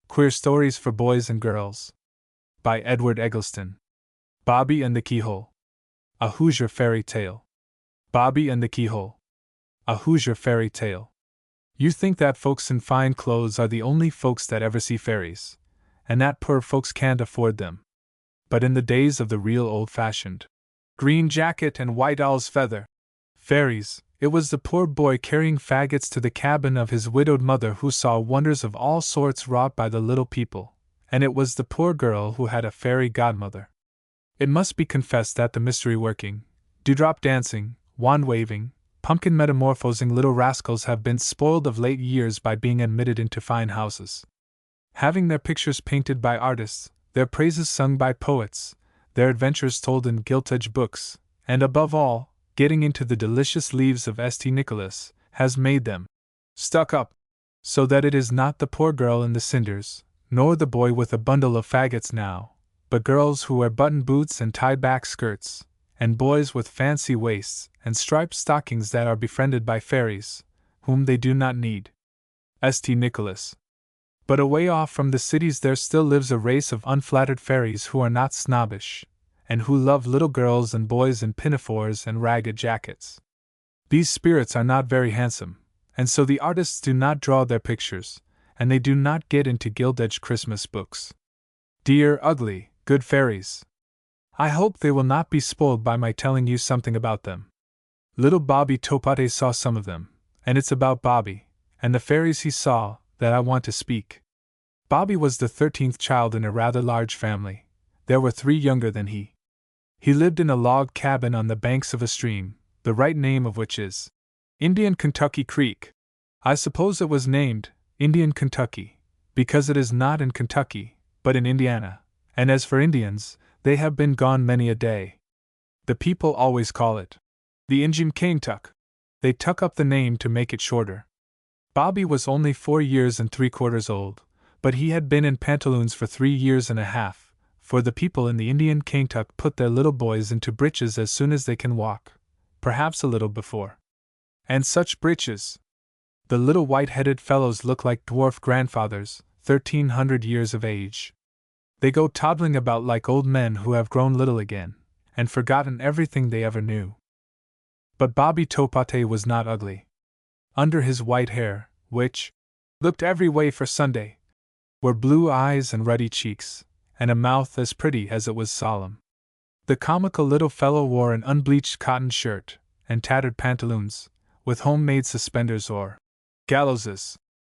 Queer Stories for Boys and Girls. By Edward Eggleston. Bobby and the Keyhole. A Hoosier Fairy Tale. Bobby and the Keyhole. A Hoosier Fairy Tale. You think that folks in fine clothes are the only folks that ever see fairies, and that poor folks can't afford them. But in the days of the real old-fashioned green jacket and white owl's feather fairies, it was the poor boy carrying faggots to the cabin of his widowed mother who saw wonders of all sorts wrought by the little people, and it was the poor girl who had a fairy godmother. It must be confessed that the mystery-working, dewdrop dancing, wand-waving, pumpkin metamorphosing little rascals have been spoiled of late years by being admitted into fine houses, having their pictures painted by artists, their praises sung by poets, their adventures told in gilt-edged books, and above all, getting into the delicious leaves of St. Nicholas, has made them stuck up, so that it is not the poor girl in the cinders, nor the boy with a bundle of faggots now, but girls who wear button boots and tied-back skirts, and boys with fancy waists and striped stockings that are befriended by fairies, whom they do not need. St. Nicholas. But away off from the cities there still lives a race of unflattered fairies who are not snobbish, and who love little girls and boys in pinafores and ragged jackets. These spirits are not very handsome, and so the artists do not draw their pictures, and they do not get into gilt-edged Christmas books. Dear, ugly, good fairies! I hope they will not be spoiled by my telling you something about them. Little Bobby Topate saw some of them, and it's about Bobby, and the fairies he saw, that I want to speak. Bobby was the 13th child in a rather large family. There were 3 younger than he. He lived in a log cabin on the banks of a stream, the right name of which is Indian Kentucky Creek. I suppose it was named Indian Kentucky, because it is not in Kentucky, but in Indiana, and as for Indians, they have been gone many a day. The people always call it the Injun Kaintuck. They tuck up the name to make it shorter. Bobby was only 4 years and 3/4 old, but he had been in pantaloons for 3 years and a half, for the people in the Indian Kaintuck put their little boys into breeches as soon as they can walk, perhaps a little before. And such breeches! The little white-headed fellows look like dwarf grandfathers, 1,300 years of age. They go toddling about like old men who have grown little again, and forgotten everything they ever knew. But Bobby Topate was not ugly. Under his white hair, which looked every way for Sunday, were blue eyes and ruddy cheeks, and a mouth as pretty as it was solemn. The comical little fellow wore an unbleached cotton shirt, and tattered pantaloons, with homemade suspenders or gallowses.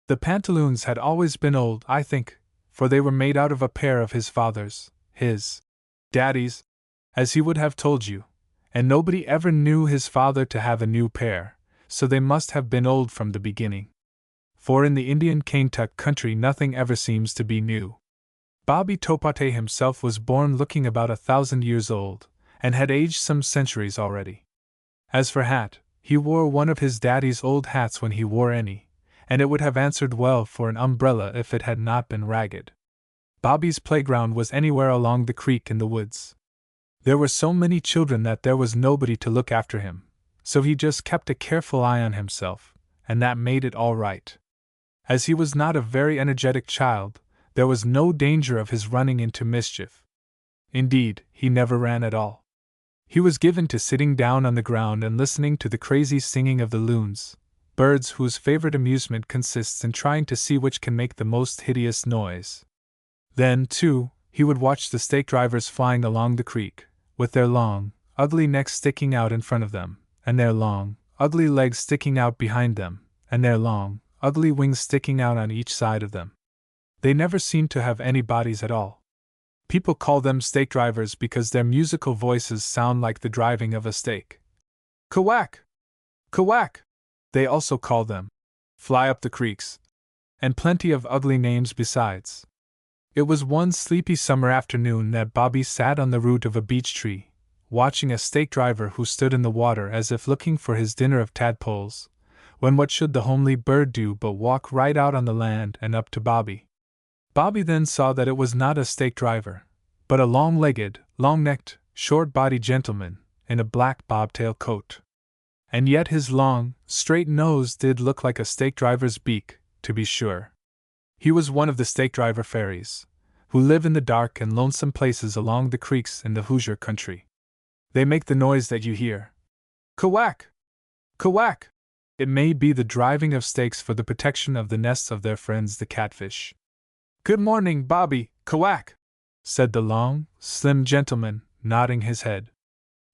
The pantaloons had always been old, I think, for they were made out of a pair of his father's, his daddy's, as he would have told you, and nobody ever knew his father to have a new pair, so they must have been old from the beginning. For in the Indian Kaintuck country nothing ever seems to be new. Bobby Topate himself was born looking about 1,000 years old, and had aged some centuries already. As for hat, he wore one of his daddy's old hats when he wore any, and it would have answered well for an umbrella if it had not been ragged. Bobby's playground was anywhere along the creek in the woods. There were so many children that there was nobody to look after him, so he just kept a careful eye on himself, and that made it all right. As he was not a very energetic child, there was no danger of his running into mischief. Indeed, he never ran at all. He was given to sitting down on the ground and listening to the crazy singing of the loons, birds whose favorite amusement consists in trying to see which can make the most hideous noise. Then, too, he would watch the stake drivers flying along the creek, with their long, ugly necks sticking out in front of them, and their long, ugly legs sticking out behind them, and their long, ugly wings sticking out on each side of them. They never seemed to have any bodies at all. People call them stake drivers because their musical voices sound like the driving of a stake. Quack! Quack! They also call them fly up the creeks, and plenty of ugly names besides. It was one sleepy summer afternoon that Bobby sat on the root of a beech tree, watching a stake driver who stood in the water as if looking for his dinner of tadpoles, when what should the homely bird do but walk right out on the land and up to Bobby. Bobby then saw that it was not a stake driver, but a long-legged, long-necked, short-bodied gentleman in a black bobtail coat. And yet his long, straight nose did look like a stake driver's beak, to be sure. He was one of the stake driver fairies, who live in the dark and lonesome places along the creeks in the Hoosier country. They make the noise that you hear. Quack! Quack! It may be the driving of stakes for the protection of the nests of their friends the catfish. Good morning, Bobby, quack! Said the long, slim gentleman, nodding his head.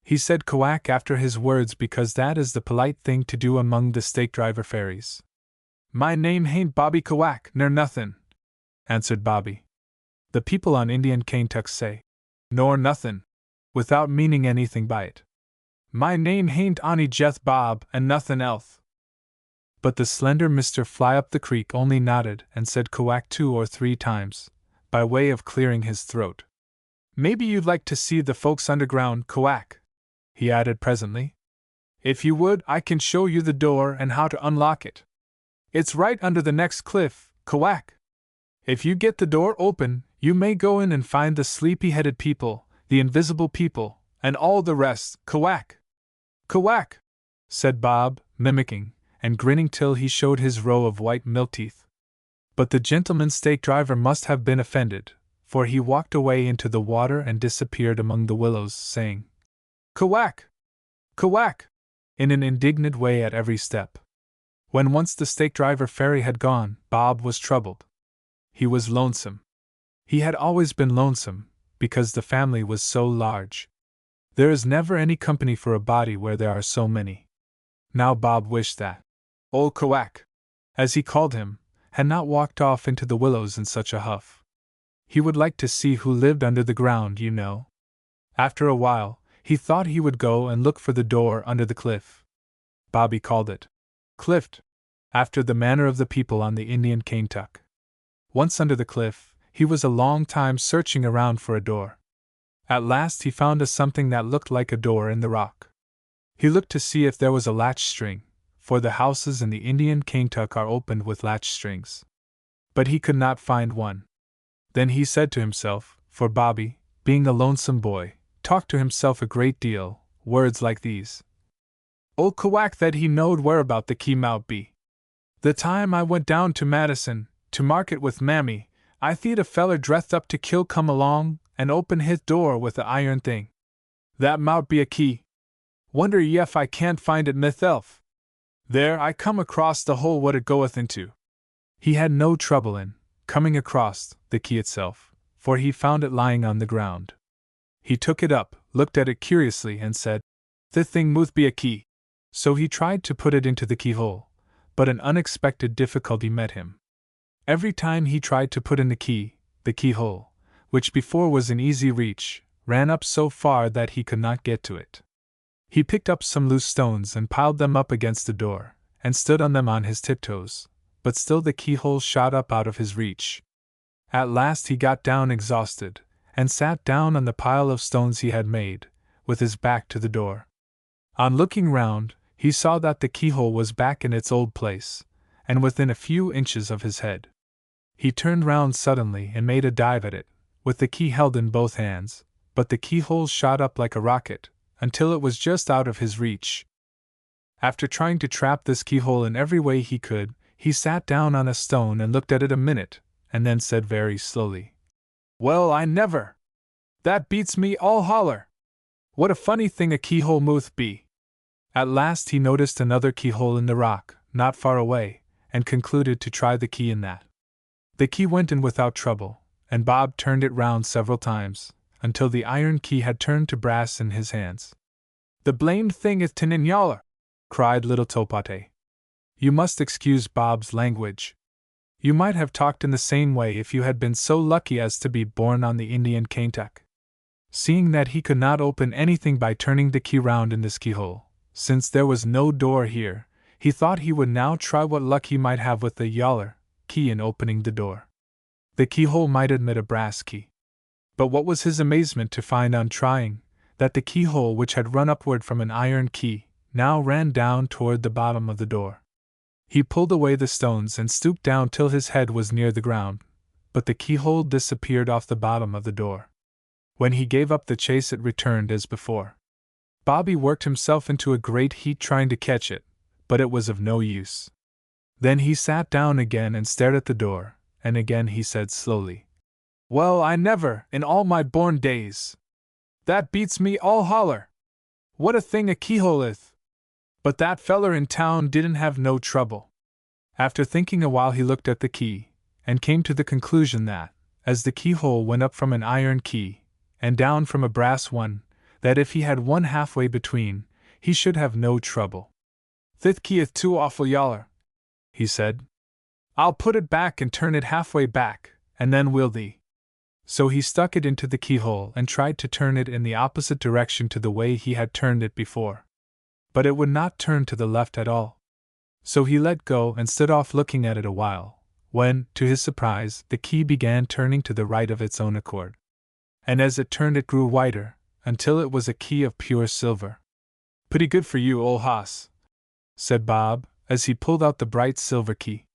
He said quack after his words because that is the polite thing to do among the stake driver fairies. My name hain't Bobby Quack, ner nothin', answered Bobby. The people on Indian Kaintuck say, nor nothin', without meaning anything by it. My name hain't Ani Jeth Bob, and nothin' else. But the slender Mr. Fly up the creek only nodded and said quack 2 or 3 times, by way of clearing his throat. Maybe you'd like to see the folks underground, quack, he added presently. If you would, I can show you the door and how to unlock it. It's right under the next cliff, quack. If you get the door open, you may go in and find the sleepy-headed people, the invisible people, and all the rest, quack. Quack, said Bob, mimicking, and grinning till he showed his row of white milk teeth. But the gentleman stake driver must have been offended, for he walked away into the water and disappeared among the willows, saying, Quack! Quack! In an indignant way at every step. When once the stake driver fairy had gone, Bob was troubled. He was lonesome. He had always been lonesome, because the family was so large. There is never any company for a body where there are so many. Now Bob wished that old Quack, as he called him, had not walked off into the willows in such a huff. He would like to see who lived under the ground, you know. After a while, he thought he would go and look for the door under the cliff. Bobby called it Clift, after the manner of the people on the Indian Kaintuck. Once under the cliff, he was a long time searching around for a door. At last he found a something that looked like a door in the rock. He looked to see if there was a latch string, for the houses in the Indian Kaintuck are opened with latch strings. But he could not find one. Then he said to himself, for Bobby, being a lonesome boy, talked to himself a great deal, words like these. Old Quack that he knowed whereabout the key mout be. The time I went down to Madison, to market with Mammy, I theed a feller dressed up to kill come along, and open his door with a iron thing. That mout be a key. Wonder ye if I can't find it myself. There I come across the hole what it goeth into. He had no trouble in coming across the key itself, for he found it lying on the ground. He took it up, looked at it curiously, and said, "The thing muth be a key." So he tried to put it into the keyhole, but an unexpected difficulty met him. Every time he tried to put in the keyhole, which before was in easy reach, ran up so far that he could not get to it. He picked up some loose stones and piled them up against the door, and stood on them on his tiptoes, but still the keyhole shot up out of his reach. At last he got down exhausted, and sat down on the pile of stones he had made, with his back to the door. On looking round, he saw that the keyhole was back in its old place, and within a few inches of his head. He turned round suddenly and made a dive at it, with the key held in both hands, but the keyhole shot up like a rocket, until it was just out of his reach. After trying to trap this keyhole in every way he could, he sat down on a stone and looked at it a minute, and then said very slowly, "Well, I never! That beats me all holler! What a funny thing a keyhole muth be!" At last he noticed another keyhole in the rock, not far away, and concluded to try the key in that. The key went in without trouble, and Bob turned it round several times, until the iron key had turned to brass in his hands. "The blamed thing is tin in yaller!" cried little Topate. You must excuse Bob's language. You might have talked in the same way if you had been so lucky as to be born on the Indian Kaintuck. Seeing that he could not open anything by turning the key round in this keyhole, since there was no door here, he thought he would now try what luck he might have with the yaller key in opening the door. The keyhole might admit a brass key. But what was his amazement to find on trying, that the keyhole which had run upward from an iron key, now ran down toward the bottom of the door. He pulled away the stones and stooped down till his head was near the ground, but the keyhole disappeared off the bottom of the door. When he gave up the chase it returned as before. Bobby worked himself into a great heat trying to catch it, but it was of no use. Then he sat down again and stared at the door, and again he said slowly, "Well, I never, in all my born days. That beats me all holler. What a thing a keyhole is! But that feller in town didn't have no trouble." After thinking a while, he looked at the key, and came to the conclusion that, as the keyhole went up from an iron key, and down from a brass one, that if he had one halfway between, he should have no trouble. "Thith key ith too awful yaller," he said. "I'll put it back and turn it halfway back, and then will thee." So he stuck it into the keyhole and tried to turn it in the opposite direction to the way he had turned it before. But it would not turn to the left at all. So he let go and stood off looking at it a while, when, to his surprise, the key began turning to the right of its own accord. And as it turned it grew whiter, until it was a key of pure silver. "Pretty good for you, ol' hoss," said Bob, as he pulled out the bright silver key.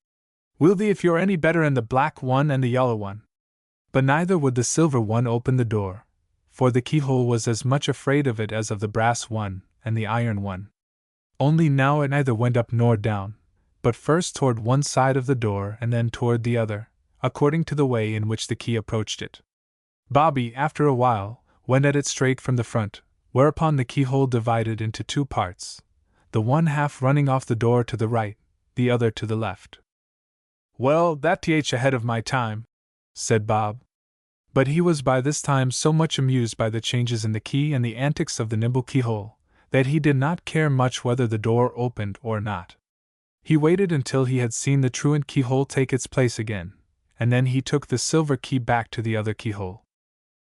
"Will thee if you're any better in the black one and the yellow one." But neither would the silver one open the door, for the keyhole was as much afraid of it as of the brass one and the iron one. Only now it neither went up nor down, but first toward one side of the door and then toward the other, according to the way in which the key approached it. Bobby, after a while, went at it straight from the front, whereupon the keyhole divided into two parts, the one half running off the door to the right, the other to the left. "Well, that's ahead of my time," said Bob. But he was by this time so much amused by the changes in the key and the antics of the nimble keyhole, that he did not care much whether the door opened or not. He waited until he had seen the truant keyhole take its place again, and then he took the silver key back to the other keyhole.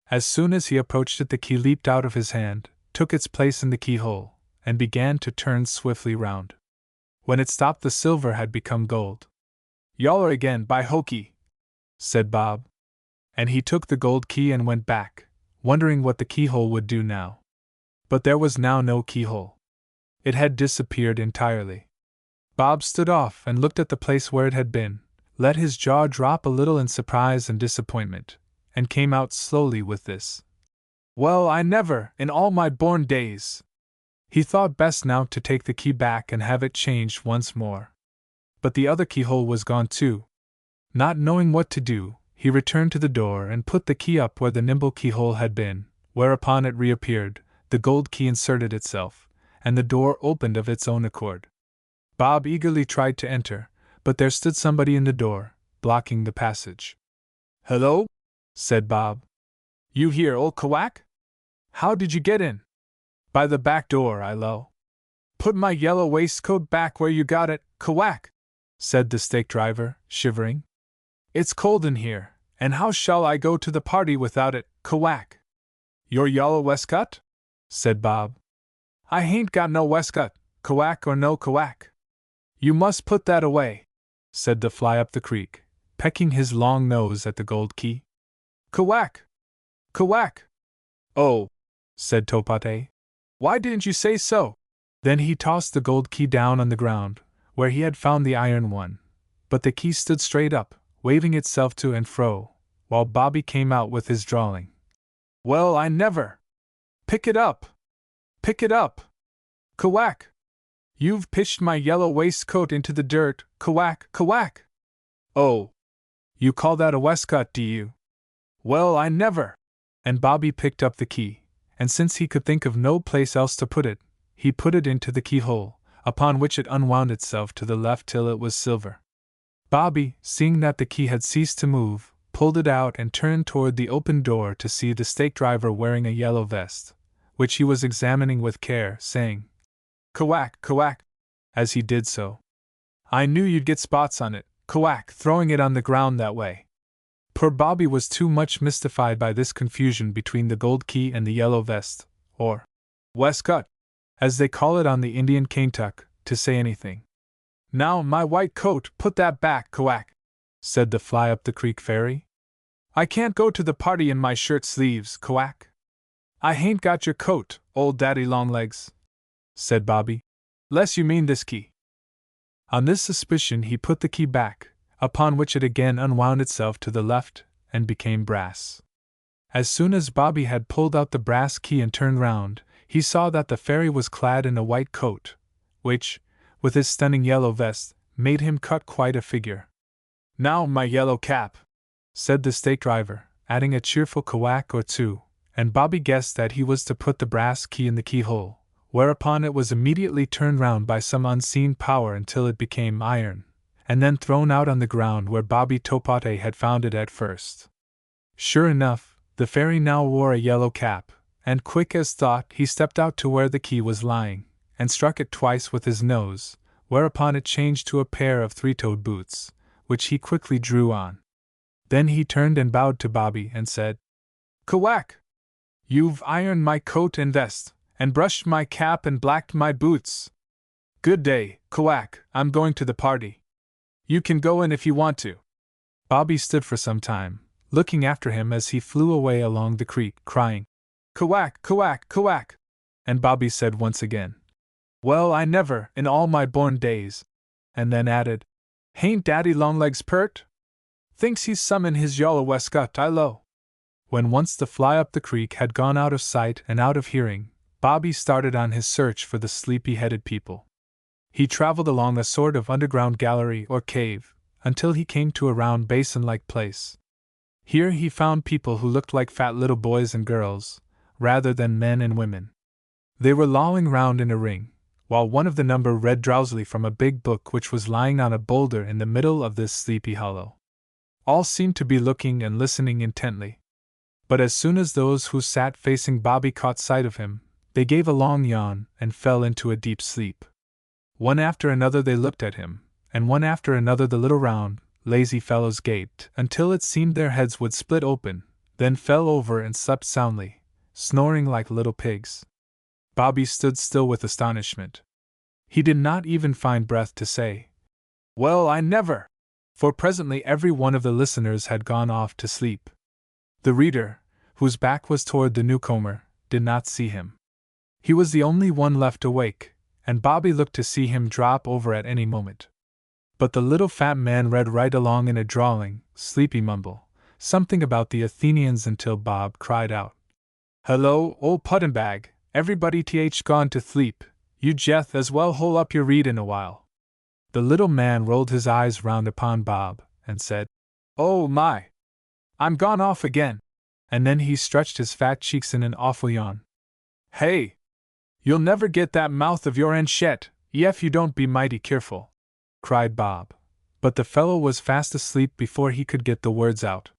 As soon as he approached it, the key leaped out of his hand, took its place in the keyhole, and began to turn swiftly round. When it stopped, the silver had become gold. "Yaller again, by hokey," said Bob. And he took the gold key and went back, wondering what the keyhole would do now. But there was now no keyhole. It had disappeared entirely. Bob stood off and looked at the place where it had been, let his jaw drop a little in surprise and disappointment, and came out slowly with this: "Well, I never, in all my born days." He thought best now to take the key back and have it changed once more. But the other keyhole was gone too. Not knowing what to do, he returned to the door and put the key up where the nimble keyhole had been, whereupon it reappeared, the gold key inserted itself, and the door opened of its own accord. Bob eagerly tried to enter, but there stood somebody in the door, blocking the passage. "Hello?" said Bob. "You here, old Quack? How did you get in?" "By the back door, I low." "Put my yellow waistcoat back where you got it, Quack," said the stake driver, shivering. "It's cold in here, and how shall I go to the party without it, Quack?" "Your yellow waistcoat?" said Bob. "I hain't got no waistcoat, Quack or no Quack." "You must put that away," said the fly up the creek, pecking his long nose at the gold key. "Quack! Quack!" "Oh," said Topate. "Why didn't you say so?" Then he tossed the gold key down on the ground, where he had found the iron one, but the key stood straight up, waving itself to and fro, while Bobby came out with his drawling: "Well, I never! Pick it up! Pick it up! Quack! You've pitched my yellow waistcoat into the dirt, Quack, Quack!" "Oh! You call that a waistcoat, do you? Well, I never!" And Bobby picked up the key, and since he could think of no place else to put it, he put it into the keyhole, upon which it unwound itself to the left till it was silver. Bobby, seeing that the key had ceased to move, pulled it out and turned toward the open door to see the stake driver wearing a yellow vest, which he was examining with care, saying, "Quack, Quack," as he did so. "I knew you'd get spots on it, Quack, throwing it on the ground that way." Poor Bobby was too much mystified by this confusion between the gold key and the yellow vest, or waistcoat, as they call it on the Indian Kaintuck, to say anything. "Now, my white coat, put that back, Quack," said the fly up the creek fairy. "I can't go to the party in my shirt sleeves, Quack." "I hain't got your coat, old daddy longlegs," said Bobby. "'Less you mean this key." On this suspicion he put the key back, upon which it again unwound itself to the left, and became brass. As soon as Bobby had pulled out the brass key and turned round, he saw that the fairy was clad in a white coat, which, with his stunning yellow vest, made him cut quite a figure. Now, my yellow cap, said the stake driver, adding a cheerful quack or two, and Bobby guessed that he was to put the brass key in the keyhole, whereupon it was immediately turned round by some unseen power until it became iron, and then thrown out on the ground where Bobby Topote had found it at first. Sure enough, the fairy now wore a yellow cap, and quick as thought he stepped out to where the key was lying, and struck it twice with his nose, whereupon it changed to a pair of three-toed boots, which he quickly drew on. Then he turned and bowed to Bobby and said, "Quack! You've ironed my coat and vest, and brushed my cap and blacked my boots. Good day, Quack, I'm going to the party. You can go in if you want to." Bobby stood for some time, looking after him as he flew away along the creek, crying, "Quack, quack, quack!" And Bobby said once again, "Well, I never, in all my born days," and then added, "Hain't Daddy Longlegs pert? Thinks he's some in his yaller waistcoat, I lo." When once the fly up the creek had gone out of sight and out of hearing, Bobby started on his search for the sleepy-headed people. He traveled along a sort of underground gallery or cave, until he came to a round basin-like place. Here he found people who looked like fat little boys and girls, rather than men and women. They were lolling round in a ring, while one of the number read drowsily from a big book which was lying on a boulder in the middle of this sleepy hollow. All seemed to be looking and listening intently. But as soon as those who sat facing Bobby caught sight of him, they gave a long yawn and fell into a deep sleep. One after another they looked at him, and one after another the little round, lazy fellows gaped, until it seemed their heads would split open, then fell over and slept soundly, snoring like little pigs. Bobby stood still with astonishment. He did not even find breath to say, "Well, I never!" for presently every one of the listeners had gone off to sleep. The reader, whose back was toward the newcomer, did not see him. He was the only one left awake, and Bobby looked to see him drop over at any moment. But the little fat man read right along in a drawling, sleepy mumble, something about the Athenians until Bob cried out, "Hello, old puttin' everybody gone to sleep, you jeth as well hole up your readin' a while." The little man rolled his eyes round upon Bob, and said, "Oh my! I'm gone off again," and then he stretched his fat cheeks in an awful yawn. "Hey! You'll never get that mouth of your end shet, if you don't be mighty careful," cried Bob, but the fellow was fast asleep before he could get the words out.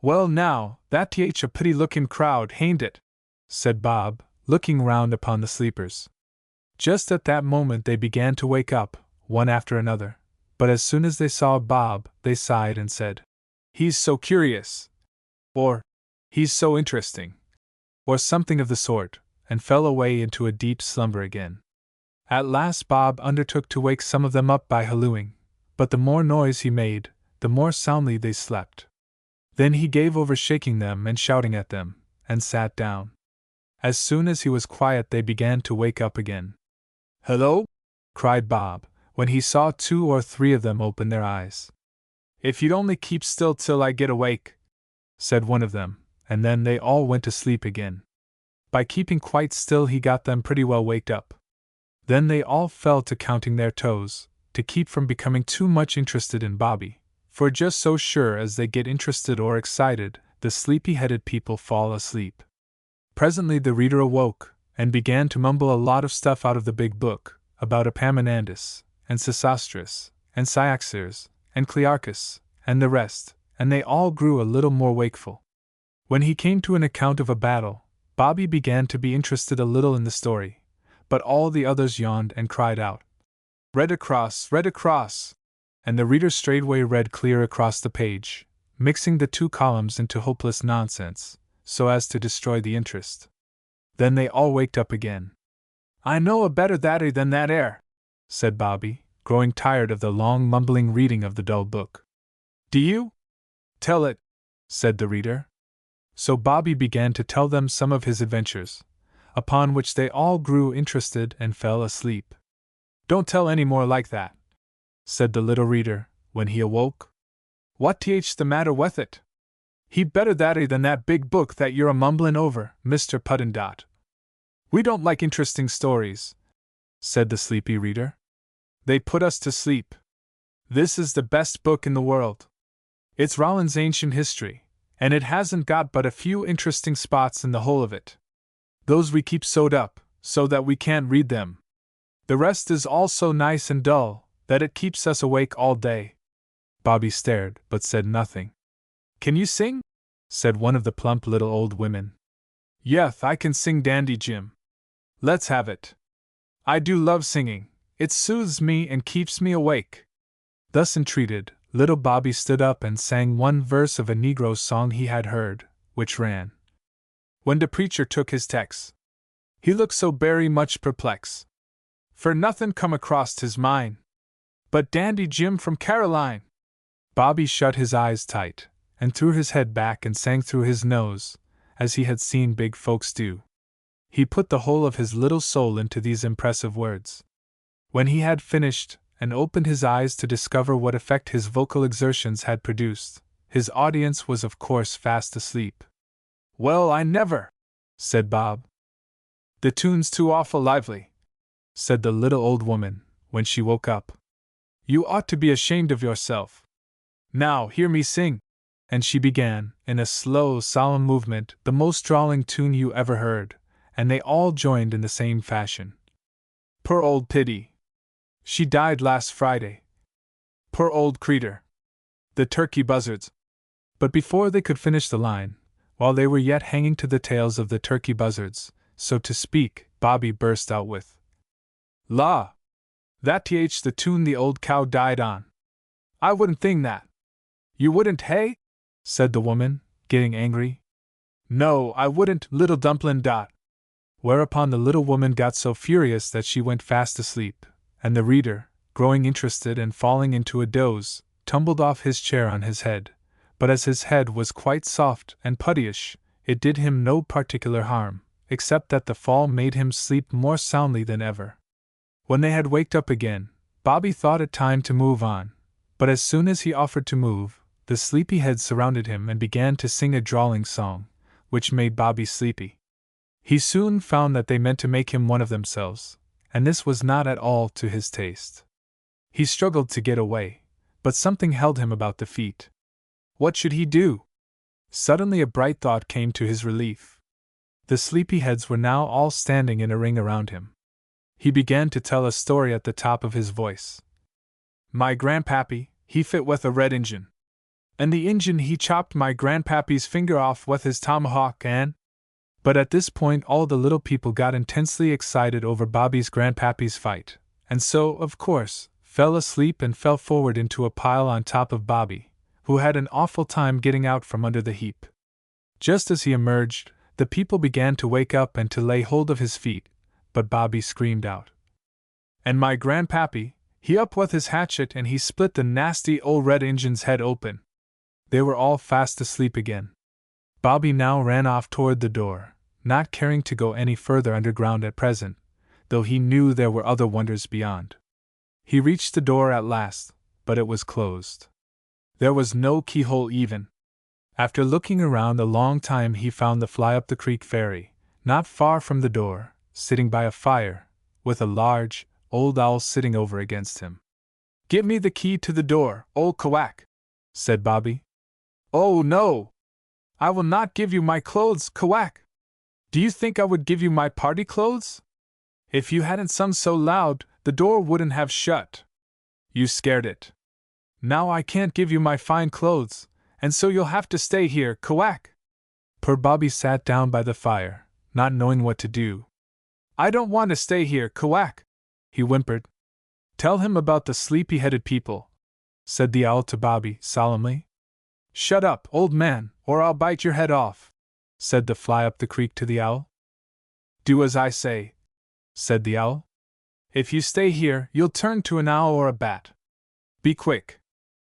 "Well now, that's a pretty-looking crowd, hain't it?" said Bob, looking round upon the sleepers. Just at that moment they began to wake up, one after another, but as soon as they saw Bob, they sighed and said, "He's so curious," or "He's so interesting," or something of the sort, and fell away into a deep slumber again. At last Bob undertook to wake some of them up by hallooing, but the more noise he made, the more soundly they slept. Then he gave over shaking them and shouting at them, and sat down. As soon as he was quiet they began to wake up again. "Hello!" cried Bob, when he saw 2 or 3 of them open their eyes. "If you'd only keep still till I get awake," said one of them, and then they all went to sleep again. By keeping quite still he got them pretty well waked up. Then they all fell to counting their toes, to keep from becoming too much interested in Bobby, for just so sure as they get interested or excited, the sleepy-headed people fall asleep. Presently the reader awoke, and began to mumble a lot of stuff out of the big book, about Epaminondas, and Sesostris, and Cyaxares, and Clearchus, and the rest, and they all grew a little more wakeful. When he came to an account of a battle, Bobby began to be interested a little in the story, but all the others yawned and cried out, "Read across, read across!" and the reader straightway read clear across the page, mixing the 2 columns into hopeless nonsense, so as to destroy the interest. Then they all waked up again. "I know a better thatty than that air," said Bobby, growing tired of the long mumbling reading of the dull book. "Do you? Tell it," said the reader. So Bobby began to tell them some of his adventures, upon which they all grew interested and fell asleep. "Don't tell any more like that," said the little reader, when he awoke. "What's the matter with it? He'd better thatty than that big book that you're a-mumblin' over, Mr. Puddendot." "We don't like interesting stories," said the sleepy reader. "They put us to sleep." This is the best book in the world. It's Rollin's Ancient History, and it hasn't got but a few interesting spots in the whole of it. Those we keep sewed up, so that we can't read them. The rest is all so nice and dull, that it keeps us awake all day." Bobby stared, but said nothing. "Can you sing?" said one of the plump little old women. "Yeth, I can sing dandy, Jim." "Let's have it." "I do love singing, it soothes me and keeps me awake." Thus entreated, little Bobby stood up and sang one verse of a Negro song he had heard, which ran: "When the preacher took his text, he looked so berry much perplex, for nothing come across his mind but Dandy Jim from Caroline." Bobby shut his eyes tight, and threw his head back and sang through his nose, as he had seen big folks do. He put the whole of his little soul into these impressive words. When he had finished, and opened his eyes to discover what effect his vocal exertions had produced, his audience was of course fast asleep. "Well, I never!" said Bob. "The tune's too awful lively," said the little old woman, when she woke up. "You ought to be ashamed of yourself. Now, hear me sing." And she began, in a slow, solemn movement, the most drawling tune you ever heard, and they all joined in the same fashion. "Poor old Piddy! She died last Friday. Poor old creeter! The turkey buzzards!" But before they could finish the line, while they were yet hanging to the tails of the turkey buzzards, so to speak, Bobby burst out with: "La! That's the tune the old cow died on. I wouldn't think that." "You wouldn't, hey?" said the woman, getting angry. "No, I wouldn't, little dumplin' dot." Whereupon the little woman got so furious that she went fast asleep, and the reader, growing interested and falling into a doze, tumbled off his chair on his head, but as his head was quite soft and puttyish, it did him no particular harm, except that the fall made him sleep more soundly than ever. When they had waked up again, Bobby thought it time to move on, but as soon as he offered to move, the sleepy-heads surrounded him and began to sing a drawling song, which made Bobby sleepy. He soon found that they meant to make him one of themselves, and this was not at all to his taste. He struggled to get away, but something held him about the feet. What should he do? Suddenly a bright thought came to his relief. The sleepy-heads were now all standing in a ring around him. He began to tell a story at the top of his voice. "My grandpappy, he fit with a red Injun. And the Injun he chopped my grandpappy's finger off with his tomahawk and—" But at this point all the little people got intensely excited over Bobby's grandpappy's fight, and so, of course, fell asleep and fell forward into a pile on top of Bobby, who had an awful time getting out from under the heap. Just as he emerged, the people began to wake up and to lay hold of his feet, but Bobby screamed out, "And my grandpappy, he up with his hatchet and he split the nasty old red Injun's head open." They were all fast asleep again. Bobby now ran off toward the door, not caring to go any further underground at present, though he knew there were other wonders beyond. He reached the door at last, but it was closed. There was no keyhole even. After looking around a long time he found the Fly-up-the-Creek Fairy, not far from the door, sitting by a fire, with a large, old owl sitting over against him. "Give me the key to the door, old Quack," said Bobby. "Oh, no! I will not give you my clothes, Quack! Do you think I would give you my party clothes? If you hadn't sung so loud, the door wouldn't have shut. You scared it. Now I can't give you my fine clothes, and so you'll have to stay here, Quack." Poor Bobby sat down by the fire, not knowing what to do. "I don't want to stay here, Quack," he whimpered. "Tell him about the sleepy-headed people," said the owl to Bobby, solemnly. "Shut up, old man, or I'll bite your head off," said the Fly-up-the-Creek to the owl. "Do as I say," said the owl. "If you stay here, you'll turn to an owl or a bat. Be quick.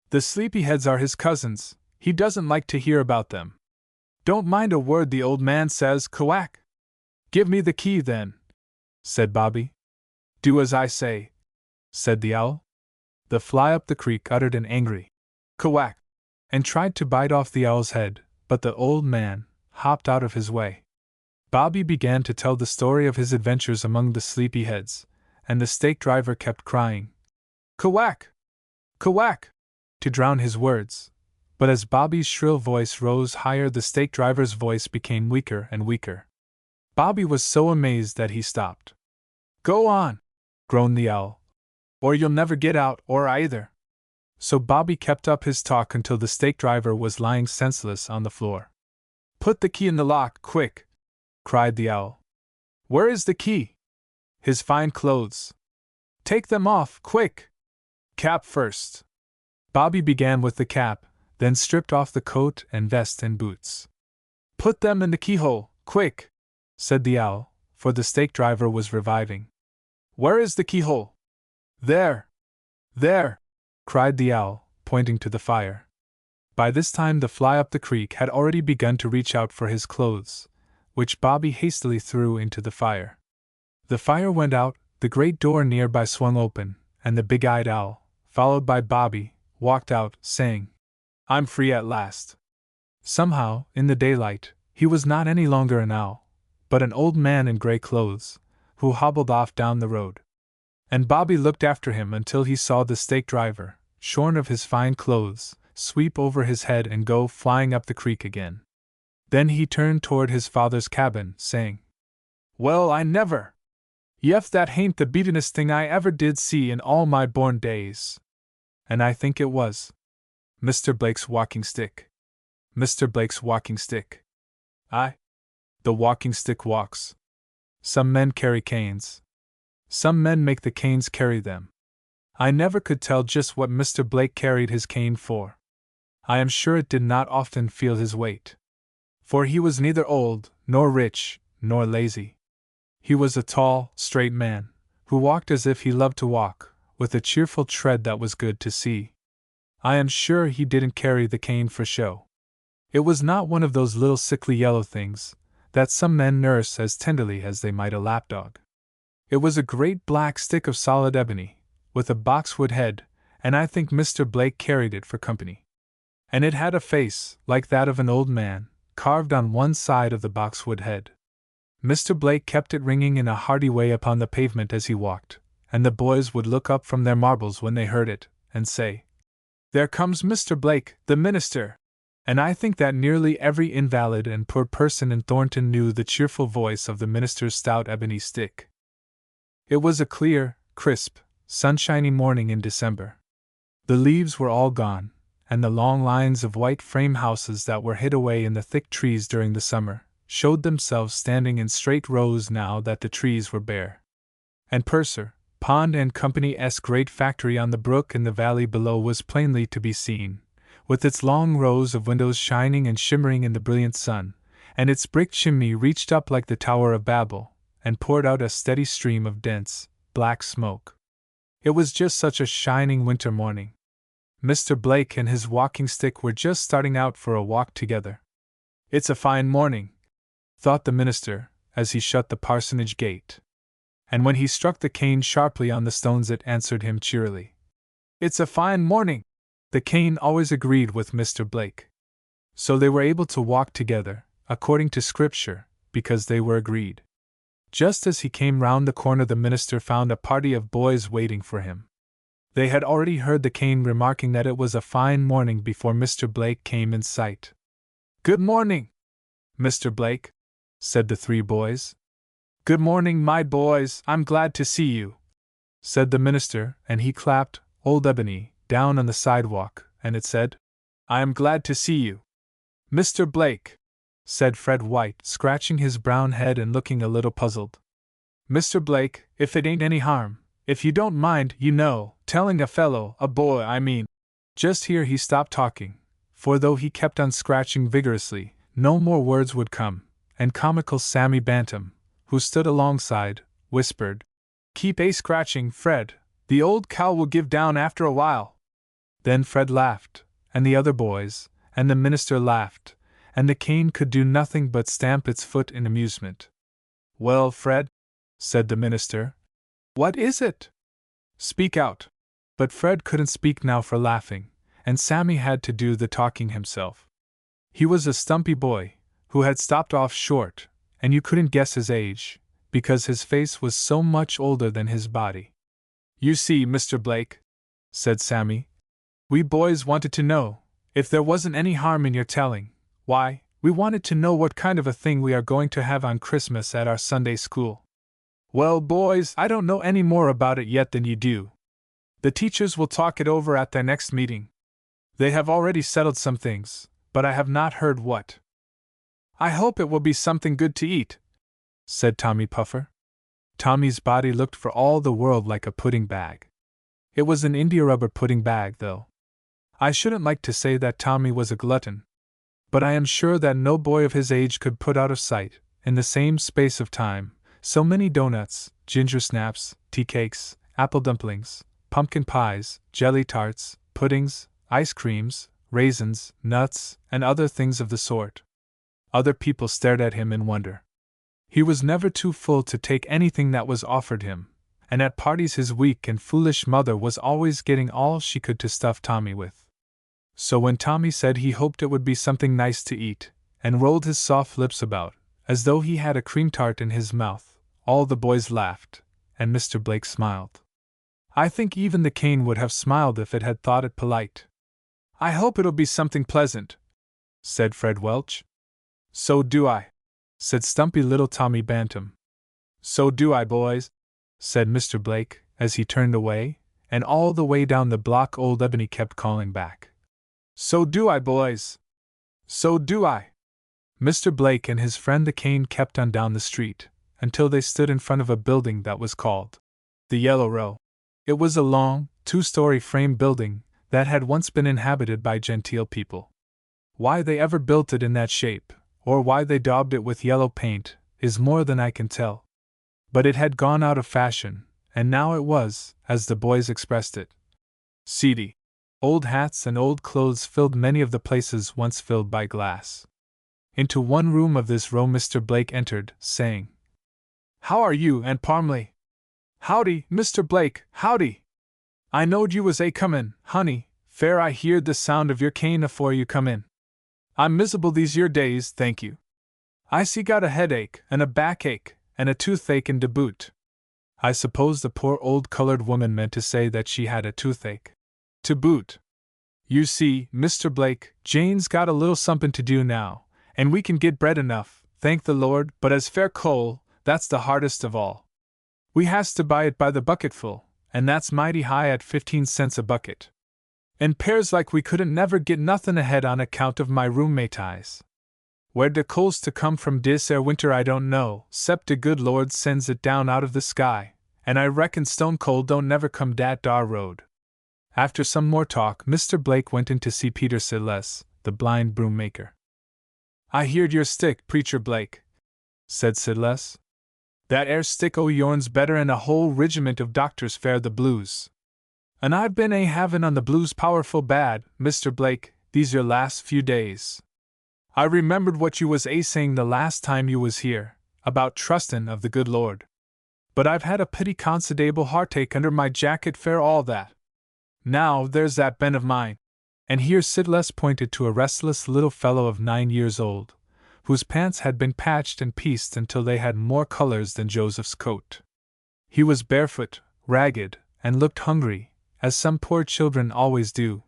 The sleepyheads are his cousins, he doesn't like to hear about them. Don't mind a word the old man says, Quack." "Give me the key, then," said Bobby. "Do as I say," said the owl. The Fly-up-the-Creek uttered an angry "Quack," and tried to bite off the owl's head, but the old man hopped out of his way. Bobby began to tell the story of his adventures among the sleepyheads, and the stake driver kept crying, "Quack! "Quack!" to drown his words. But as Bobby's shrill voice rose higher, the stake driver's voice became weaker and weaker. Bobby was so amazed that he stopped. "Go on!" groaned the owl. "Or you'll never get out, or either." So Bobby kept up his talk until the stake driver was lying senseless on the floor. "Put the key in the lock, quick!" cried the owl. "Where is the key?" "His fine clothes." "Take them off, quick!" "Cap first." Bobby began with the cap, then stripped off the coat and vest and boots. "Put them in the keyhole, quick!" said the owl, for the stake driver was reviving. "Where is the keyhole?" "There! There!" cried the owl, pointing to the fire. By this time the fly up the creek had already begun to reach out for his clothes, which Bobby hastily threw into the fire. The fire went out, the great door nearby swung open, and the big-eyed owl, followed by Bobby, walked out, saying, "I'm free at last." Somehow, in the daylight, he was not any longer an owl, but an old man in gray clothes, who hobbled off down the road. And Bobby looked after him until he saw the stake driver, shorn of his fine clothes, sweep over his head and go flying up the creek again. Then he turned toward his father's cabin, saying, "Well, I never! Yef, that hain't the beatin'est thing I ever did see in all my born days." And I think it was Mr. Blake's walking stick. Mr. Blake's walking stick. Aye. The walking stick walks. Some men carry canes. Some men make the canes carry them. I never could tell just what Mr. Blake carried his cane for. I am sure it did not often feel his weight. For he was neither old, nor rich, nor lazy. He was a tall, straight man, who walked as if he loved to walk, with a cheerful tread that was good to see. I am sure he didn't carry the cane for show. It was not one of those little sickly yellow things that some men nurse as tenderly as they might a lapdog. It was a great black stick of solid ebony, with a boxwood head, and I think Mr. Blake carried it for company. And it had a face, like that of an old man, carved on one side of the boxwood head. Mr. Blake kept it ringing in a hearty way upon the pavement as he walked, and the boys would look up from their marbles when they heard it, and say, "There comes Mr. Blake, the minister!" And I think that nearly every invalid and poor person in Thornton knew the cheerful voice of the minister's stout ebony stick. It was a clear, crisp, sunshiny morning in December. The leaves were all gone, and the long lines of white frame houses that were hid away in the thick trees during the summer showed themselves standing in straight rows now that the trees were bare. And Purser, Pond and Company's great factory on the brook in the valley below was plainly to be seen, with its long rows of windows shining and shimmering in the brilliant sun, and its brick chimney reached up like the Tower of Babel, and poured out a steady stream of dense, black smoke. It was just such a shining winter morning. Mr. Blake and his walking stick were just starting out for a walk together. "It's a fine morning," thought the minister, as he shut the parsonage gate. And when he struck the cane sharply on the stones it answered him cheerily. "It's a fine morning." The cane always agreed with Mr. Blake. So they were able to walk together, according to Scripture, because they were agreed. Just as he came round the corner the minister found a party of boys waiting for him. They had already heard the cane remarking that it was a fine morning before Mr. Blake came in sight. "Good morning, Mr. Blake," said the three boys. "Good morning, my boys, I'm glad to see you," said the minister, and he clapped Old Ebony down on the sidewalk, and it said, "I am glad to see you." "Mr. Blake," said Fred White, scratching his brown head and looking a little puzzled. "Mr. Blake, if it ain't any harm, if you don't mind, you know, telling a boy, I mean." Just here he stopped talking, for though he kept on scratching vigorously, no more words would come, and comical Sammy Bantam, who stood alongside, whispered, "Keep scratching, Fred, the old cow will give down after a while." Then Fred laughed, and the other boys, and the minister laughed, and the cane could do nothing but stamp its foot in amusement. "Well, Fred," said the minister, "what is it? Speak out." But Fred couldn't speak now for laughing, and Sammy had to do the talking himself. He was a stumpy boy, who had stopped off short, and you couldn't guess his age, because his face was so much older than his body. "You see, Mr. Blake," said Sammy, We boys wanted to know, if there wasn't any harm in your telling. Why, we wanted to know what kind of a thing we are going to have on Christmas at our Sunday school. Well, boys, I don't know any more about it yet than you do. The teachers will talk it over at their next meeting. They have already settled some things, but I have not heard what. I hope it will be something good to eat, said Tommy Puffer. Tommy's body looked for all the world like a pudding bag. It was an india rubber pudding bag, though. I shouldn't like to say that Tommy was a glutton, but I am sure that no boy of his age could put out of sight, in the same space of time, so many doughnuts, ginger snaps, tea cakes, apple dumplings, pumpkin pies, jelly tarts, puddings, ice creams, raisins, nuts, and other things of the sort. Other people stared at him in wonder. He was never too full to take anything that was offered him, and at parties his weak and foolish mother was always getting all she could to stuff Tommy with. So when Tommy said he hoped it would be something nice to eat, and rolled his soft lips about, as though he had a cream tart in his mouth, all the boys laughed, and Mr. Blake smiled. I think even the cane would have smiled if it had thought it polite. I hope it'll be something pleasant, said Fred Welch. So do I, said stumpy little Tommy Bantam. So do I, boys, said Mr. Blake, as he turned away, and all the way down the block old Ebony kept calling back. So do I, boys. So do I. Mr. Blake and his friend the cane kept on down the street, until they stood in front of a building that was called the Yellow Row. It was a long, two-story frame building that had once been inhabited by genteel people. Why they ever built it in that shape, or why they daubed it with yellow paint, is more than I can tell. But it had gone out of fashion, and now it was, as the boys expressed it, seedy. Old hats and old clothes filled many of the places once filled by glass. Into one room of this row Mr. Blake entered, saying, "How are you, Aunt Parmley?" "Howdy, Mr. Blake, howdy! I knowed you was a-comin', honey, fair I heerd the sound of your cane afore you come in. I'm miserable these yer days, thank you. I see got a headache, and a backache, and a toothache in de boot." I suppose the poor old colored woman meant to say that she had a toothache. To boot. You see, Mr. Blake, Jane's got a little somepin' to do now, and we can get bread enough, thank the Lord, but as fair coal, that's the hardest of all. We has to buy it by the bucketful, and that's mighty high at 15 cents a bucket. And 'pears like we couldn't never get nothin' ahead on account of my roommate eyes. Where de coal's to come from dis air winter I don't know, 'cept de good Lord sends it down out of the sky, and I reckon stone coal don't never come dat dar road. After some more talk, Mr. Blake went in to see Peter Siles, the blind broom maker. "I heerd your stick, Preacher Blake," said Siles. "That 'ere stick o' yourn's better'n a whole rigiment of doctors fare the blues. And I've been a-havin' on the blues powerful bad, Mr. Blake, these yer last few days. I remembered what you was a-saying the last time you was here, about trustin' of the good Lord. But I've had a pretty considerable heartache under my jacket fair all that. Now, there's that Ben of mine," and here Silas pointed to a restless little fellow of 9 years old, whose pants had been patched and pieced until they had more colors than Joseph's coat. He was barefoot, ragged, and looked hungry, as some poor children always do.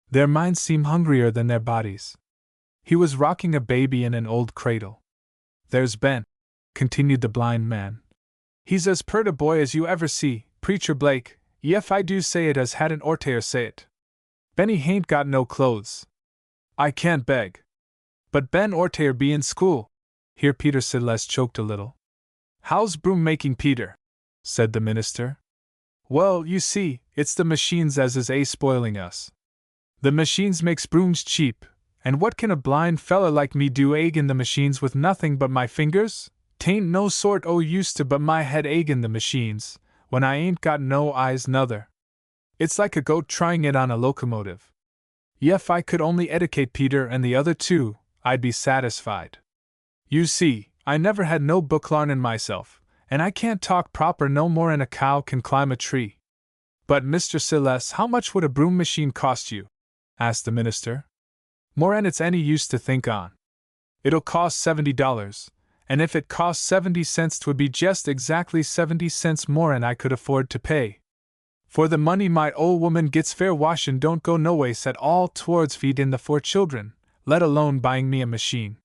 Their minds seem hungrier than their bodies. He was rocking a baby in an old cradle. "There's Ben," continued the blind man. "He's as pert a boy as you ever see, Preacher Blake, yef I do say it as hadn't orter say it. Benny hain't got no clothes. I can't beg. But Ben orter be in school." Here Peter Siles choked a little. "How's broom making, Peter?" said the minister. "Well, you see, it's the machines as is a-spoiling us. The machines makes brooms cheap, and what can a blind fella like me do eggin' the machines with nothing but my fingers? 'Tain't no sort o' use to but my head eggin' the machines, when I ain't got no eyes nuther. It's like a goat trying it on a locomotive. Yef I could only educate Peter and the other two, I'd be satisfied. You see, I never had no book larnin' myself, and I can't talk proper no more'n a cow can climb a tree." "But, Mr. Siles, how much would a broom machine cost you?" asked the minister. "More'n it's any use to think on. It'll cost $70, and if it cost 70 cents 'twould be jest exactly 70 cents more'n I could afford to pay." For the money my old woman gets fair washin' don't go no ways at all towards feedin' the 4 children, let alone buying me a machine.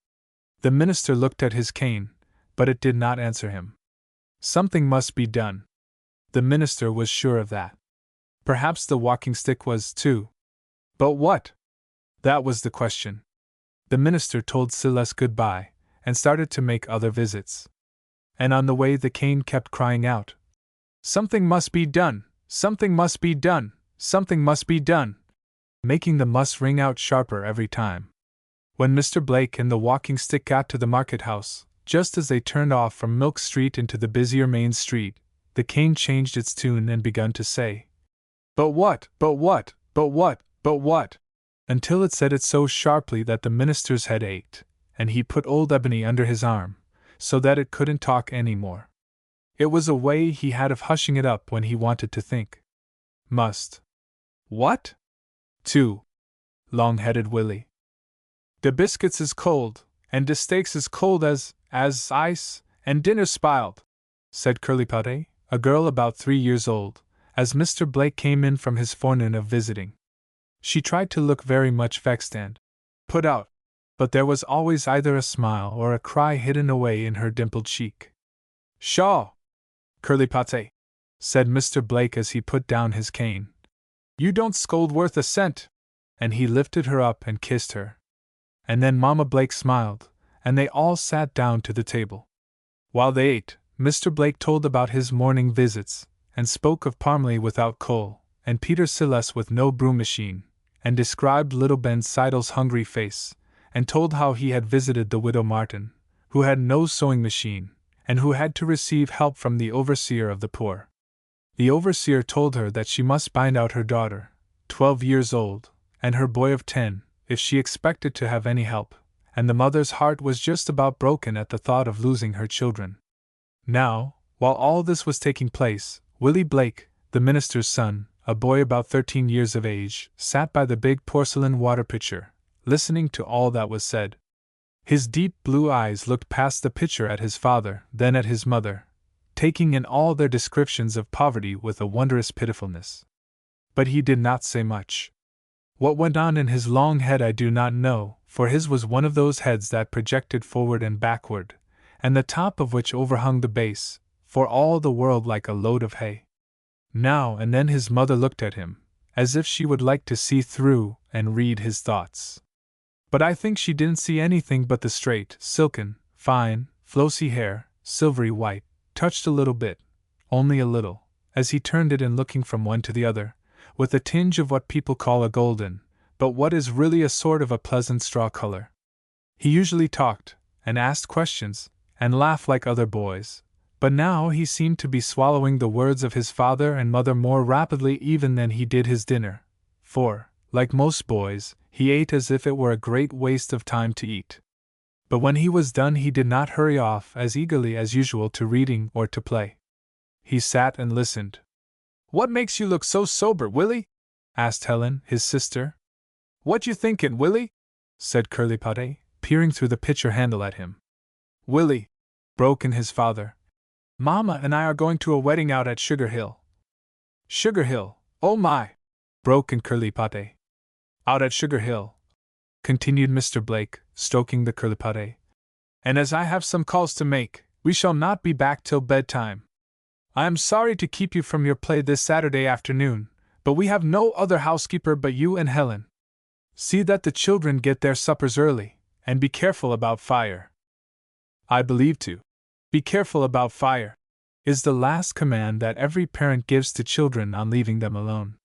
The minister looked at his cane, but it did not answer him. Something must be done. The minister was sure of that. Perhaps the walking stick was, too. But what? That was the question. The minister told Celeste goodbye, and started to make other visits. And on the way the cane kept crying out, "Something must be done! Something must be done! Something must be done!" making the must ring out sharper every time. When Mr. Blake and the walking stick got to the market house, just as they turned off from Milk Street into the busier Main Street, the cane changed its tune and begun to say, "But what, but what, but what, but what?" until it said it so sharply that the minister's head ached, and he put old Ebony under his arm, so that it couldn't talk any more. It was a way he had of hushing it up when he wanted to think. Must. What? 2. Long-headed Willie. "De biscuits is cold, and de steaks is cold as ice, and dinner spiled," said Curlypotty, a girl about 3 years old, as Mr. Blake came in from his forenoon of visiting. She tried to look very much vexed and put out, but there was always either a smile or a cry hidden away in her dimpled cheek. "Shaw! Curlypotty," said Mr. Blake as he put down his cane. "You don't scold worth a cent!" and he lifted her up and kissed her. And then Mamma Blake smiled, and they all sat down to the table. While they ate, Mr. Blake told about his morning visits, and spoke of Parmley without coal, and Peter Celeste with no broom machine, and described little Ben Seidel's hungry face, and told how he had visited the widow Martin, who had no sewing machine, and who had to receive help from the overseer of the poor. The overseer told her that she must bind out her daughter, 12 years old, and her boy of 10, if she expected to have any help, and the mother's heart was just about broken at the thought of losing her children. Now, while all this was taking place, Willie Blake, the minister's son, a boy about 13 years of age, sat by the big porcelain water pitcher, listening to all that was said. His deep blue eyes looked past the pitcher at his father, then at his mother, taking in all their descriptions of poverty with a wondrous pitifulness. But he did not say much. What went on in his long head I do not know, for his was one of those heads that projected forward and backward, and the top of which overhung the base, for all the world like a load of hay. Now and then his mother looked at him, as if she would like to see through and read his thoughts. But I think she didn't see anything but the straight, silken, fine, flossy hair, silvery white, touched a little bit, only a little, as he turned it in looking from one to the other, with a tinge of what people call a golden, but what is really a sort of a pleasant straw color. He usually talked, and asked questions, and laughed like other boys, but now he seemed to be swallowing the words of his father and mother more rapidly even than he did his dinner, for, like most boys, he ate as if it were a great waste of time to eat. But when he was done he did not hurry off as eagerly as usual to reading or to play. He sat and listened. "What makes you look so sober, Willie?" asked Helen, his sister. "What you thinkin', Willie?" said Curlypotty, peering through the pitcher handle at him. "Willie," broke in his father, "Mamma and I are going to a wedding out at Sugar Hill." "Sugar Hill, oh my!" broke in Curlypotty. "Out at Sugar Hill," continued Mr. Blake, stroking the Curlypotty, "and as I have some calls to make, we shall not be back till bedtime. I am sorry to keep you from your play this Saturday afternoon, but we have no other housekeeper but you and Helen. See that the children get their suppers early, and be careful about fire." I believe to be careful about fire is the last command that every parent gives to children on leaving them alone.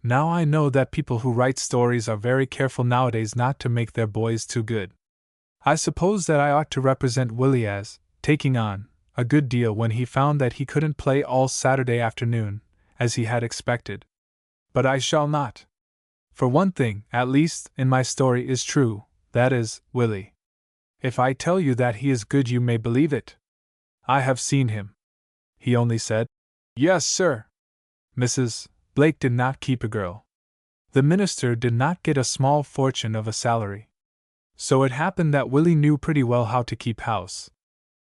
Now I know that people who write stories are very careful nowadays not to make their boys too good. I suppose that I ought to represent Willie as taking on a good deal when he found that he couldn't play all Saturday afternoon, as he had expected. But I shall not. For one thing, at least, in my story is true, that is, Willie. If I tell you that he is good you may believe it. I have seen him. He only said, "Yes, sir." Mrs. Blake did not keep a girl. The minister did not get a small fortune of a salary. So it happened that Willie knew pretty well how to keep house.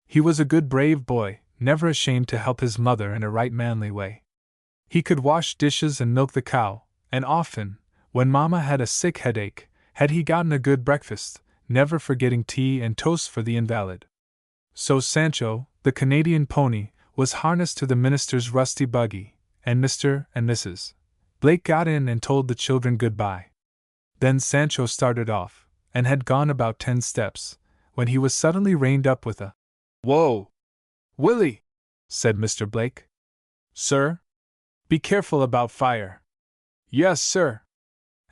He was a good brave boy, never ashamed to help his mother in a right manly way. He could wash dishes and milk the cow, and often, when Mama had a sick headache, had he gotten a good breakfast, never forgetting tea and toast for the invalid. So Sancho, the Canadian pony, was harnessed to the minister's rusty buggy, and Mr. and Mrs. Blake got in and told the children goodbye. Then Sancho started off, and had gone about 10 steps, when he was suddenly reined up with a "Whoa! Willie!" said Mr. Blake. "Sir? Be careful about fire." "Yes, sir."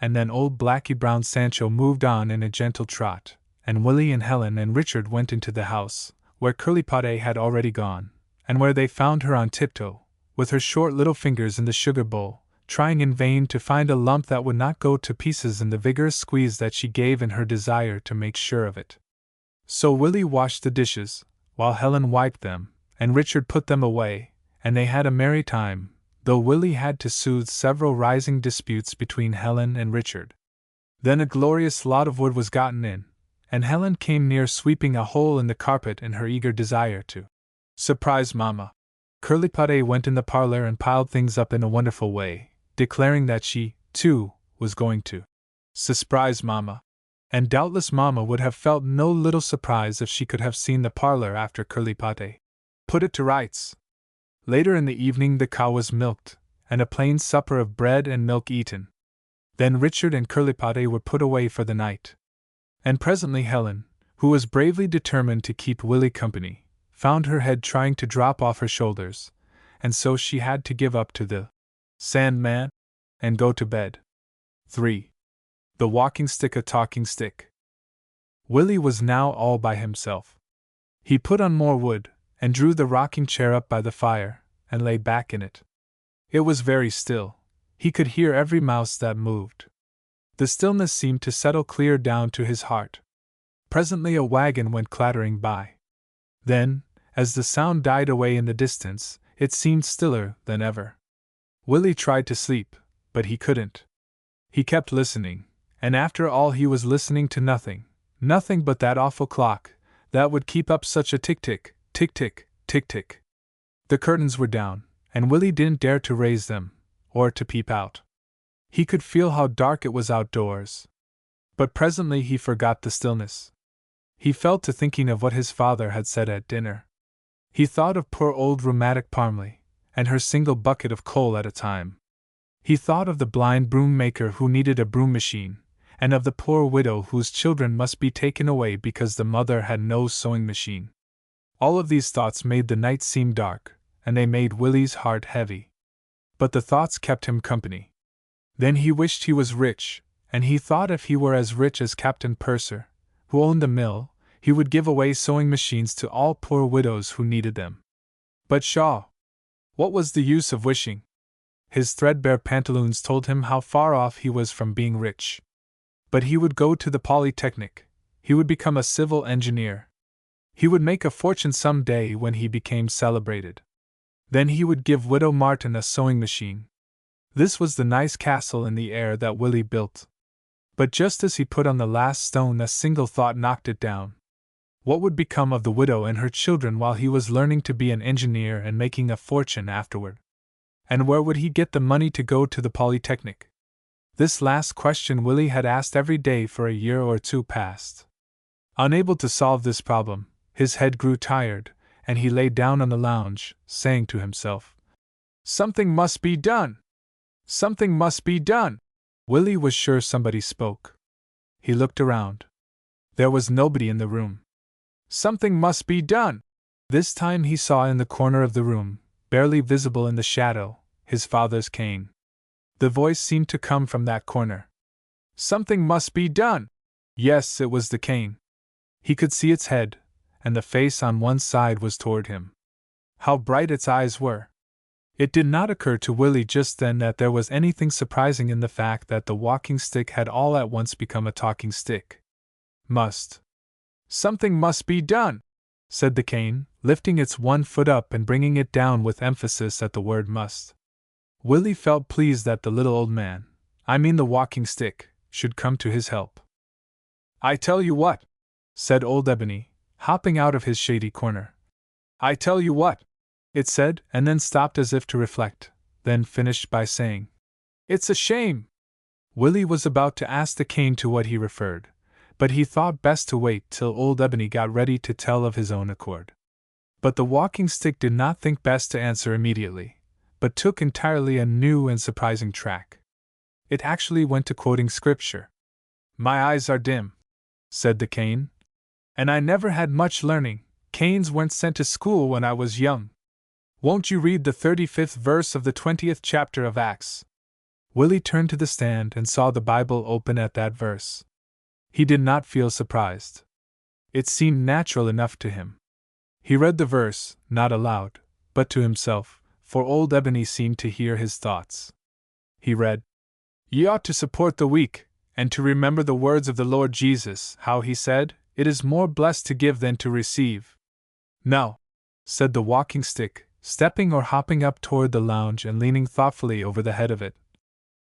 And then old Blacky Brown Sancho moved on in a gentle trot, and Willie and Helen and Richard went into the house, where Curly Potty had already gone, and where they found her on tiptoe, with her short little fingers in the sugar bowl, trying in vain to find a lump that would not go to pieces in the vigorous squeeze that she gave in her desire to make sure of it. So Willie washed the dishes, while Helen wiped them, and Richard put them away, and they had a merry time, though Willie had to soothe several rising disputes between Helen and Richard. Then a glorious lot of wood was gotten in, and Helen came near sweeping a hole in the carpet in her eager desire to surprise Mama. Curly Potty went in the parlor and piled things up in a wonderful way, declaring that she, too, was going to surprise Mama. And doubtless Mama would have felt no little surprise if she could have seen the parlor after Curly Potty put it to rights. Later in the evening the cow was milked, and a plain supper of bread and milk eaten. Then Richard and Curly Potty were put away for the night. And presently Helen, who was bravely determined to keep Willie company, found her head trying to drop off her shoulders, and so she had to give up to the Sandman and go to bed. 3. The Walking Stick a Talking Stick. Willie was now all by himself. He put on more wood, and drew the rocking chair up by the fire, and lay back in it. It was very still. He could hear every mouse that moved. The stillness seemed to settle clear down to his heart. Presently a wagon went clattering by. Then, as the sound died away in the distance, it seemed stiller than ever. Willie tried to sleep, but he couldn't. He kept listening, and after all he was listening to nothing but that awful clock, that would keep up such a tick-tick, tick-tick, tick-tick. The curtains were down, and Willie didn't dare to raise them, or to peep out. He could feel how dark it was outdoors. But presently he forgot the stillness. He fell to thinking of what his father had said at dinner. He thought of poor old rheumatic Parmley, and her single bucket of coal at a time. He thought of the blind broom maker who needed a broom machine, and of the poor widow whose children must be taken away because the mother had no sewing machine. All of these thoughts made the night seem dark, and they made Willie's heart heavy. But the thoughts kept him company. Then he wished he was rich, and he thought if he were as rich as Captain Purser, who owned the mill, he would give away sewing machines to all poor widows who needed them. But pshaw! What was the use of wishing? His threadbare pantaloons told him how far off he was from being rich. But he would go to the Polytechnic, he would become a civil engineer. He would make a fortune some day when he became celebrated. Then he would give Widow Martin a sewing machine. This was the nice castle in the air that Willie built. But just as he put on the last stone a single thought knocked it down. What would become of the widow and her children while he was learning to be an engineer and making a fortune afterward? And where would he get the money to go to the Polytechnic? This last question Willie had asked every day for a year or two past. Unable to solve this problem, his head grew tired, and he lay down on the lounge, saying to himself, "Something must be done! Something must be done!" Willie was sure somebody spoke. He looked around. There was nobody in the room. Something must be done! This time he saw in the corner of the room, barely visible in the shadow, his father's cane. The voice seemed to come from that corner. Something must be done! Yes, it was the cane. He could see its head, and the face on one side was toward him. How bright its eyes were! It did not occur to Willie just then that there was anything surprising in the fact that the walking stick had all at once become a talking stick. Something must be done, said the cane, lifting its one foot up and bringing it down with emphasis at the word must. Willie felt pleased that the little old man, the walking stick, should come to his help. I tell you what, said old Ebony, hopping out of his shady corner. I tell you what, it said, and then stopped as if to reflect. then finished by saying, "It's a shame!" Willie was about to ask the cane to what he referred, but he thought best to wait till old Ebony got ready to tell of his own accord. But the walking stick did not think best to answer immediately, but took entirely a new and surprising track. It actually went to quoting scripture. "My eyes are dim," said the cane, "and I never had much learning. Canes weren't sent to school when I was young. Won't you read the 35th verse of the 20th chapter of Acts?" Willie turned to the stand and saw the Bible open at that verse. He did not feel surprised. It seemed natural enough to him. He read the verse, not aloud, but to himself, for old Ebony seemed to hear his thoughts. He read, "Ye ought to support the weak, and to remember the words of the Lord Jesus, how he said, 'It is more blessed to give than to receive.'" "Now," said the walking stick, stepping or hopping up toward the lounge and leaning thoughtfully over the head of it.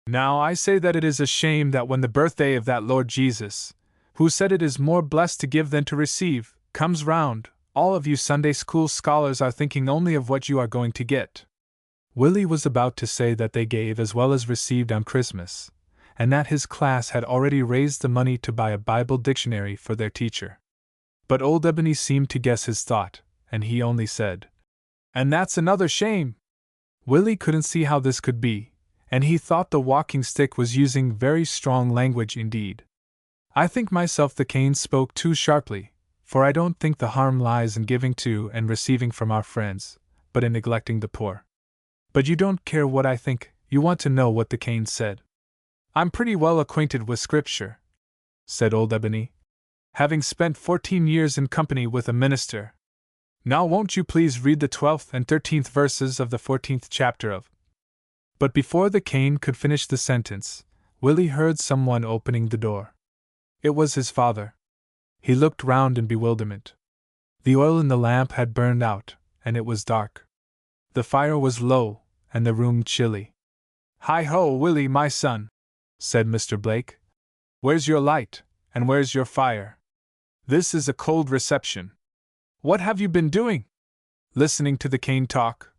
"Now I say that it is a shame that when the birthday of that Lord Jesus, who said it is more blessed to give than to receive, comes round, all of you Sunday school scholars are thinking only of what you are going to get." Willie was about to say that they gave as well as received on Christmas, and that his class had already raised the money to buy a Bible dictionary for their teacher. But old Ebony seemed to guess his thought, and he only said, "And that's another shame." Willie couldn't see how this could be, and he thought the walking stick was using very strong language indeed. "I think myself the cane spoke too sharply, for I don't think the harm lies in giving to and receiving from our friends, but in neglecting the poor. But you don't care what I think, you want to know what the cane said." "I'm pretty well acquainted with Scripture," said old Ebony, "having spent 14 years in company with a minister. Now won't you please read the 12th and 13th verses of the 14th chapter of—" But before the cane could finish the sentence, Willie heard someone opening the door. It was his father. He looked round in bewilderment. The oil in the lamp had burned out, and it was dark. The fire was low, and the room chilly. "Hi-ho, Willie, my son," said Mr. Blake. "Where's your light, and where's your fire? This is a cold reception. What have you been doing?" "Listening to the cane talk,"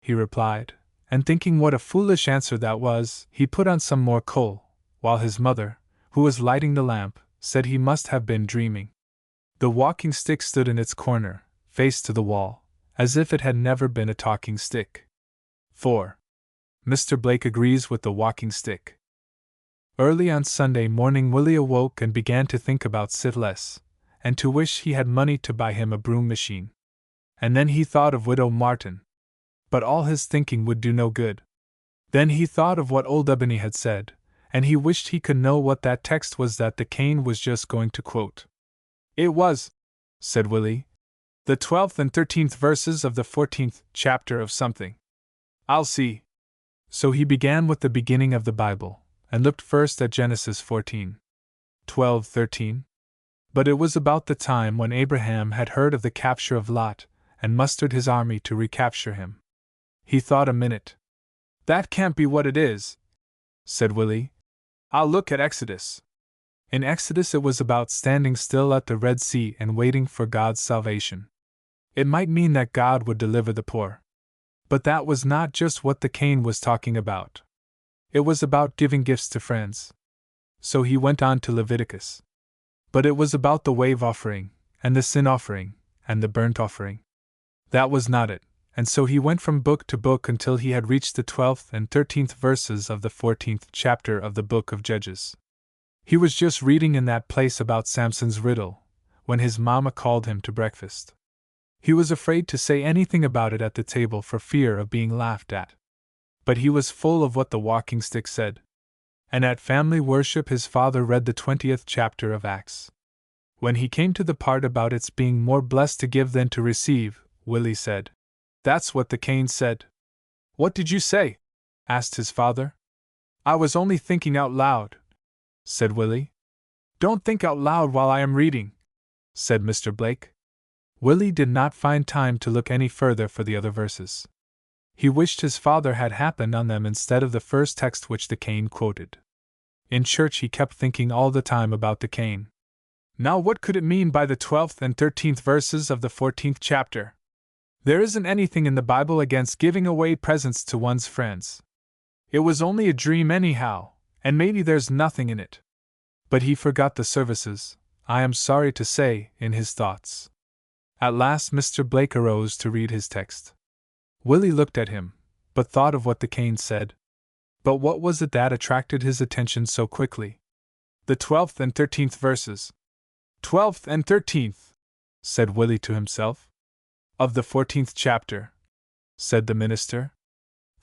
he replied, and thinking what a foolish answer that was, he put on some more coal, while his mother, who was lighting the lamp, said he must have been dreaming. The walking stick stood in its corner, face to the wall, as if it had never been a talking stick. 4. Mr. Blake agrees with the walking stick. Early on Sunday morning Willie awoke and began to think about Sid less, and to wish he had money to buy him a broom machine. And then he thought of Widow Martin. But all his thinking would do no good. Then he thought of what old Ebony had said, and he wished he could know what that text was that the cane was just going to quote. "It was," said Willie, "the 12th and 13th verses of the 14th chapter of something. I'll see." So he began with the beginning of the Bible, and looked first at Genesis 14, 12, 13. But it was about the time when Abraham had heard of the capture of Lot, and mustered his army to recapture him. He thought a minute. "That can't be what it is," said Willie. "I'll look at Exodus." In Exodus it was about standing still at the Red Sea and waiting for God's salvation. It might mean that God would deliver the poor. But that was not just what the cane was talking about. It was about giving gifts to friends. So he went on to Leviticus. But it was about the wave offering, and the sin offering, and the burnt offering. That was not it, and so he went from book to book until he had reached the 12th and 13th verses of the 14th chapter of the book of Judges. He was just reading in that place about Samson's riddle, when his mama called him to breakfast. He was afraid to say anything about it at the table for fear of being laughed at. But he was full of what the walking stick said. And at family worship his father read the 20th chapter of Acts. When he came to the part about its being more blessed to give than to receive, Willie said, "That's what the cane said." "What did you say?" asked his father. "I was only thinking out loud," said Willie. "Don't think out loud while I am reading," said Mr. Blake. Willie did not find time to look any further for the other verses. He wished his father had happened on them instead of the first text which the cane quoted. In church he kept thinking all the time about the cane. Now what could it mean by the 12th and 13th verses of the 14th chapter? There isn't anything in the Bible against giving away presents to one's friends. It was only a dream anyhow, and maybe there's nothing in it. But he forgot the services, I am sorry to say, in his thoughts. At last Mr. Blake arose to read his text. Willie looked at him, but thought of what the cane said. But what was it that attracted his attention so quickly? The 12th and 13th verses. 12th and 13th, said Willie to himself. Of the 14th chapter, said the minister.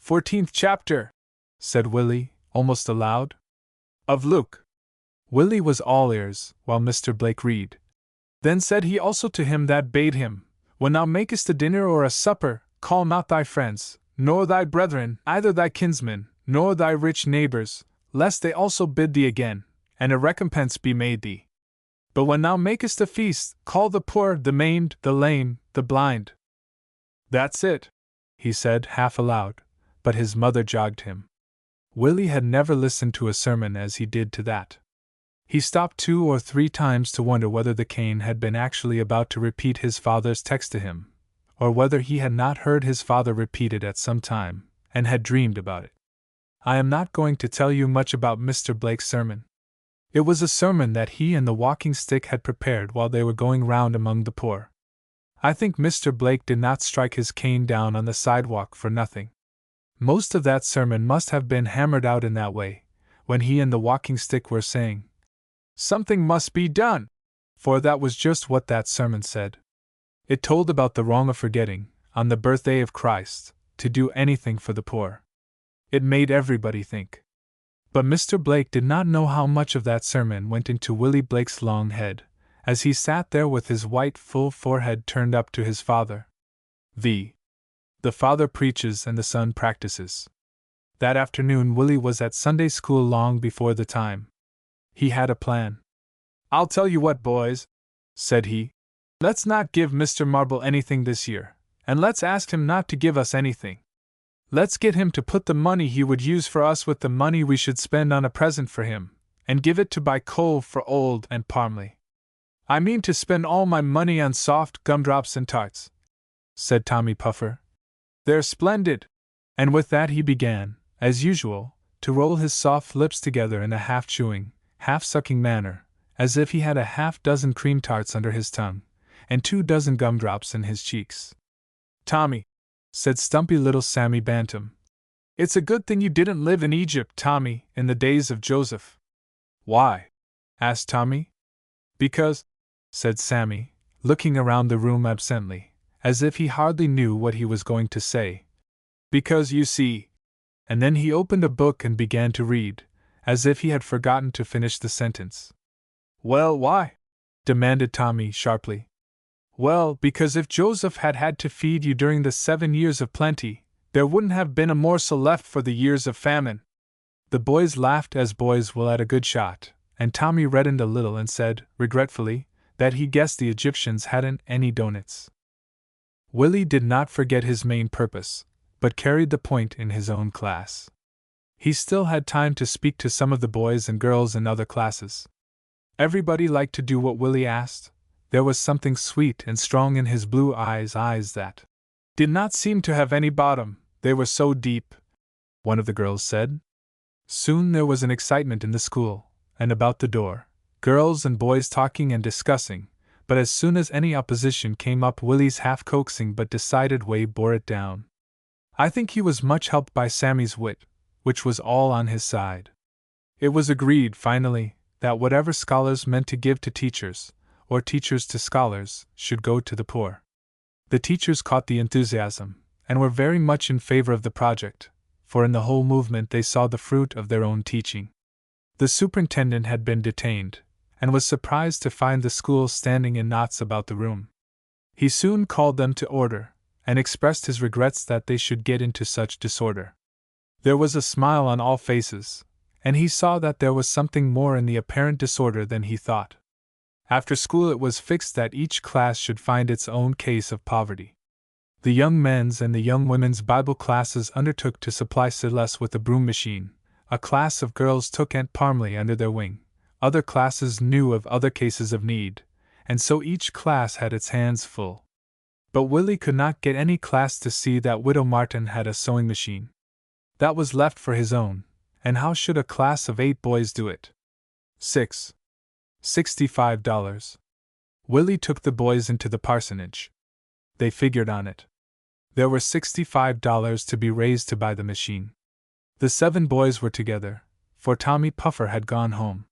14th chapter, said Willie, almost aloud. Of Luke. Willie was all ears, while Mr. Blake read. Then said he also to him that bade him, When thou makest a dinner or a supper, call not thy friends, nor thy brethren, either thy kinsmen, nor thy rich neighbors, lest they also bid thee again, and a recompense be made thee. But when thou makest a feast, call the poor, the maimed, the lame, the blind. That's it, he said half aloud, but his mother jogged him. Willie had never listened to a sermon as he did to that. He stopped 2 or 3 times to wonder whether the cane had been actually about to repeat his father's text to him, or whether he had not heard his father repeat it at some time, and had dreamed about it. I am not going to tell you much about Mr. Blake's sermon. It was a sermon that he and the walking stick had prepared while they were going round among the poor. I think Mr. Blake did not strike his cane down on the sidewalk for nothing. Most of that sermon must have been hammered out in that way, when he and the walking stick were saying, Something must be done! For that was just what that sermon said. It told about the wrong of forgetting, on the birthday of Christ, to do anything for the poor. It made everybody think. But Mr. Blake did not know how much of that sermon went into Willie Blake's long head, as he sat there with his white full forehead turned up to his father. The father preaches and the son practices. That afternoon Willie was at Sunday school long before the time. He had a plan. I'll tell you what, boys, said he. Let's not give Mr. Marble anything this year, and let's ask him not to give us anything. Let's get him to put the money he would use for us with the money we should spend on a present for him, and give it to buy coal for Old and Parmley. I mean to spend all my money on soft gumdrops and tarts, said Tommy Puffer. They're splendid. And with that he began, as usual, to roll his soft lips together in a half-chewing, half-sucking manner, as if he had a half-dozen cream tarts under his tongue, and 24 gumdrops in his cheeks. Tommy, said stumpy little Sammy Bantam. It's a good thing you didn't live in Egypt, Tommy, in the days of Joseph. Why? Asked Tommy. Because, said Sammy, looking around the room absently, as if he hardly knew what he was going to say. Because you see. And then he opened a book and began to read, as if he had forgotten to finish the sentence. Well, why? Demanded Tommy sharply. Well, because if Joseph had had to feed you during the 7 years of plenty, there wouldn't have been a morsel left for the years of famine. The boys laughed as boys will at a good shot, and Tommy reddened a little and said, regretfully, that he guessed the Egyptians hadn't any doughnuts. Willie did not forget his main purpose, but carried the point in his own class. He still had time to speak to some of the boys and girls in other classes. Everybody liked to do what Willie asked. There was something sweet and strong in his blue eyes that did not seem to have any bottom, they were so deep, one of the girls said. Soon there was an excitement in the school, and about the door, girls and boys talking and discussing, but as soon as any opposition came up Willie's half-coaxing but decided way bore it down. I think he was much helped by Sammy's wit, which was all on his side. It was agreed, finally, that whatever scholars meant to give to teachers, or teachers to scholars, should go to the poor. The teachers caught the enthusiasm, and were very much in favor of the project, for in the whole movement they saw the fruit of their own teaching. The superintendent had been detained, and was surprised to find the school standing in knots about the room. He soon called them to order, and expressed his regrets that they should get into such disorder. There was a smile on all faces, and he saw that there was something more in the apparent disorder than he thought. After school it was fixed that each class should find its own case of poverty. The young men's and the young women's Bible classes undertook to supply Celeste with a broom machine, a class of girls took Aunt Parmley under their wing, other classes knew of other cases of need, and so each class had its hands full. But Willie could not get any class to see that Widow Martin had a sewing machine. That was left for his own, and how should a class of 8 boys do it? $65. Willie took the boys into the parsonage. They figured on it. There were $65 to be raised to buy the machine. The 7 boys were together, for Tommy Puffer had gone home.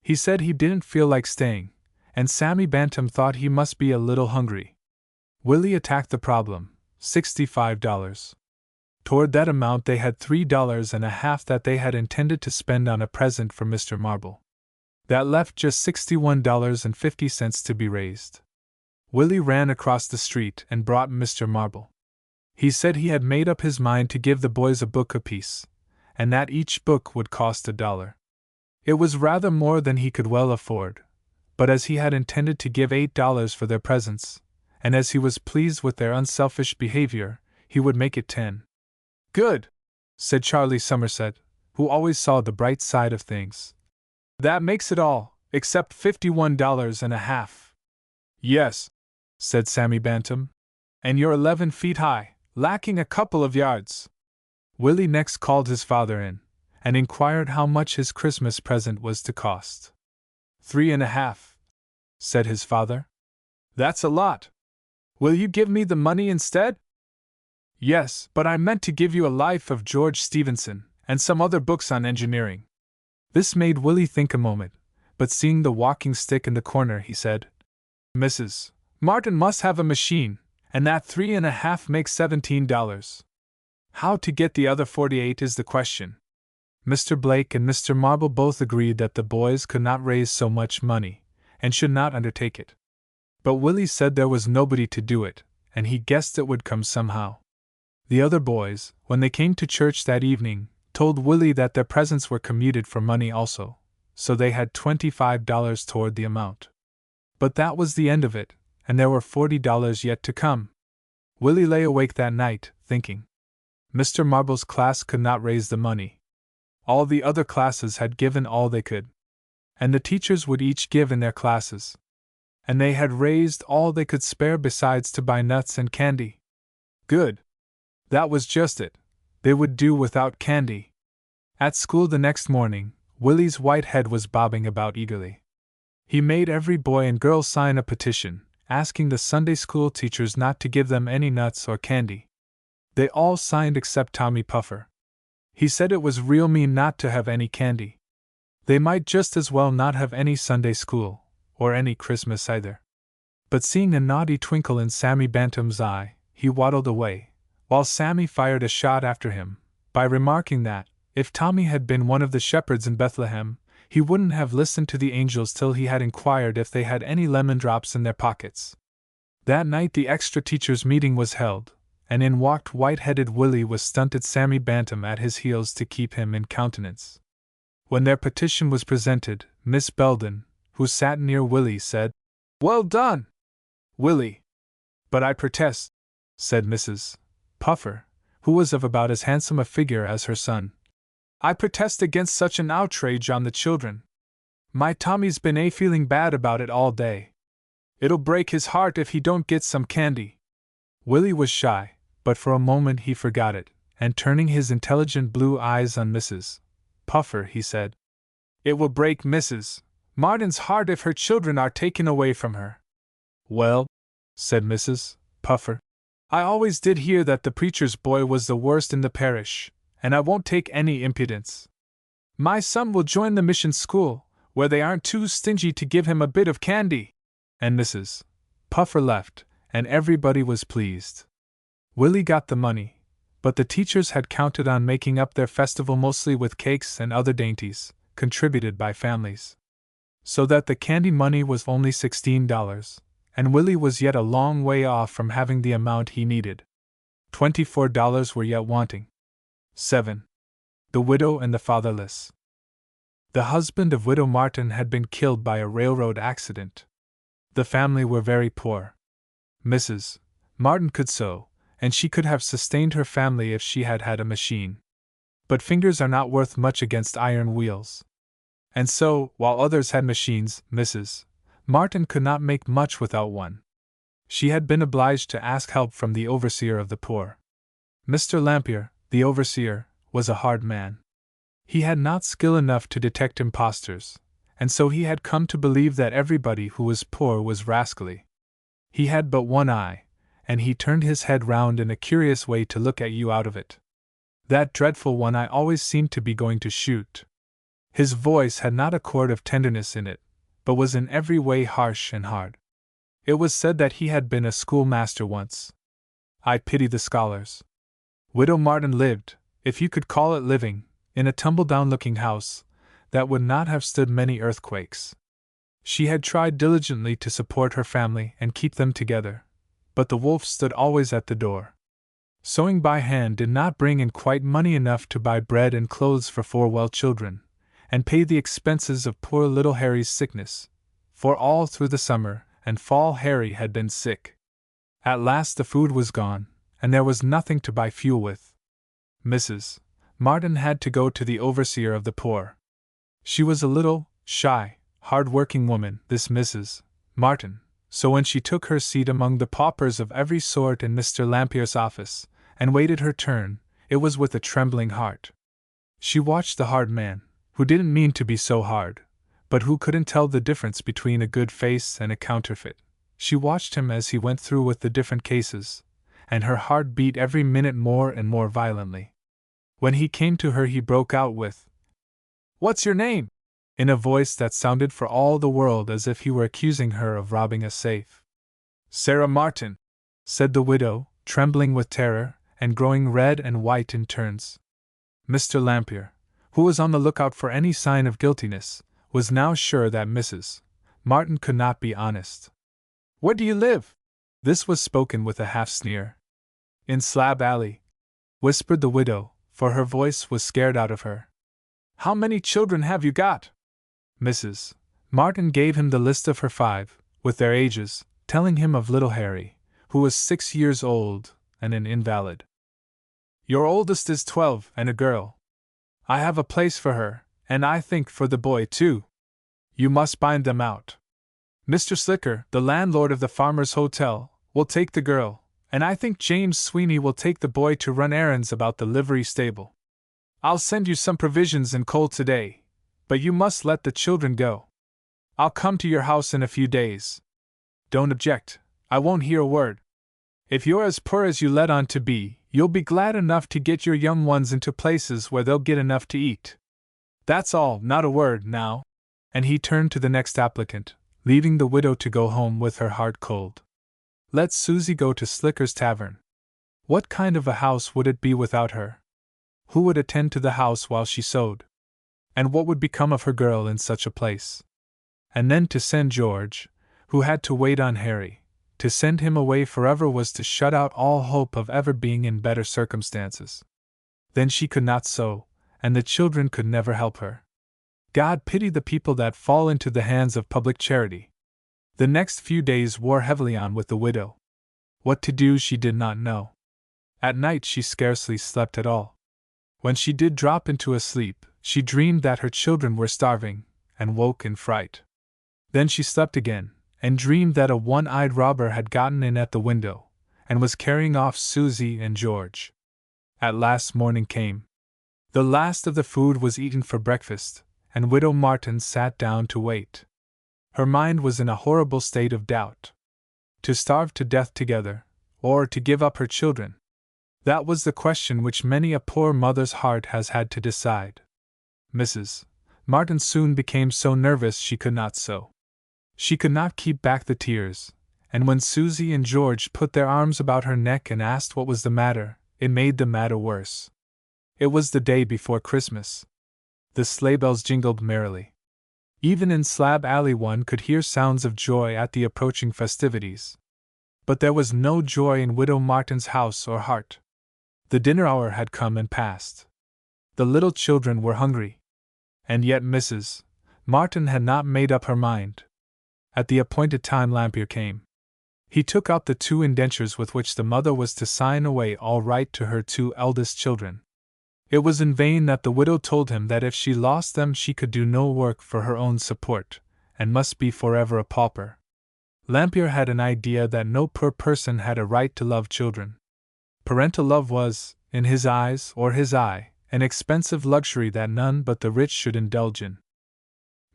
He said he didn't feel like staying, and Sammy Bantam thought he must be a little hungry. Willie attacked the problem, $65. Toward that amount they had $3.50 that they had intended to spend on a present for Mr. Marble. That left just $61.50 to be raised. Willie ran across the street and brought Mr. Marble. He said he had made up his mind to give the boys a book apiece, and that each book would cost $1. It was rather more than he could well afford, but as he had intended to give $8 for their presents, and as he was pleased with their unselfish behavior, he would make it 10. "Good," said Charlie Somerset, who always saw the bright side of things. "That makes it all, except $51.50. "Yes," said Sammy Bantam. "And you're 11 feet high, lacking a couple of yards." Willie next called his father in, and inquired how much his Christmas present was to cost. $3.50, said his father. "That's a lot. Will you give me the money instead?" "Yes, but I meant to give you a Life of George Stephenson, and some other books on engineering." This made Willie think a moment, but seeing the walking stick in the corner, he said, "Mrs. Martin must have a machine, and that $3.50 makes $17. How to get the other 48 is the question." Mr. Blake and Mr. Marble both agreed that the boys could not raise so much money, and should not undertake it. But Willie said there was nobody to do it, and he guessed it would come somehow. The other boys, when they came to church that evening, told Willie that their presents were commuted for money also, so they had $25 toward the amount. But that was the end of it, and there were $40 yet to come. Willie lay awake that night, thinking. Mr. Marble's class could not raise the money. All the other classes had given all they could. And the teachers would each give in their classes. And they had raised all they could spare besides to buy nuts and candy. Good. That was just it. They would do without candy. At school the next morning, Willie's white head was bobbing about eagerly. He made every boy and girl sign a petition, asking the Sunday school teachers not to give them any nuts or candy. They all signed except Tommy Puffer. He said it was real mean not to have any candy. They might just as well not have any Sunday school, or any Christmas either. But seeing a naughty twinkle in Sammy Bantam's eye, he waddled away, while Sammy fired a shot after him, by remarking that, if Tommy had been one of the shepherds in Bethlehem, he wouldn't have listened to the angels till he had inquired if they had any lemon drops in their pockets. That night the extra teachers' meeting was held, and in walked white-headed Willie with stunted Sammy Bantam at his heels to keep him in countenance. When their petition was presented, Miss Belden, who sat near Willie, said, "Well done, Willie." "But I protest," said Mrs. Puffer, who was of about as handsome a figure as her son. "I protest against such an outrage on the children. My Tommy's been feeling bad about it all day. It'll break his heart if he don't get some candy." Willie was shy, but for a moment he forgot it, and turning his intelligent blue eyes on Mrs. Puffer, he said, "It will break Mrs. Martin's heart if her children are taken away from her." "Well," said Mrs. Puffer, "I always did hear that the preacher's boy was the worst in the parish, and I won't take any impudence. My son will join the mission school, where they aren't too stingy to give him a bit of candy." And Mrs. Puffer left, and everybody was pleased. Willie got the money, but the teachers had counted on making up their festival mostly with cakes and other dainties, contributed by families. So that the candy money was only $16, and Willie was yet a long way off from having the amount he needed. $24 were yet wanting. 7. The Widow and the Fatherless. The husband of Widow Martin had been killed by a railroad accident. The family were very poor. Mrs. Martin could sew, and she could have sustained her family if she had had a machine. But fingers are not worth much against iron wheels. And so, while others had machines, Mrs. Martin could not make much without one. She had been obliged to ask help from the overseer of the poor. Mr. Lampier, the overseer, was a hard man. He had not skill enough to detect impostors, and so he had come to believe that everybody who was poor was rascally. He had but one eye, and he turned his head round in a curious way to look at you out of it. That dreadful one eye always seemed to be going to shoot. His voice had not a chord of tenderness in it, but was in every way harsh and hard. It was said that he had been a schoolmaster once. I pity the scholars. Widow Martin lived, if you could call it living, in a tumble-down-looking house that would not have stood many earthquakes. She had tried diligently to support her family and keep them together, but the wolf stood always at the door. Sewing by hand did not bring in quite money enough to buy bread and clothes for 4 well children, and pay the expenses of poor little Harry's sickness, for all through the summer and fall Harry had been sick. At last the food was gone, and there was nothing to buy fuel with. Mrs. Martin had to go to the overseer of the poor. She was a little, shy, hard-working woman, this Mrs. Martin, so when she took her seat among the paupers of every sort in Mr. Lampier's office, and waited her turn, it was with a trembling heart. She watched the hard man, who didn't mean to be so hard, but who couldn't tell the difference between a good face and a counterfeit. She watched him as he went through with the different cases, and her heart beat every minute more and more violently. When he came to her he broke out with, "What's your name?" in a voice that sounded for all the world as if he were accusing her of robbing a safe. "Sarah Martin," said the widow, trembling with terror, and growing red and white in turns. Mr. Lampier, who was on the lookout for any sign of guiltiness, was now sure that Mrs. Martin could not be honest. "Where do you live?" This was spoken with a half-sneer. "In Slab Alley," whispered the widow, for her voice was scared out of her. "How many children have you got?" Mrs. Martin gave him the list of her 5, with their ages, telling him of little Harry, who was 6 years old, and an invalid. "Your oldest is 12, and a girl. I have a place for her, and I think for the boy too. You must bind them out. Mr. Slicker, the landlord of the Farmer's Hotel, will take the girl, and I think James Sweeney will take the boy to run errands about the livery stable. I'll send you some provisions and coal today, but you must let the children go. I'll come to your house in a few days. Don't object, I won't hear a word. If you're as poor as you let on to be, you'll be glad enough to get your young ones into places where they'll get enough to eat. That's all, not a word, now." And he turned to the next applicant, leaving the widow to go home with her heart cold. Let Susie go to Slicker's Tavern. What kind of a house would it be without her? Who would attend to the house while she sewed? And what would become of her girl in such a place? And then to send George, who had to wait on Harry, to send him away forever was to shut out all hope of ever being in better circumstances. Then she could not sew, and the children could never help her. God pity the people that fall into the hands of public charity. The next few days wore heavily on with the widow. What to do she did not know. At night she scarcely slept at all. When she did drop into a sleep, she dreamed that her children were starving, and woke in fright. Then she slept again, and dreamed that a one-eyed robber had gotten in at the window, and was carrying off Susie and George. At last morning came. The last of the food was eaten for breakfast, and Widow Martin sat down to wait. Her mind was in a horrible state of doubt. To starve to death together, or to give up her children? That was the question which many a poor mother's heart has had to decide. Mrs. Martin soon became so nervous she could not sew. She could not keep back the tears, and when Susie and George put their arms about her neck and asked what was the matter, it made the matter worse. It was the day before Christmas. The sleigh bells jingled merrily. Even in Slab Alley one could hear sounds of joy at the approaching festivities. But there was no joy in Widow Martin's house or heart. The dinner hour had come and passed. The little children were hungry. And yet Mrs. Martin had not made up her mind. At the appointed time Lampier came. He took out the 2 indentures with which the mother was to sign away all right to her 2 eldest children. It was in vain that the widow told him that if she lost them she could do no work for her own support, and must be forever a pauper. Lampier had an idea that no poor person had a right to love children. Parental love was, in his eyes or his eye, an expensive luxury that none but the rich should indulge in.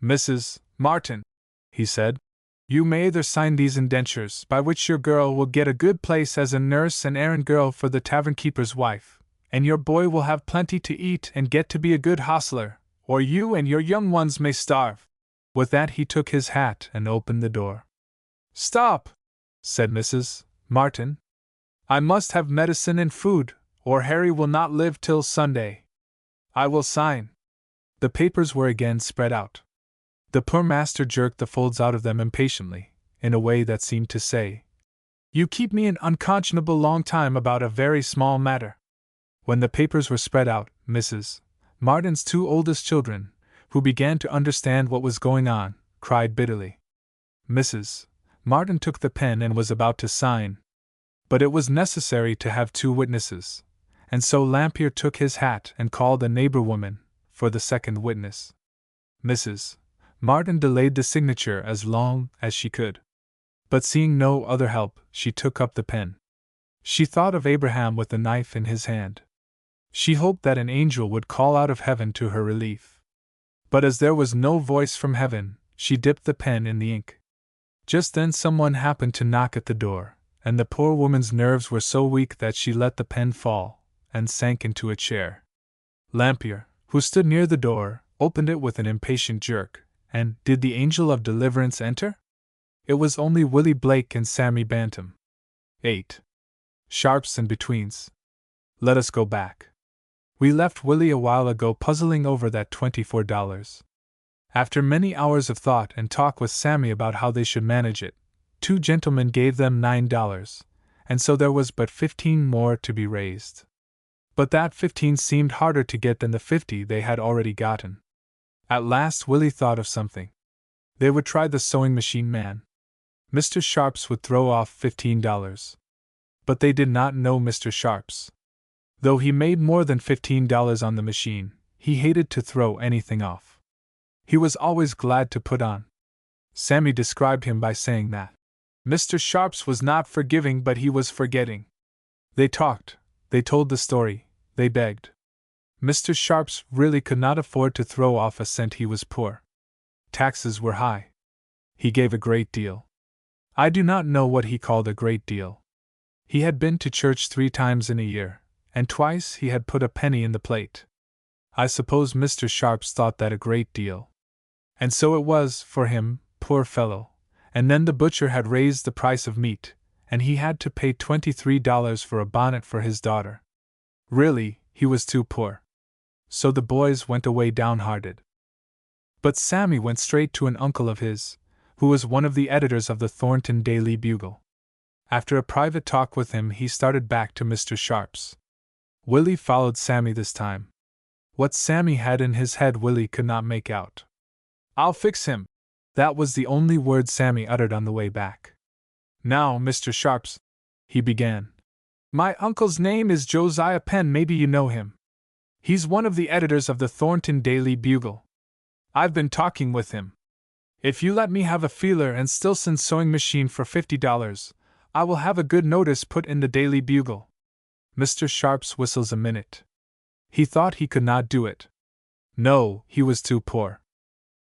"Mrs. Martin," he said, "you may either sign these indentures, by which your girl will get a good place as a nurse and errand girl for the tavern keeper's wife, and your boy will have plenty to eat and get to be a good hostler, or you and your young ones may starve." With that he took his hat and opened the door. "Stop," said Mrs. Martin. "I must have medicine and food, or Harry will not live till Sunday. I will sign." The papers were again spread out. The poor master jerked the folds out of them impatiently, in a way that seemed to say, "You keep me an unconscionable long time about a very small matter." When the papers were spread out, Mrs. Martin's two oldest children, who began to understand what was going on, cried bitterly. Mrs. Martin took the pen and was about to sign. But it was necessary to have two witnesses, and so Lampier took his hat and called a neighbor woman for the second witness. Mrs. Martin delayed the signature as long as she could. But seeing no other help, she took up the pen. She thought of Abraham with the knife in his hand. She hoped that an angel would call out of heaven to her relief. But as there was no voice from heaven, she dipped the pen in the ink. Just then someone happened to knock at the door, and the poor woman's nerves were so weak that she let the pen fall, and sank into a chair. Lampier, who stood near the door, opened it with an impatient jerk, and did the angel of deliverance enter? It was only Willie Blake and Sammy Bantam. 8. Sharps and betweens. Let us go back. We left Willie a while ago puzzling over that $24. After many hours of thought and talk with Sammy about how they should manage it, two gentlemen gave them $9, and so there was but 15 more to be raised. But that 15 seemed harder to get than the 50 they had already gotten. At last Willie thought of something. They would try the sewing machine man. Mr. Sharps would throw off $15. But they did not know Mr. Sharps. Though he made more than $15 on the machine, he hated to throw anything off. He was always glad to put on. Sammy described him by saying that Mr. Sharps was not forgiving but he was forgetting. They talked, they told the story, they begged. Mr. Sharps really could not afford to throw off a cent, he was poor. Taxes were high. He gave a great deal. I do not know what he called a great deal. He had been to church 3 times in a year, and twice he had put a penny in the plate. I suppose Mr. Sharps thought that a great deal. And so it was, for him, poor fellow, and then the butcher had raised the price of meat, and he had to pay $23 for a bonnet for his daughter. Really, he was too poor. So the boys went away downhearted. But Sammy went straight to an uncle of his, who was one of the editors of the Thornton Daily Bugle. After a private talk with him, he started back to Mr. Sharps. Willie followed Sammy this time. What Sammy had in his head Willie could not make out. "I'll fix him." That was the only word Sammy uttered on the way back. "Now, Mr. Sharps," he began. "My uncle's name is Josiah Penn, maybe you know him. He's one of the editors of the Thornton Daily Bugle. I've been talking with him. If you let me have a feeler and Stilson sewing machine for $50, I will have a good notice put in the Daily Bugle." Mr. Sharps whistles a minute. He thought he could not do it. No, he was too poor.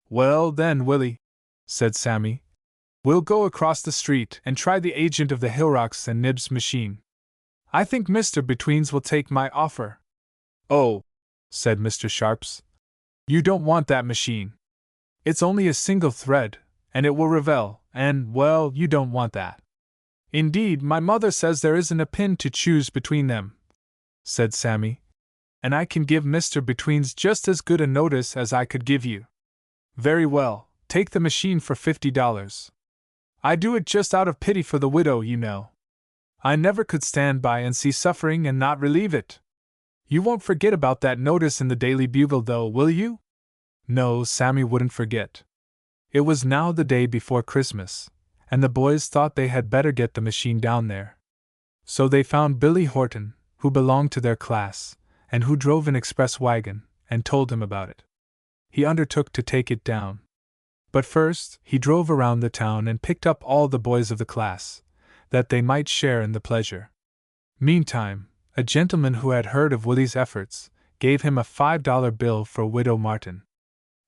"Well then, Willie," said Sammy, "we'll go across the street and try the agent of the Hillrocks and Nibs machine. I think Mr. Betweens will take my offer." "Oh," said Mr. Sharps, "you don't want that machine. It's only a single thread, and it will revel, and, well, you don't want that." "Indeed, my mother says there isn't a pin to choose between them," said Sammy, "and I can give Mr. Betweens just as good a notice as I could give you." "Very well, take the machine for $50. I do it just out of pity for the widow, you know. I never could stand by and see suffering and not relieve it. You won't forget about that notice in the Daily Bugle, though, will you?" No, Sammy wouldn't forget. It was now the day before Christmas, and the boys thought they had better get the machine down there. So they found Billy Horton, who belonged to their class, and who drove an express wagon, and told him about it. He undertook to take it down. But first, he drove around the town and picked up all the boys of the class, that they might share in the pleasure. Meantime, a gentleman who had heard of Willie's efforts gave him a $5 bill for Widow Martin.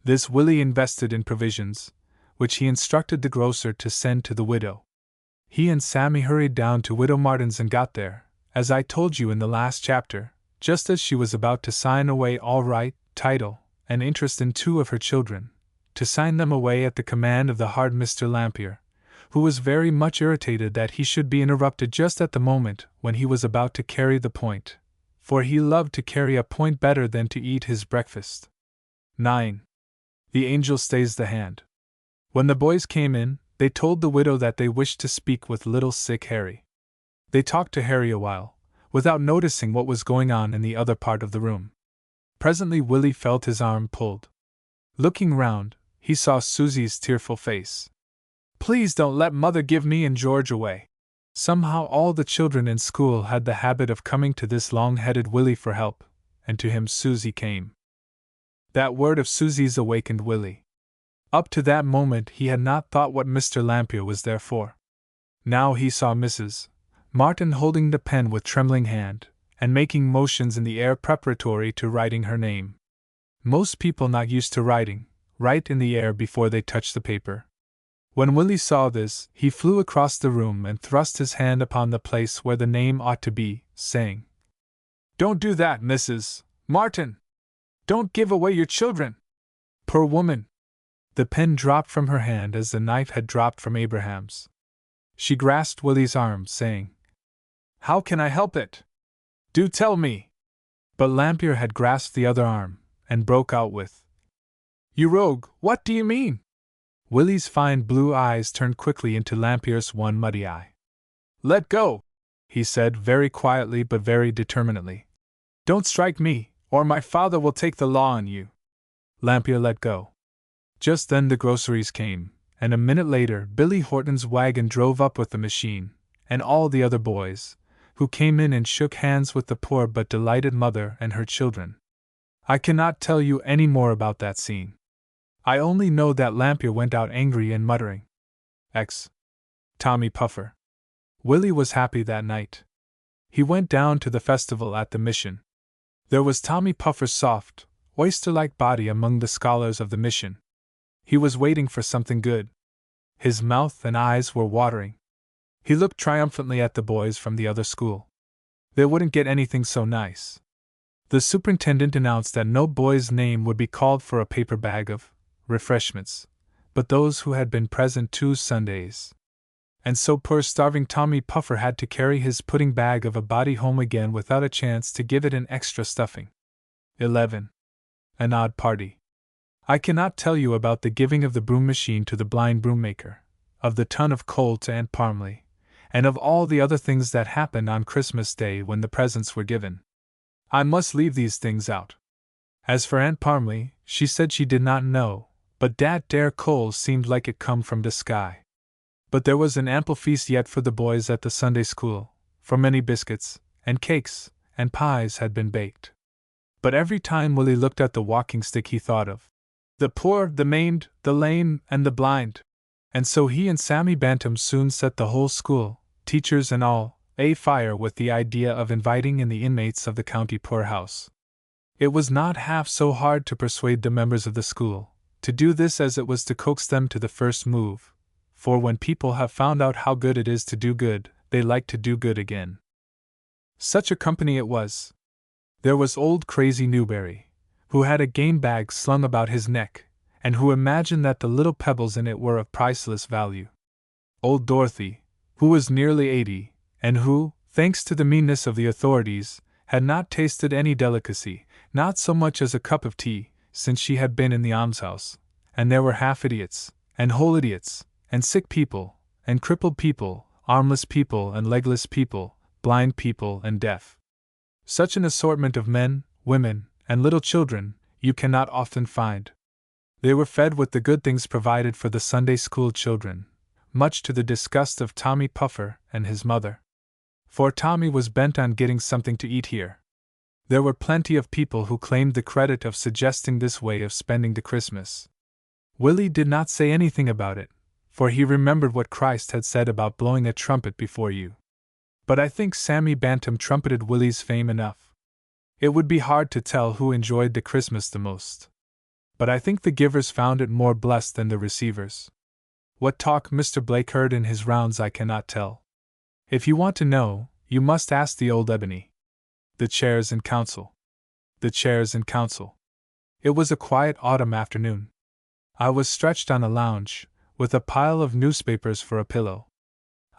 This Willie invested in provisions, which he instructed the grocer to send to the widow. He and Sammy hurried down to Widow Martin's and got there, as I told you in the last chapter, just as she was about to sign away all right, title, and interest in 2 of her children, to sign them away at the command of the hard Mr. Lampier, who was very much irritated that he should be interrupted just at the moment when he was about to carry the point, for he loved to carry a point better than to eat his breakfast. 9. The angel stays the hand. When the boys came in, they told the widow that they wished to speak with little sick Harry. They talked to Harry a while, without noticing what was going on in the other part of the room. Presently Willie felt his arm pulled. Looking round, he saw Susie's tearful face. "Please don't let Mother give me and George away." Somehow all the children in school had the habit of coming to this long-headed Willie for help, and to him Susie came. That word of Susie's awakened Willie. Up to that moment he had not thought what Mr. Lampier was there for. Now he saw Mrs. Martin holding the pen with trembling hand, and making motions in the air preparatory to writing her name. Most people not used to writing, write in the air before they touch the paper. When Willie saw this, he flew across the room and thrust his hand upon the place where the name ought to be, saying, "Don't do that, Mrs. Martin! Don't give away your children! Poor woman!" The pen dropped from her hand as the knife had dropped from Abraham's. She grasped Willie's arm, saying, "How can I help it? Do tell me!" But Lampier had grasped the other arm, and broke out with, "You rogue, what do you mean?" Willie's fine blue eyes turned quickly into Lampier's one muddy eye. "Let go," he said very quietly but very determinedly. "Don't strike me, or my father will take the law on you." Lampier let go. Just then the groceries came, and a minute later Billy Horton's wagon drove up with the machine, and all the other boys, who came in and shook hands with the poor but delighted mother and her children. I cannot tell you any more about that scene. I only know that Lampier went out angry and muttering, "X. Tommy Puffer." Willie was happy that night. He went down to the festival at the mission. There was Tommy Puffer's soft, oyster-like body among the scholars of the mission. He was waiting for something good. His mouth and eyes were watering. He looked triumphantly at the boys from the other school. They wouldn't get anything so nice. The superintendent announced that no boy's name would be called for a paper bag of refreshments, but those who had been present 2 Sundays. And so poor starving Tommy Puffer had to carry his pudding bag of a body home again without a chance to give it an extra stuffing. 11. An odd party. I cannot tell you about the giving of the broom machine to the blind broom maker, of the ton of coal to Aunt Parmley, and of all the other things that happened on Christmas Day when the presents were given. I must leave these things out. As for Aunt Parmley, she said she did not know, but dat dere coal seemed like it come from the sky. But there was an ample feast yet for the boys at the Sunday school, for many biscuits, and cakes, and pies had been baked. But every time Willie looked at the walking stick he thought of the poor, the maimed, the lame, and the blind. And so he and Sammy Bantam soon set the whole school, teachers and all, afire with the idea of inviting in the inmates of the county poorhouse. It was not half so hard to persuade the members of the school to do this as it was to coax them to the first move, for when people have found out how good it is to do good, they like to do good again. Such a company it was. There was old Crazy Newberry, who had a game bag slung about his neck, and who imagined that the little pebbles in it were of priceless value. Old Dorothy, who was nearly 80, and who, thanks to the meanness of the authorities, had not tasted any delicacy, not so much as a cup of tea, since she had been in the almshouse, and there were half-idiots, and whole idiots, and sick people, and crippled people, armless people and legless people, blind people and deaf. Such an assortment of men, women, and little children you cannot often find. They were fed with the good things provided for the Sunday school children, much to the disgust of Tommy Puffer and his mother. For Tommy was bent on getting something to eat here. There were plenty of people who claimed the credit of suggesting this way of spending the Christmas. Willie did not say anything about it, for he remembered what Christ had said about blowing a trumpet before you. But I think Sammy Bantam trumpeted Willie's fame enough. It would be hard to tell who enjoyed the Christmas the most. But I think the givers found it more blessed than the receivers. What talk Mr. Blake heard in his rounds I cannot tell. If you want to know, you must ask the old Ebony. The chairs in council. The chairs in council. It was a quiet autumn afternoon. I was stretched on a lounge, with a pile of newspapers for a pillow.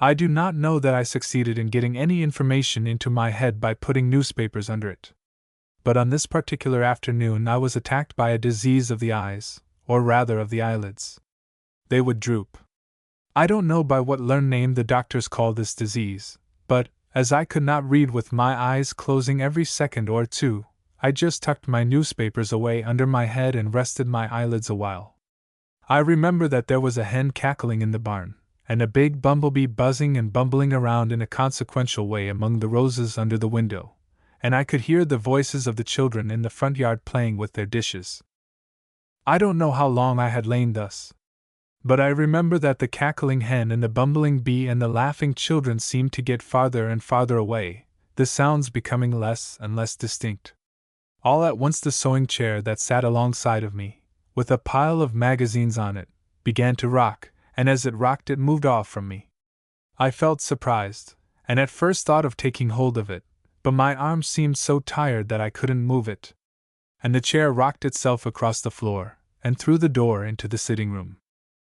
I do not know that I succeeded in getting any information into my head by putting newspapers under it. But on this particular afternoon I was attacked by a disease of the eyes, or rather of the eyelids. They would droop. I don't know by what learned name the doctors call this disease, but, as I could not read with my eyes closing every second or two, I just tucked my newspapers away under my head and rested my eyelids a while. I remember that there was a hen cackling in the barn, and a big bumblebee buzzing and bumbling around in a consequential way among the roses under the window, and I could hear the voices of the children in the front yard playing with their dishes. I don't know how long I had lain thus, but I remember that the cackling hen and the bumbling bee and the laughing children seemed to get farther and farther away, the sounds becoming less and less distinct. All at once the sewing chair that sat alongside of me, with a pile of magazines on it, began to rock, and as it rocked it moved off from me. I felt surprised, and at first thought of taking hold of it, but my arm seemed so tired that I couldn't move it. And the chair rocked itself across the floor, and through the door into the sitting room.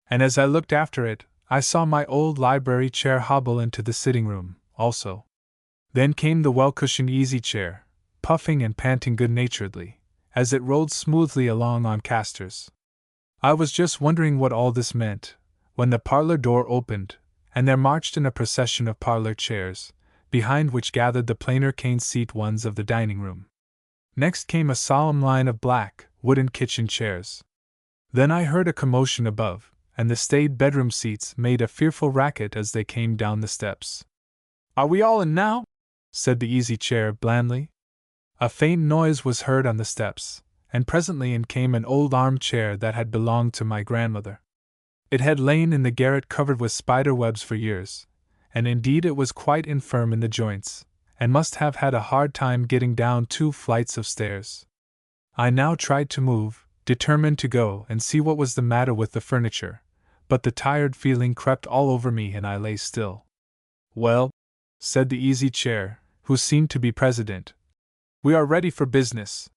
And as I looked after it, I saw my old library chair hobble into the sitting room, also. Then came the well-cushioned easy chair, puffing and panting good-naturedly, as it rolled smoothly along on casters. I was just wondering what all this meant, when the parlor door opened, and there marched in a procession of parlor chairs, behind which gathered the plainer cane-seat ones of the dining room. Next came a solemn line of black, wooden kitchen chairs. Then I heard a commotion above, and the staid bedroom seats made a fearful racket as they came down the steps. "Are we all in now?" said the easy chair blandly. A faint noise was heard on the steps, and presently in came an old armchair that had belonged to my grandmother. It had lain in the garret covered with spider webs for years, and indeed it was quite infirm in the joints, and must have had a hard time getting down 2 flights of stairs. I now tried to move, determined to go and see what was the matter with the furniture, but the tired feeling crept all over me and I lay still. "Well," said the easy chair, who seemed to be president, "we are ready for business."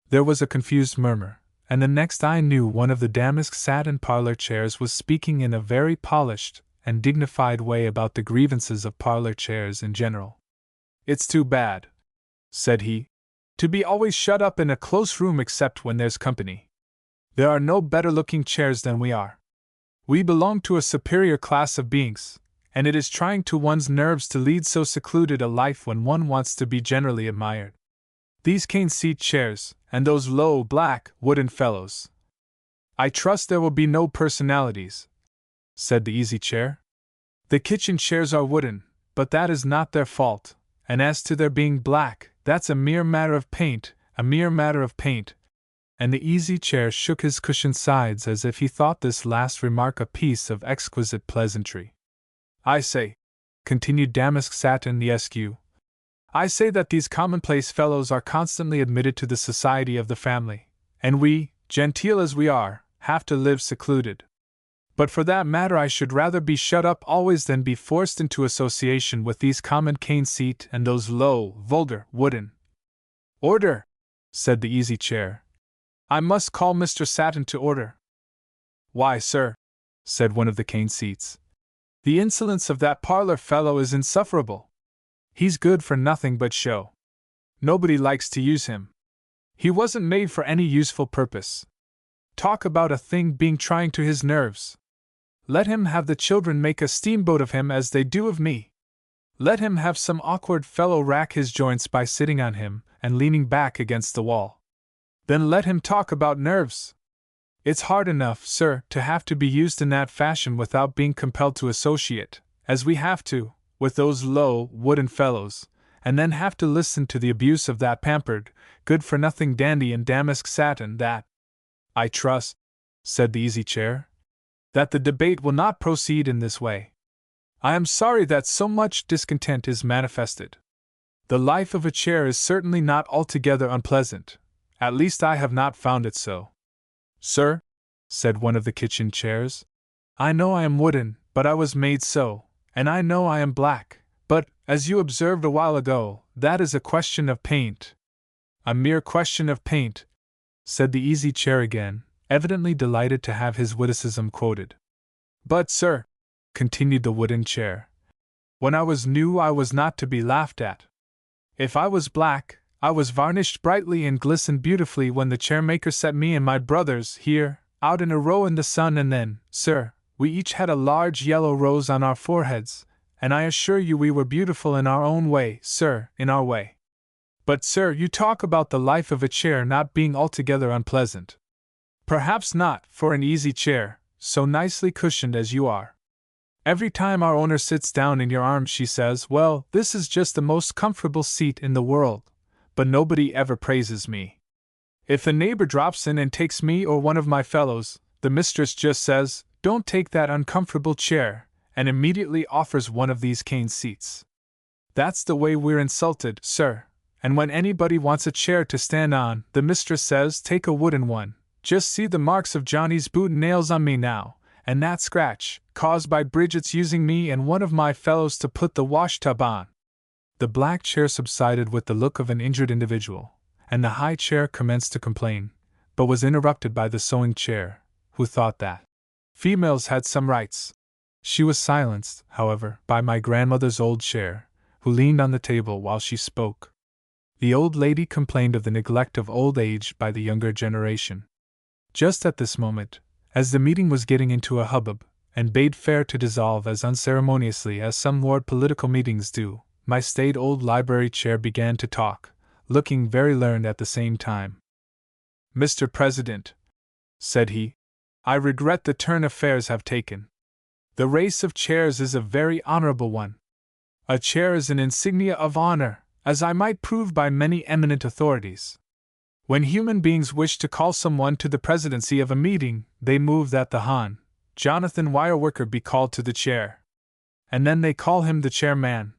There was a confused murmur, and the next I knew one of the damask satin parlor chairs was speaking in a very polished and dignified way about the grievances of parlor chairs in general. "It's too bad," said he, "to be always shut up in a close room except when there's company. There are no better-looking chairs than we are. We belong to a superior class of beings, and it is trying to one's nerves to lead so secluded a life when one wants to be generally admired. These cane-seat chairs, and those low, black, wooden fellows. I trust there will be no personalities," said the easy chair. "The kitchen chairs are wooden, but that is not their fault, and as to their being black, that's a mere matter of paint, a mere matter of paint." And the easy chair shook his cushioned sides as if he thought this last remark a piece of exquisite pleasantry. "I say," continued Damask Satin Esq, "I say that these commonplace fellows are constantly admitted to the society of the family, and we, genteel as we are, have to live secluded. But for that matter I should rather be shut up always than be forced into association with these common cane-seat and those low, vulgar, wooden—" "Order!" said the easy chair. "I must call Mr. Satin to order." "Why, sir," said one of the cane-seats, "the insolence of that parlor fellow is insufferable. He's good for nothing but show. Nobody likes to use him. He wasn't made for any useful purpose. Talk about a thing being trying to his nerves. Let him have the children make a steamboat of him as they do of me. Let him have some awkward fellow rack his joints by sitting on him and leaning back against the wall. Then let him talk about nerves. It's hard enough, sir, to have to be used in that fashion without being compelled to associate, as we have to, with those low, wooden fellows, and then have to listen to the abuse of that pampered, good-for-nothing dandy in damask satin that—" "I trust," said the easy chair, that the debate will not proceed in this way. I am sorry that so much discontent is manifested. The life of a chair is certainly not altogether unpleasant, at least I have not found it so. Sir, said one of the kitchen chairs, I know I am wooden, but I was made so, and I know I am black, but, as you observed a while ago, that is a question of paint. A mere question of paint, said the easy chair again, evidently delighted to have his witticism quoted. But, sir, continued the wooden chair, when I was new I was not to be laughed at. If I was black, I was varnished brightly and glistened beautifully when the chairmaker set me and my brothers here, out in a row in the sun, and then, sir, we each had a large yellow rose on our foreheads, and I assure you we were beautiful in our own way, sir, in our way. But, sir, you talk about the life of a chair not being altogether unpleasant. Perhaps not, for an easy chair, so nicely cushioned as you are. Every time our owner sits down in your arms she says, well, this is just the most comfortable seat in the world, but nobody ever praises me. If a neighbor drops in and takes me or one of my fellows, the mistress just says, don't take that uncomfortable chair, and immediately offers one of these cane seats. That's the way we're insulted, sir, and when anybody wants a chair to stand on, the mistress says, take a wooden one. Just see the marks of Johnny's boot nails on me now, and that scratch, caused by Bridget's using me and one of my fellows to put the washtub on. The black chair subsided with the look of an injured individual, and the high chair commenced to complain, but was interrupted by the sewing chair, who thought that females had some rights. She was silenced, however, by my grandmother's old chair, who leaned on the table while she spoke. The old lady complained of the neglect of old age by the younger generation. Just at this moment, as the meeting was getting into a hubbub, and bade fair to dissolve as unceremoniously as some ward political meetings do, my staid old library chair began to talk, looking very learned at the same time. Mr. President, said he, I regret the turn affairs have taken. The race of chairs is a very honorable one. A chair is an insignia of honor, as I might prove by many eminent authorities. When human beings wish to call someone to the presidency of a meeting, they move that the Hon. Jonathan Wireworker be called to the chair. And then they call him the chairman.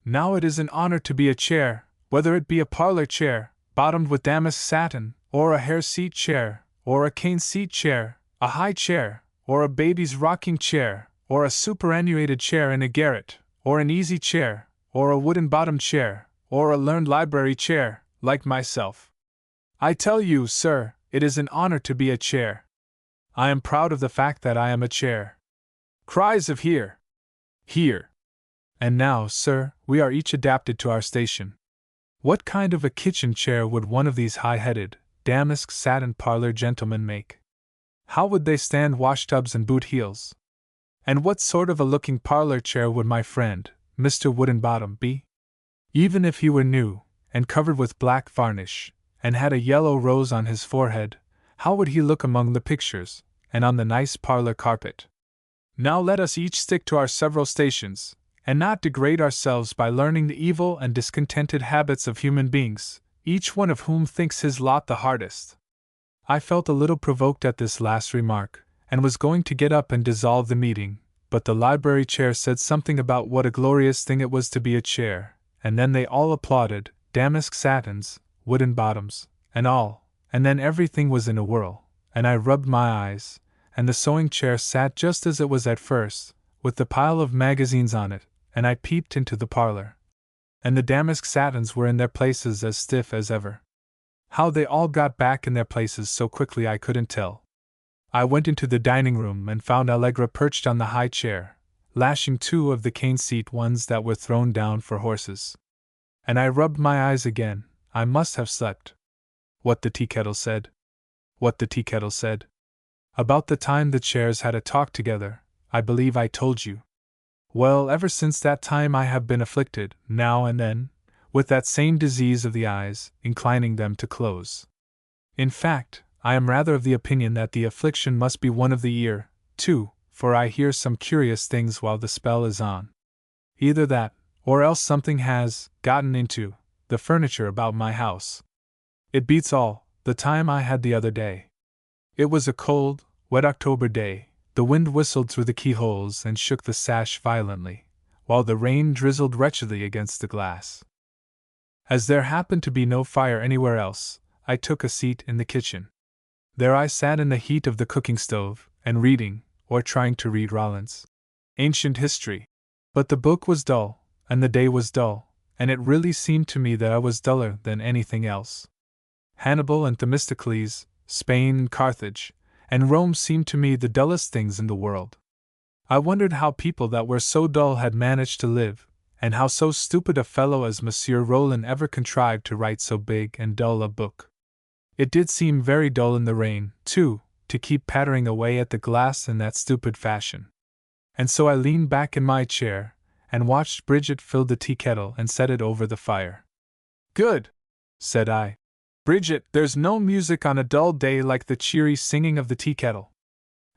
Now it is an honor to be a chair, whether it be a parlor chair, bottomed with damask satin, or a hair seat chair, or a cane seat chair, a high chair, or a baby's rocking chair, or a superannuated chair in a garret, or an easy chair, or a wooden-bottomed chair, or a learned library chair, like myself. I tell you, sir, it is an honor to be a chair. I am proud of the fact that I am a chair. Cries of hear! Hear! And now, sir, we are each adapted to our station. What kind of a kitchen chair would one of these high-headed, damask satin parlor gentlemen make? How would they stand washtubs and boot heels? And what sort of a looking parlor chair would my friend, Mr. Wooden-Bottom, be? Even if he were new, and covered with black varnish, and had a yellow rose on his forehead, how would he look among the pictures, and on the nice parlor carpet? Now let us each stick to our several stations, and not degrade ourselves by learning the evil and discontented habits of human beings, each one of whom thinks his lot the hardest. I felt a little provoked at this last remark, and was going to get up and dissolve the meeting, but the library chair said something about what a glorious thing it was to be a chair, and then they all applauded, damask satins, wooden bottoms, and all, and then everything was in a whirl, and I rubbed my eyes, and the sewing chair sat just as it was at first, with the pile of magazines on it, and I peeped into the parlor. And the damask satins were in their places as stiff as ever. How they all got back in their places so quickly I couldn't tell. I went into the dining room and found Allegra perched on the high chair, lashing two of the cane seat ones that were thrown down for horses. And I rubbed my eyes again. I must have slept. What the tea kettle said. What the tea kettle said. About the time the chairs had a talk together, I believe I told you. Well, ever since that time I have been afflicted, now and then, with that same disease of the eyes, inclining them to close. In fact, I am rather of the opinion that the affliction must be one of the ear, too, for I hear some curious things while the spell is on. Either that, or else something has gotten into the furniture about my house. It beats all, the time I had the other day. It was a cold, wet October day, the wind whistled through the keyholes and shook the sash violently, while the rain drizzled wretchedly against the glass. As there happened to be no fire anywhere else, I took a seat in the kitchen. There I sat in the heat of the cooking stove, and reading, or trying to read Rollin's Ancient History. But the book was dull, and the day was dull, and it really seemed to me that I was duller than anything else. Hannibal and Themistocles, Spain and Carthage, and Rome seemed to me the dullest things in the world. I wondered how people that were so dull had managed to live, and how so stupid a fellow as Monsieur Rollin ever contrived to write so big and dull a book. It did seem very dull in the rain, too, to keep pattering away at the glass in that stupid fashion. And so I leaned back in my chair, and watched Bridget fill the tea kettle and set it over the fire. "Good," said I. "Bridget, there's no music on a dull day like the cheery singing of the tea kettle."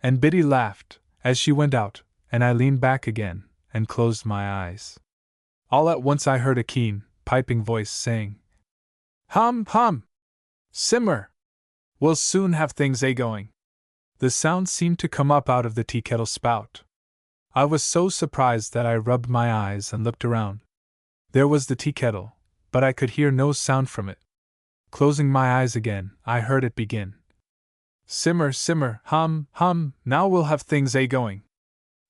And Biddy laughed, as she went out, and I leaned back again, and closed my eyes. All at once I heard a keen, piping voice saying, "Hum, hum! Simmer! We'll soon have things a-going." The sound seemed to come up out of the tea kettle spout. I was so surprised that I rubbed my eyes and looked around. There was the tea kettle, but I could hear no sound from it. Closing my eyes again, I heard it begin. "Simmer, simmer, hum, hum, now we'll have things a-going.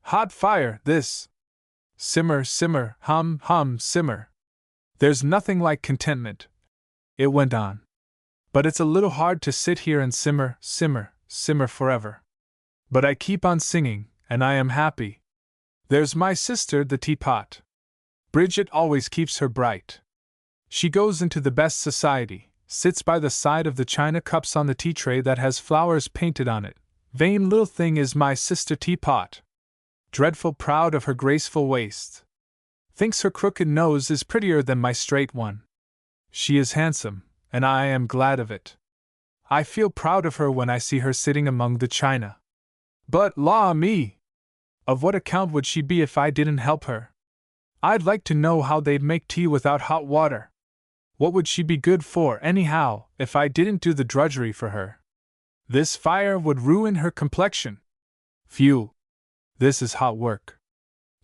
Hot fire, this! Simmer, simmer, hum, hum, simmer. There's nothing like contentment," it went on. "But it's a little hard to sit here and simmer, simmer, simmer forever. But I keep on singing, and I am happy. There's my sister, the teapot. Bridget always keeps her bright. She goes into the best society, sits by the side of the china cups on the tea tray that has flowers painted on it. Vain little thing is my sister Teapot. Dreadful proud of her graceful waist. Thinks her crooked nose is prettier than my straight one. She is handsome, and I am glad of it. I feel proud of her when I see her sitting among the china. But, law me! Of what account would she be if I didn't help her? I'd like to know how they'd make tea without hot water. What would she be good for, anyhow, if I didn't do the drudgery for her? This fire would ruin her complexion. Phew! This is hot work."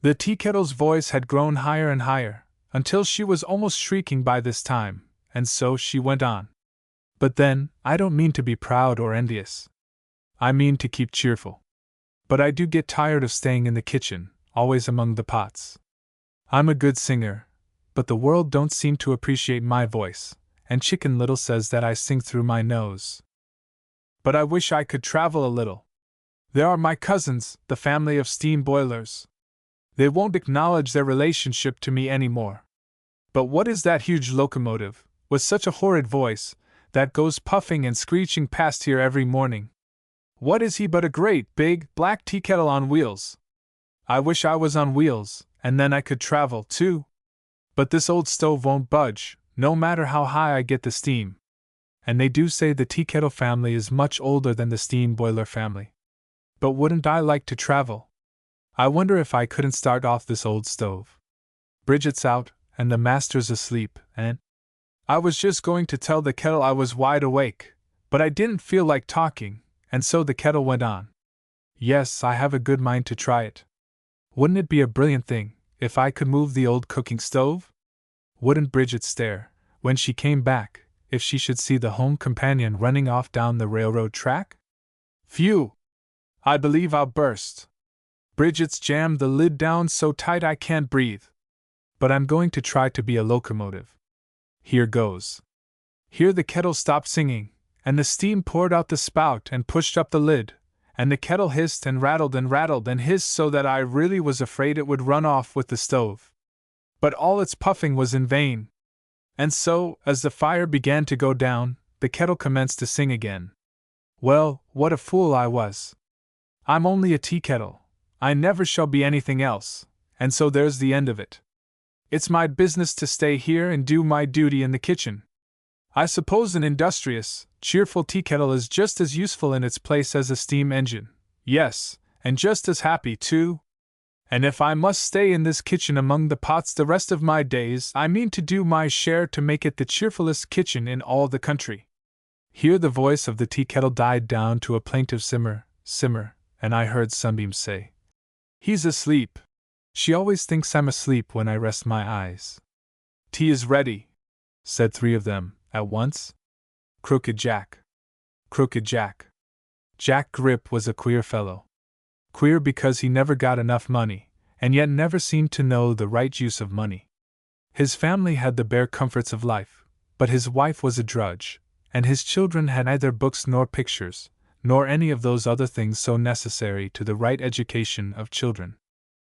The tea kettle's voice had grown higher and higher, until she was almost shrieking by this time, and so she went on. "But then, I don't mean to be proud or envious. I mean to keep cheerful. But I do get tired of staying in the kitchen, always among the pots. I'm a good singer, but the world don't seem to appreciate my voice, and Chicken Little says that I sing through my nose. But I wish I could travel a little. There are my cousins, the family of steam boilers. They won't acknowledge their relationship to me any more. But what is that huge locomotive, with such a horrid voice, that goes puffing and screeching past here every morning? What is he but a great, big, black tea kettle on wheels? I wish I was on wheels, and then I could travel, too. But this old stove won't budge, no matter how high I get the steam. And they do say the tea kettle family is much older than the steam boiler family. But wouldn't I like to travel? I wonder if I couldn't start off this old stove. Bridget's out, and the master's asleep, and I was just going to tell the kettle I was wide awake, but I didn't feel like talking, and so the kettle went on. Yes, I have a good mind to try it. Wouldn't it be a brilliant thing, if I could move the old cooking stove? Wouldn't Bridget stare, when she came back, if she should see the home companion running off down the railroad track? Phew! I believe I'll burst. Bridget's jammed the lid down so tight I can't breathe. But I'm going to try to be a locomotive. Here goes. Here the kettle stopped singing, and the steam poured out the spout and pushed up the lid, and the kettle hissed and rattled and hissed so that I really was afraid it would run off with the stove. But all its puffing was in vain. And so, as the fire began to go down, the kettle commenced to sing again. Well, what a fool I was. I'm only a tea kettle. I never shall be anything else, and so there's the end of it. It's my business to stay here and do my duty in the kitchen. I suppose an industrious, cheerful tea kettle is just as useful in its place as a steam engine. Yes, and just as happy, too. And if I must stay in this kitchen among the pots the rest of my days, I mean to do my share to make it the cheerfulest kitchen in all the country. Here the voice of the tea kettle died down to a plaintive simmer, simmer, and I heard Sunbeam say, "He's asleep." She always thinks I'm asleep when I rest my eyes. "Tea is ready," said three of them, at once. Crooked Jack. Crooked Jack. Jack Grip was a queer fellow. Queer because he never got enough money, and yet never seemed to know the right use of money. His family had the bare comforts of life, but his wife was a drudge, and his children had neither books nor pictures, nor any of those other things so necessary to the right education of children.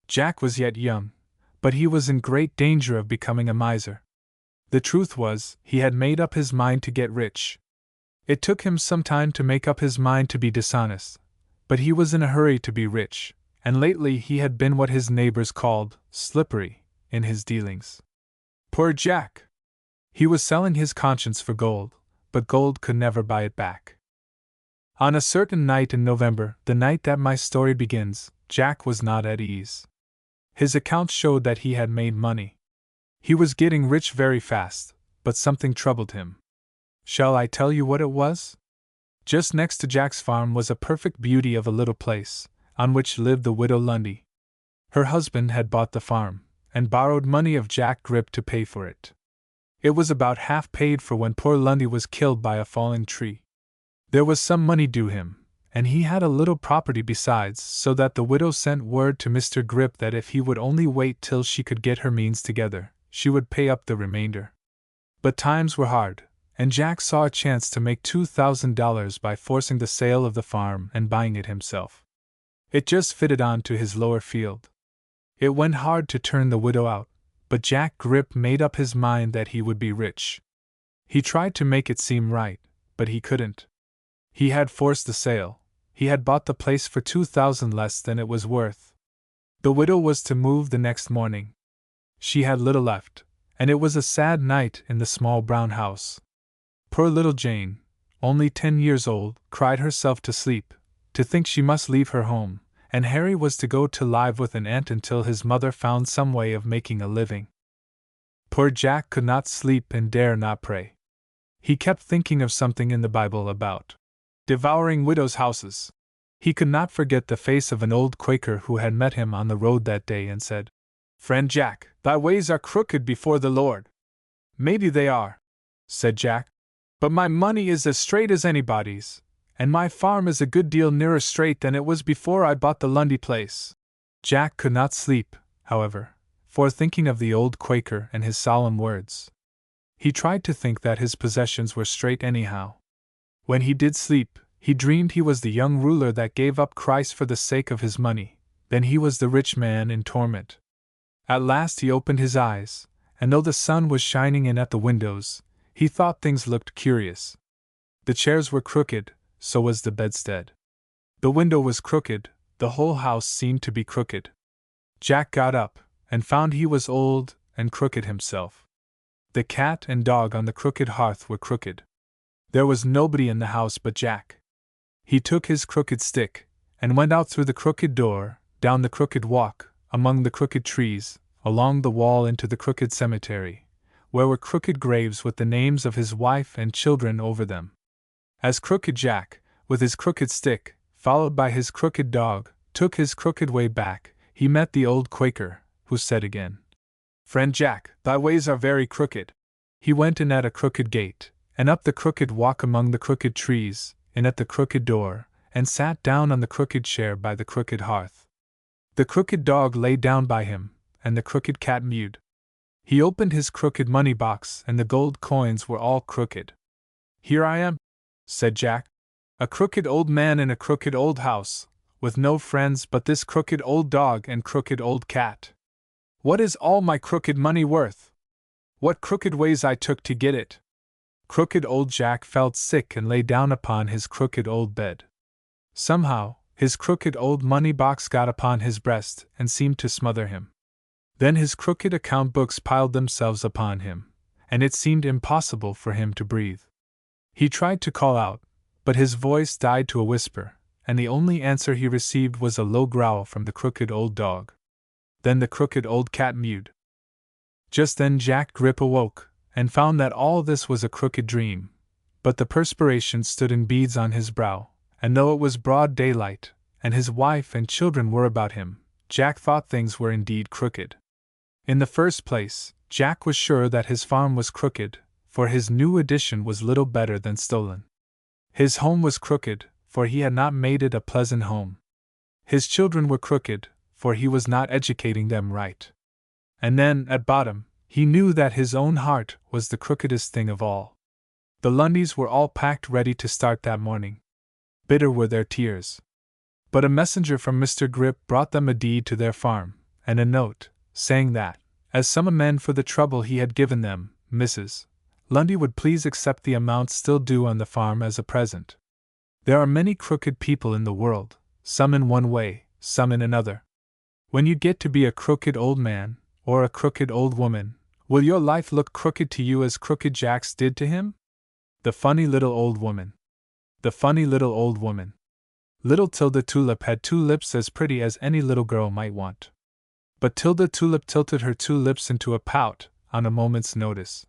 Jack was yet young, but he was in great danger of becoming a miser. The truth was, he had made up his mind to get rich. It took him some time to make up his mind to be dishonest, but he was in a hurry to be rich, and lately he had been what his neighbors called slippery in his dealings. Poor Jack! He was selling his conscience for gold, but gold could never buy it back. On a certain night in November, the night that my story begins, Jack was not at ease. His accounts showed that he had made money. He was getting rich very fast, but something troubled him. Shall I tell you what it was? Just next to Jack's farm was a perfect beauty of a little place, on which lived the widow Lundy. Her husband had bought the farm, and borrowed money of Jack Grip to pay for it. It was about half paid for when poor Lundy was killed by a falling tree. There was some money due him, and he had a little property besides, so that the widow sent word to Mr. Grip that if he would only wait till she could get her means together, she would pay up the remainder. But times were hard, and Jack saw a chance to make $2,000 by forcing the sale of the farm and buying it himself. It just fitted on to his lower field. It went hard to turn the widow out, but Jack Grip made up his mind that he would be rich. He tried to make it seem right, but he couldn't. He had forced the sale. He had bought the place for $2,000 less than it was worth. The widow was to move the next morning. She had little left, and it was a sad night in the small brown house. Poor little Jane, only 10 years old, cried herself to sleep, to think she must leave her home, and Harry was to go to live with an aunt until his mother found some way of making a living. Poor Jack could not sleep and dare not pray. He kept thinking of something in the Bible about devouring widows' houses. He could not forget the face of an old Quaker who had met him on the road that day and said, "Friend Jack, thy ways are crooked before the Lord." "Maybe they are," said Jack, "but my money is as straight as anybody's, and my farm is a good deal nearer straight than it was before I bought the Lundy place." Jack could not sleep, however, for thinking of the old Quaker and his solemn words. He tried to think that his possessions were straight anyhow. When he did sleep, he dreamed he was the young ruler that gave up Christ for the sake of his money, then he was the rich man in torment. At last he opened his eyes, and though the sun was shining in at the windows, he thought things looked curious. The chairs were crooked, so was the bedstead. The window was crooked, the whole house seemed to be crooked. Jack got up, and found he was old and crooked himself. The cat and dog on the crooked hearth were crooked. There was nobody in the house but Jack. He took his crooked stick, and went out through the crooked door, down the crooked walk, among the crooked trees, along the wall into the crooked cemetery, where were crooked graves with the names of his wife and children over them. As Crooked Jack, with his crooked stick, followed by his crooked dog, took his crooked way back, he met the old Quaker, who said again, "Friend Jack, thy ways are very crooked." He went in at a crooked gate, and up the crooked walk among the crooked trees, in at the crooked door, and sat down on the crooked chair by the crooked hearth. The crooked dog lay down by him, and the crooked cat mewed. He opened his crooked money box, and the gold coins were all crooked. "Here I am," said Jack, "a crooked old man in a crooked old house, with no friends but this crooked old dog and crooked old cat. What is all my crooked money worth? What crooked ways I took to get it?" Crooked old Jack felt sick and lay down upon his crooked old bed. Somehow, his crooked old money box got upon his breast and seemed to smother him. Then his crooked account books piled themselves upon him, and it seemed impossible for him to breathe. He tried to call out, but his voice died to a whisper, and the only answer he received was a low growl from the crooked old dog. Then the crooked old cat mewed. Just then Jack Grip awoke, and found that all this was a crooked dream, but the perspiration stood in beads on his brow, and though it was broad daylight, and his wife and children were about him, Jack thought things were indeed crooked. In the first place, Jack was sure that his farm was crooked, for his new addition was little better than stolen. His home was crooked, for he had not made it a pleasant home. His children were crooked, for he was not educating them right. And then, at bottom, he knew that his own heart was the crookedest thing of all. The Lundys were all packed ready to start that morning. Bitter were their tears. But a messenger from Mr. Grip brought them a deed to their farm, and a note, saying that, as some amend for the trouble he had given them, Mrs. Lundy would please accept the amount still due on the farm as a present. There are many crooked people in the world, some in one way, some in another. When you get to be a crooked old man, or a crooked old woman, will your life look crooked to you as Crooked Jack's did to him? The funny little old woman. The funny little old woman. Little Tilda Tulip had two lips as pretty as any little girl might want. But Tilda Tulip tilted her two lips into a pout, on a moment's notice.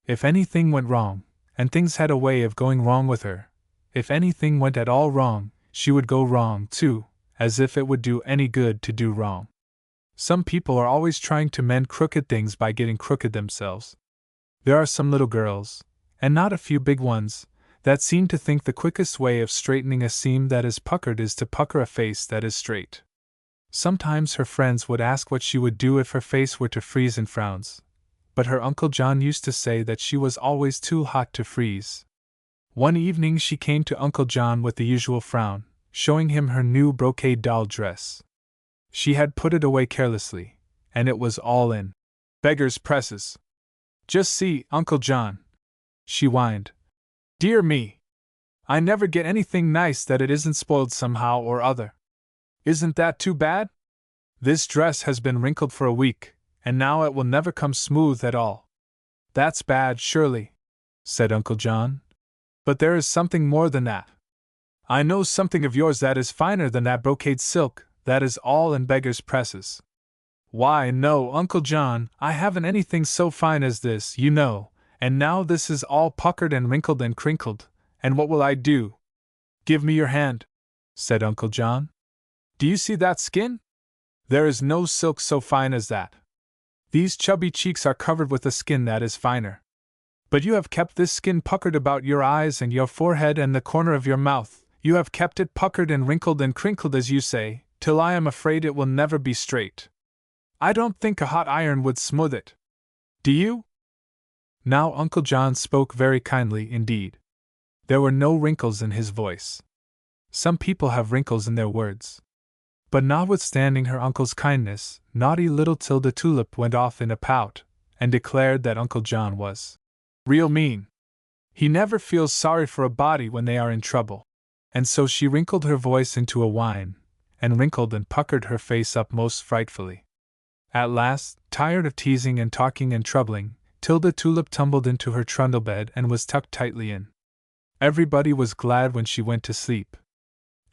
If anything went wrong, and things had a way of going wrong with her, if anything went at all wrong, she would go wrong too, as if it would do any good to do wrong. Some people are always trying to mend crooked things by getting crooked themselves. There are some little girls, and not a few big ones, that seem to think the quickest way of straightening a seam that is puckered is to pucker a face that is straight. Sometimes her friends would ask what she would do if her face were to freeze in frowns, but her Uncle John used to say that she was always too hot to freeze. One evening she came to Uncle John with the usual frown, showing him her new brocade doll dress. She had put it away carelessly, and it was all in beggar's presses. "Just see, Uncle John," she whined. "Dear me! I never get anything nice that it isn't spoiled somehow or other. Isn't that too bad? This dress has been wrinkled for a week, and now it will never come smooth at all." "That's bad, surely," said Uncle John. "But there is something more than that. I know something of yours that is finer than that brocade silk, that is all in beggar's presses." "Why, no, Uncle John, I haven't anything so fine as this, you know, and now this is all puckered and wrinkled and crinkled, and what will I do?" "Give me your hand," said Uncle John. "Do you see that skin? There is no silk so fine as that. These chubby cheeks are covered with a skin that is finer. But you have kept this skin puckered about your eyes and your forehead and the corner of your mouth, you have kept it puckered and wrinkled and crinkled as you say, till I am afraid it will never be straight. I don't think a hot iron would smooth it. Do you?" Now Uncle John spoke very kindly indeed. There were no wrinkles in his voice. Some people have wrinkles in their words. But notwithstanding her uncle's kindness, naughty little Tilda Tulip went off in a pout, and declared that Uncle John was real mean. He never feels sorry for a body when they are in trouble. And so she wrinkled her voice into a whine, and wrinkled and puckered her face up most frightfully. At last, tired of teasing and talking and troubling, Tilda Tulip tumbled into her trundle bed and was tucked tightly in. Everybody was glad when she went to sleep.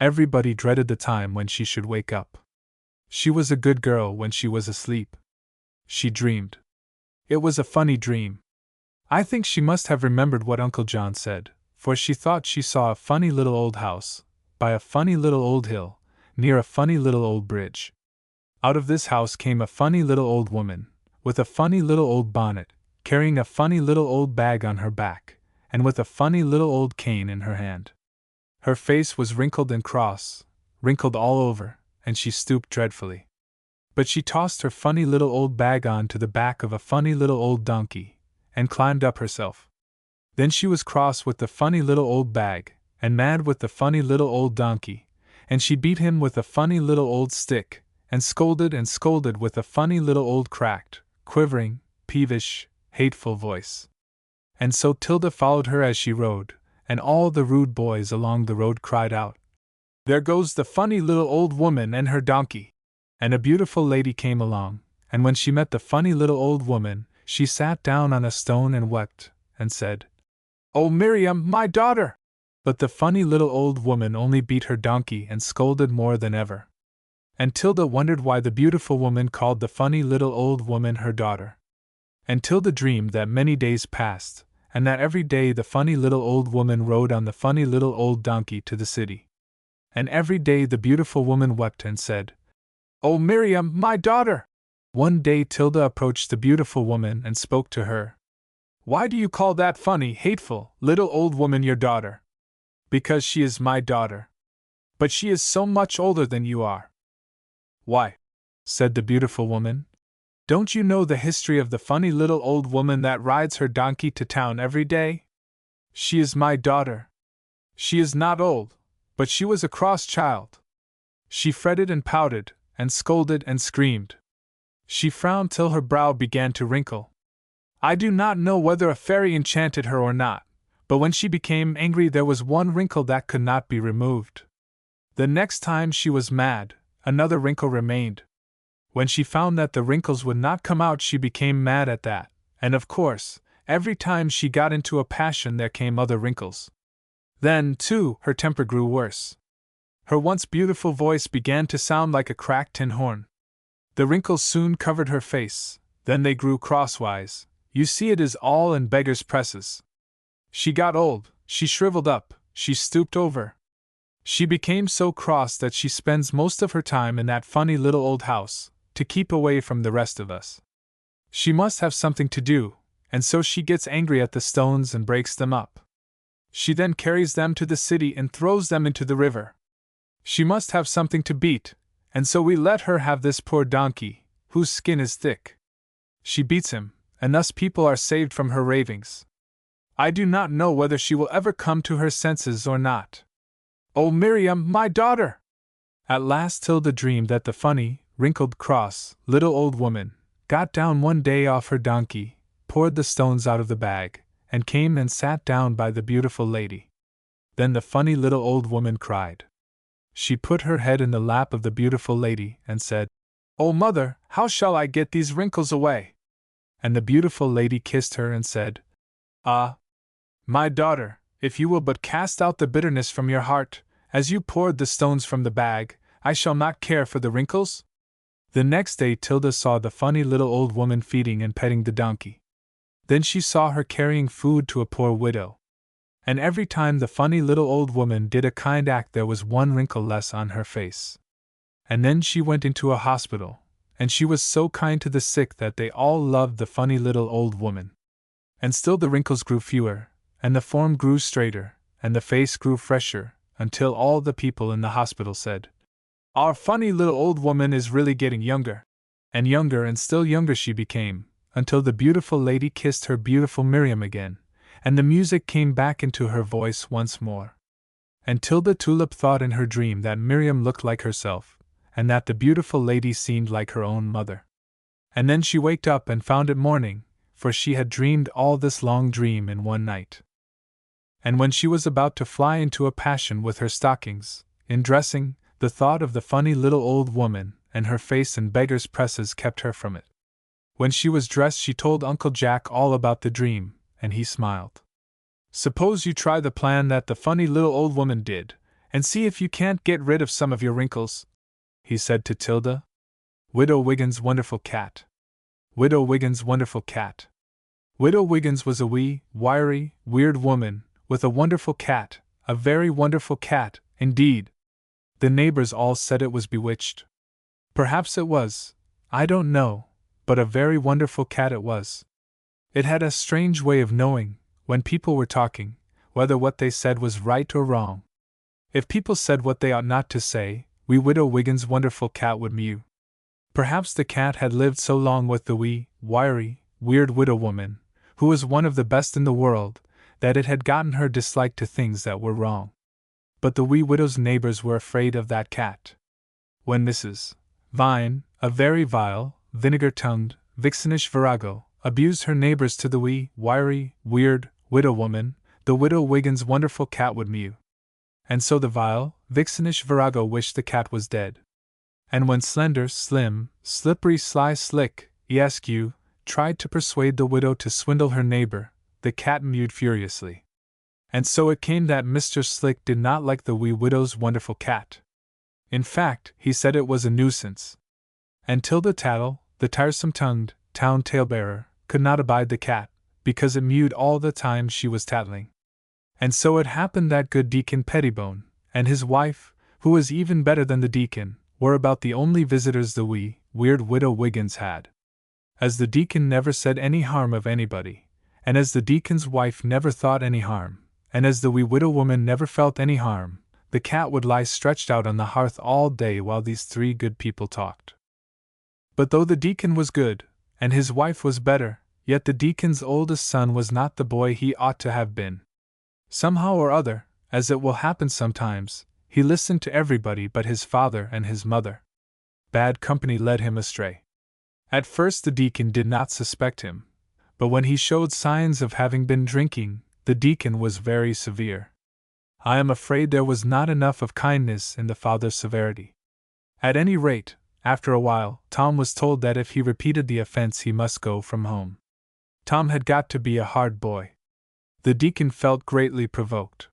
Everybody dreaded the time when she should wake up. She was a good girl when she was asleep. She dreamed. It was a funny dream. I think she must have remembered what Uncle John said, for she thought she saw a funny little old house, by a funny little old hill, near a funny little old bridge. Out of this house came a funny little old woman, with a funny little old bonnet, carrying a funny little old bag on her back, and with a funny little old cane in her hand. Her face was wrinkled and cross, wrinkled all over, and she stooped dreadfully. But she tossed her funny little old bag on to the back of a funny little old donkey, and climbed up herself. Then she was cross with the funny little old bag, and mad with the funny little old donkey, and she beat him with a funny little old stick, and scolded with a funny little old cracked, quivering, peevish, hateful voice. And so Tilda followed her as she rode, and all the rude boys along the road cried out, "There goes the funny little old woman and her donkey!" And a beautiful lady came along, and when she met the funny little old woman, she sat down on a stone and wept, and said, "Oh, Miriam, my daughter!" But the funny little old woman only beat her donkey and scolded more than ever. And Tilda wondered why the beautiful woman called the funny little old woman her daughter. And Tilda dreamed that many days passed, and that every day the funny little old woman rode on the funny little old donkey to the city. And every day the beautiful woman wept and said, "Oh, Miriam, my daughter!" One day Tilda approached the beautiful woman and spoke to her. "Why do you call that funny, hateful, little old woman your daughter?" "Because she is my daughter." "But she is so much older than you are." "Why?" said the beautiful woman. "Don't you know the history of the funny little old woman that rides her donkey to town every day? She is my daughter. She is not old, but she was a cross child. She fretted and pouted, and scolded and screamed. She frowned till her brow began to wrinkle. I do not know whether a fairy enchanted her or not, but when she became angry there was one wrinkle that could not be removed. The next time she was mad, another wrinkle remained. When she found that the wrinkles would not come out she became mad at that, and of course, every time she got into a passion there came other wrinkles. Then, too, her temper grew worse. Her once beautiful voice began to sound like a cracked tin horn. The wrinkles soon covered her face, then they grew crosswise. You see, it is all in beggars' presses. She got old, she shriveled up, she stooped over. She became so cross that she spends most of her time in that funny little old house, to keep away from the rest of us. She must have something to do, and so she gets angry at the stones and breaks them up. She then carries them to the city and throws them into the river. She must have something to beat, and so we let her have this poor donkey, whose skin is thick. She beats him, and us people are saved from her ravings. I do not know whether she will ever come to her senses or not. Oh, Miriam, my daughter!" At last Tilda dreamed that the funny, wrinkled, cross, little old woman got down one day off her donkey, poured the stones out of the bag, and came and sat down by the beautiful lady. Then the funny little old woman cried. She put her head in the lap of the beautiful lady and said, "Oh, mother, how shall I get these wrinkles away?" And the beautiful lady kissed her and said, "Ah, my daughter, if you will but cast out the bitterness from your heart, as you poured the stones from the bag, I shall not care for the wrinkles." The next day Tilda saw the funny little old woman feeding and petting the donkey. Then she saw her carrying food to a poor widow. And every time the funny little old woman did a kind act there was one wrinkle less on her face. And then she went into a hospital, and she was so kind to the sick that they all loved the funny little old woman. And still the wrinkles grew fewer, and the form grew straighter, and the face grew fresher, until all the people in the hospital said, "Our funny little old woman is really getting younger." And still younger she became, until the beautiful lady kissed her beautiful Miriam again, and the music came back into her voice once more. And Tilda Tulip thought in her dream that Miriam looked like herself, and that the beautiful lady seemed like her own mother. And then she waked up and found it morning, for she had dreamed all this long dream in one night. And when she was about to fly into a passion with her stockings, in dressing, the thought of the funny little old woman and her face in beggars' presses kept her from it. When she was dressed she told Uncle Jack all about the dream, and he smiled. "Suppose you try the plan that the funny little old woman did, and see if you can't get rid of some of your wrinkles," he said to Tilda. Widow Wiggins' Wonderful Cat. Widow Wiggins' Wonderful Cat. Widow Wiggins was a wee, wiry, weird woman, with a wonderful cat, a very wonderful cat, indeed. The neighbors all said it was bewitched. Perhaps it was, I don't know, but a very wonderful cat it was. It had a strange way of knowing, when people were talking, whether what they said was right or wrong. If people said what they ought not to say, wee Widow Wiggins' wonderful cat would mew. Perhaps the cat had lived so long with the wee, wiry, weird widow woman, who was one of the best in the world, that it had gotten her dislike to things that were wrong. But the wee widow's neighbors were afraid of that cat. When Mrs. Vine, a very vile, vinegar-tongued, vixenish virago, abused her neighbors to the wee, wiry, weird, widow woman, the Widow Wiggins' wonderful cat would mew. And so the vile, vixenish virago wished the cat was dead. And when slender, slim, slippery, sly, slick, Esq. tried to persuade the widow to swindle her neighbor, the cat mewed furiously. And so it came that Mr. Slick did not like the wee widow's wonderful cat. In fact, he said it was a nuisance. And Tilda Tattle, the tiresome-tongued, town talebearer, could not abide the cat, because it mewed all the time she was tattling. And so it happened that good Deacon Pettibone, and his wife, who was even better than the deacon, were about the only visitors the wee, weird widow Wiggins had. As the deacon never said any harm of anybody, and as the deacon's wife never thought any harm, and as the wee widow woman never felt any harm, the cat would lie stretched out on the hearth all day while these three good people talked. But though the deacon was good, and his wife was better, yet the deacon's oldest son was not the boy he ought to have been. Somehow or other, as it will happen sometimes, he listened to everybody but his father and his mother. Bad company led him astray. At first the deacon did not suspect him, but when he showed signs of having been drinking, the deacon was very severe. I am afraid there was not enough of kindness in the father's severity. At any rate, after a while, Tom was told that if he repeated the offense he must go from home. Tom had got to be a hard boy. The deacon felt greatly provoked.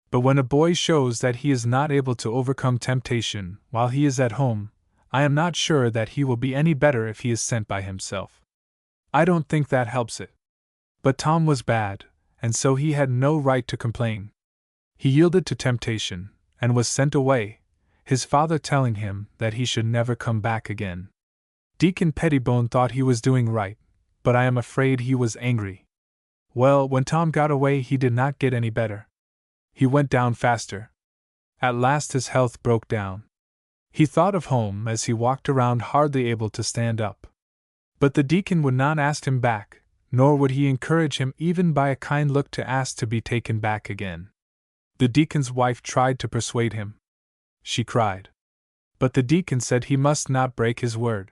But when a boy shows that he is not able to overcome temptation while he is at home, I am not sure that he will be any better if he is sent by himself. I don't think that helps it. But Tom was bad, and so he had no right to complain. He yielded to temptation, and was sent away, his father telling him that he should never come back again. Deacon Pettibone thought he was doing right, but I am afraid he was angry. Well, when Tom got away he did not get any better. He went down faster. At last his health broke down. He thought of home as he walked around hardly able to stand up. But the deacon would not ask him back, nor would he encourage him even by a kind look to ask to be taken back again. The deacon's wife tried to persuade him. She cried. But the deacon said he must not break his word.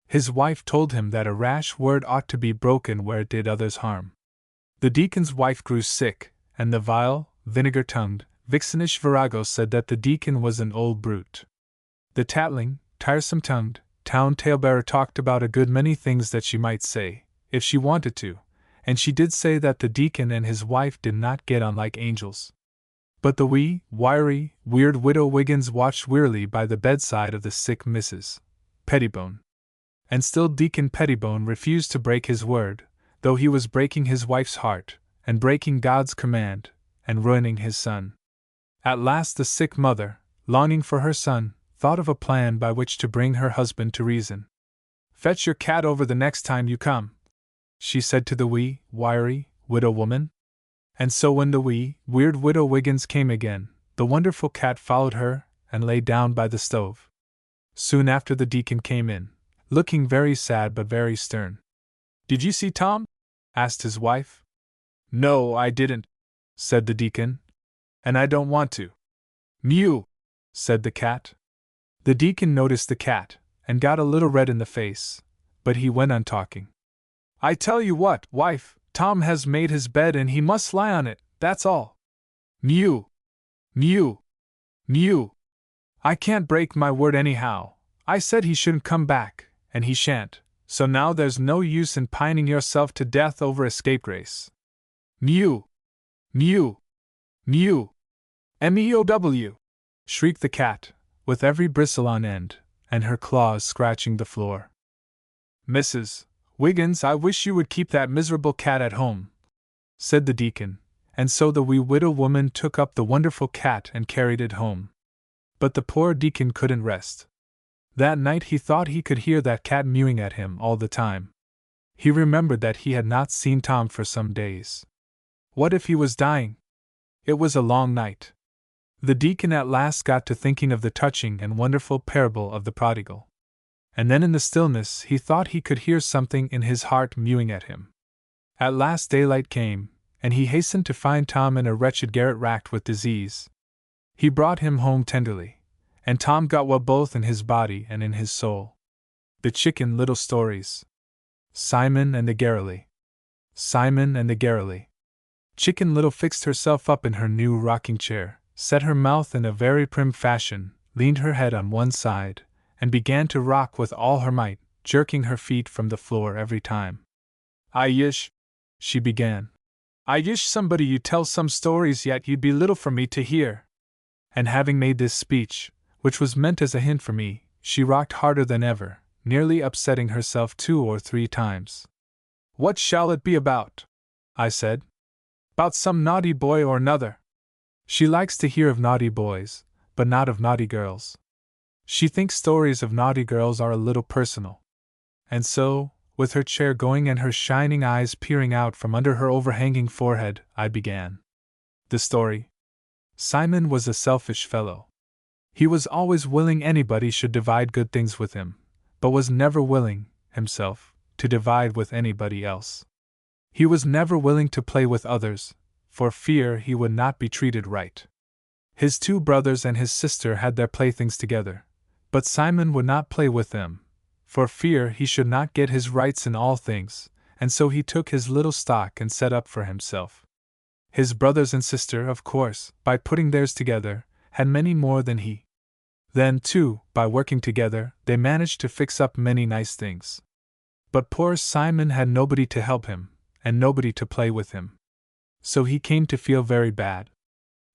His wife told him that a rash word ought to be broken where it did others harm. The deacon's wife grew sick, and the vile, vinegar-tongued, vixenish virago said that the deacon was an old brute. The tattling, tiresome-tongued, town talebearer talked about a good many things that she might say, if she wanted to, and she did say that the deacon and his wife did not get on like angels. But the wee, wiry, weird widow Wiggins watched wearily by the bedside of the sick Mrs. Pettibone. And still Deacon Pettibone refused to break his word, though he was breaking his wife's heart, and breaking God's command, and ruining his son. At last the sick mother, longing for her son, thought of a plan by which to bring her husband to reason. "Fetch your cat over the next time you come," she said to the wee, wiry, widow woman. And so when the wee, weird widow Wiggins came again, the wonderful cat followed her, and lay down by the stove. Soon after the deacon came in, looking very sad but very stern. "Did you see Tom?" asked his wife. "No, I didn't," said the deacon. "And I don't want to." "Mew," said the cat. The deacon noticed the cat, and got a little red in the face, but he went on talking. "I tell you what, wife, Tom has made his bed and he must lie on it, that's all." "Mew! Mew! Mew! I can't break my word anyhow. I said he shouldn't come back, and he shan't, so now there's no use in pining yourself to death over a scapegrace." "Mew! Mew! Mew! Meow!" shrieked the cat, with every bristle on end, and her claws scratching the floor. "Mrs. Wiggins, I wish you would keep that miserable cat at home," said the deacon, and so the wee widow woman took up the wonderful cat and carried it home. But the poor deacon couldn't rest. That night he thought he could hear that cat mewing at him all the time. He remembered that he had not seen Tom for some days. What if he was dying? It was a long night. The deacon at last got to thinking of the touching and wonderful parable of the prodigal. And then in the stillness he thought he could hear something in his heart mewing at him. At last daylight came, and he hastened to find Tom in a wretched garret racked with disease. He brought him home tenderly, and Tom got well both in his body and in his soul. The Chicken Little Stories. Simon and the Garrily. Simon and the Garrily. Chicken Little fixed herself up in her new rocking chair, set her mouth in a very prim fashion, leaned her head on one side, and began to rock with all her might, jerking her feet from the floor every time. "I yish," she began. "I yish somebody you'd tell some stories yet you'd be little for me to hear." And having made this speech, which was meant as a hint for me, she rocked harder than ever, nearly upsetting herself 2 or 3 times. "What shall it be about?" I said. "'Bout some naughty boy or 'nother." She likes to hear of naughty boys, but not of naughty girls. She thinks stories of naughty girls are a little personal. And so, with her chair going and her shining eyes peering out from under her overhanging forehead, I began the story. Simon was a selfish fellow. He was always willing anybody should divide good things with him, but was never willing, himself, to divide with anybody else. He was never willing to play with others, for fear he would not be treated right. His 2 brothers and his sister had their playthings together, but Simon would not play with them, for fear he should not get his rights in all things, and so he took his little stock and set up for himself. His brothers and sister, of course, by putting theirs together, had many more than he. Then, too, by working together, they managed to fix up many nice things. But poor Simon had nobody to help him, and nobody to play with him. So he came to feel very bad.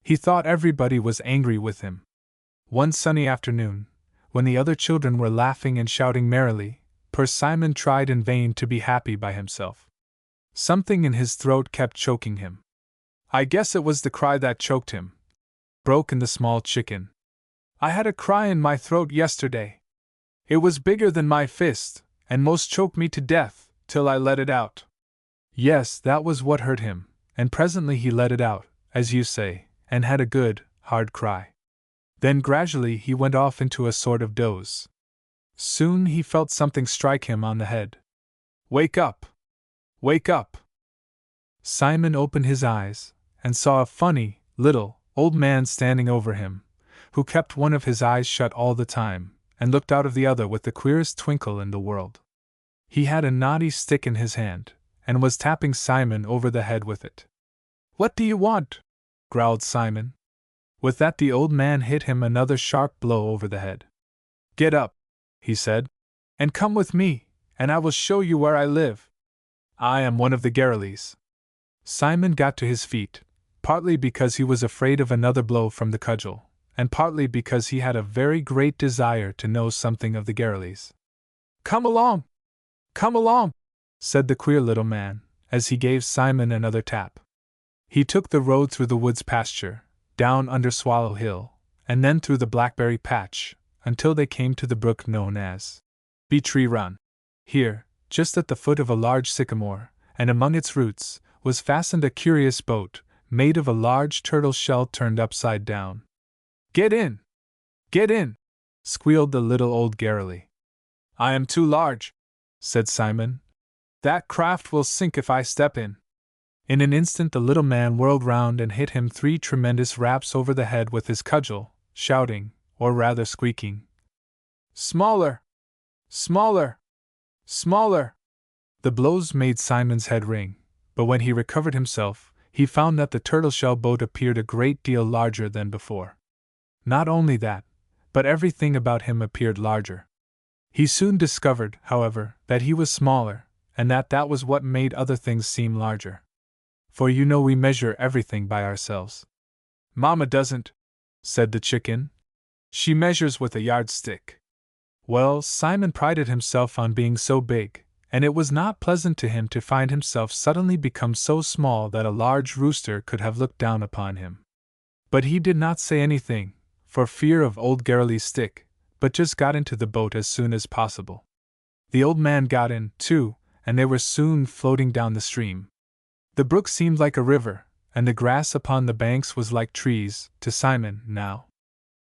He thought everybody was angry with him. One sunny afternoon, when the other children were laughing and shouting merrily, poor Simon tried in vain to be happy by himself. Something in his throat kept choking him. I guess it was the cry that choked him, broke in the small chicken. I had a cry in my throat yesterday. It was bigger than my fist, and most choked me to death, till I let it out. Yes, that was what hurt him, and presently he let it out, as you say, and had a good, hard cry. Then gradually he went off into a sort of doze. Soon he felt something strike him on the head. Wake up! Wake up! Simon opened his eyes, and saw a funny, little, old man standing over him, who kept one of his eyes shut all the time, and looked out of the other with the queerest twinkle in the world. He had a knotty stick in his hand, and was tapping Simon over the head with it. What do you want? Growled Simon. With that the old man hit him another sharp blow over the head. Get up, he said, and come with me, and I will show you where I live. I am one of the Garreleys. Simon got to his feet, partly because he was afraid of another blow from the cudgel, and partly because he had a very great desire to know something of the Garreleys. Come along! Come along! Said the queer little man, as he gave Simon another tap. He took the road through the woods pasture, down under Swallow Hill, and then through the blackberry patch, until they came to the brook known as Bee Tree Run. Here, just at the foot of a large sycamore, and among its roots, was fastened a curious boat, made of a large turtle shell turned upside down. Get in! Get in! Squealed the little old Garreley. I am too large, said Simon. That craft will sink if I step in. In an instant the little man whirled round and hit him 3 tremendous raps over the head with his cudgel, shouting, or rather squeaking, Smaller! Smaller! Smaller! The blows made Simon's head ring, but when he recovered himself, he found that the turtle-shell boat appeared a great deal larger than before. Not only that, but everything about him appeared larger. He soon discovered, however, that he was smaller, and that was what made other things seem larger. For you know we measure everything by ourselves. Mama doesn't, said the chicken. She measures with a yardstick. Well, Simon prided himself on being so big, and it was not pleasant to him to find himself suddenly become so small that a large rooster could have looked down upon him. But he did not say anything, for fear of old Garreley's stick, but just got into the boat as soon as possible. The old man got in, too, and they were soon floating down the stream. The brook seemed like a river, and the grass upon the banks was like trees, to Simon, now.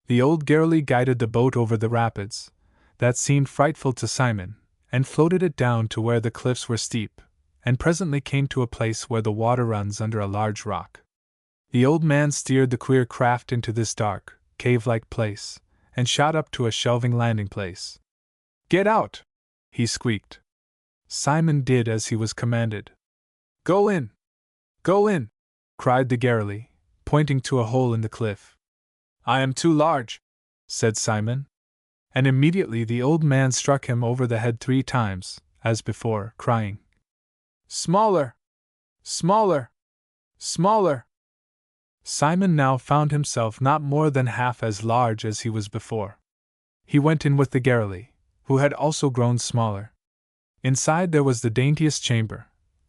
The old Garreley guided the boat over the rapids, that seemed frightful to Simon, and floated it down to where the cliffs were steep, and presently came to a place where the water runs under a large rock. The old man steered the queer craft into this dark, cave-like place, and shot up to a shelving landing place. Get out! He squeaked. Simon did as he was commanded. Go in! Go in! Cried the Garreley, pointing to a hole in the cliff. I am too large, said Simon. And immediately the old man struck him over the head 3 times, as before, crying, Smaller! Smaller! Smaller! Simon now found himself not more than half as large as he was before. He went in with the Garreley, who had also grown smaller. Inside there was the daintiest chamber,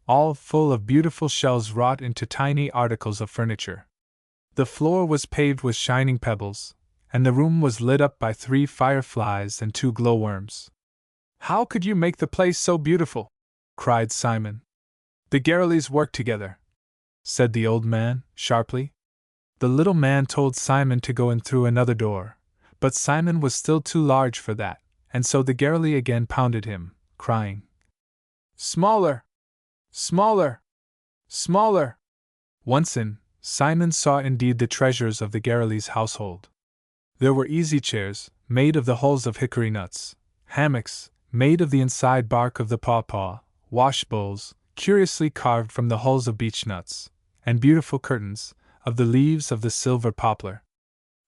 all full of beautiful shells wrought into tiny articles of furniture. The floor was paved with shining pebbles, and the room was lit up by 3 fireflies and 2 glowworms. "How could you make the place so beautiful?" cried Simon. "The Garreleys work together," said the old man, sharply. The little man told Simon to go in through another door, but Simon was still too large for that, and so the Garreley again pounded him, crying, "Smaller! Smaller! Smaller!" Once in, Simon saw indeed the treasures of the Garreleys' household. There were easy chairs, made of the hulls of hickory nuts, hammocks, made of the inside bark of the pawpaw, wash bowls, curiously carved from the hulls of beech nuts, and beautiful curtains, of the leaves of the silver poplar.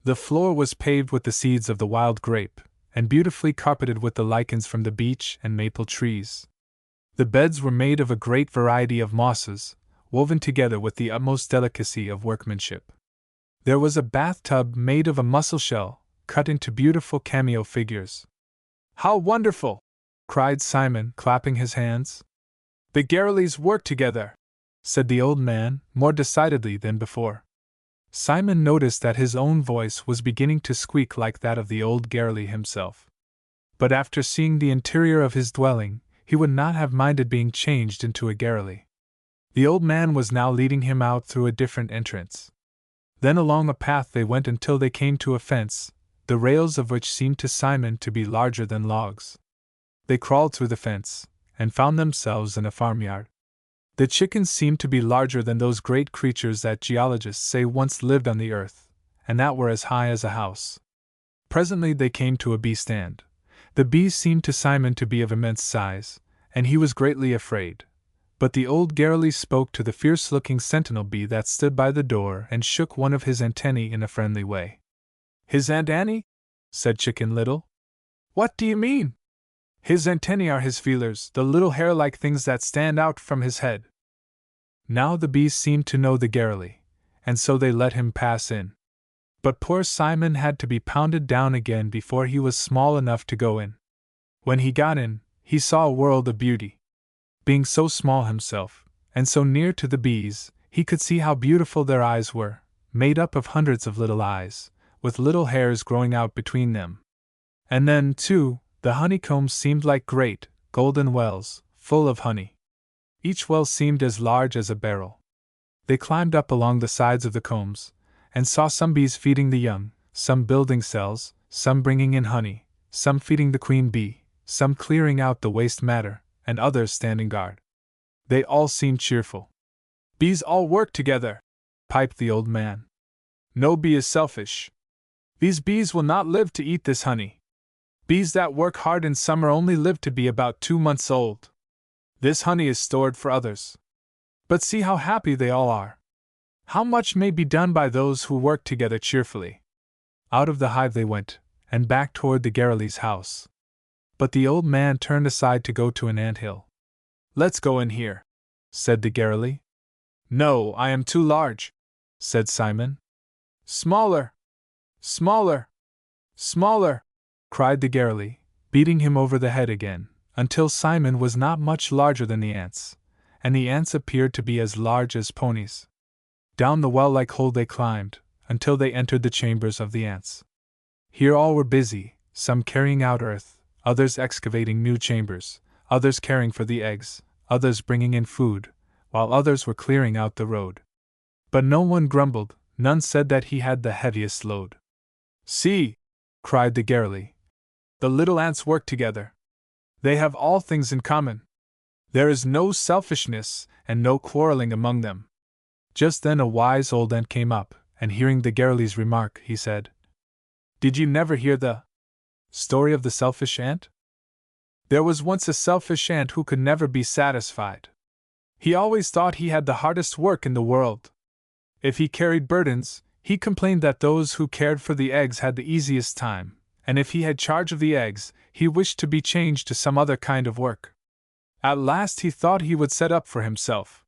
The floor was paved with the seeds of the wild grape, and beautifully carpeted with the lichens from the beech and maple trees. The beds were made of a great variety of mosses, woven together with the utmost delicacy of workmanship. There was a bathtub made of a mussel shell, cut into beautiful cameo figures. "How wonderful!" cried Simon, clapping his hands. "The Garreleys work together," said the old man, more decidedly than before. Simon noticed that his own voice was beginning to squeak like that of the old Garreley himself. But after seeing the interior of his dwelling, he would not have minded being changed into a Garreley. The old man was now leading him out through a different entrance. Then along a path they went until they came to a fence, the rails of which seemed to Simon to be larger than logs. They crawled through the fence, and found themselves in a farmyard. The chickens seemed to be larger than those great creatures that geologists say once lived on the earth, and that were as high as a house. Presently they came to a bee stand. The bees seemed to Simon to be of immense size, and he was greatly afraid. But the old Garreley spoke to the fierce-looking sentinel bee that stood by the door and shook one of his antennae in a friendly way. "His Aunt Annie?" said Chicken Little. "What do you mean?" "His antennae are his feelers, the little hair-like things that stand out from his head." Now the bees seemed to know the Garreley, and so they let him pass in. But poor Simon had to be pounded down again before he was small enough to go in. When he got in, he saw a world of beauty. Being so small himself, and so near to the bees, he could see how beautiful their eyes were, made up of hundreds of little eyes, with little hairs growing out between them. And then, too, the honeycombs seemed like great, golden wells, full of honey. Each well seemed as large as a barrel. They climbed up along the sides of the combs, and saw some bees feeding the young, some building cells, some bringing in honey, some feeding the queen bee, some clearing out the waste matter, and others standing guard. They all seemed cheerful. "Bees all work together," piped the old man. "No bee is selfish. These bees will not live to eat this honey. Bees that work hard in summer only live to be about 2 months old. This honey is stored for others. But see how happy they all are. How much may be done by those who work together cheerfully." Out of the hive they went, and back toward the Garreleys' house. But the old man turned aside to go to an ant-hill. "Let's go in here," said the Garreley. "No, I am too large," said Simon. "Smaller! Smaller! Smaller!" cried the Garreley, beating him over the head again, until Simon was not much larger than the ants, and the ants appeared to be as large as ponies. Down the well-like hole they climbed, until they entered the chambers of the ants. Here all were busy, some carrying out earth, others excavating new chambers, others caring for the eggs, others bringing in food, while others were clearing out the road. But no one grumbled, none said that he had the heaviest load. "See!" cried the Garreley. "The little ants work together. They have all things in common. There is no selfishness and no quarreling among them." Just then a wise old ant came up, and hearing the Garreley's remark, he said, "Did you never hear the story of the selfish ant? There was once a selfish ant who could never be satisfied. He always thought he had the hardest work in the world. If he carried burdens, he complained that those who cared for the eggs had the easiest time, and if he had charge of the eggs, he wished to be changed to some other kind of work. At last he thought he would set up for himself.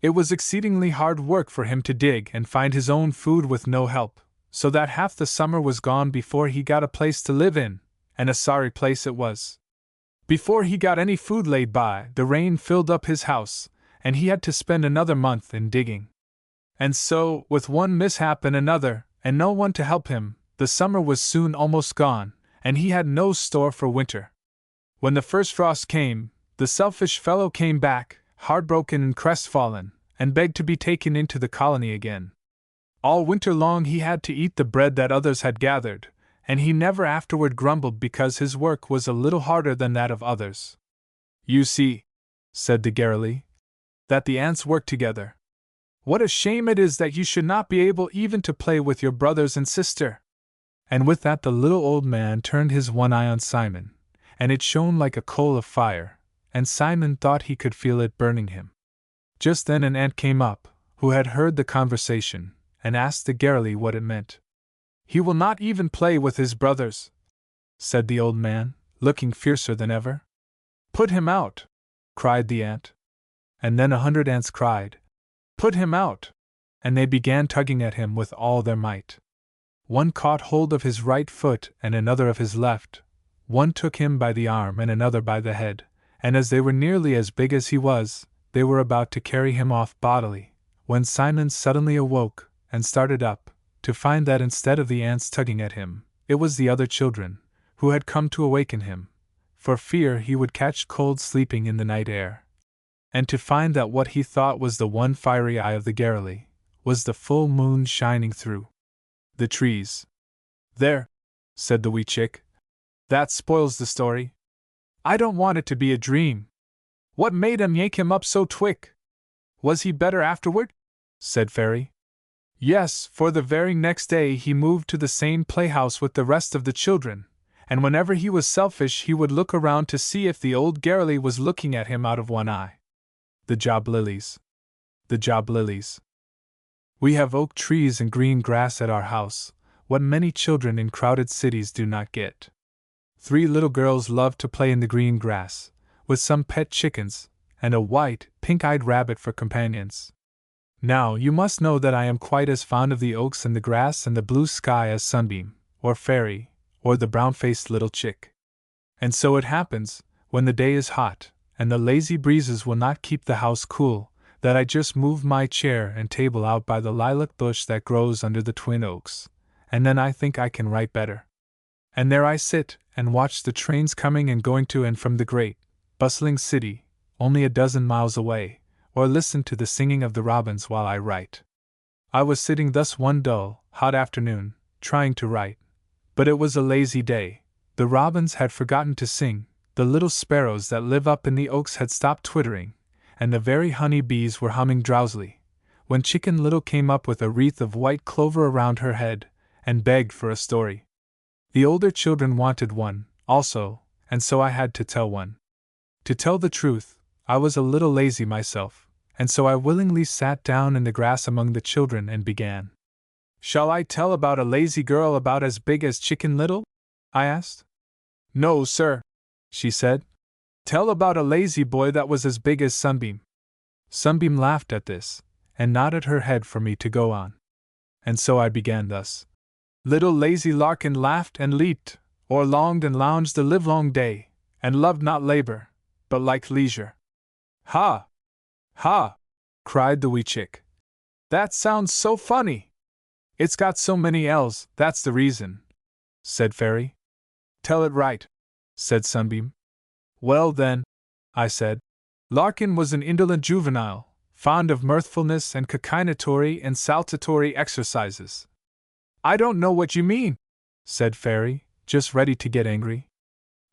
It was exceedingly hard work for him to dig and find his own food with no help, so that half the summer was gone before he got a place to live in, and a sorry place it was. Before he got any food laid by, the rain filled up his house, and he had to spend another month in digging. And so, with one mishap and another, and no one to help him, The summer was soon almost gone, and he had no store for winter. When the first frost came, the selfish fellow came back, heartbroken and crestfallen, and begged to be taken into the colony again. All winter long he had to eat the bread that others had gathered, and he never afterward grumbled because his work was a little harder than that of others. "You see," said the Garrily, "that the ants work together. What a shame it is that you should not be able even to play with your brothers and sister." And with that the little old man turned his one eye on Simon, and it shone like a coal of fire, and Simon thought he could feel it burning him. Just then an ant came up, who had heard the conversation, and asked the Garrily what it meant. "He will not even play with his brothers," said the old man, looking fiercer than ever. "Put him out!" cried the ant. And then 100 ants cried, "Put him out!" and they began tugging at him with all their might. One caught hold of his right foot and another of his left, one took him by the arm and another by the head, and as they were nearly as big as he was, they were about to carry him off bodily, when Simon suddenly awoke, and started up, to find that instead of the ants tugging at him, it was the other children, who had come to awaken him, for fear he would catch cold sleeping in the night air. And to find that what he thought was the one fiery eye of the Garrily was the full moon shining through the trees. "There," said the wee chick. "That spoils the story. I don't want it to be a dream. What made 'em yank him up so twick?" "Was he better afterward?" said Fairy. "Yes, for the very next day he moved to the same playhouse with the rest of the children, and whenever he was selfish he would look around to see if the old Garrily was looking at him out of one eye." The Job Lilies. The Job Lilies. We have oak trees and green grass at our house, what many children in crowded cities do not get. 3 little girls love to play in the green grass, with some pet chickens, and a white, pink-eyed rabbit for companions. Now, you must know that I am quite as fond of the oaks and the grass and the blue sky as Sunbeam, or Fairy, or the brown-faced little chick. And so it happens, when the day is hot, and the lazy breezes will not keep the house cool, that I just move my chair and table out by the lilac bush that grows under the twin oaks, and then I think I can write better. And there I sit, and watch the trains coming and going to and from the great, bustling city, only a dozen miles away, or listen to the singing of the robins while I write. I was sitting thus one dull, hot afternoon, trying to write. But it was a lazy day. The robins had forgotten to sing, the little sparrows that live up in the oaks had stopped twittering, and the very honey bees were humming drowsily, when Chicken Little came up with a wreath of white clover around her head, and begged for a story. The older children wanted one, also, and so I had to tell one. To tell the truth, I was a little lazy myself, and so I willingly sat down in the grass among the children and began. "Shall I tell about a lazy girl about as big as Chicken Little?" I asked. "No, sir," she said. "Tell about a lazy boy that was as big as Sunbeam." Sunbeam laughed at this, and nodded her head for me to go on. And so I began thus. "Little lazy Larkin laughed and leaped, or longed and lounged the livelong day, and loved not labor, but liked leisure." "Ha! Ha!" cried the wee chick. "That sounds so funny!" "It's got so many L's, that's the reason," said Fairy. "Tell it right," said Sunbeam. "Well then," I said, "Larkin was an indolent juvenile, fond of mirthfulness and coquinatory and saltatory exercises." "I don't know what you mean," said Fairy, just ready to get angry.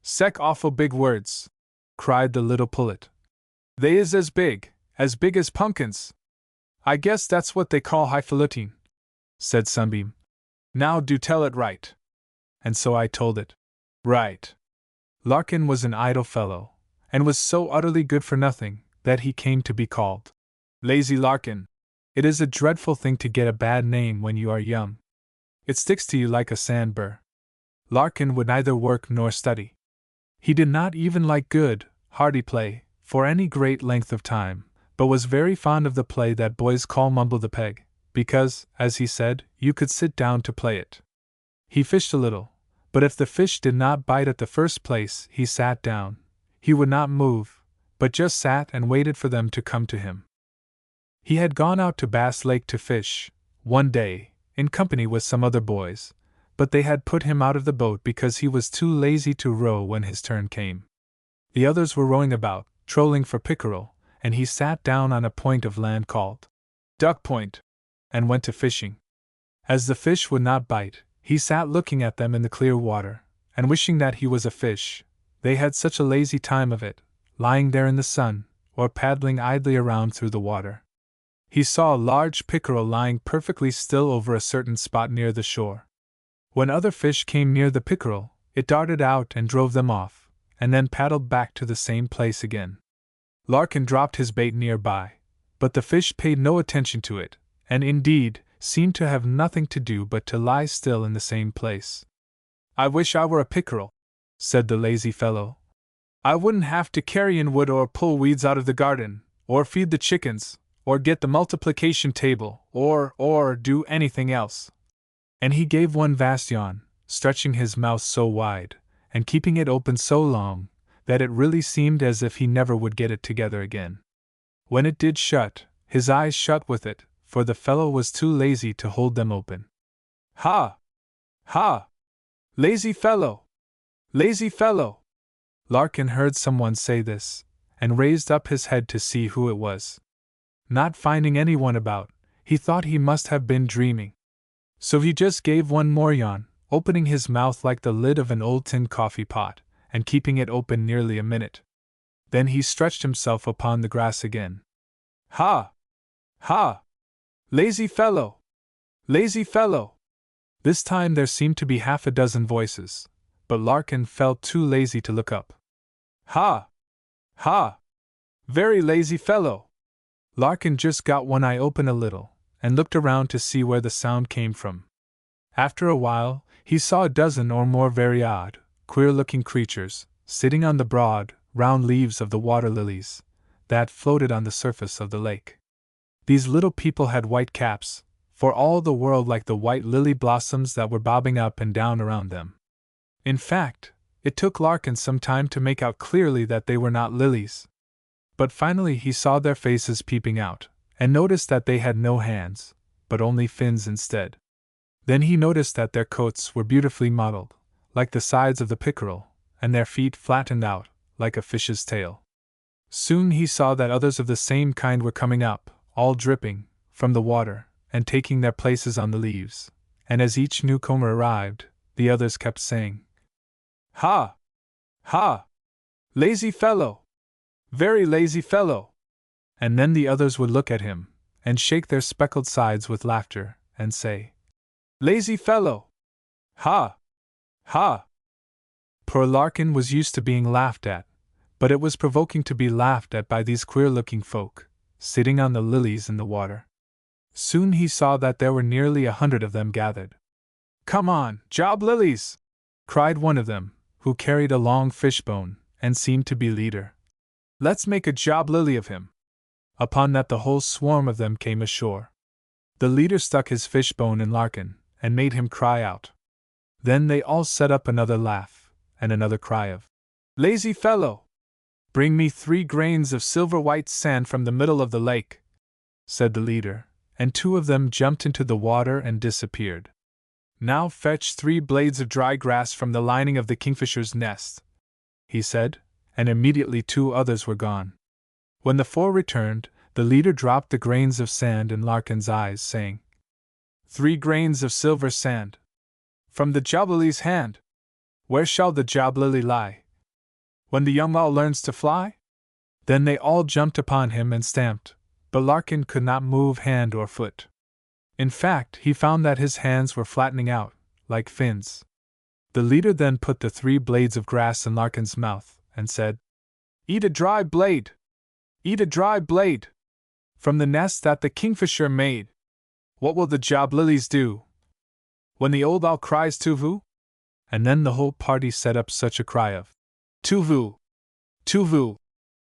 "Sec awful big words," cried the little pullet. "They is as big as pumpkins. I guess that's what they call highfalutin," said Sunbeam. "Now do tell it right." And so I told it. Right. Larkin was an idle fellow, and was so utterly good for nothing that he came to be called Lazy Larkin. It is a dreadful thing to get a bad name when you are young. It sticks to you like a sand burr. Larkin would neither work nor study. He did not even like good, hearty play, for any great length of time, but was very fond of the play that boys call Mumble the Peg, because, as he said, you could sit down to play it. He fished a little, but if the fish did not bite at the first place he sat down, he would not move, but just sat and waited for them to come to him. He had gone out to Bass Lake to fish, one day, in company with some other boys, but they had put him out of the boat because he was too lazy to row when his turn came. The others were rowing about, trolling for pickerel, and he sat down on a point of land called Duck Point, and went to fishing. As the fish would not bite, he sat looking at them in the clear water, and wishing that he was a fish. They had such a lazy time of it, lying there in the sun, or paddling idly around through the water. He saw a large pickerel lying perfectly still over a certain spot near the shore. When other fish came near the pickerel, it darted out and drove them off, and then paddled back to the same place again. Larkin dropped his bait nearby, but the fish paid no attention to it, and indeed, seemed to have nothing to do but to lie still in the same place. "I wish I were a pickerel," said the lazy fellow. "I wouldn't have to carry in wood or pull weeds out of the garden, or feed the chickens, or get the multiplication table, or do anything else." And he gave one vast yawn, stretching his mouth so wide, and keeping it open so long, that it really seemed as if he never would get it together again. When it did shut, his eyes shut with it, for the fellow was too lazy to hold them open. "Ha! Ha! Lazy fellow! Lazy fellow!" Larkin heard someone say this, and raised up his head to see who it was. Not finding anyone about, he thought he must have been dreaming. So he just gave one more yawn, opening his mouth like the lid of an old tin coffee pot, and keeping it open nearly a minute. Then he stretched himself upon the grass again. "Ha! Ha! Lazy fellow! Lazy fellow!" This time there seemed to be half a dozen voices, but Larkin felt too lazy to look up. "Ha! Ha! Very lazy fellow!" Larkin just got one eye open a little, and looked around to see where the sound came from. After a while, he saw a dozen or more very odd, queer-looking creatures, sitting on the broad, round leaves of the water lilies that floated on the surface of the lake. These little people had white caps, for all the world like the white lily blossoms that were bobbing up and down around them. In fact, it took Larkin some time to make out clearly that they were not lilies. But finally he saw their faces peeping out, and noticed that they had no hands, but only fins instead. Then he noticed that their coats were beautifully modeled, like the sides of the pickerel, and their feet flattened out, like a fish's tail. Soon he saw that others of the same kind were coming up, all dripping, from the water, and taking their places on the leaves, and as each newcomer arrived, the others kept saying, "Ha! Ha! Lazy fellow! Very lazy fellow!" And then the others would look at him, and shake their speckled sides with laughter, and say, "Lazy fellow! Ha! Ha!" Poor Larkin was used to being laughed at, but it was provoking to be laughed at by these queer-looking folk, sitting on the lilies in the water. Soon he saw that there were nearly 100 of them gathered. "Come on, job lilies!" cried one of them, who carried a long fishbone, and seemed to be leader. "Let's make a job lily of him." Upon that the whole swarm of them came ashore. The leader stuck his fishbone in Larkin, and made him cry out. Then they all set up another laugh, and another cry of, "Lazy fellow! Bring me 3 grains of silver-white sand from the middle of the lake," said the leader, and 2 of them jumped into the water and disappeared. "Now fetch 3 blades of dry grass from the lining of the kingfisher's nest," he said, and immediately 2 others were gone. When the 4 returned, the leader dropped the grains of sand in Larkin's eyes, saying, "3 grains of silver sand. From the joblily's hand. Where shall the joblily lie? When the young owl learns to fly?" Then they all jumped upon him and stamped, but Larkin could not move hand or foot. In fact, he found that his hands were flattening out, like fins. The leader then put the 3 blades of grass in Larkin's mouth, and said, "Eat a dry blade! Eat a dry blade! From the nest that the kingfisher made. What will the job lilies do when the old owl cries tuvu?" And then the whole party set up such a cry of "Tuvu! Tuvu!"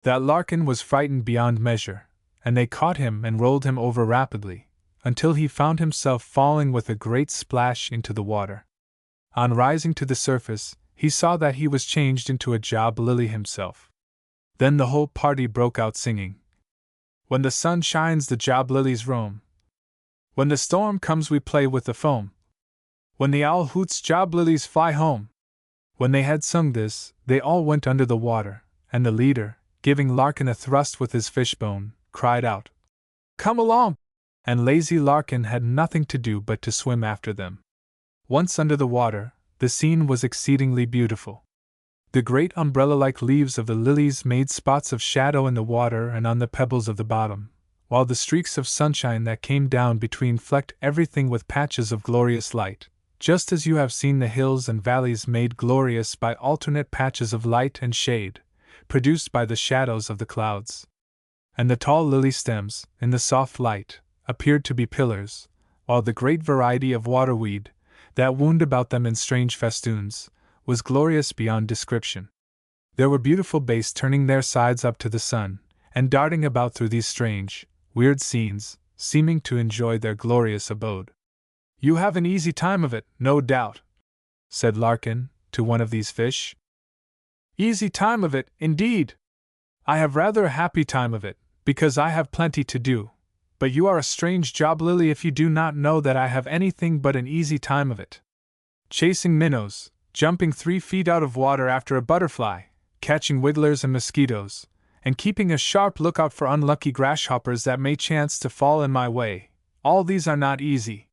that Larkin was frightened beyond measure, and they caught him and rolled him over rapidly, until he found himself falling with a great splash into the water. On rising to the surface, he saw that he was changed into a job lily himself. Then the whole party broke out singing, "When the sun shines the job lilies roam. When the storm comes we play with the foam." When the owl hoots, job lilies fly home. When they had sung this, they all went under the water, and the leader, giving Larkin a thrust with his fishbone, cried out, "Come along!" And lazy Larkin had nothing to do but to swim after them. Once under the water, the scene was exceedingly beautiful. The great umbrella-like leaves of the lilies made spots of shadow in the water and on the pebbles of the bottom, while the streaks of sunshine that came down between flecked everything with patches of glorious light, just as you have seen the hills and valleys made glorious by alternate patches of light and shade, produced by the shadows of the clouds. And the tall lily stems, in the soft light, appeared to be pillars, while the great variety of waterweed, that wound about them in strange festoons, was glorious beyond description. There were beautiful bays turning their sides up to the sun, and darting about through these strange, weird scenes, seeming to enjoy their glorious abode. "You have an easy time of it, no doubt," said Larkin to one of these fish. "Easy time of it, indeed! I have rather a happy time of it, because I have plenty to do, but you are a strange job lily if you do not know that I have anything but an easy time of it. Chasing minnows, jumping 3 feet out of water after a butterfly, catching wigglers and mosquitoes, and keeping a sharp lookout for unlucky grasshoppers that may chance to fall in my way, all these are not easy.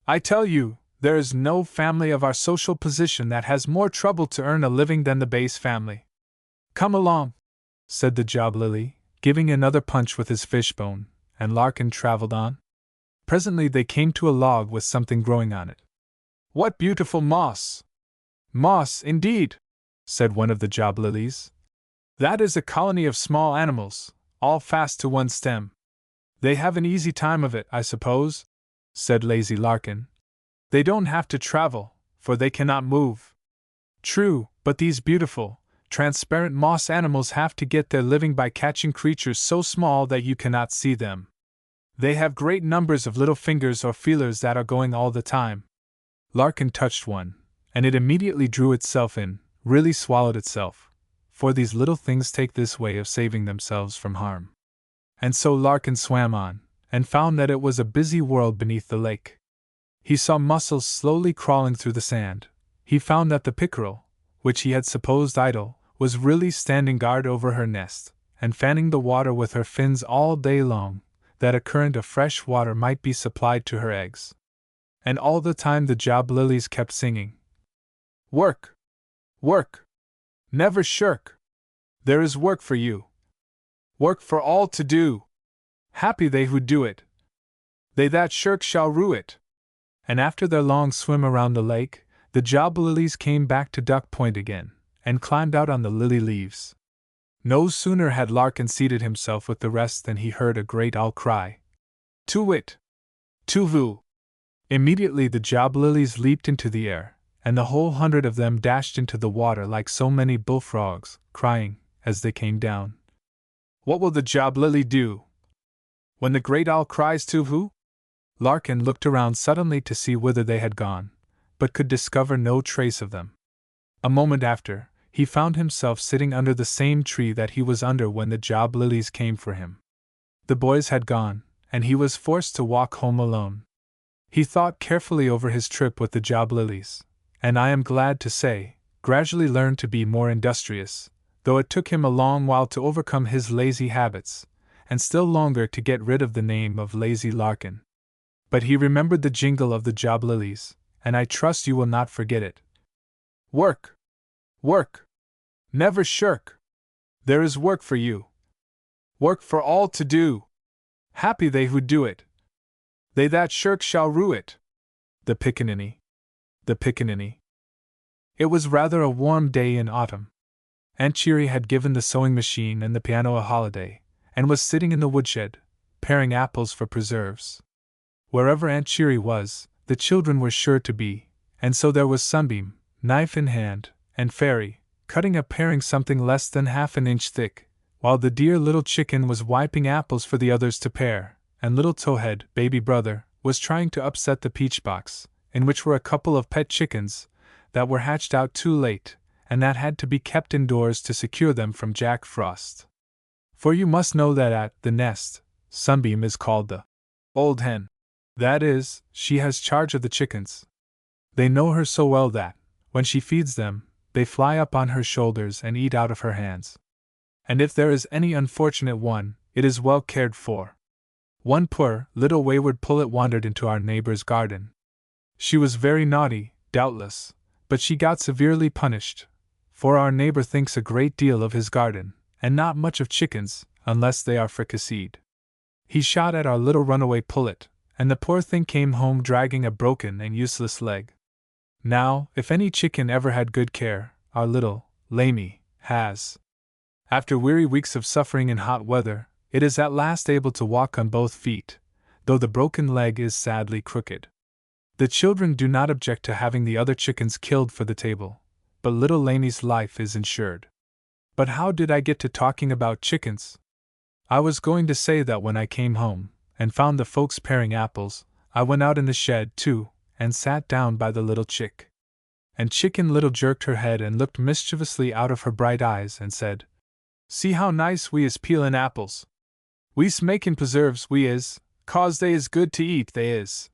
I tell you, there is no family of our social position that has more trouble to earn a living than the Bay's family. Come along," said the job lily, giving another punch with his fishbone, and Larkin traveled on. Presently they came to a log with something growing on it. "What beautiful moss!" "Moss, indeed," said one of the job lilies. "That is a colony of small animals, all fast to one stem. They have an easy time of it, I suppose," said lazy Larkin. "They don't have to travel, for they cannot move." "True, but these beautiful, transparent moss animals have to get their living by catching creatures so small that you cannot see them. They have great numbers of little fingers or feelers that are going all the time." Larkin touched one, and it immediately drew itself in, really swallowed itself, for these little things take this way of saving themselves from harm. And so Larkin swam on, and found that it was a busy world beneath the lake. He saw mussels slowly crawling through the sand. He found that the pickerel, which he had supposed idle, was really standing guard over her nest, and fanning the water with her fins all day long, that a current of fresh water might be supplied to her eggs. And all the time the job lilies kept singing, "Work! Work! Never shirk! There is work for you! Work for all to do! Happy they who do it! They that shirk shall rue it!" And after their long swim around the lake, the job lilies came back to Duck Point again, and climbed out on the lily leaves. No sooner had Larkin seated himself with the rest than he heard a great owl cry, "Tu-wit! Tu-vu!" Immediately the job lilies leaped into the air, and the whole 100 of them dashed into the water like so many bullfrogs, crying, as they came down, "What will the job lily do when the great owl cries tu-vu?" Larkin looked around suddenly to see whither they had gone, but could discover no trace of them. A moment after, he found himself sitting under the same tree that he was under when the job lilies came for him. The boys had gone, and he was forced to walk home alone. He thought carefully over his trip with the job lilies, and I am glad to say, gradually learned to be more industrious, though it took him a long while to overcome his lazy habits, and still longer to get rid of the name of Lazy Larkin. But he remembered the jingle of the job lilies, and I trust you will not forget it. "Work! Work! Never shirk! There is work for you! Work for all to do! Happy they who do it! They that shirk shall rue it!" The Pickaninny. The Pickaninny. It was rather a warm day in autumn. Aunt Cheery had given the sewing machine and the piano a holiday, and was sitting in the woodshed, paring apples for preserves. Wherever Aunt Cheery was, the children were sure to be, and so there was Sunbeam, knife in hand, and Fairy, cutting a paring something less than half an inch thick, while the dear little chicken was wiping apples for the others to pare, and little Towhead, baby brother, was trying to upset the peach box, in which were a couple of pet chickens that were hatched out too late, and that had to be kept indoors to secure them from Jack Frost. For you must know that at the nest, Sunbeam is called the old hen. That is, she has charge of the chickens. They know her so well that, when she feeds them, they fly up on her shoulders and eat out of her hands. And if there is any unfortunate one, it is well cared for. One poor, little wayward pullet wandered into our neighbor's garden. She was very naughty, doubtless, but she got severely punished, for our neighbor thinks a great deal of his garden, and not much of chickens, unless they are fricasseed. He shot at our little runaway pullet, and the poor thing came home dragging a broken and useless leg. Now, if any chicken ever had good care, our little Lamey has. After weary weeks of suffering in hot weather, it is at last able to walk on both feet, though the broken leg is sadly crooked. The children do not object to having the other chickens killed for the table, but little Lamey's life is insured. But how did I get to talking about chickens? I was going to say that when I came home, and found the folks paring apples, I went out in the shed, too, and sat down by the little chick. And Chicken Little jerked her head and looked mischievously out of her bright eyes and said, "See how nice we is peelin' apples. We's makin' preserves, we is, 'cause they is good to eat, they is.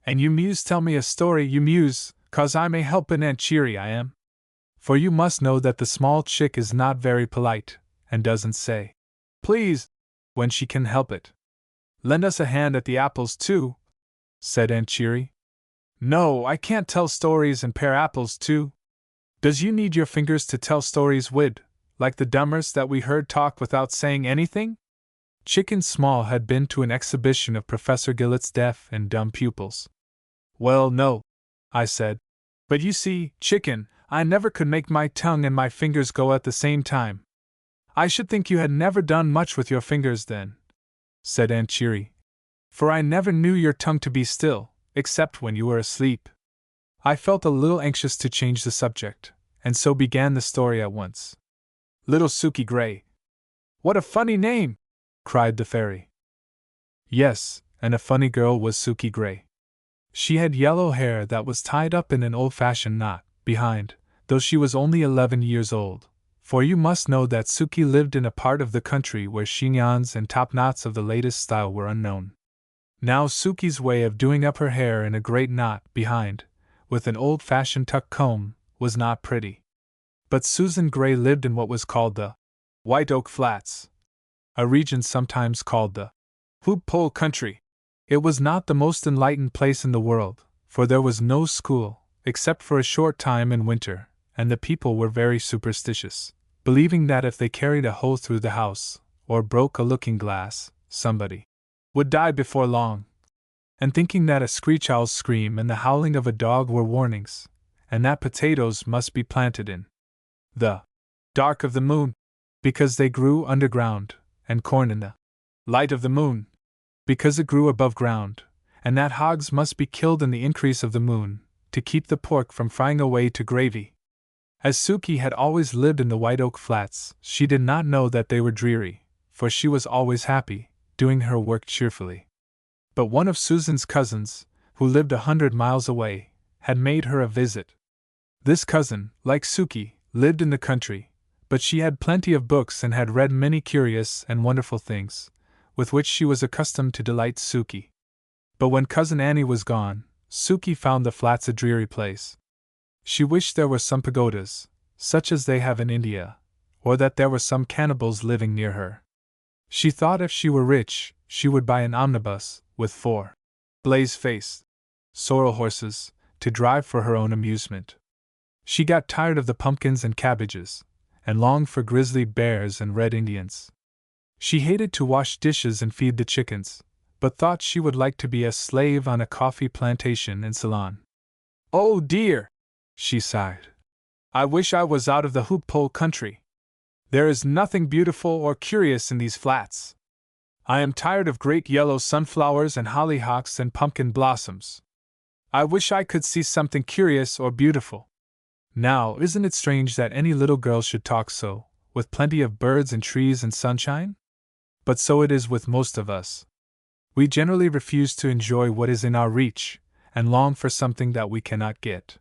And you muse tell me a story, you muse, 'cause I may helpin' Aunt Cheery, I am." For you must know that the small chick is not very polite, and doesn't say, "Please," when she can help it. "Lend us a hand at the apples, too," said Aunt Cheery. "No, I can't tell stories and pare apples, too. Does you need your fingers to tell stories wid, like the dummers that we heard talk without saying anything?" Chicken Small had been to an exhibition of Professor Gillett's deaf and dumb pupils. "Well, no," I said. "But you see, Chicken, I never could make my tongue and my fingers go at the same time." "I should think you had never done much with your fingers then," said Aunt Cheery, "for I never knew your tongue to be still, except when you were asleep." I felt a little anxious to change the subject, and so began the story at once. Little Sooky Gray. "What a funny name!" cried the fairy. Yes, and a funny girl was Sooky Gray. She had yellow hair that was tied up in an old-fashioned knot behind, though she was only 11 years old, for you must know that Sooky lived in a part of the country where chignons and topknots of the latest style were unknown. Now Sooky's way of doing up her hair in a great knot behind, with an old-fashioned tuck comb, was not pretty. But Susan Gray lived in what was called the White Oak Flats, a region sometimes called the Hoop Pole Country. It was not the most enlightened place in the world, for there was no school, except for a short time in winter, and the people were very superstitious, believing that if they carried a hoe through the house, or broke a looking-glass, somebody would die before long, and thinking that a screech owl's scream and the howling of a dog were warnings, and that potatoes must be planted in the dark of the moon, because they grew underground, and corn in the light of the moon, because it grew above ground, and that hogs must be killed in the increase of the moon, to keep the pork from frying away to gravy. As Sooky had always lived in the White Oak Flats, she did not know that they were dreary, for she was always happy, doing her work cheerfully. But one of Susan's cousins, who lived 100 miles away, had made her a visit. This cousin, like Sooky, lived in the country, but she had plenty of books and had read many curious and wonderful things, with which she was accustomed to delight Sooky. But when Cousin Annie was gone, Sooky found the flats a dreary place. She wished there were some pagodas, such as they have in India, or that there were some cannibals living near her. She thought if she were rich, she would buy an omnibus, with 4 blaze-faced sorrel horses, to drive for her own amusement. She got tired of the pumpkins and cabbages, and longed for grizzly bears and red Indians. She hated to wash dishes and feed the chickens, but thought she would like to be a slave on a coffee plantation in Ceylon. "Oh dear!" she sighed. "I wish I was out of the Hoop Pole country. There is nothing beautiful or curious in these flats. I am tired of great yellow sunflowers and hollyhocks and pumpkin blossoms. I wish I could see something curious or beautiful." Now, isn't it strange that any little girl should talk so, with plenty of birds and trees and sunshine? But so it is with most of us. We generally refuse to enjoy what is in our reach, and long for something that we cannot get.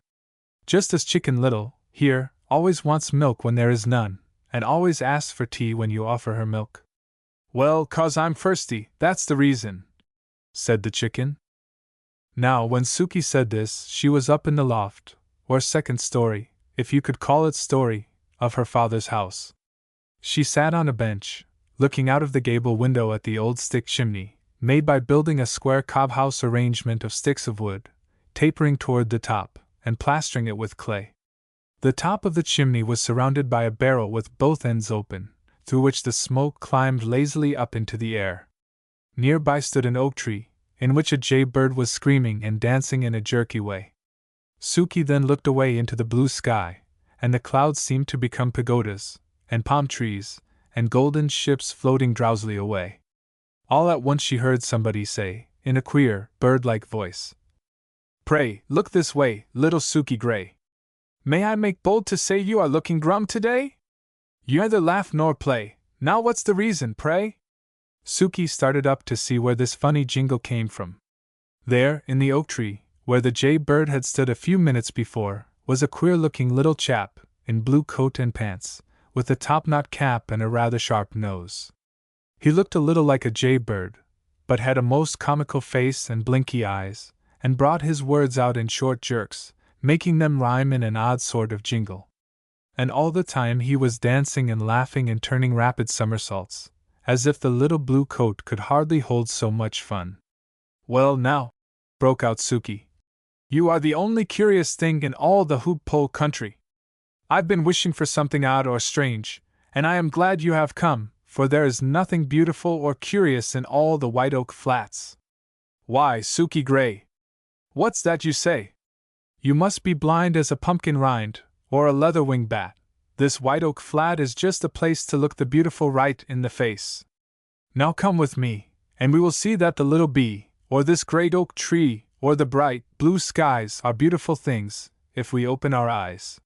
Just as Chicken Little, here, always wants milk when there is none, and always asks for tea when you offer her milk. "Well, 'cause I'm thirsty, that's the reason," said the chicken. Now, when Suki said this, she was up in the loft, or second story, if you could call it story, of her father's house. She sat on a bench, looking out of the gable window at the old stick chimney, made by building a square cob house arrangement of sticks of wood, tapering toward the top, and plastering it with clay. The top of the chimney was surrounded by a barrel with both ends open, through which the smoke climbed lazily up into the air. Nearby stood an oak tree, in which a jay-bird was screaming and dancing in a jerky way. Suki then looked away into the blue sky, and the clouds seemed to become pagodas, and palm trees, and golden ships floating drowsily away. All at once she heard somebody say, in a queer, bird-like voice, "Pray, look this way, little Suki Gray. May I make bold to say you are looking glum today? You neither laugh nor play, now what's the reason, pray?" Suki started up to see where this funny jingle came from. There, in the oak tree, where the jay-bird had stood a few minutes before, was a queer-looking little chap, in blue coat and pants, with a top-knot cap and a rather sharp nose. He looked a little like a jay-bird, but had a most comical face and blinky eyes, and brought his words out in short jerks, making them rhyme in an odd sort of jingle. And all the time he was dancing and laughing and turning rapid somersaults, as if the little blue coat could hardly hold so much fun. "Well now," broke out Suki, "you are the only curious thing in all the hoop-pole country. I've been wishing for something odd or strange, and I am glad you have come, for there is nothing beautiful or curious in all the White Oak Flats." "Why, Suki Gray, what's that you say? You must be blind as a pumpkin rind, or a leather-wing bat. This White Oak Flat is just the place to look the beautiful right in the face. Now come with me, and we will see that the little bee, or this great oak tree, or the bright, blue skies are beautiful things, if we open our eyes."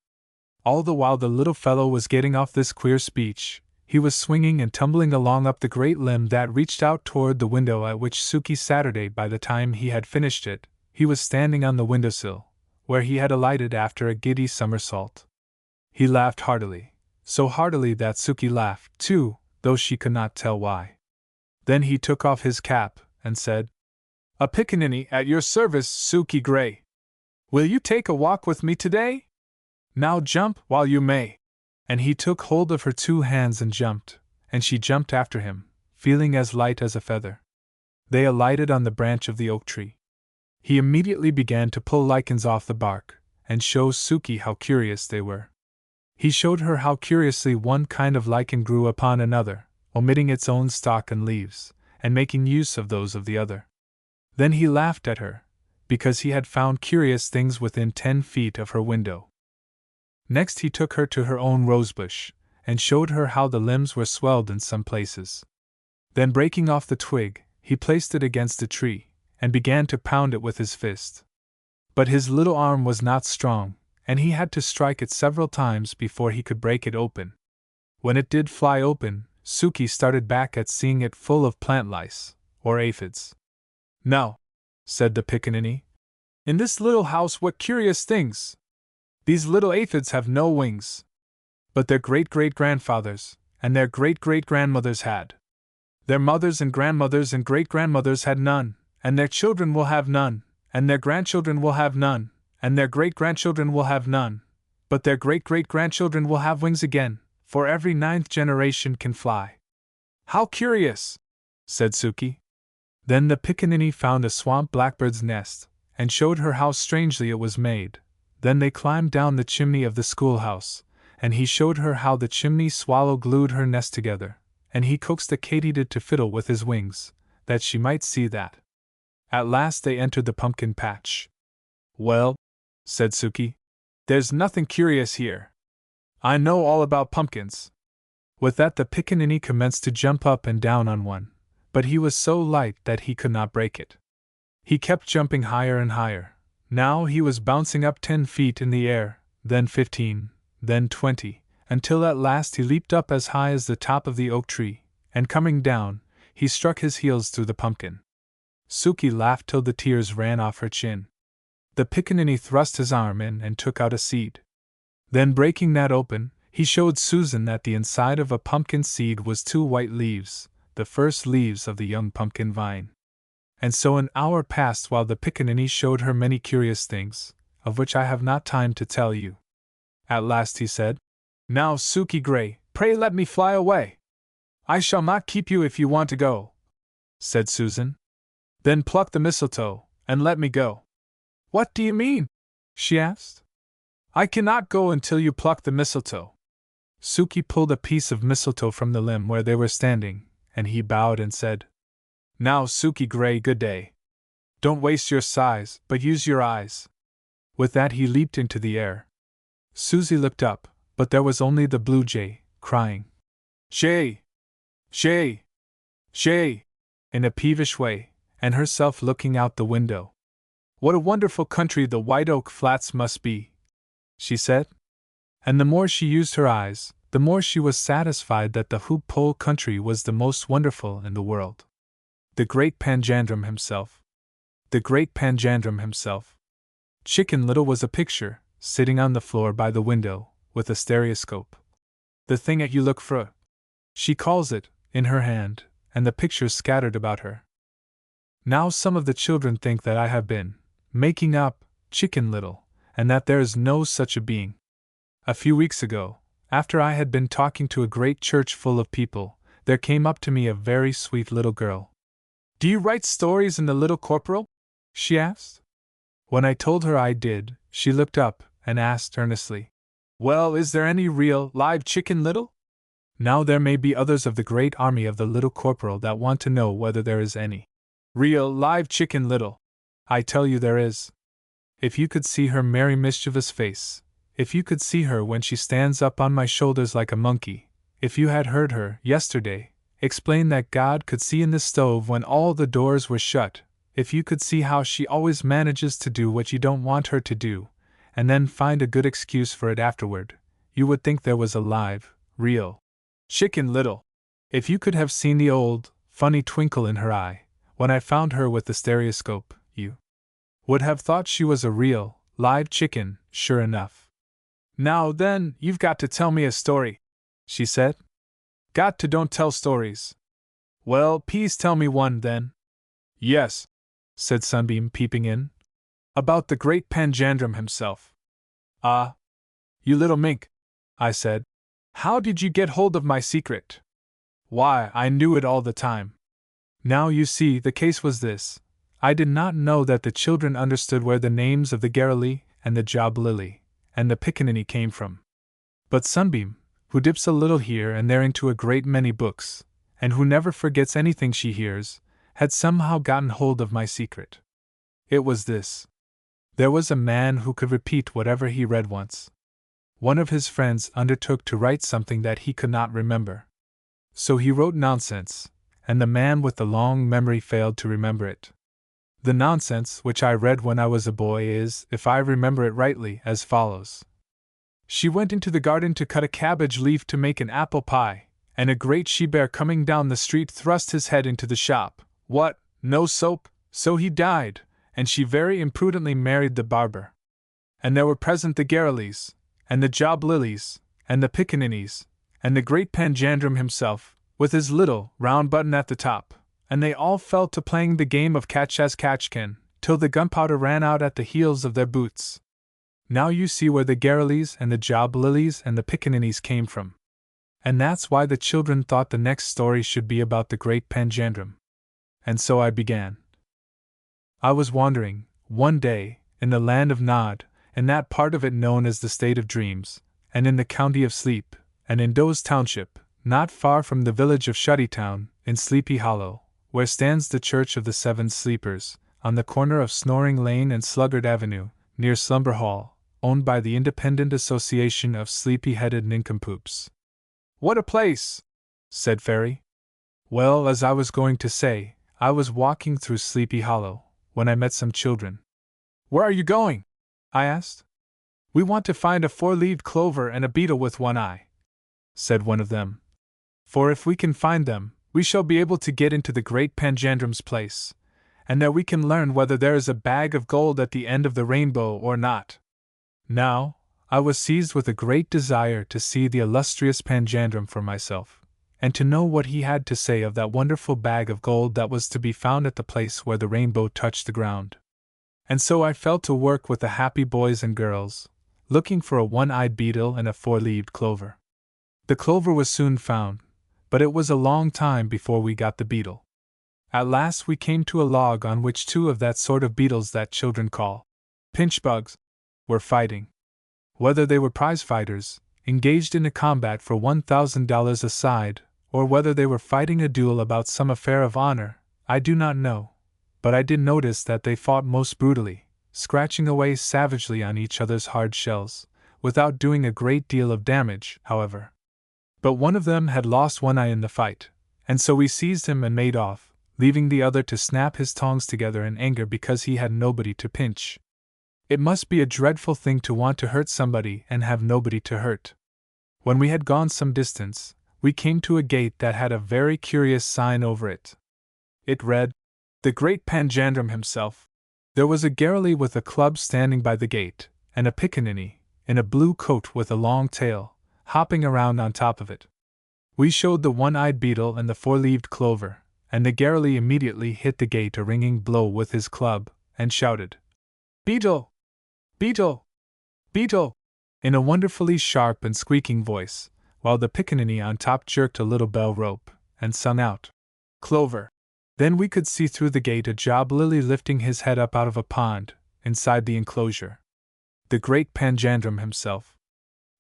All the while the little fellow was getting off this queer speech, he was swinging and tumbling along up the great limb that reached out toward the window at which Suki Saturday. By the time he had finished it, he was standing on the windowsill, where he had alighted after a giddy somersault. He laughed heartily, so heartily that Suki laughed, too, though she could not tell why. Then he took off his cap, and said, "A pickaninny at your service, Suki Gray. Will you take a walk with me today? Now jump while you may." And he took hold of her two hands and jumped, and she jumped after him, feeling as light as a feather. They alighted on the branch of the oak tree. He immediately began to pull lichens off the bark, and show Suki how curious they were. He showed her how curiously one kind of lichen grew upon another, omitting its own stalk and leaves, and making use of those of the other. Then he laughed at her, because he had found curious things within 10 feet of her window. Next he took her to her own rosebush, and showed her how the limbs were swelled in some places. Then breaking off the twig, he placed it against a tree, and began to pound it with his fist. But his little arm was not strong, and he had to strike it several times before he could break it open. When it did fly open, Suki started back at seeing it full of plant lice, or aphids. "Now," said the pickaninny, "in this little house what curious things! These little aphids have no wings. But their great-great-grandfathers, and their great-great-grandmothers had. Their mothers and grandmothers and great-grandmothers had none, and their children will have none, and their grandchildren will have none, and their great-grandchildren will have none, but their great-great-grandchildren will have wings again, for every 9th generation can fly." "How curious!" said Suki. Then the pickaninny found a swamp blackbird's nest, and showed her how strangely it was made. Then they climbed down the chimney of the schoolhouse, and he showed her how the chimney swallow glued her nest together, and he coaxed the katydid to fiddle with his wings, that she might see that. At last they entered the pumpkin patch. "Well," said Suki, "there's nothing curious here. I know all about pumpkins." With that the pickaninny commenced to jump up and down on one, but he was so light that he could not break it. He kept jumping higher and higher. Now he was bouncing up 10 feet in the air, then 15, then 20, until at last he leaped up as high as the top of the oak tree, and coming down, he struck his heels through the pumpkin. Suki laughed till the tears ran off her chin. The pickaninny thrust his arm in and took out a seed. Then breaking that open, he showed Susan that the inside of a pumpkin seed was 2 white leaves, the first leaves of the young pumpkin vine. And so an hour passed while the pickaninny showed her many curious things, of which I have not time to tell you. At last he said, "Now, Sookie Gray, pray let me fly away." "I shall not keep you if you want to go," said Susan. "Then pluck the mistletoe, and let me go." "What do you mean?" she asked. "I cannot go until you pluck the mistletoe." Sookie pulled a piece of mistletoe from the limb where they were standing, and he bowed and said, "Now, Sookie Gray, good day. Don't waste your sighs, but use your eyes." With that he leaped into the air. Susie looked up, but there was only the blue jay, crying, "Jay! Jay! Jay!" in a peevish way, and herself looking out the window. "What a wonderful country the White Oak Flats must be," she said. And the more she used her eyes, the more she was satisfied that the Hoop Pole country was the most wonderful in the world. The great Panjandrum himself. The great Panjandrum himself. Chicken Little was a picture, sitting on the floor by the window, with a stereoscope. "The thing that you look for," she calls it, in her hand, and the pictures scattered about her. Now some of the children think that I have been making up Chicken Little, and that there is no such a being. A few weeks ago, after I had been talking to a great church full of people, there came up to me a very sweet little girl. "Do you write stories in the Little Corporal?" she asked. When I told her I did, she looked up and asked earnestly, "Well, is there any real, live Chicken Little?" Now there may be others of the great army of the Little Corporal that want to know whether there is any real, live Chicken Little. I tell you there is. If you could see her merry mischievous face, if you could see her when she stands up on my shoulders like a monkey, if you had heard her, yesterday, explain that God could see in the stove when all the doors were shut, if you could see how she always manages to do what you don't want her to do, and then find a good excuse for it afterward, you would think there was a live, real Chicken Little. If you could have seen the old, funny twinkle in her eye, when I found her with the stereoscope, you would have thought she was a real, live chicken, sure enough. "Now then, you've got to tell me a story," she said. "Got to don't tell stories." "Well, please tell me one, then." "Yes," said Sunbeam, peeping in. "About the great Panjandrum himself." "Ah, you little mink," I said. "How did you get hold of my secret?" "Why, I knew it all the time." Now you see, the case was this. I did not know that the children understood where the names of the Garruley, and the Job Lily, and the Pickaninny came from. But Sunbeam, who dips a little here and there into a great many books, and who never forgets anything she hears, had somehow gotten hold of my secret. It was this. There was a man who could repeat whatever he read once. One of his friends undertook to write something that he could not remember. So he wrote nonsense, and the man with the long memory failed to remember it. The nonsense which I read when I was a boy is, if I remember it rightly, as follows. She went into the garden to cut a cabbage leaf to make an apple pie, and a great she-bear coming down the street thrust his head into the shop. What, no soap? So he died, and she very imprudently married the barber. And there were present the Garruleys, and the Job Lilies, and the Pickaninnies, and the great Panjandrum himself, with his little, round button at the top, and they all fell to playing the game of catch-as-catch-can, till the gunpowder ran out at the heels of their boots. Now you see where the Garruleys and the Job Lilies and the Pickaninnies came from. And that's why the children thought the next story should be about the great Panjandrum. And so I began. I was wandering, one day, in the land of Nod, in that part of it known as the State of Dreams, and in the county of Sleep, and in Doe's Township, not far from the village of Shuttytown, in Sleepy Hollow, where stands the Church of the Seven Sleepers, on the corner of Snoring Lane and Sluggard Avenue, near Slumber Hall, owned by the Independent Association of Sleepy-Headed Nincompoops. "What a place!" said Fairy. Well, as I was going to say, I was walking through Sleepy Hollow, when I met some children. "Where are you going?" I asked. "We want to find a four-leaved clover and a beetle with one eye," said one of them. "For if we can find them, we shall be able to get into the great Panjandrum's place, and there we can learn whether there is a bag of gold at the end of the rainbow or not." Now, I was seized with a great desire to see the illustrious Panjandrum for myself, and to know what he had to say of that wonderful bag of gold that was to be found at the place where the rainbow touched the ground. And so I fell to work with the happy boys and girls, looking for a one-eyed beetle and a four-leaved clover. The clover was soon found, but it was a long time before we got the beetle. At last we came to a log on which two of that sort of beetles that children call pinch bugs were fighting. Whether they were prize fighters, engaged in a combat for $1,000 a side, or whether they were fighting a duel about some affair of honor, I do not know, but I did notice that they fought most brutally, scratching away savagely on each other's hard shells, without doing a great deal of damage, however. But one of them had lost one eye in the fight, and so we seized him and made off, leaving the other to snap his tongs together in anger because he had nobody to pinch. It must be a dreadful thing to want to hurt somebody and have nobody to hurt. When we had gone some distance, we came to a gate that had a very curious sign over it. It read, "The Great Panjandrum himself." There was a Garruley with a club standing by the gate, and a pickaninny, in a blue coat with a long tail, hopping around on top of it. We showed the one-eyed beetle and the four-leaved clover, and the Garruley immediately hit the gate a ringing blow with his club, and shouted, "Beetle! Beetle! Beetle!" in a wonderfully sharp and squeaking voice, while the pickaninny on top jerked a little bell rope, and sung out, "Clover!" Then we could see through the gate a job lily lifting his head up out of a pond, inside the enclosure. The Great Panjandrum himself.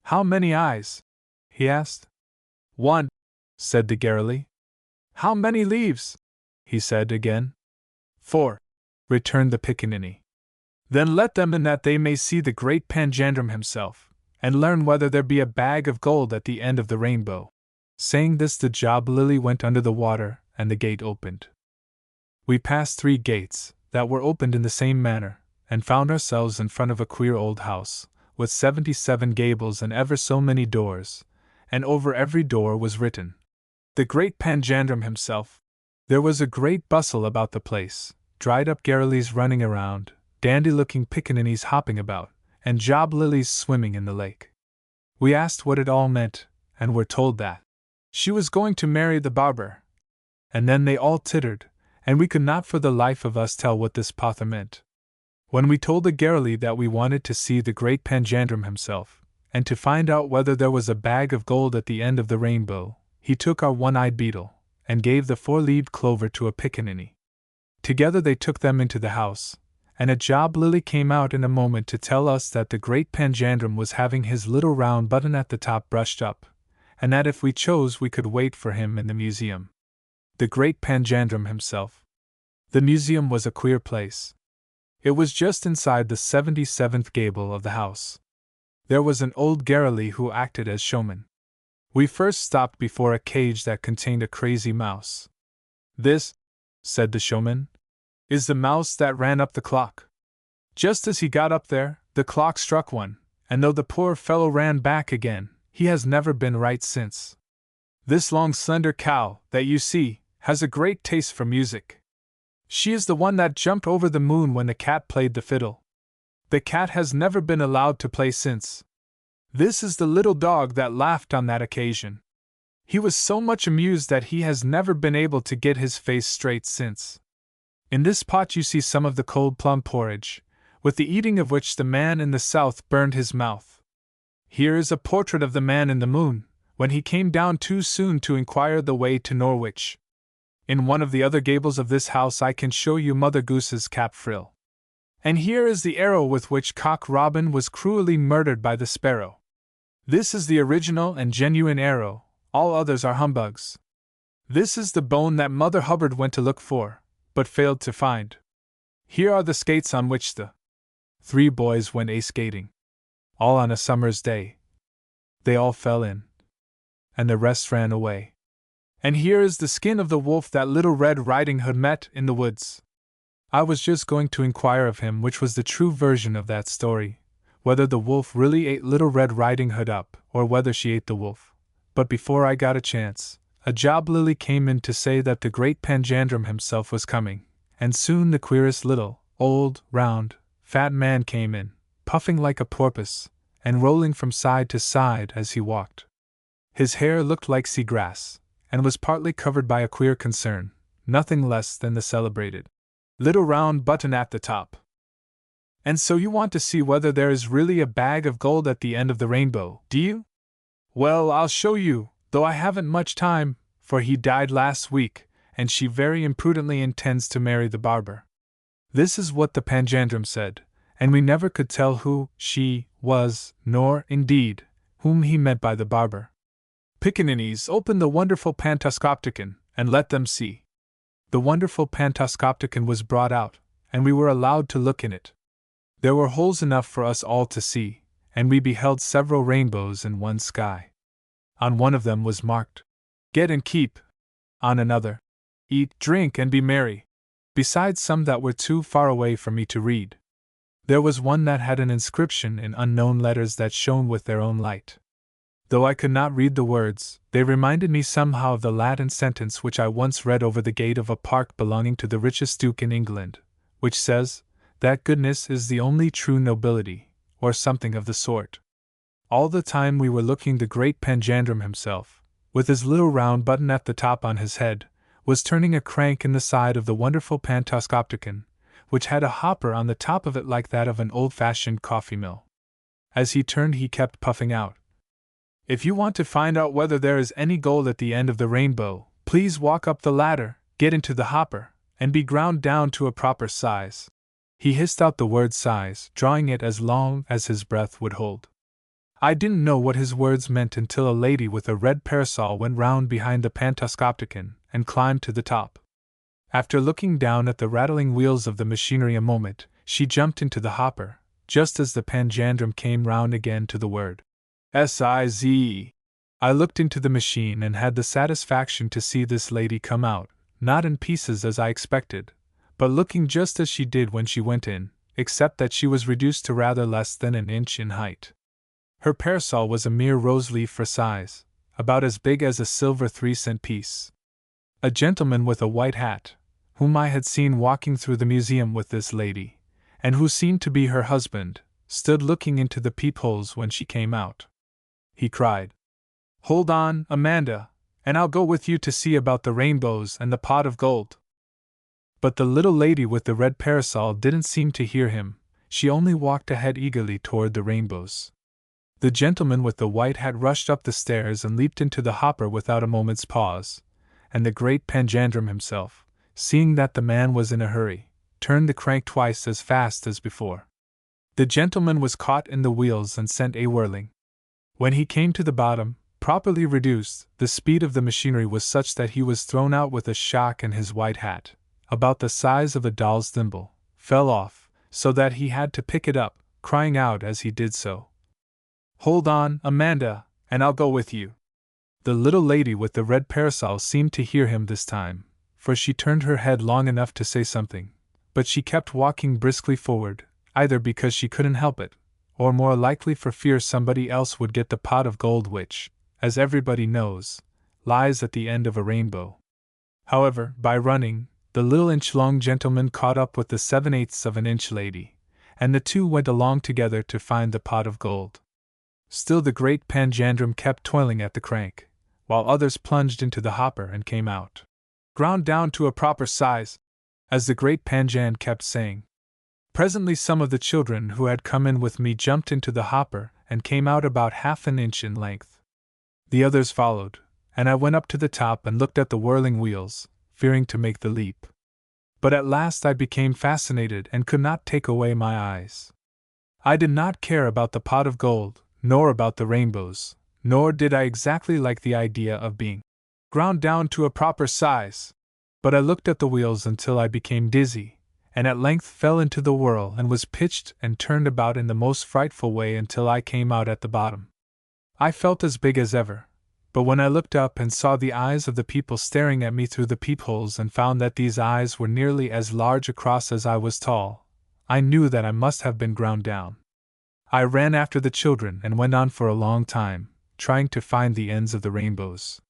"How many eyes?" he asked. "One," said the Garruley. "How many leaves?" he said again. "4," returned the pickaninny. "Then let them in that they may see the Great Panjandrum himself, and learn whether there be a bag of gold at the end of the rainbow." Saying this, the job lily went under the water, and the gate opened. We passed 3 gates, that were opened in the same manner, and found ourselves in front of a queer old house, with 77 gables and ever so many doors, and over every door was written, "The Great Panjandrum himself." There was a great bustle about the place, dried-up Garruleys running around, dandy-looking pickaninnies hopping about, and job lilies swimming in the lake. We asked what it all meant, and were told that she was going to marry the barber. And then they all tittered, and we could not for the life of us tell what this pother meant. When we told the Garruley that we wanted to see the Great Panjandrum himself, and to find out whether there was a bag of gold at the end of the rainbow, he took our one-eyed beetle, and gave the four-leaved clover to a pickaninny. Together they took them into the house, and a job lily came out in a moment to tell us that the Great Panjandrum was having his little round button at the top brushed up, and that if we chose we could wait for him in the museum. The Great Panjandrum himself. The museum was a queer place. It was just inside the 77th gable of the house. There was an old Garruley who acted as showman. We first stopped before a cage that contained a crazy mouse. "This," said the showman, "is the mouse that ran up the clock." Just as he got up there, the clock struck 1, and though the poor fellow ran back again, he has never been right since. This long slender cow, that you see, has a great taste for music. She is the one that jumped over the moon when the cat played the fiddle. The cat has never been allowed to play since. This is the little dog that laughed on that occasion. He was so much amused that he has never been able to get his face straight since. In this pot you see some of the cold plum porridge, with the eating of which the man in the south burned his mouth. Here is a portrait of the man in the moon, when he came down too soon to inquire the way to Norwich. In one of the other gables of this house I can show you Mother Goose's cap frill. And here is the arrow with which Cock Robin was cruelly murdered by the sparrow. This is the original and genuine arrow, all others are humbugs. This is the bone that Mother Hubbard went to look for, but failed to find. Here are the skates on which the 3 boys went a-skating. All on a summer's day. They all fell in, and the rest ran away. And here is the skin of the wolf that Little Red Riding Hood met in the woods. I was just going to inquire of him which was the true version of that story, whether the wolf really ate Little Red Riding Hood up, or whether she ate the wolf. But before I got a chance, a job lily came in to say that the Great Panjandrum himself was coming, and soon the queerest little, old, round, fat man came in, puffing like a porpoise, and rolling from side to side as he walked. His hair looked like sea grass, and was partly covered by a queer concern, nothing less than the celebrated little round button at the top. "And so you want to see whether there is really a bag of gold at the end of the rainbow, do you? Well, I'll show you, though I haven't much time, for he died last week, and she very imprudently intends to marry the barber." This is what the panjandrum said, and we never could tell who she was, nor, indeed, whom he meant by the barber. "Pickaninnies, open the wonderful Pantoscopticon, and let them see." The wonderful Pantoscopticon was brought out, and we were allowed to look in it. There were holes enough for us all to see, and we beheld several rainbows in one sky. On one of them was marked, "Get and keep." On another, "Eat, drink, and be merry," besides some that were too far away for me to read. There was one that had an inscription in unknown letters that shone with their own light. Though I could not read the words, they reminded me somehow of the Latin sentence which I once read over the gate of a park belonging to the richest duke in England, which says, that goodness is the only true nobility, or something of the sort. All the time we were looking, the great panjandrum himself, with his little round button at the top on his head, was turning a crank in the side of the wonderful Pantoscopticon, which had a hopper on the top of it like that of an old-fashioned coffee mill. As he turned he kept puffing out, "If you want to find out whether there is any gold at the end of the rainbow, please walk up the ladder, get into the hopper, and be ground down to a proper size." He hissed out the word size, drawing it as long as his breath would hold. I didn't know what his words meant until a lady with a red parasol went round behind the Pantoscopticon and climbed to the top. After looking down at the rattling wheels of the machinery a moment, she jumped into the hopper, just as the panjandrum came round again to the word size. I looked into the machine and had the satisfaction to see this lady come out, not in pieces as I expected, but looking just as she did when she went in, except that she was reduced to rather less than an inch in height. Her parasol was a mere rose-leaf for size, about as big as a silver 3-cent piece. A gentleman with a white hat, whom I had seen walking through the museum with this lady, and who seemed to be her husband, stood looking into the peepholes when she came out. He cried, "Hold on, Amanda, and I'll go with you to see about the rainbows and the pot of gold." But the little lady with the red parasol didn't seem to hear him, she only walked ahead eagerly toward the rainbows. The gentleman with the white hat rushed up the stairs and leaped into the hopper without a moment's pause, and the great panjandrum himself, seeing that the man was in a hurry, turned the crank twice as fast as before. The gentleman was caught in the wheels and sent a-whirling. When he came to the bottom, properly reduced, the speed of the machinery was such that he was thrown out with a shock, and his white hat, about the size of a doll's thimble, fell off, so that he had to pick it up, crying out as he did so, "Hold on, Amanda, and I'll go with you." The little lady with the red parasol seemed to hear him this time, for she turned her head long enough to say something, but she kept walking briskly forward, either because she couldn't help it, or more likely for fear somebody else would get the pot of gold which, as everybody knows, lies at the end of a rainbow. However, by running, the little inch-long gentleman caught up with the 7/8 of an inch lady, and the two went along together to find the pot of gold. Still the great panjandrum kept toiling at the crank, while others plunged into the hopper and came out, "ground down to a proper size," as the great panjan kept saying. Presently some of the children who had come in with me jumped into the hopper and came out about half an inch in length. The others followed, and I went up to the top and looked at the whirling wheels, fearing to make the leap. But at last I became fascinated and could not take away my eyes. I did not care about the pot of gold, nor about the rainbows, nor did I exactly like the idea of being ground down to a proper size. But I looked at the wheels until I became dizzy, and at length fell into the whirl and was pitched and turned about in the most frightful way until I came out at the bottom. I felt as big as ever, but when I looked up and saw the eyes of the people staring at me through the peepholes and found that these eyes were nearly as large across as I was tall, I knew that I must have been ground down. I ran after the children and went on for a long time, trying to find the ends of the rainbows.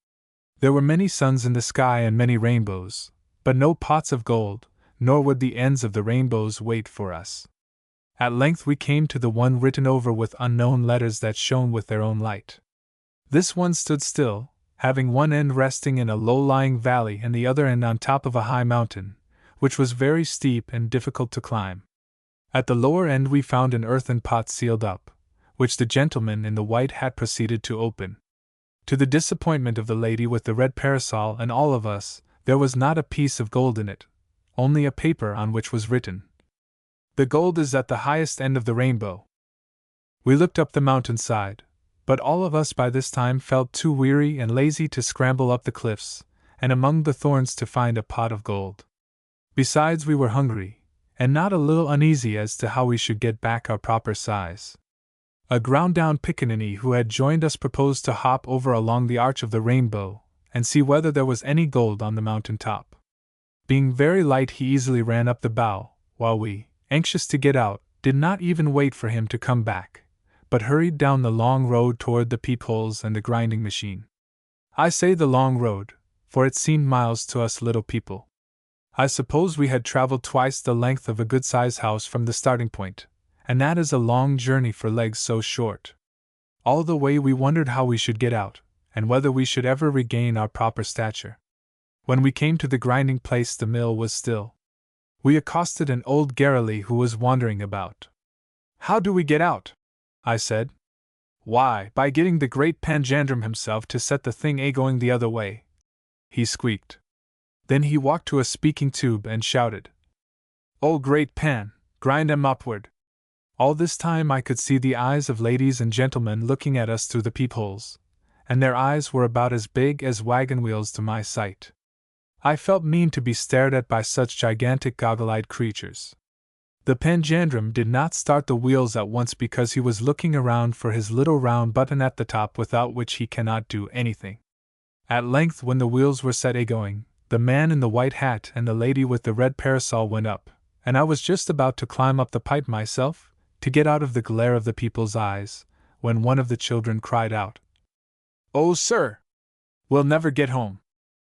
There were many suns in the sky and many rainbows, but no pots of gold, nor would the ends of the rainbows wait for us. At length we came to the one written over with unknown letters that shone with their own light. This one stood still, having one end resting in a low-lying valley and the other end on top of a high mountain, which was very steep and difficult to climb. At the lower end we found an earthen pot sealed up, which the gentleman in the white hat proceeded to open. To the disappointment of the lady with the red parasol and all of us, there was not a piece of gold in it, only a paper on which was written, "The gold is at the highest end of the rainbow." We looked up the mountainside, but all of us by this time felt too weary and lazy to scramble up the cliffs, and among the thorns to find a pot of gold. Besides, we were hungry, and not a little uneasy as to how we should get back our proper size. A ground-down pickaninny who had joined us proposed to hop over along the arch of the rainbow, and see whether there was any gold on the mountain top. Being very light, he easily ran up the bough, while we, anxious to get out, did not even wait for him to come back, but hurried down the long road toward the peepholes and the grinding machine. I say the long road, for it seemed miles to us little people. I suppose we had traveled twice the length of a good-sized house from the starting point, and that is a long journey for legs so short. All the way we wondered how we should get out, and whether we should ever regain our proper stature. When we came to the grinding place, the mill was still. We accosted an old Garrily who was wandering about. "How do we get out?" I said. "Why, by getting the great Panjandrum himself to set the thing a-going the other way," he squeaked. Then he walked to a speaking tube and shouted, "O great Pan, grind 'em upward." All this time I could see the eyes of ladies and gentlemen looking at us through the peepholes, and their eyes were about as big as wagon wheels to my sight. I felt mean to be stared at by such gigantic goggle-eyed creatures. The Panjandrum did not start the wheels at once because he was looking around for his little round button at the top without which he cannot do anything. At length, when the wheels were set a-going, the man in the white hat and the lady with the red parasol went up, and I was just about to climb up the pipe myself, to get out of the glare of the people's eyes, when one of the children cried out, "Oh, sir! We'll never get home.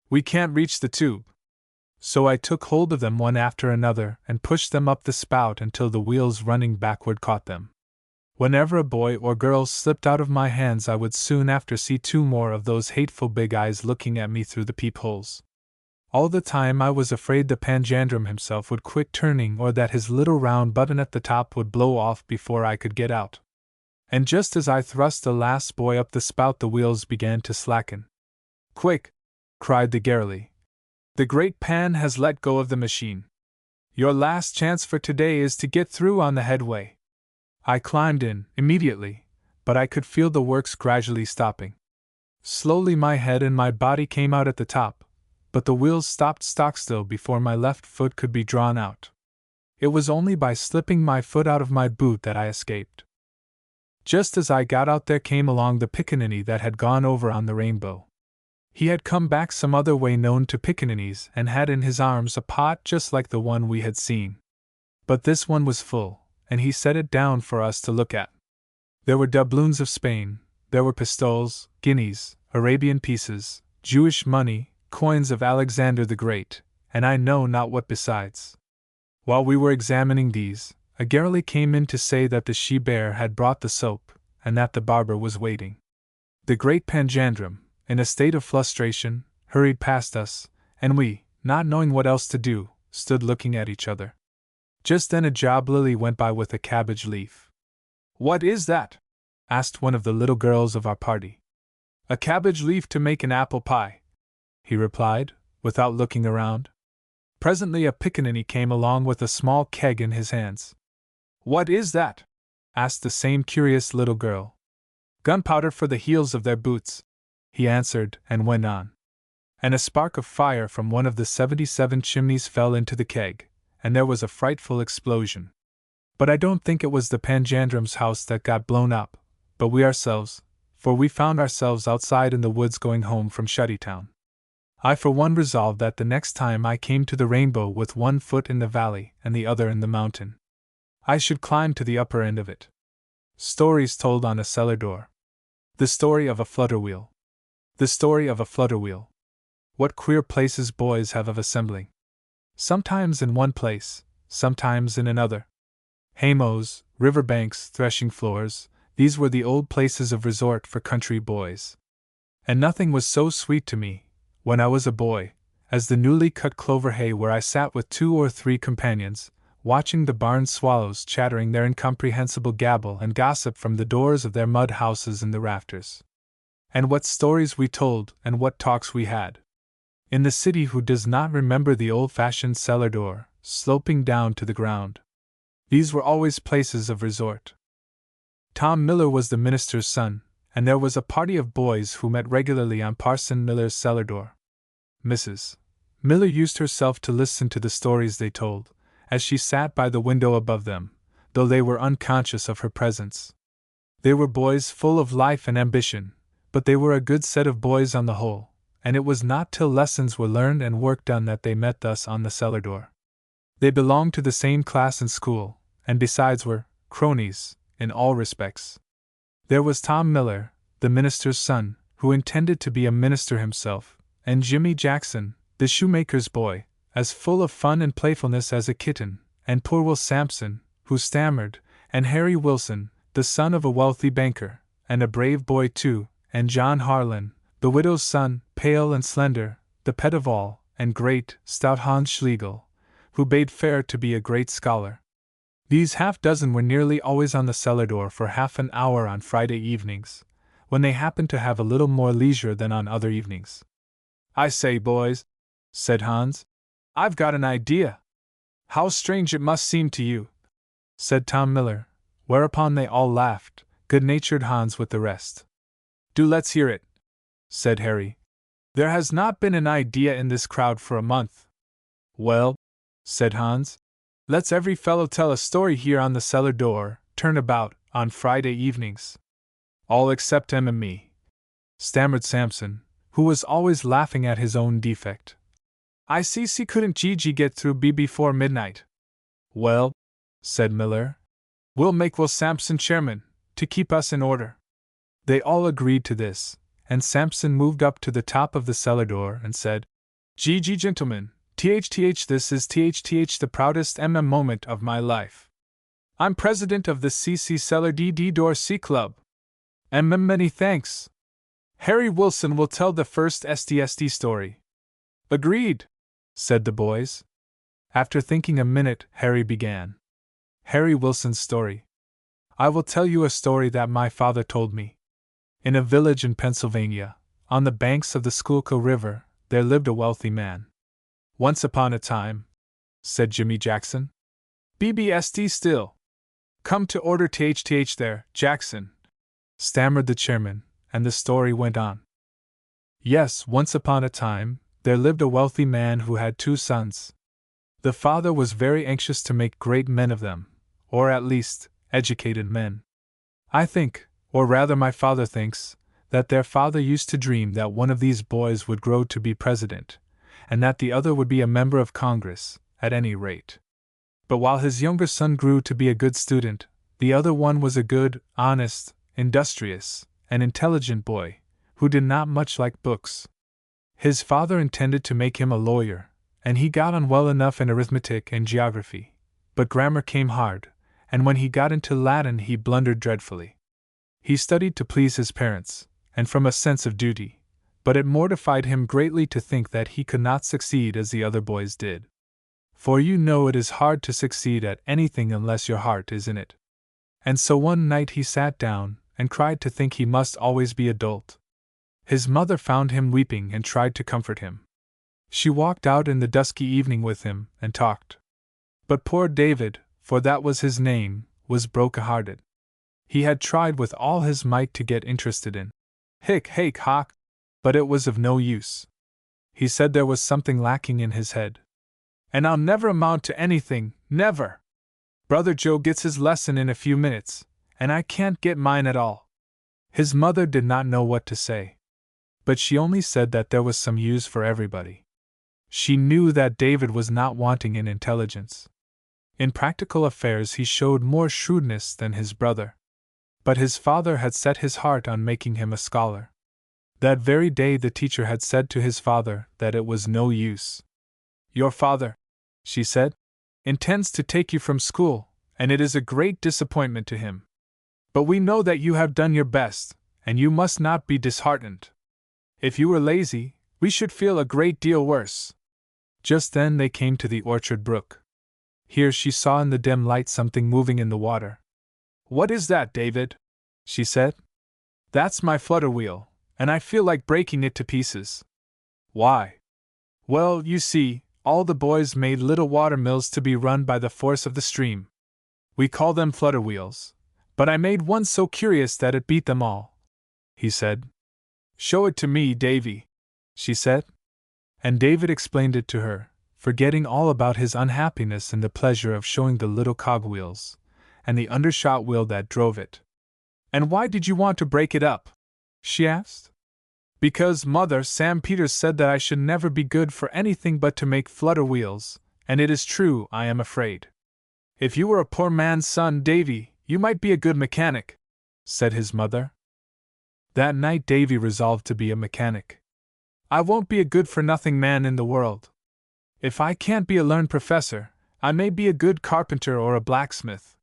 We can't reach the tube." So I took hold of them one after another and pushed them up the spout until the wheels running backward caught them. Whenever a boy or girl slipped out of my hands, I would soon after see two more of those hateful big eyes looking at me through the peepholes. All the time I was afraid the Panjandrum himself would quit turning, or that his little round button at the top would blow off before I could get out. And just as I thrust the last boy up the spout, the wheels began to slacken. "Quick!" cried the Garrily. "The great Pan has let go of the machine. Your last chance for today is to get through on the headway." I climbed in, immediately, but I could feel the works gradually stopping. Slowly my head and my body came out at the top, but the wheels stopped stock-still before my left foot could be drawn out. It was only by slipping my foot out of my boot that I escaped. Just as I got out, there came along the pickaninny that had gone over on the rainbow. He had come back some other way known to pickaninnies and had in his arms a pot just like the one we had seen. But this one was full, and he set it down for us to look at. There were doubloons of Spain, there were pistoles, guineas, Arabian pieces, Jewish money, coins of Alexander the Great, and I know not what besides. While we were examining these, a Garrily came in to say that the she-bear had brought the soap, and that the barber was waiting. The great Panjandrum, in a state of frustration, hurried past us, and we, not knowing what else to do, stood looking at each other. Just then a job lily went by with a cabbage leaf. "What is that?" asked one of the little girls of our party. "A cabbage leaf to make an apple pie," he replied, without looking around. Presently a pickaninny came along with a small keg in his hands. "What is that?" asked the same curious little girl. "Gunpowder for the heels of their boots," he answered, and went on. And a spark of fire from one of the 77 chimneys fell into the keg, and there was a frightful explosion. But I don't think it was the Panjandrum's house that got blown up, but we ourselves, for we found ourselves outside in the woods going home from Shantytown. I for one resolved that the next time I came to the rainbow with one foot in the valley and the other in the mountain, I should climb to the upper end of it. Stories told on a cellar door. The story of a flutterwheel. The story of a flutterwheel. What queer places boys have of assembling. Sometimes in one place, sometimes in another. Haymows, river banks, threshing floors, these were the old places of resort for country boys. And nothing was so sweet to me, when I was a boy, as the newly cut clover hay where I sat with 2 or 3 companions, watching the barn swallows chattering their incomprehensible gabble and gossip from the doors of their mud houses in the rafters. And what stories we told, and what talks we had. In the city, who does not remember the old-fashioned cellar door, sloping down to the ground? These were always places of resort. Tom Miller was the minister's son, and there was a party of boys who met regularly on Parson Miller's cellar door. Mrs. Miller used herself to listen to the stories they told, as she sat by the window above them, though they were unconscious of her presence. They were boys full of life and ambition, but they were a good set of boys on the whole, and it was not till lessons were learned and work done that they met thus on the cellar door. They belonged to the same class in school, and besides were cronies in all respects. There was Tom Miller, the minister's son, who intended to be a minister himself, and Jimmy Jackson, the shoemaker's boy, as full of fun and playfulness as a kitten, and poor Will Sampson, who stammered, and Harry Wilson, the son of a wealthy banker, and a brave boy too, and John Harlan, the widow's son, pale and slender, the pet of all, and great, stout Hans Schlegel, who bade fair to be a great scholar. These half-dozen were nearly always on the cellar door for half an hour on Friday evenings, when they happened to have a little more leisure than on other evenings. "I say, boys," said Hans, "I've got an idea." "How strange it must seem to you," said Tom Miller, whereupon they all laughed, good-natured Hans with the rest. "Do let's hear it," said Harry. "There has not been an idea in this crowd for a month." "Well," said Hans, "let's every fellow tell a story here on the cellar door, turn about, on Friday evenings." "All except Em and me," stammered Sampson, who was always laughing at his own defect. "I see couldn't Gigi get through before midnight." "Well," said Miller, "we'll make Will Sampson chairman, to keep us in order." They all agreed to this, and Sampson moved up to the top of the cellar door and said, "Gigi, gentlemen, this is the proudest moment of my life. I'm president of the CC Cellar Door C Club. Many thanks. Harry Wilson will tell the first STSD story." "Agreed," said the boys. After thinking a minute, Harry began. Harry Wilson's story. "I will tell you a story that my father told me. In a village in Pennsylvania, on the banks of the Schuylkill River, there lived a wealthy man. Once upon a time," said Jimmy Jackson. "BBSD still. Come to order THTH there, Jackson," stammered the chairman, and the story went on. "Yes, once upon a time, there lived a wealthy man who had 2 sons. The father was very anxious to make great men of them, or at least, educated men. I think, or rather my father thinks, that their father used to dream that one of these boys would grow to be president, and that the other would be a member of Congress, at any rate. But while his younger son grew to be a good student, the other one was a good, honest, industrious, and intelligent boy, who did not much like books. His father intended to make him a lawyer, and he got on well enough in arithmetic and geography, but grammar came hard, and when he got into Latin he blundered dreadfully. He studied to please his parents, and from a sense of duty, but it mortified him greatly to think that he could not succeed as the other boys did. For you know it is hard to succeed at anything unless your heart is in it. And so one night he sat down, and cried to think he must always be a dolt. His mother found him weeping and tried to comfort him. She walked out in the dusky evening with him, and talked. But poor David, for that was his name, was broken-hearted. He had tried with all his might to get interested in Hock, but it was of no use. He said there was something lacking in his head. "And I'll never amount to anything, never. Brother Joe gets his lesson in a few minutes, and I can't get mine at all." His mother did not know what to say, but she only said that there was some use for everybody. She knew that David was not wanting in intelligence. In practical affairs he showed more shrewdness than his brother. But his father had set his heart on making him a scholar. That very day the teacher had said to his father that it was no use. "Your father," she said, "intends to take you from school, and it is a great disappointment to him. But we know that you have done your best, and you must not be disheartened. If you were lazy, we should feel a great deal worse. Just then they came to the orchard brook. Here she saw in the dim light something moving in the water. What is that, David? She said. That's my flutter wheel, and I feel like breaking it to pieces. Why? Well, you see, all the boys made little water mills to be run by the force of the stream. We call them flutter wheels, but I made one so curious that it beat them all, he said. Show it to me, Davy, she said. And David explained it to her, forgetting all about his unhappiness in the pleasure of showing the little cogwheels, and the undershot wheel that drove it. And why did you want to break it up? She asked. Because, Mother, Sam Peters said that I should never be good for anything but to make flutter wheels, and it is true, I am afraid. If you were a poor man's son, Davy, you might be a good mechanic, said his mother. That night Davy resolved to be a mechanic. I won't be a good-for-nothing man in the world. If I can't be a learned professor, I may be a good carpenter or a blacksmith.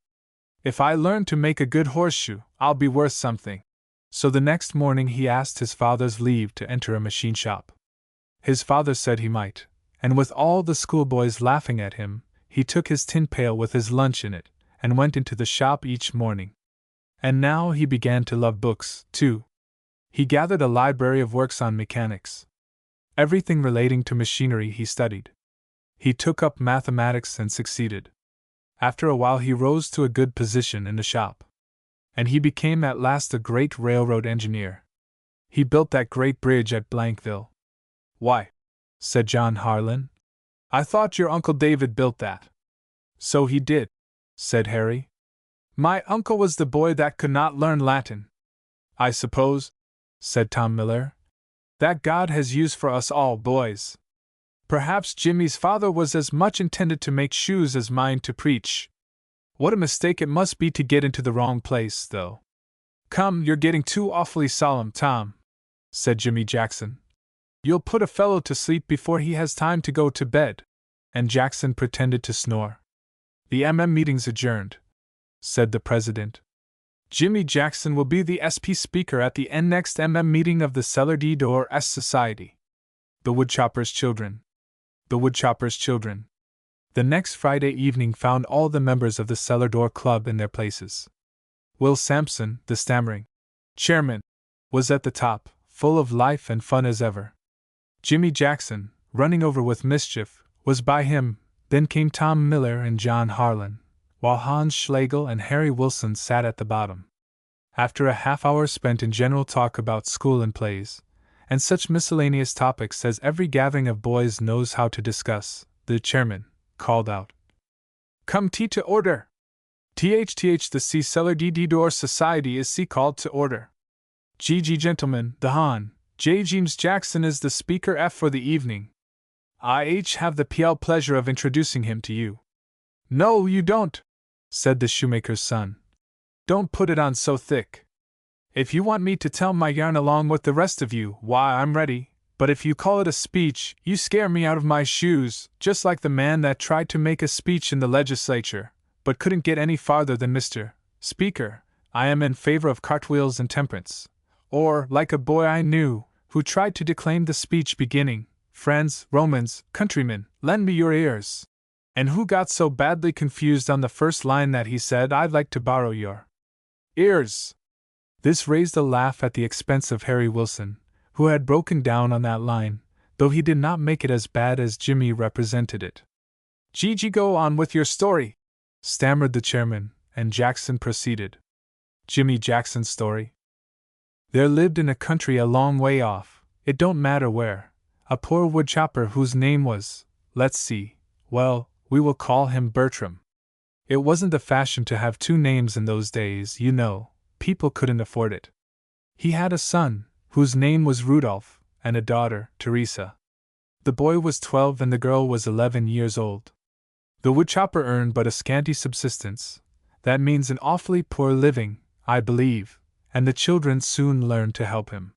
If I learn to make a good horseshoe, I'll be worth something. So the next morning he asked his father's leave to enter a machine shop. His father said he might, and with all the schoolboys laughing at him, he took his tin pail with his lunch in it, and went into the shop each morning. And now he began to love books, too. He gathered a library of works on mechanics. Everything relating to machinery he studied. He took up mathematics and succeeded. After a while he rose to a good position in the shop. And he became at last a great railroad engineer. He built that great bridge at Blankville. Why, said John Harlan, I thought your Uncle David built that. So he did, said Harry. My uncle was the boy that could not learn Latin. I suppose, said Tom Miller, that God has used for us all boys. Perhaps Jimmy's father was as much intended to make shoes as mine to preach. What a mistake it must be to get into the wrong place, though. Come, you're getting too awfully solemn, Tom, said Jimmy Jackson. You'll put a fellow to sleep before he has time to go to bed. And Jackson pretended to snore. The meeting's adjourned, said the president. Jimmy Jackson will be the SP speaker at the next meeting of the Cellar D Door S Society. The Woodchopper's Children. The Woodchopper's Children. The next Friday evening found all the members of the Cellar Door Club in their places. Will Sampson, the stammering chairman, was at the top, full of life and fun as ever. Jimmy Jackson, running over with mischief, was by him. Then came Tom Miller and John Harlan, while Hans Schlegel and Harry Wilson sat at the bottom. After a half-hour spent in general talk about school and plays, and such miscellaneous topics as every gathering of boys knows how to discuss, the chairman called out, Come to order! The C Cellar D Door Society is called to order. Gentlemen, the Hon. J. James Jackson is the speaker for the evening. I have the pleasure of introducing him to you. No, you don't, said the shoemaker's son. Don't put it on so thick. If you want me to tell my yarn along with the rest of you, why, I'm ready, but if you call it a speech, you scare me out of my shoes, just like the man that tried to make a speech in the legislature, but couldn't get any farther than Mr. Speaker, I am in favor of cartwheels and temperance. Or, like a boy I knew, who tried to declaim the speech beginning, Friends, Romans, countrymen, lend me your ears. And who got so badly confused on the first line that he said, I'd like to borrow your ears. This raised a laugh at the expense of Harry Wilson, who had broken down on that line, though he did not make it as bad as Jimmy represented it. Go on with your story, stammered the chairman, and Jackson proceeded. Jimmy Jackson's story. There lived in a country a long way off, it don't matter where, a poor woodchopper whose name was, let's see, well, we will call him Bertram. It wasn't the fashion to have two names in those days, you know, people couldn't afford it. He had a son, whose name was Rudolph, and a daughter, Teresa. The boy was 12 and the girl was 11 years old. The woodchopper earned but a scanty subsistence, that means an awfully poor living, I believe, and the children soon learned to help him.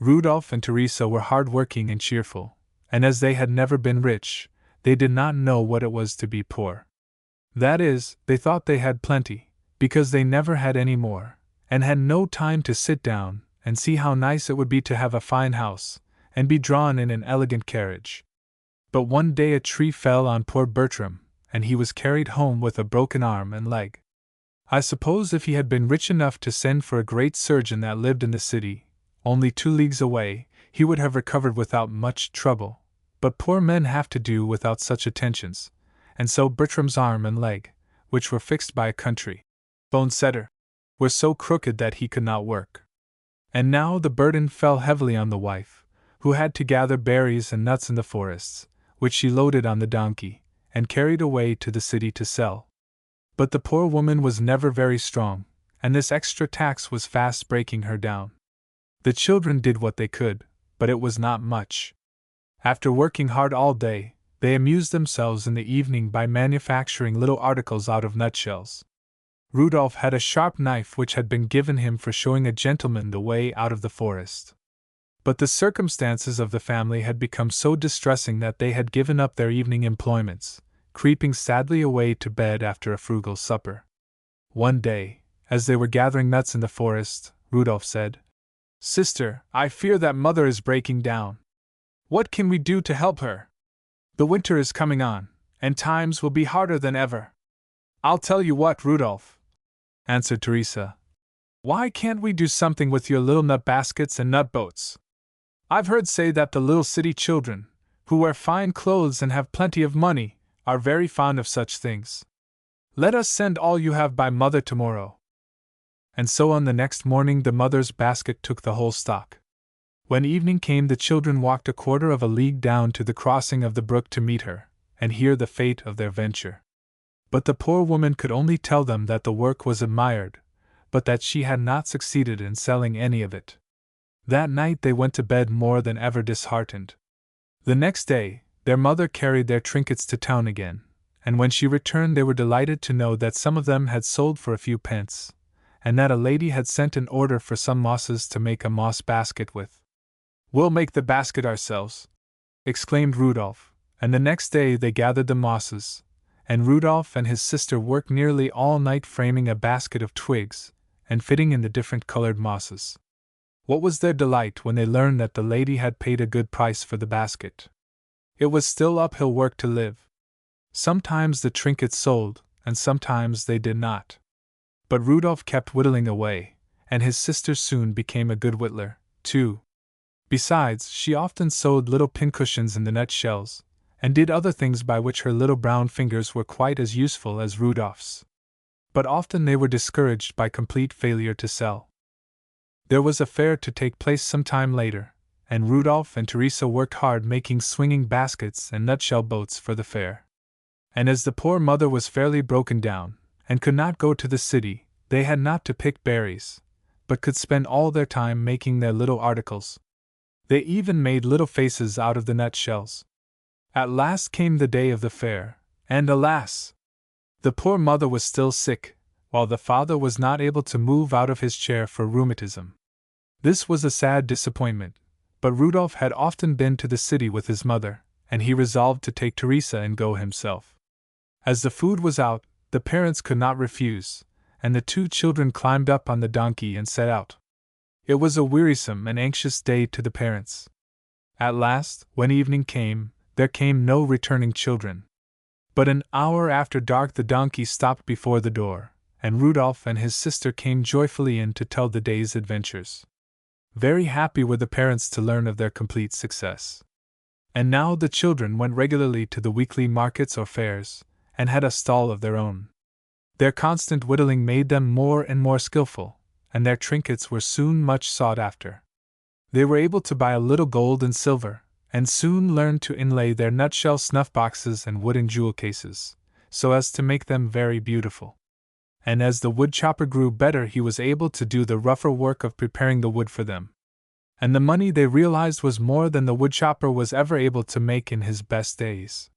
Rudolph and Teresa were hard-working and cheerful, and as they had never been rich, they did not know what it was to be poor. That is, they thought they had plenty, because they never had any more, and had no time to sit down and see how nice it would be to have a fine house, and be drawn in an elegant carriage. But one day a tree fell on poor Bertram, and he was carried home with a broken arm and leg. I suppose if he had been rich enough to send for a great surgeon that lived in the city, only 2 leagues away, he would have recovered without much trouble, but poor men have to do without such attentions, and so Bertram's arm and leg, which were fixed by a country bone setter, were so crooked that he could not work. And now the burden fell heavily on the wife, who had to gather berries and nuts in the forests, which she loaded on the donkey, and carried away to the city to sell. But the poor woman was never very strong, and this extra tax was fast breaking her down. The children did what they could, but it was not much. After working hard all day, they amused themselves in the evening by manufacturing little articles out of nutshells. Rudolph had a sharp knife which had been given him for showing a gentleman the way out of the forest. But the circumstances of the family had become so distressing that they had given up their evening employments, creeping sadly away to bed after a frugal supper. One day, as they were gathering nuts in the forest, Rudolph said, "Sister, I fear that Mother is breaking down. What can we do to help her? The winter is coming on, and times will be harder than ever." "I'll tell you what, Rudolph," answered Teresa. "Why can't we do something with your little nut baskets and nut boats? I've heard say that the little city children, who wear fine clothes and have plenty of money, are very fond of such things. Let us send all you have by Mother tomorrow." And so on the next morning the mother's basket took the whole stock. When evening came the children walked a quarter of a league down to the crossing of the brook to meet her, and hear the fate of their venture. But the poor woman could only tell them that the work was admired, but that she had not succeeded in selling any of it. That night they went to bed more than ever disheartened. The next day, their mother carried their trinkets to town again, and when she returned they were delighted to know that some of them had sold for a few pence, and that a lady had sent an order for some mosses to make a moss basket with. "We'll make the basket ourselves," exclaimed Rudolph, and the next day they gathered the mosses, and Rudolph and his sister worked nearly all night framing a basket of twigs, and fitting in the different colored mosses. What was their delight when they learned that the lady had paid a good price for the basket. It was still uphill work to live. Sometimes the trinkets sold, and sometimes they did not. But Rudolph kept whittling away, and his sister soon became a good whittler, too. Besides, she often sewed little pincushions in the nutshells, and did other things by which her little brown fingers were quite as useful as Rudolph's. But often they were discouraged by complete failure to sell. There was a fair to take place some time later, and Rudolph and Teresa worked hard making swinging baskets and nutshell boats for the fair. And as the poor mother was fairly broken down, and could not go to the city, they had not to pick berries, but could spend all their time making their little articles. They even made little faces out of the nutshells. At last came the day of the fair, and alas! The poor mother was still sick, while the father was not able to move out of his chair for rheumatism. This was a sad disappointment, but Rudolph had often been to the city with his mother, and he resolved to take Teresa and go himself. As the food was out, the parents could not refuse, and the 2 children climbed up on the donkey and set out. It was a wearisome and anxious day to the parents. At last, when evening came, there came no returning children. But an hour after dark the donkey stopped before the door, and Rudolph and his sister came joyfully in to tell the day's adventures. Very happy were the parents to learn of their complete success. And now the children went regularly to the weekly markets or fairs, and had a stall of their own. Their constant whittling made them more and more skillful, and their trinkets were soon much sought after. They were able to buy a little gold and silver, and soon learned to inlay their nutshell snuff boxes and wooden jewel cases, so as to make them very beautiful. And as the woodchopper grew better he was able to do the rougher work of preparing the wood for them. And the money they realized was more than the woodchopper was ever able to make in his best days.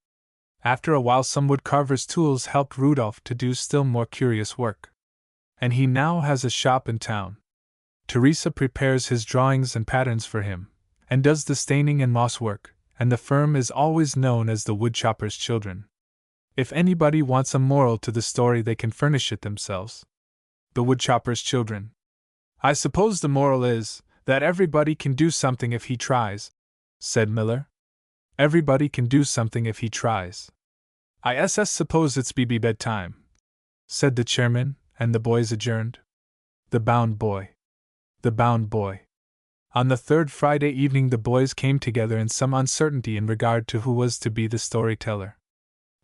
After a while some woodcarver's tools helped Rudolph to do still more curious work. And he now has a shop in town. Teresa prepares his drawings and patterns for him, and does the staining and moss work, and the firm is always known as the woodchopper's children. If anybody wants a moral to the story they can furnish it themselves. The woodchopper's children. I suppose the moral is, That everybody can do something if he tries, said Miller. Everybody can do something if he tries. I suppose it's BB bedtime, said the chairman, and the boys adjourned. The Bound Boy. The Bound Boy. On the third Friday evening the boys came together in some uncertainty in regard to who was to be the storyteller.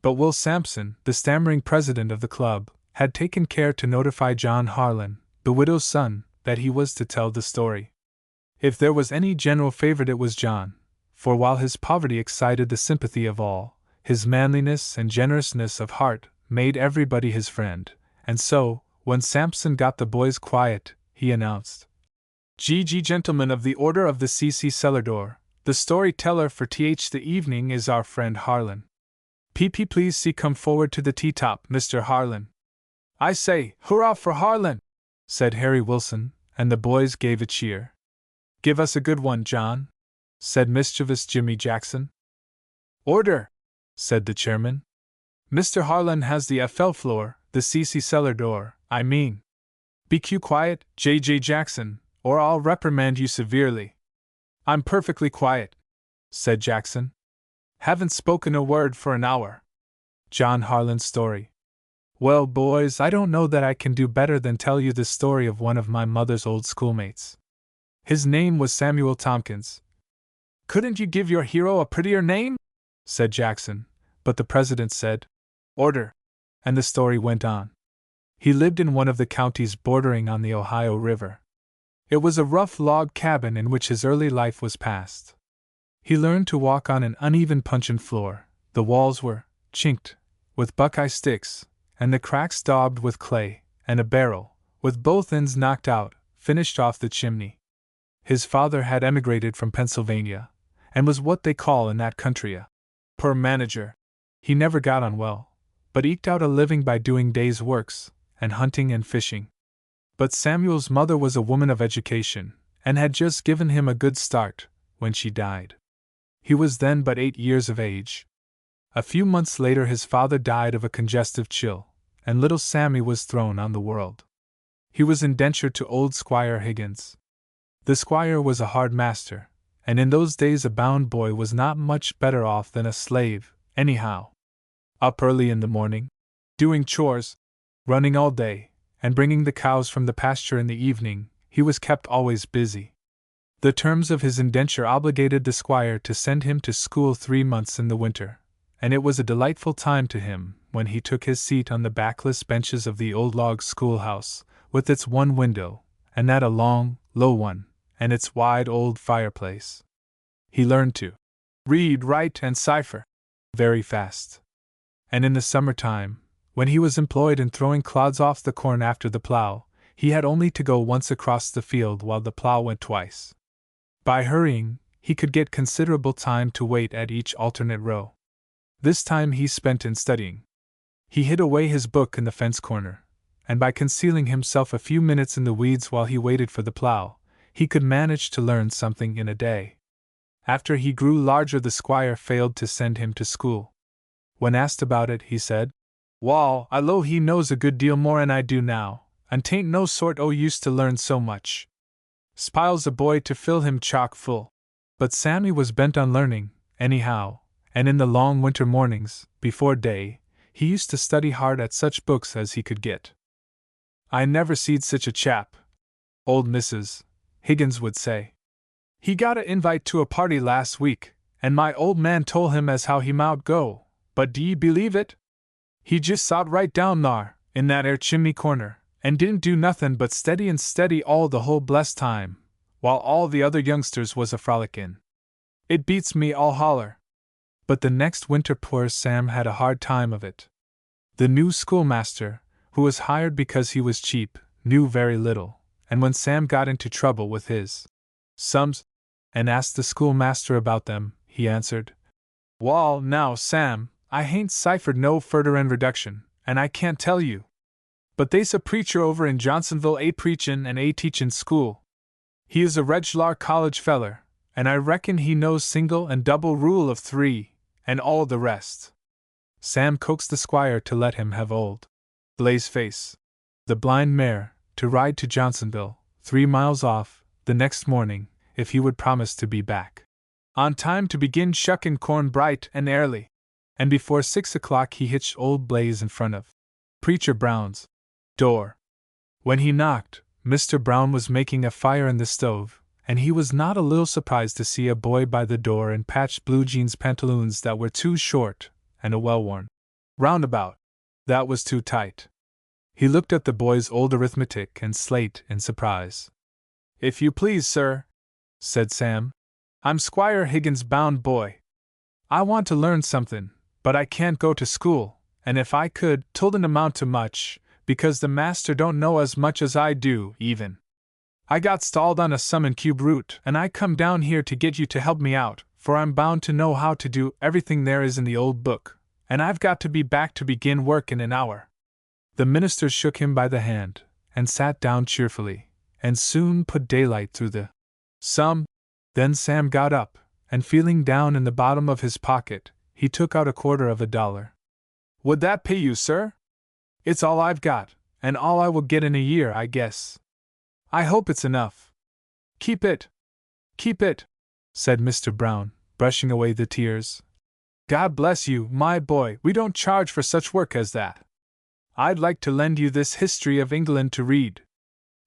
But Will Sampson, the stammering president of the club, had taken care to notify John Harlan, the widow's son, that he was to tell the story. If there was any general favorite it was John, for while his poverty excited the sympathy of all, his manliness and generousness of heart made everybody his friend, and so, when Sampson got the boys quiet, he announced, Gentlemen of the Order of the C.C. Cellar Door, the storyteller for the evening is our friend Harlan. Please see come forward to the tea-top, Mr. Harlan. I say, hurrah for Harlan! Said Harry Wilson, and the boys gave a cheer. Give us a good one, John, said mischievous Jimmy Jackson. Order, said the chairman. Mr. Harlan has the FL floor, the C.C. cellar door, I mean. Be quiet, J.J. Jackson, or I'll reprimand you severely. I'm perfectly quiet, said Jackson. Haven't spoken a word for an hour. John Harlan's story. Well, boys, I don't know that I can do better than tell you the story of one of my mother's old schoolmates. His name was Samuel Tompkins. Couldn't you give your hero a prettier name? Said Jackson, but the president said, Order, and the story went on. He lived in one of the counties bordering on the Ohio River. It was a rough log cabin in which his early life was passed. He learned to walk on an uneven puncheon floor. The walls were chinked with buckeye sticks, and the cracks daubed with clay, and a barrel, with both ends knocked out, finished off the chimney. His father had emigrated from Pennsylvania, and was what they call in that country a poor manager. He never got on well, but eked out a living by doing days' works, and hunting and fishing. But Samuel's mother was a woman of education, and had just given him a good start, when she died. He was then but 8 years of age. A few months later his father died of a congestive chill, and little Sammy was thrown on the world. He was indentured to old Squire Higgins. The squire was a hard master, and in those days a bound boy was not much better off than a slave, anyhow. Up early in the morning, doing chores, running all day, and bringing the cows from the pasture in the evening, he was kept always busy. The terms of his indenture obligated the squire to send him to school 3 months in the winter, and it was a delightful time to him when he took his seat on the backless benches of the old log schoolhouse, with its one window, and that a long, low one, and its wide old fireplace. He learned to read, write, and cipher very fast. And in the summer-time, when he was employed in throwing clods off the corn after the plow, he had only to go once across the field while the plow went twice. By hurrying, he could get considerable time to wait at each alternate row. This time he spent in studying. He hid away his book in the fence corner, and by concealing himself a few minutes in the weeds while he waited for the plow, he could manage to learn something in a day. After he grew larger the squire failed to send him to school. When asked about it, he said, Wall, I low he knows a good deal more'n I do now, and 'tain't no sort o' use to learn so much. Spile's a boy to fill him chock full. But Sammy was bent on learning, anyhow, and in the long winter mornings, before day, he used to study hard at such books as he could get. I never seed such a chap, old Mrs. Higgins would say. He got a invite to a party last week, and my old man told him as how he mout go, but do ye believe it? He just sot right down thar, in that 'ere chimney corner, and didn't do nothin' but steady and steady all the whole blessed time, while all the other youngsters was a frolickin'. It beats me all holler. But the next winter poor Sam had a hard time of it. The new schoolmaster, who was hired because he was cheap, knew very little, and when Sam got into trouble with his sums, and asked the schoolmaster about them, he answered, Wall, now, Sam, I hain't ciphered no furder'n reduction, and I can't tell you. But they's a preacher over in Johnsonville a preachin' and a teachin' school. He is a reg'lar college feller, and I reckon he knows single and double rule of 3, and all the rest. Sam coaxed the squire to let him have old Blazeface, the blind mare, to ride to Johnsonville, 3 miles off, the next morning, if he would promise to be back on time to begin shucking corn bright and early. And before 6 o'clock he hitched old Blaze in front of Preacher Brown's door. When he knocked, Mr. Brown was making a fire in the stove, and he was not a little surprised to see a boy by the door in patched blue jeans pantaloons that were too short, and a well-worn roundabout that was too tight. He looked at the boy's old arithmetic and slate in surprise. "If you please, sir," said Sam, "I'm Squire Higgins' bound boy. I want to learn something, but I can't go to school, and if I could, 'twouldn't amount to much, because the master don't know as much as I do, even. I got stalled on a sum and cube root, and I come down here to get you to help me out, for I'm bound to know how to do everything there is in the old book, and I've got to be back to begin work in an hour." The minister shook him by the hand, and sat down cheerfully, and soon put daylight through the sum. Then Sam got up, and feeling down in the bottom of his pocket, he took out $0.25. "Would that pay you, sir? It's all I've got, and all I will get in a year, I guess. I hope it's enough." Keep it, said Mr. Brown, brushing away the tears. "God bless you, my boy, we don't charge for such work as that. I'd like to lend you this History of England to read.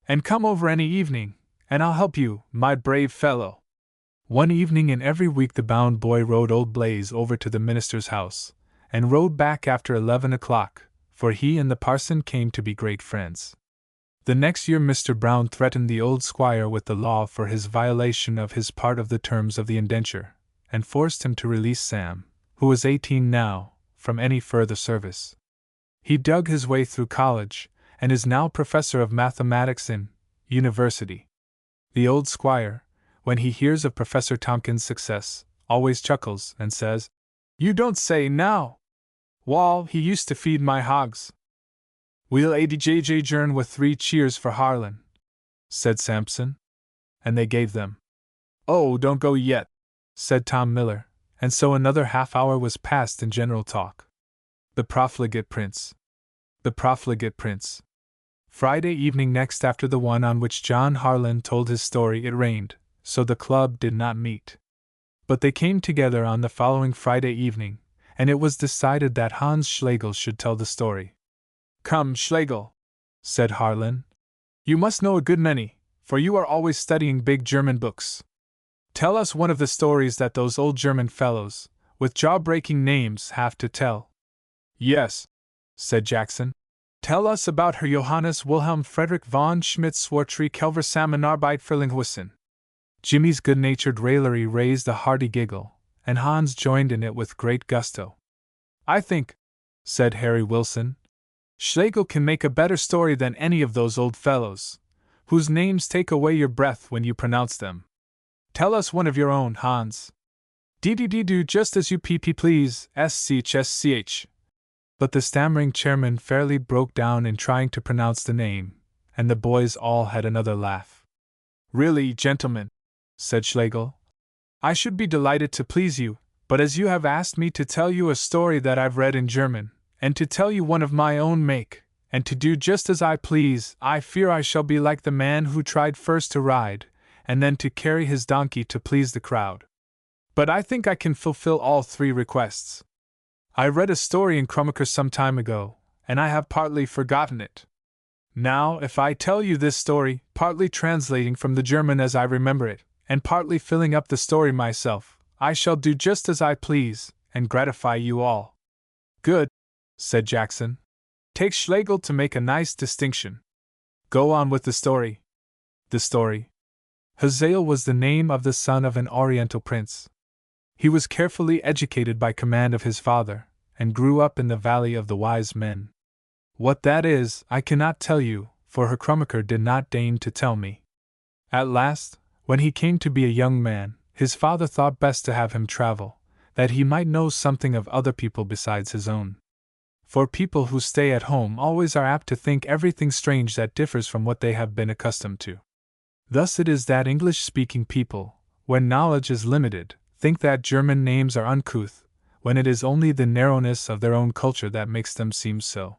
And come over any evening, and I'll help you, my brave fellow." One evening in every week the bound boy rode old Blaze over to the minister's house, and rode back after 11 o'clock, for he and the parson came to be great friends. The next year Mr. Brown threatened the old squire with the law for his violation of his part of the terms of the indenture, and forced him to release Sam, who was 18 now, from any further service. He dug his way through college, and is now professor of mathematics in University. The old squire, when he hears of Professor Tompkins' success, always chuckles and says, "You don't say now! Wall, he used to feed my hogs." "We'll adjurn with 3 cheers for Harlan," said Sampson. And they gave them. "Oh, don't go yet," said Tom Miller, and so another half-hour was passed in general talk. The profligate prince. The profligate prince. Friday evening next after the one on which John Harlan told his story it rained, so the club did not meet. But they came together on the following Friday evening, and it was decided that Hans Schlegel should tell the story. "Come, Schlegel," said Harlan. "You must know a good many, for you are always studying big German books. Tell us one of the stories that those old German fellows, with jaw-breaking names, have to tell." "Yes," said Jackson. "Tell us about Herr Johannes Wilhelm Friedrich von Schmidt-Swartry Kelversammenarbeit Verlinghusen." Jimmy's good-natured raillery raised a hearty giggle, and Hans joined in it with great gusto. "I think," said Harry Wilson, "Schlegel can make a better story than any of those old fellows, whose names take away your breath when you pronounce them. Tell us one of your own, Hans." "Do just as you please, sch. But the stammering chairman fairly broke down in trying to pronounce the name, and the boys all had another laugh. "Really, gentlemen," said Schlegel, "I should be delighted to please you, but as you have asked me to tell you a story that I've read in German, and to tell you one of my own make, and to do just as I please, I fear I shall be like the man who tried first to ride, and then to carry his donkey to please the crowd. But I think I can fulfill all 3 requests. I read a story in Krummacher some time ago, and I have partly forgotten it. Now, if I tell you this story, partly translating from the German as I remember it, and partly filling up the story myself, I shall do just as I please, and gratify you all." "Good," said Jackson. "Take Schlegel to make a nice distinction. Go on with the story." The story. Hazael was the name of the son of an Oriental prince. He was carefully educated by command of his father, and grew up in the Valley of the Wise Men. What that is, I cannot tell you, for Herr Krummacher did not deign to tell me. At last, when he came to be a young man, his father thought best to have him travel, that he might know something of other people besides his own. For people who stay at home always are apt to think everything strange that differs from what they have been accustomed to. Thus it is that English-speaking people, when knowledge is limited, think that German names are uncouth, when it is only the narrowness of their own culture that makes them seem so.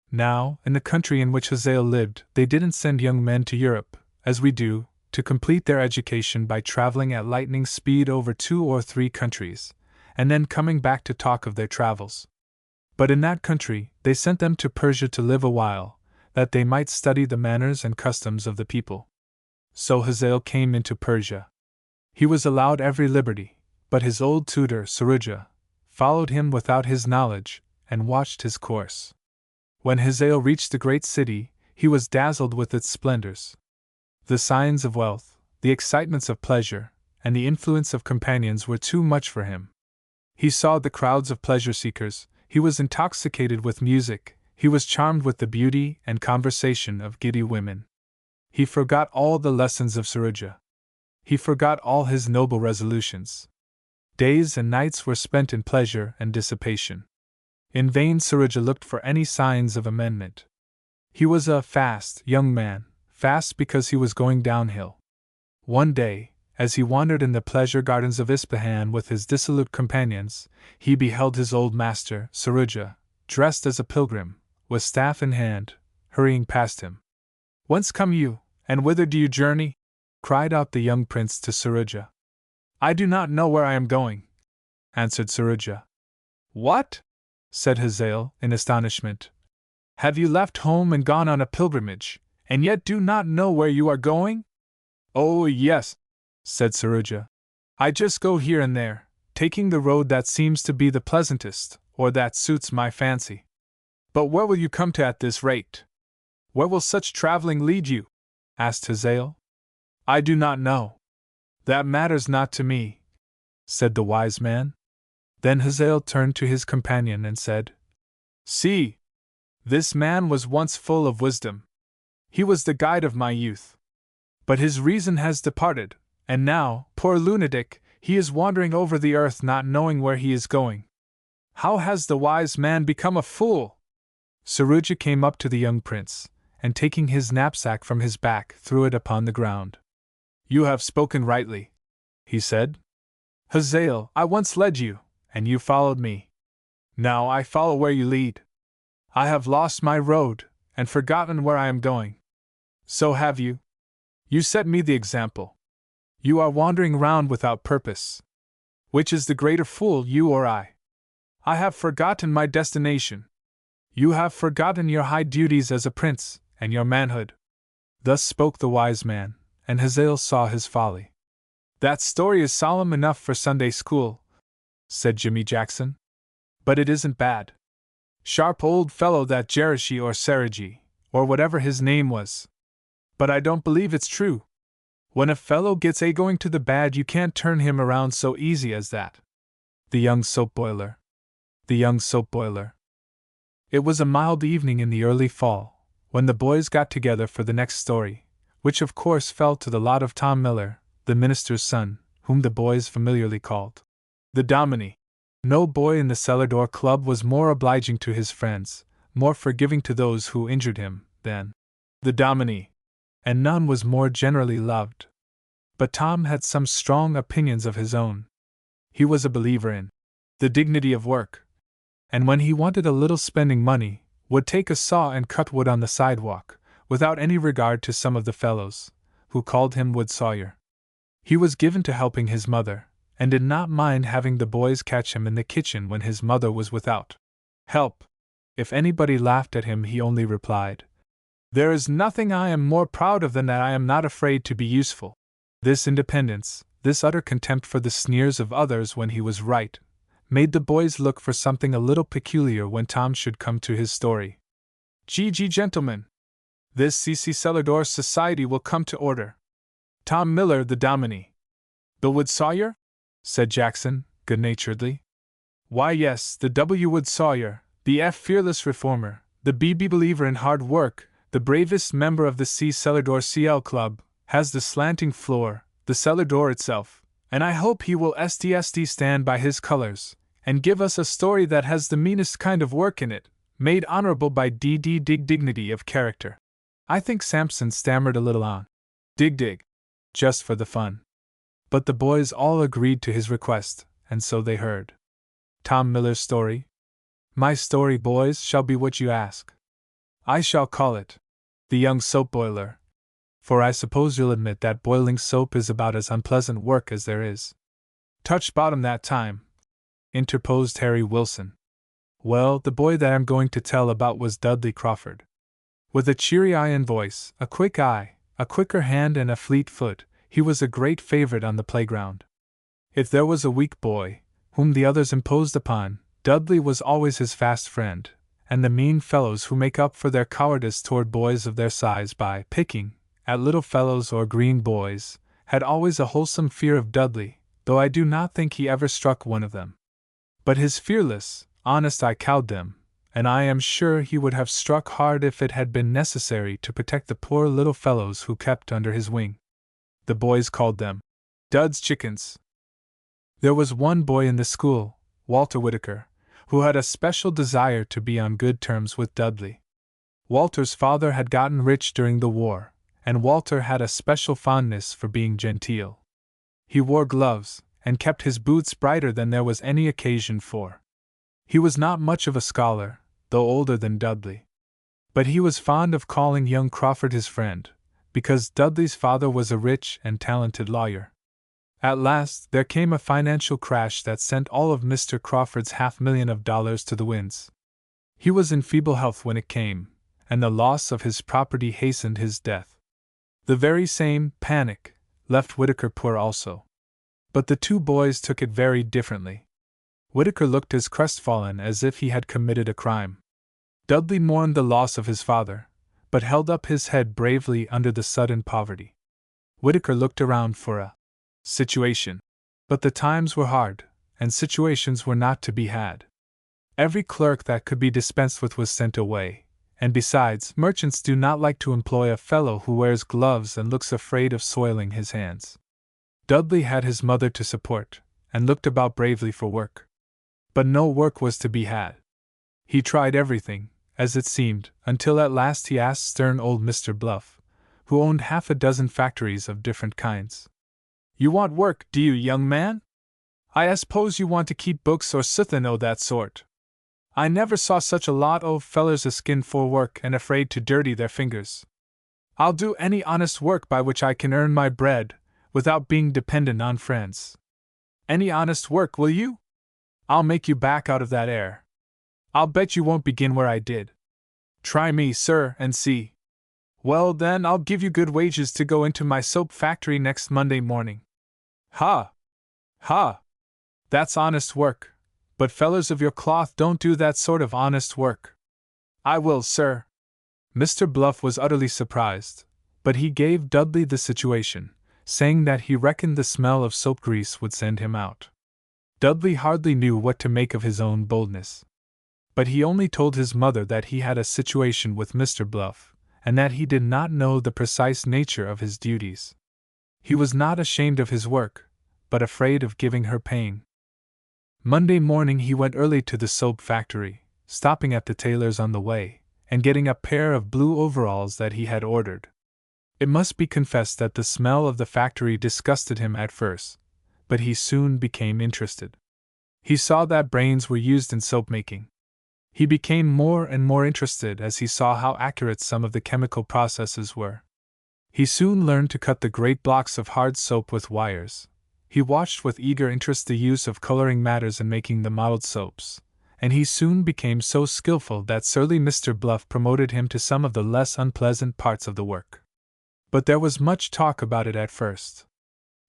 Now, in the country in which Hazael lived, they didn't send young men to Europe, as we do, to complete their education by traveling at lightning speed over 2 or 3 countries, and then coming back to talk of their travels. But in that country, they sent them to Persia to live a while, that they might study the manners and customs of the people. So Hazael came into Persia. He was allowed every liberty, but his old tutor, Saruja, followed him without his knowledge, and watched his course. When Hazael reached the great city, he was dazzled with its splendors. The signs of wealth, the excitements of pleasure, and the influence of companions were too much for him. He saw the crowds of pleasure-seekers, he was intoxicated with music, he was charmed with the beauty and conversation of giddy women. He forgot all the lessons of Saruja. He forgot all his noble resolutions. Days and nights were spent in pleasure and dissipation. In vain Saruja looked for any signs of amendment. He was a fast young man, fast because he was going downhill. One day, as he wandered in the pleasure gardens of Ispahan with his dissolute companions, he beheld his old master, Saruja, dressed as a pilgrim, with staff in hand, hurrying past him. "Whence come you, and whither do you journey?" cried out the young prince to Saruja. "I do not know where I am going," answered Saruja. "What?" said Hazael, in astonishment. "Have you left home and gone on a pilgrimage, and yet do not know where you are going?" "Oh, yes," said Saruja. "I just go here and there, taking the road that seems to be the pleasantest, or that suits my fancy." "But where will you come to at this rate? Where will such traveling lead you?" asked Hazael. "I do not know. That matters not to me," said the wise man. Then Hazael turned to his companion and said, "See! This man was once full of wisdom. He was the guide of my youth. But his reason has departed, and now, poor lunatic, he is wandering over the earth not knowing where he is going. How has the wise man become a fool?" Saruja came up to the young prince, and taking his knapsack from his back, threw it upon the ground. "You have spoken rightly," he said. "Hazael, I once led you, and you followed me. Now I follow where you lead. I have lost my road, and forgotten where I am going. So have you. You set me the example. You are wandering round without purpose. Which is the greater fool, you or I? I have forgotten my destination. You have forgotten your high duties as a prince, and your manhood." Thus spoke the wise man, and Hazael saw his folly. "That story is solemn enough for Sunday school," said Jimmy Jackson. "But it isn't bad. Sharp old fellow that Jerashi or Saraji, or whatever his name was. But I don't believe it's true. When a fellow gets going to the bad, you can't turn him around so easy as that." The young soap boiler. The young soap boiler. It was a mild evening in the early fall, when the boys got together for the next story, which of course fell to the lot of Tom Miller, the minister's son, whom the boys familiarly called the Dominie. No boy in the Cellar Door Club was more obliging to his friends, more forgiving to those who injured him, than the Dominie, and none was more generally loved. But Tom had some strong opinions of his own. He was a believer in the dignity of work, and when he wanted a little spending money, would take a saw and cut wood on the sidewalk, without any regard to some of the fellows, who called him Wood Sawyer. He was given to helping his mother, and did not mind having the boys catch him in the kitchen when his mother was without. Help! If anybody laughed at him, he only replied, "There is nothing I am more proud of than that I am not afraid to be useful." This independence, this utter contempt for the sneers of others when he was right, made the boys look for something a little peculiar when Tom should come to his story. Gentlemen, this C.C. Cellar Door Society will come to order. Tom Miller, the Dominie." "The Wood Sawyer?" said Jackson, good-naturedly. "Why, yes, the W. Wood Sawyer, the F. fearless reformer, the B.B. believer in hard work, the bravest member of the C. Cellar Door CL Club, has the slanting floor, the cellar door itself, and I hope he will STSD stand by his colors, and give us a story that has the meanest kind of work in it, made honorable by dignity of character." I think Samson stammered a little on dig, just for the fun. But the boys all agreed to his request, and so they heard Tom Miller's story. My story, boys, shall be what you ask. I shall call it The Young Soap Boiler. for I suppose you'll admit that boiling soap is about as unpleasant work as there is. Touched bottom that time, interposed Harry Wilson. Well, the boy that I'm going to tell about was Dudley Crawford. With a cheery eye and voice, a quick eye, a quicker hand and a fleet foot, he was a great favorite on the playground. If there was a weak boy, whom the others imposed upon, Dudley was always his fast friend, and the mean fellows who make up for their cowardice toward boys of their size by picking at little fellows or green boys, had always a wholesome fear of Dudley, though I do not think he ever struck one of them. But his fearless, honest eye cowed them, and I am sure he would have struck hard if it had been necessary to protect the poor little fellows who kept under his wing. The boys called them Dud's chickens. There was one boy in the school, Walter Whitaker, who had a special desire to be on good terms with Dudley. Walter's father had gotten rich during the war, and Walter had a special fondness for being genteel. He wore gloves, and kept his boots brighter than there was any occasion for. He was not much of a scholar, though older than Dudley. But he was fond of calling young Crawford his friend, because Dudley's father was a rich and talented lawyer. At last there came a financial crash that sent all of Mr. Crawford's $500,000 to the winds. He was in feeble health when it came, and the loss of his property hastened his death. The very same panic left Whitaker poor also. But the two boys took it very differently. Whitaker looked as crestfallen as if he had committed a crime. Dudley mourned the loss of his father, but held up his head bravely under the sudden poverty. Whitaker looked around for a situation. But the times were hard, and situations were not to be had. Every clerk that could be dispensed with was sent away, and besides, merchants do not like to employ a fellow who wears gloves and looks afraid of soiling his hands. Dudley had his mother to support, and looked about bravely for work. But no work was to be had. He tried everything, as it seemed, until at last he asked stern old Mr. Bluff, who owned half a dozen factories of different kinds. "You want work, do you, young man? I suppose you want to keep books or suthin' o' that sort. I never saw such a lot o' fellers a-skin for work and afraid to dirty their fingers. I'll do any honest work by which I can earn my bread, without being dependent on friends. Any honest work, will you? I'll make you back out of that air. I'll bet you won't begin where I did. Try me, sir, and see. Well, then, I'll give you good wages to go into my soap factory next Monday morning." "Ha! Ha! That's honest work, but fellers of your cloth don't do that sort of honest work." "I will, sir." Mr. Bluff was utterly surprised, but he gave Dudley the situation, saying that he reckoned the smell of soap grease would send him out. Dudley hardly knew what to make of his own boldness. But he only told his mother that he had a situation with Mr. Bluff, and that he did not know the precise nature of his duties. He was not ashamed of his work, but afraid of giving her pain. Monday morning he went early to the soap factory, stopping at the tailor's on the way, and getting a pair of blue overalls that he had ordered. It must be confessed that the smell of the factory disgusted him at first, but he soon became interested. He saw that brains were used in soap making. He became more and more interested as he saw how accurate some of the chemical processes were. He soon learned to cut the great blocks of hard soap with wires. He watched with eager interest the use of coloring matters in making the modeled soaps, and he soon became so skillful that surly Mr. Bluff promoted him to some of the less unpleasant parts of the work. But there was much talk about it at first.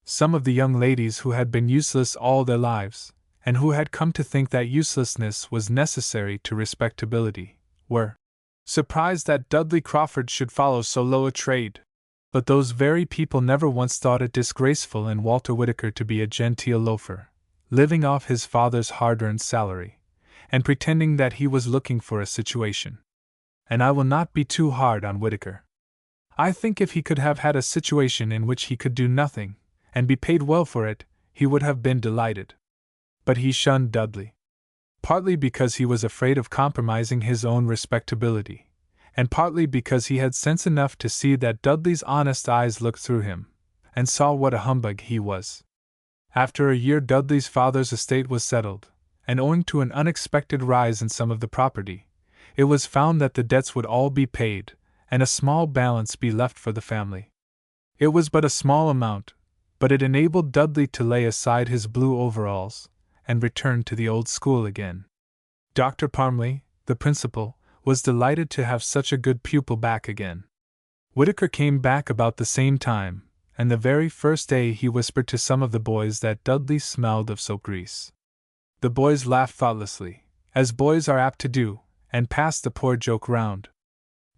Some of the young ladies who had been useless all their lives, and who had come to think that uselessness was necessary to respectability, were surprised that Dudley Crawford should follow so low a trade. But those very people never once thought it disgraceful in Walter Whitaker to be a genteel loafer, living off his father's hard-earned salary, and pretending that he was looking for a situation. And I will not be too hard on Whitaker. I think if he could have had a situation in which he could do nothing, and be paid well for it, he would have been delighted. But he shunned Dudley. Partly because he was afraid of compromising his own respectability, and partly because he had sense enough to see that Dudley's honest eyes looked through him, and saw what a humbug he was. After a year Dudley's father's estate was settled, and owing to an unexpected rise in some of the property, it was found that the debts would all be paid, and a small balance be left for the family. It was but a small amount, but it enabled Dudley to lay aside his blue overalls and return to the old school again. Dr. Parmley, the principal, was delighted to have such a good pupil back again. Whitaker came back about the same time, and the very first day he whispered to some of the boys that Dudley smelled of soap grease. The boys laughed thoughtlessly, as boys are apt to do, and passed the poor joke round.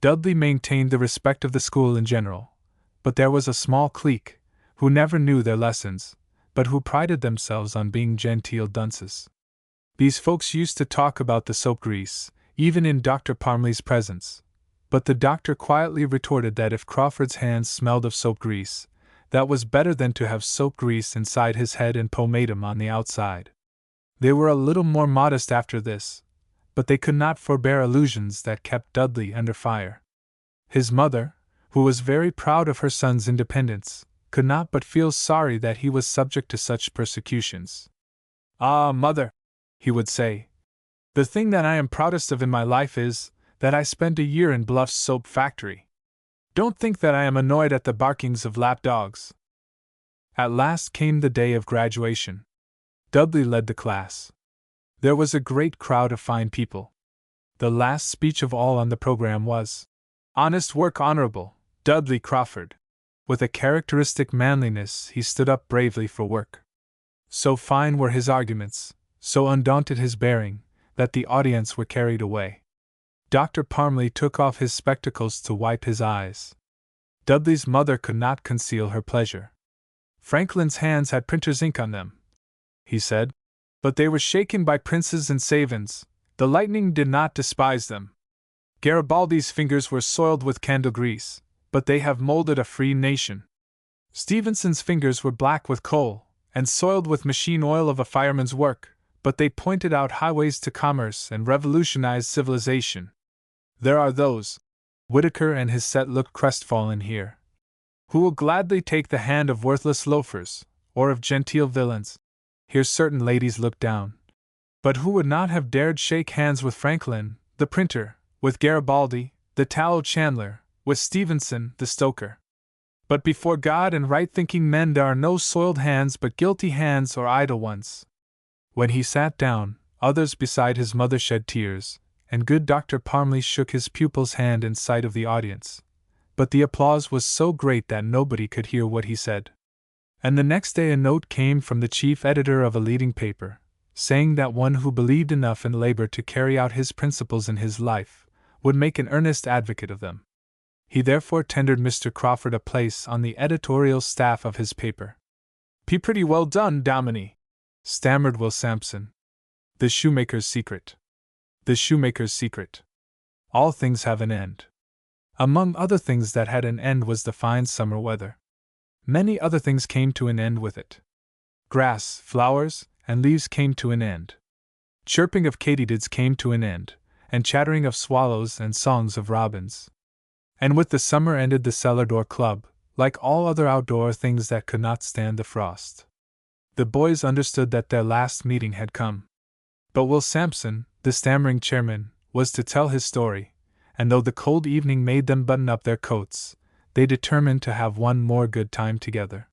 Dudley maintained the respect of the school in general, but there was a small clique, who never knew their lessons, but who prided themselves on being genteel dunces. These folks used to talk about the soap grease, even in Dr. Parmley's presence, but the doctor quietly retorted that if Crawford's hands smelled of soap grease, that was better than to have soap grease inside his head and pomatum on the outside. They were a little more modest after this, but they could not forbear allusions that kept Dudley under fire. His mother, who was very proud of her son's independence, could not but feel sorry that he was subject to such persecutions. "Ah, mother," he would say, "the thing that I am proudest of in my life is that I spent a year in Bluff's soap factory. Don't think that I am annoyed at the barkings of lap dogs." At last came the day of graduation. Dudley led the class. There was a great crowd of fine people. The last speech of all on the program was, "Honest work, Honorable Dudley Crawford." With a characteristic manliness he stood up bravely for work. So fine were his arguments, so undaunted his bearing, that the audience were carried away. Dr. Parmley took off his spectacles to wipe his eyes. Dudley's mother could not conceal her pleasure. "Franklin's hands had printer's ink on them," he said, "but they were shaken by Prince's and Savins. The lightning did not despise them. Garibaldi's fingers were soiled with candle grease, but they have molded a free nation. Stevenson's fingers were black with coal, and soiled with machine oil of a fireman's work, but they pointed out highways to commerce and revolutionized civilization. There are those," Whitaker and his set looked crestfallen here, "who will gladly take the hand of worthless loafers, or of genteel villains." Here certain ladies looked down, but who would not have dared shake hands with Franklin, the printer, with Garibaldi, the tallow chandler, with Stevenson, the stoker. But before God and right-thinking men there are no soiled hands but guilty hands or idle ones. When he sat down, others beside his mother shed tears, and good Dr. Parmley shook his pupil's hand in sight of the audience. But the applause was so great that nobody could hear what he said. And the next day a note came from the chief editor of a leading paper, saying that one who believed enough in labor to carry out his principles in his life would make an earnest advocate of them. He therefore tendered Mr. Crawford a place on the editorial staff of his paper. Pretty well done, Dominie," stammered Will Sampson. The shoemaker's secret. The shoemaker's secret. All things have an end. Among other things that had an end was the fine summer weather. Many other things came to an end with it. Grass, flowers, and leaves came to an end. Chirping of katydids came to an end, and chattering of swallows and songs of robins. And with the summer ended the cellar door club, like all other outdoor things that could not stand the frost. The boys understood that their last meeting had come. But Will Sampson, the stammering chairman, was to tell his story, and though the cold evening made them button up their coats, they determined to have one more good time together.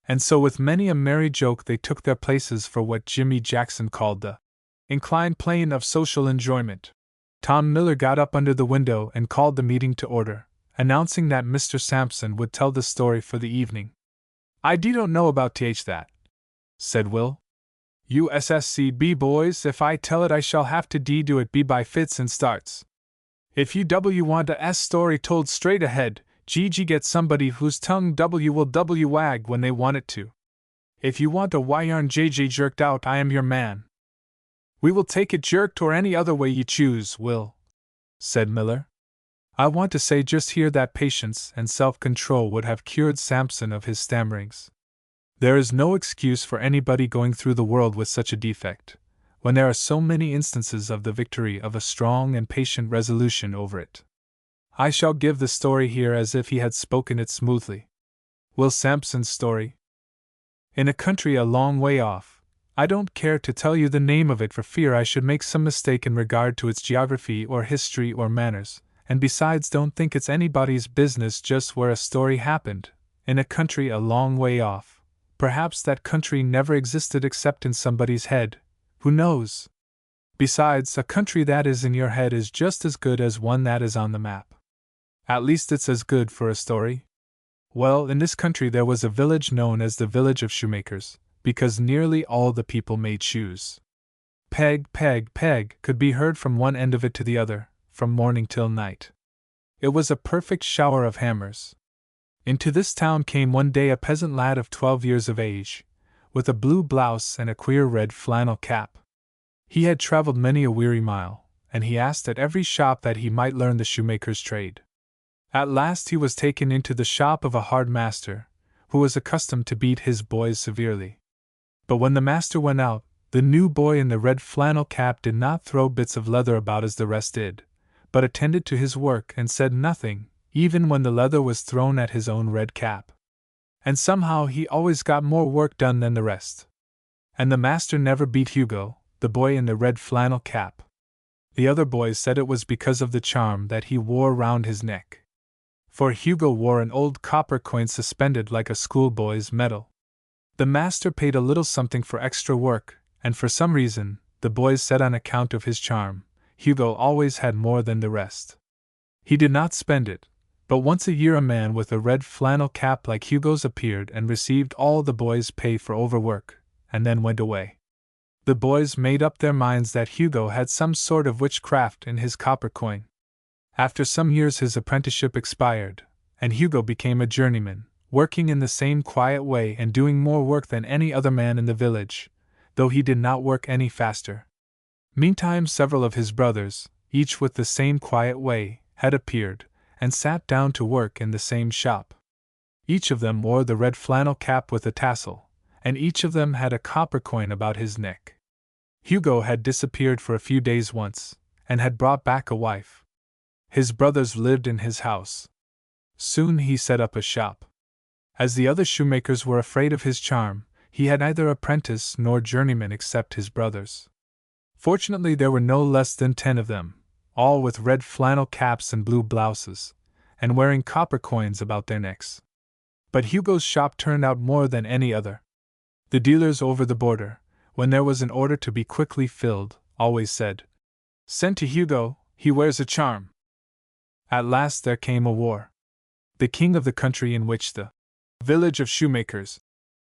And so with many a merry joke they took their places for what Jimmy Jackson called the inclined plane of social enjoyment. Tom Miller got up under the window and called the meeting to order, announcing that Mr. Sampson would tell the story for the evening. "I don't know about that," said Will. "You SSCB boys, if I tell it I shall have to do it by fits and starts. If you want a story told straight ahead, GG get somebody whose tongue will wag when they want it to. If you want a yarn JJ jerked out, I am your man." "We will take it jerked or any other way you choose, Will," said Miller. I want to say just here that patience and self-control would have cured Sampson of his stammerings. There is no excuse for anybody going through the world with such a defect, when there are so many instances of the victory of a strong and patient resolution over it. I shall give the story here as if he had spoken it smoothly. Will Sampson's story. In a country a long way off. I don't care to tell you the name of it for fear I should make some mistake in regard to its geography or history or manners, and besides don't think it's anybody's business just where a story happened, in a country a long way off. Perhaps that country never existed except in somebody's head, who knows? Besides, a country that is in your head is just as good as one that is on the map. At least it's as good for a story. Well, in this country there was a village known as the Village of Shoemakers, because nearly all the people made shoes. Peg, peg, peg could be heard from one end of it to the other, from morning till night. It was a perfect shower of hammers. Into this town came one day a peasant lad of 12 years of age, with a blue blouse and a queer red flannel cap. He had traveled many a weary mile, and he asked at every shop that he might learn the shoemaker's trade. At last he was taken into the shop of a hard master, who was accustomed to beat his boys severely. But when the master went out, the new boy in the red flannel cap did not throw bits of leather about as the rest did, but attended to his work and said nothing, even when the leather was thrown at his own red cap. And somehow he always got more work done than the rest. And the master never beat Hugo, the boy in the red flannel cap. The other boys said it was because of the charm that he wore round his neck. For Hugo wore an old copper coin suspended like a schoolboy's medal. The master paid a little something for extra work, and for some reason, the boys said on account of his charm, Hugo always had more than the rest. He did not spend it, but once a year a man with a red flannel cap like Hugo's appeared and received all the boys' pay for overwork, and then went away. The boys made up their minds that Hugo had some sort of witchcraft in his copper coin. After some years his apprenticeship expired, and Hugo became a journeyman, working in the same quiet way and doing more work than any other man in the village, though he did not work any faster. Meantime several of his brothers, each with the same quiet way, had appeared, and sat down to work in the same shop. Each of them wore the red flannel cap with a tassel, and each of them had a copper coin about his neck. Hugo had disappeared for a few days once, and had brought back a wife. His brothers lived in his house. Soon he set up a shop. As the other shoemakers were afraid of his charm, he had neither apprentice nor journeyman except his brothers. Fortunately there were no less than 10 of them, all with red flannel caps and blue blouses, and wearing copper coins about their necks. But Hugo's shop turned out more than any other. The dealers over the border, when there was an order to be quickly filled, always said, "Send to Hugo, he wears a charm." At last there came a war. The king of the country in which the Village of Shoemakers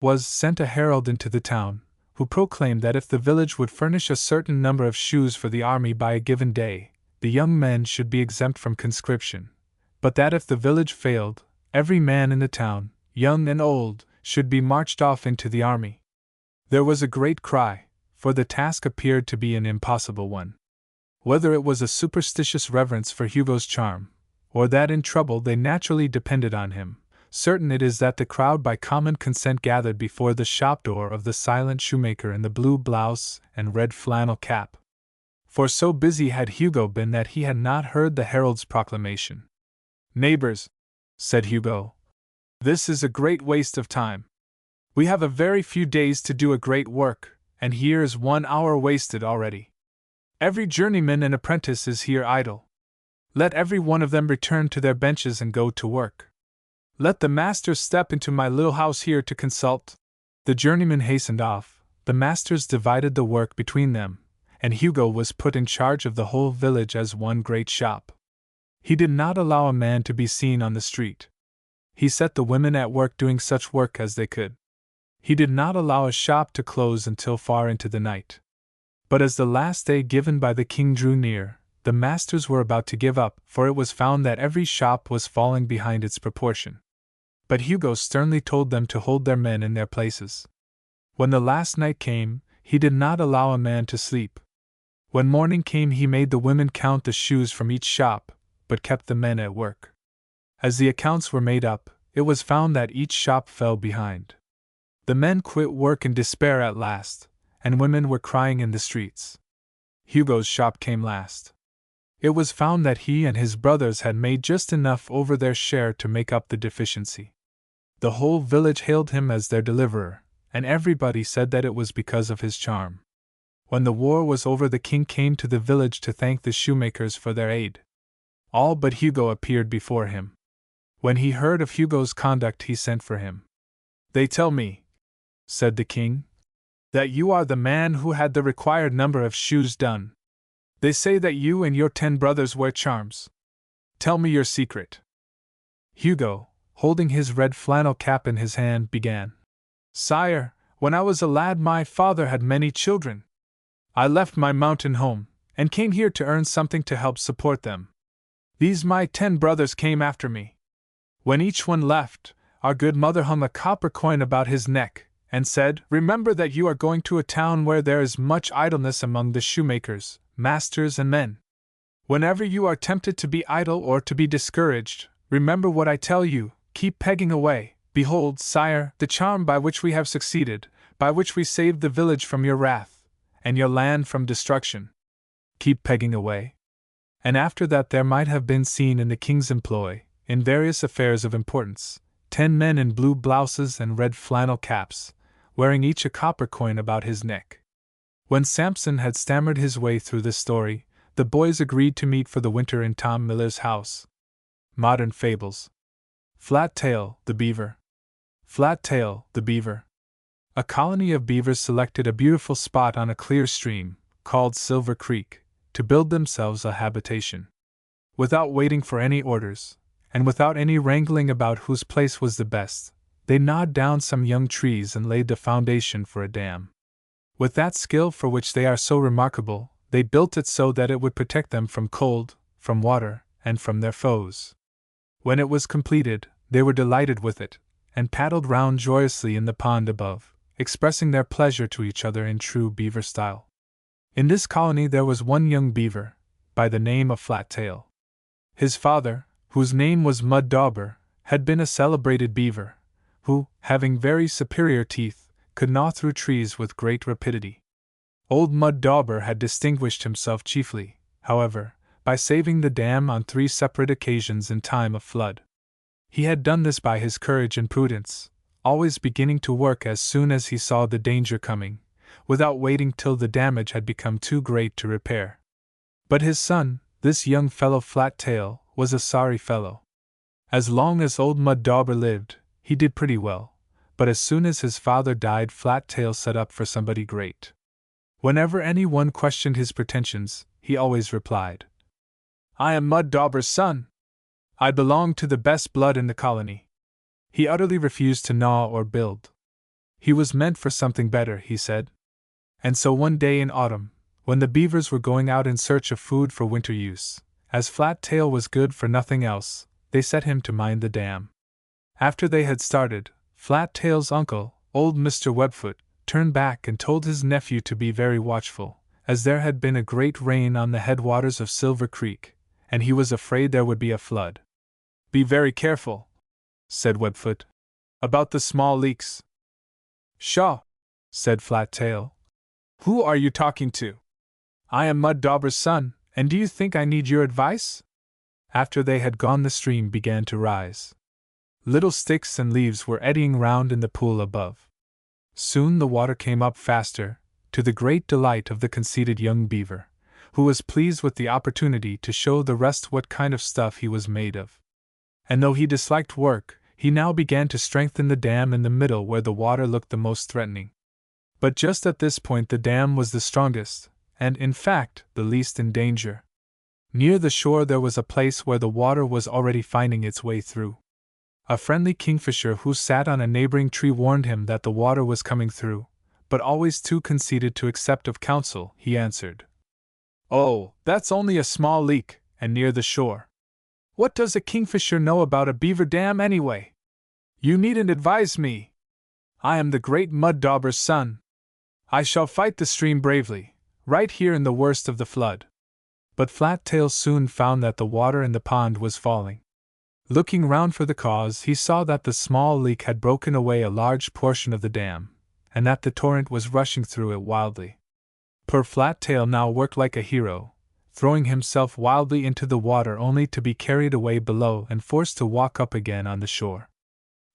was sent a herald into the town, who proclaimed that if the village would furnish a certain number of shoes for the army by a given day, the young men should be exempt from conscription, but that if the village failed, every man in the town, young and old, should be marched off into the army. There was a great cry, for the task appeared to be an impossible one. Whether it was a superstitious reverence for Hugo's charm, or that in trouble they naturally depended on him, certain it is that the crowd by common consent gathered before the shop door of the silent shoemaker in the blue blouse and red flannel cap. For so busy had Hugo been that he had not heard the herald's proclamation. "Neighbors," said Hugo, "this is a great waste of time. We have a very few days to do a great work, and here is 1 hour wasted already. Every journeyman and apprentice is here idle. Let every one of them return to their benches and go to work. Let the masters step into my little house here to consult." The journeymen hastened off, the masters divided the work between them, and Hugo was put in charge of the whole village as one great shop. He did not allow a man to be seen on the street. He set the women at work doing such work as they could. He did not allow a shop to close until far into the night. But as the last day given by the king drew near, the masters were about to give up, for it was found that every shop was falling behind its proportion. But Hugo sternly told them to hold their men in their places. When the last night came, he did not allow a man to sleep. When morning came he made the women count the shoes from each shop, but kept the men at work. As the accounts were made up, it was found that each shop fell behind. The men quit work in despair at last, and women were crying in the streets. Hugo's shop came last. It was found that he and his brothers had made just enough over their share to make up the deficiency. The whole village hailed him as their deliverer, and everybody said that it was because of his charm. When the war was over the king came to the village to thank the shoemakers for their aid. All but Hugo appeared before him. When he heard of Hugo's conduct, he sent for him. "They tell me," said the king, "that you are the man who had the required number of shoes done. They say that you and your 10 brothers wear charms. Tell me your secret." Hugo, holding his red flannel cap in his hand, began. "Sire, when I was a lad, my father had many children. I left my mountain home, and came here to earn something to help support them. These my 10 brothers came after me. When each one left, our good mother hung a copper coin about his neck, and said, 'Remember that you are going to a town where there is much idleness among the shoemakers, masters, and men. Whenever you are tempted to be idle or to be discouraged, remember what I tell you, keep pegging away. Behold, sire, the charm by which we have succeeded, by which we saved the village from your wrath, and your land from destruction. Keep pegging away.'" And after that there might have been seen in the king's employ, in various affairs of importance, 10 men in blue blouses and red flannel caps, wearing each a copper coin about his neck. When Samson had stammered his way through this story, the boys agreed to meet for the winter in Tom Miller's house. Modern Fables. Flat Tail, the Beaver. Flat Tail, the Beaver. A colony of beavers selected a beautiful spot on a clear stream, called Silver Creek, to build themselves a habitation. Without waiting for any orders, and without any wrangling about whose place was the best, they gnawed down some young trees and laid the foundation for a dam. With that skill for which they are so remarkable, they built it so that it would protect them from cold, from water, and from their foes. When it was completed, they were delighted with it, and paddled round joyously in the pond above, expressing their pleasure to each other in true beaver style. In this colony there was one young beaver, by the name of Flat Tail. His father, whose name was Mud Dauber, had been a celebrated beaver, who, having very superior teeth, could gnaw through trees with great rapidity. Old Mud Dauber had distinguished himself chiefly, however, by saving the dam on 3 separate occasions in time of flood. He had done this by his courage and prudence, always beginning to work as soon as he saw the danger coming, without waiting till the damage had become too great to repair. But his son, this young fellow Flat Tail, was a sorry fellow. As long as old Mud Dauber lived, he did pretty well, but as soon as his father died, Flat Tail set up for somebody great. Whenever anyone questioned his pretensions, he always replied, "I am Mud Dauber's son. I belong to the best blood in the colony." He utterly refused to gnaw or build. He was meant for something better, he said. And so one day in autumn, when the beavers were going out in search of food for winter use, as Flat Tail was good for nothing else, they set him to mind the dam. After they had started, Flat Tail's uncle, old Mr. Webfoot, turned back and told his nephew to be very watchful, as there had been a great rain on the headwaters of Silver Creek, and he was afraid there would be a flood. "Be very careful," said Webfoot, "about the small leaks." "Pshaw," said Flat Tail. "Who are you talking to? I am Mud Dauber's son, and do you think I need your advice?" After they had gone, the stream began to rise. Little sticks and leaves were eddying round in the pool above. Soon the water came up faster, to the great delight of the conceited young beaver, who was pleased with the opportunity to show the rest what kind of stuff he was made of. And though he disliked work, he now began to strengthen the dam in the middle where the water looked the most threatening. But just at this point the dam was the strongest, and, in fact, the least in danger. Near the shore there was a place where the water was already finding its way through. A friendly kingfisher who sat on a neighboring tree warned him that the water was coming through, but always too conceited to accept of counsel, he answered, "Oh, that's only a small leak, and near the shore. What does a kingfisher know about a beaver dam anyway? You needn't advise me. I am the great Mud Dauber's son. I shall fight the stream bravely, right here in the worst of the flood." But Flat Tail soon found that the water in the pond was falling. Looking round for the cause, he saw that the small leak had broken away a large portion of the dam, and that the torrent was rushing through it wildly. Poor Flat Tail now worked like a hero, throwing himself wildly into the water only to be carried away below and forced to walk up again on the shore.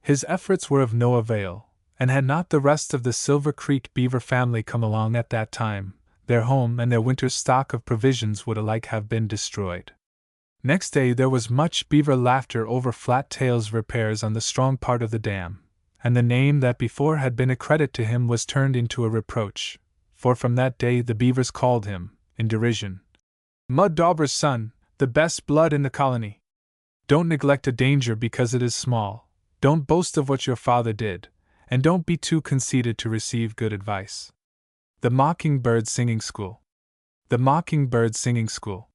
His efforts were of no avail, and had not the rest of the Silver Creek beaver family come along at that time, their home and their winter's stock of provisions would alike have been destroyed. Next day there was much beaver laughter over Flat Tail's repairs on the strong part of the dam, and the name that before had been a credit to him was turned into a reproach, for from that day the beavers called him, in derision, Mud Dauber's son, the best blood in the colony. Don't neglect a danger because it is small, don't boast of what your father did, and don't be too conceited to receive good advice. The Mockingbird Singing School. The Mockingbird Singing School.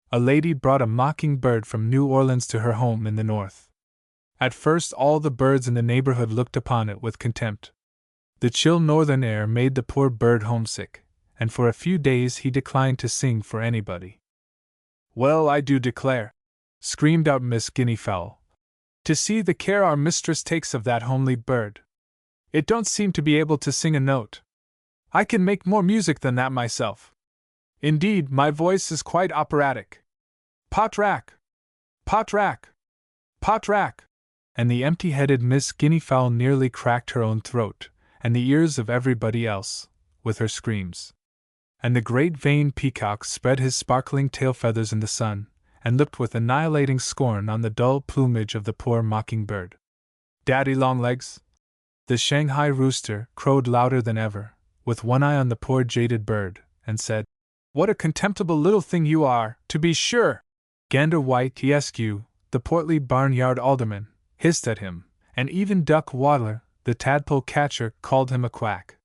A lady brought a mockingbird from New Orleans to her home in the north. At first all the birds in the neighborhood looked upon it with contempt. The chill northern air made the poor bird homesick, and for a few days he declined to sing for anybody. "Well, I do declare," screamed out Miss Guineafowl, "to see the care our mistress takes of that homely bird. It don't seem to be able to sing a note. I can make more music than that myself. Indeed, my voice is quite operatic. Pot-rack! Pot-rack! Pot-rack!" And the empty-headed Miss Guineafowl nearly cracked her own throat, and the ears of everybody else, with her screams. And the great vain peacock spread his sparkling tail feathers in the sun, and looked with annihilating scorn on the dull plumage of the poor mockingbird. "Daddy Longlegs!" The Shanghai rooster crowed louder than ever, with one eye on the poor jaded bird, and said, "What a contemptible little thing you are, to be sure!" Gander White Esq, the portly barnyard alderman, hissed at him, and even Duck Waddler, the tadpole catcher, called him a quack.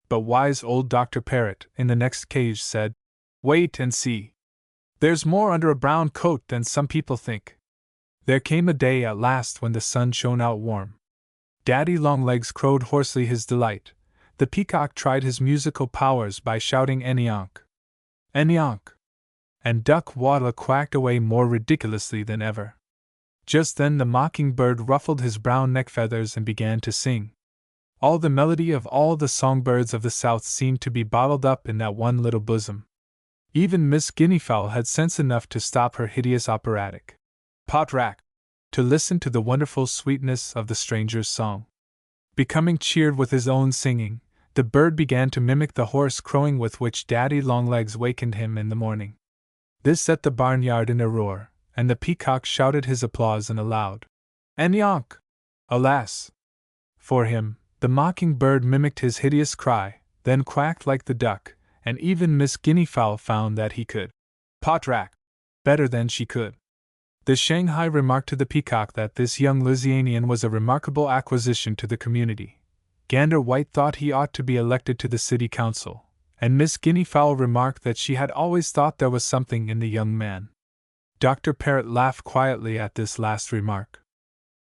But wise old Dr. Parrot, in the next cage, said, "Wait and see. There's more under a brown coat than some people think." There came a day at last when the sun shone out warm. Daddy Longlegs crowed hoarsely his delight. The peacock tried his musical powers by shouting "Eniank! Eniank!" and Duck Waddler quacked away more ridiculously than ever. Just then the mockingbird ruffled his brown neck feathers and began to sing. All the melody of all the songbirds of the South seemed to be bottled up in that one little bosom. Even Miss Guineafowl had sense enough to stop her hideous operatic pot-rack to listen to the wonderful sweetness of the stranger's song. Becoming cheered with his own singing, the bird began to mimic the hoarse crowing with which Daddy Longlegs wakened him in the morning. This set the barnyard in a roar, and the peacock shouted his applause in a loud "Eniank!" Alas! For him, the mockingbird mimicked his hideous cry, then quacked like the duck, and even Miss Guineafowl found that he could pot-rack better than she could. The Shanghai remarked to the peacock that this young Louisianian was a remarkable acquisition to the community. Gander White thought he ought to be elected to the city council, and Miss Guineafowl remarked that she had always thought there was something in the young man. Dr. Parrot laughed quietly at this last remark.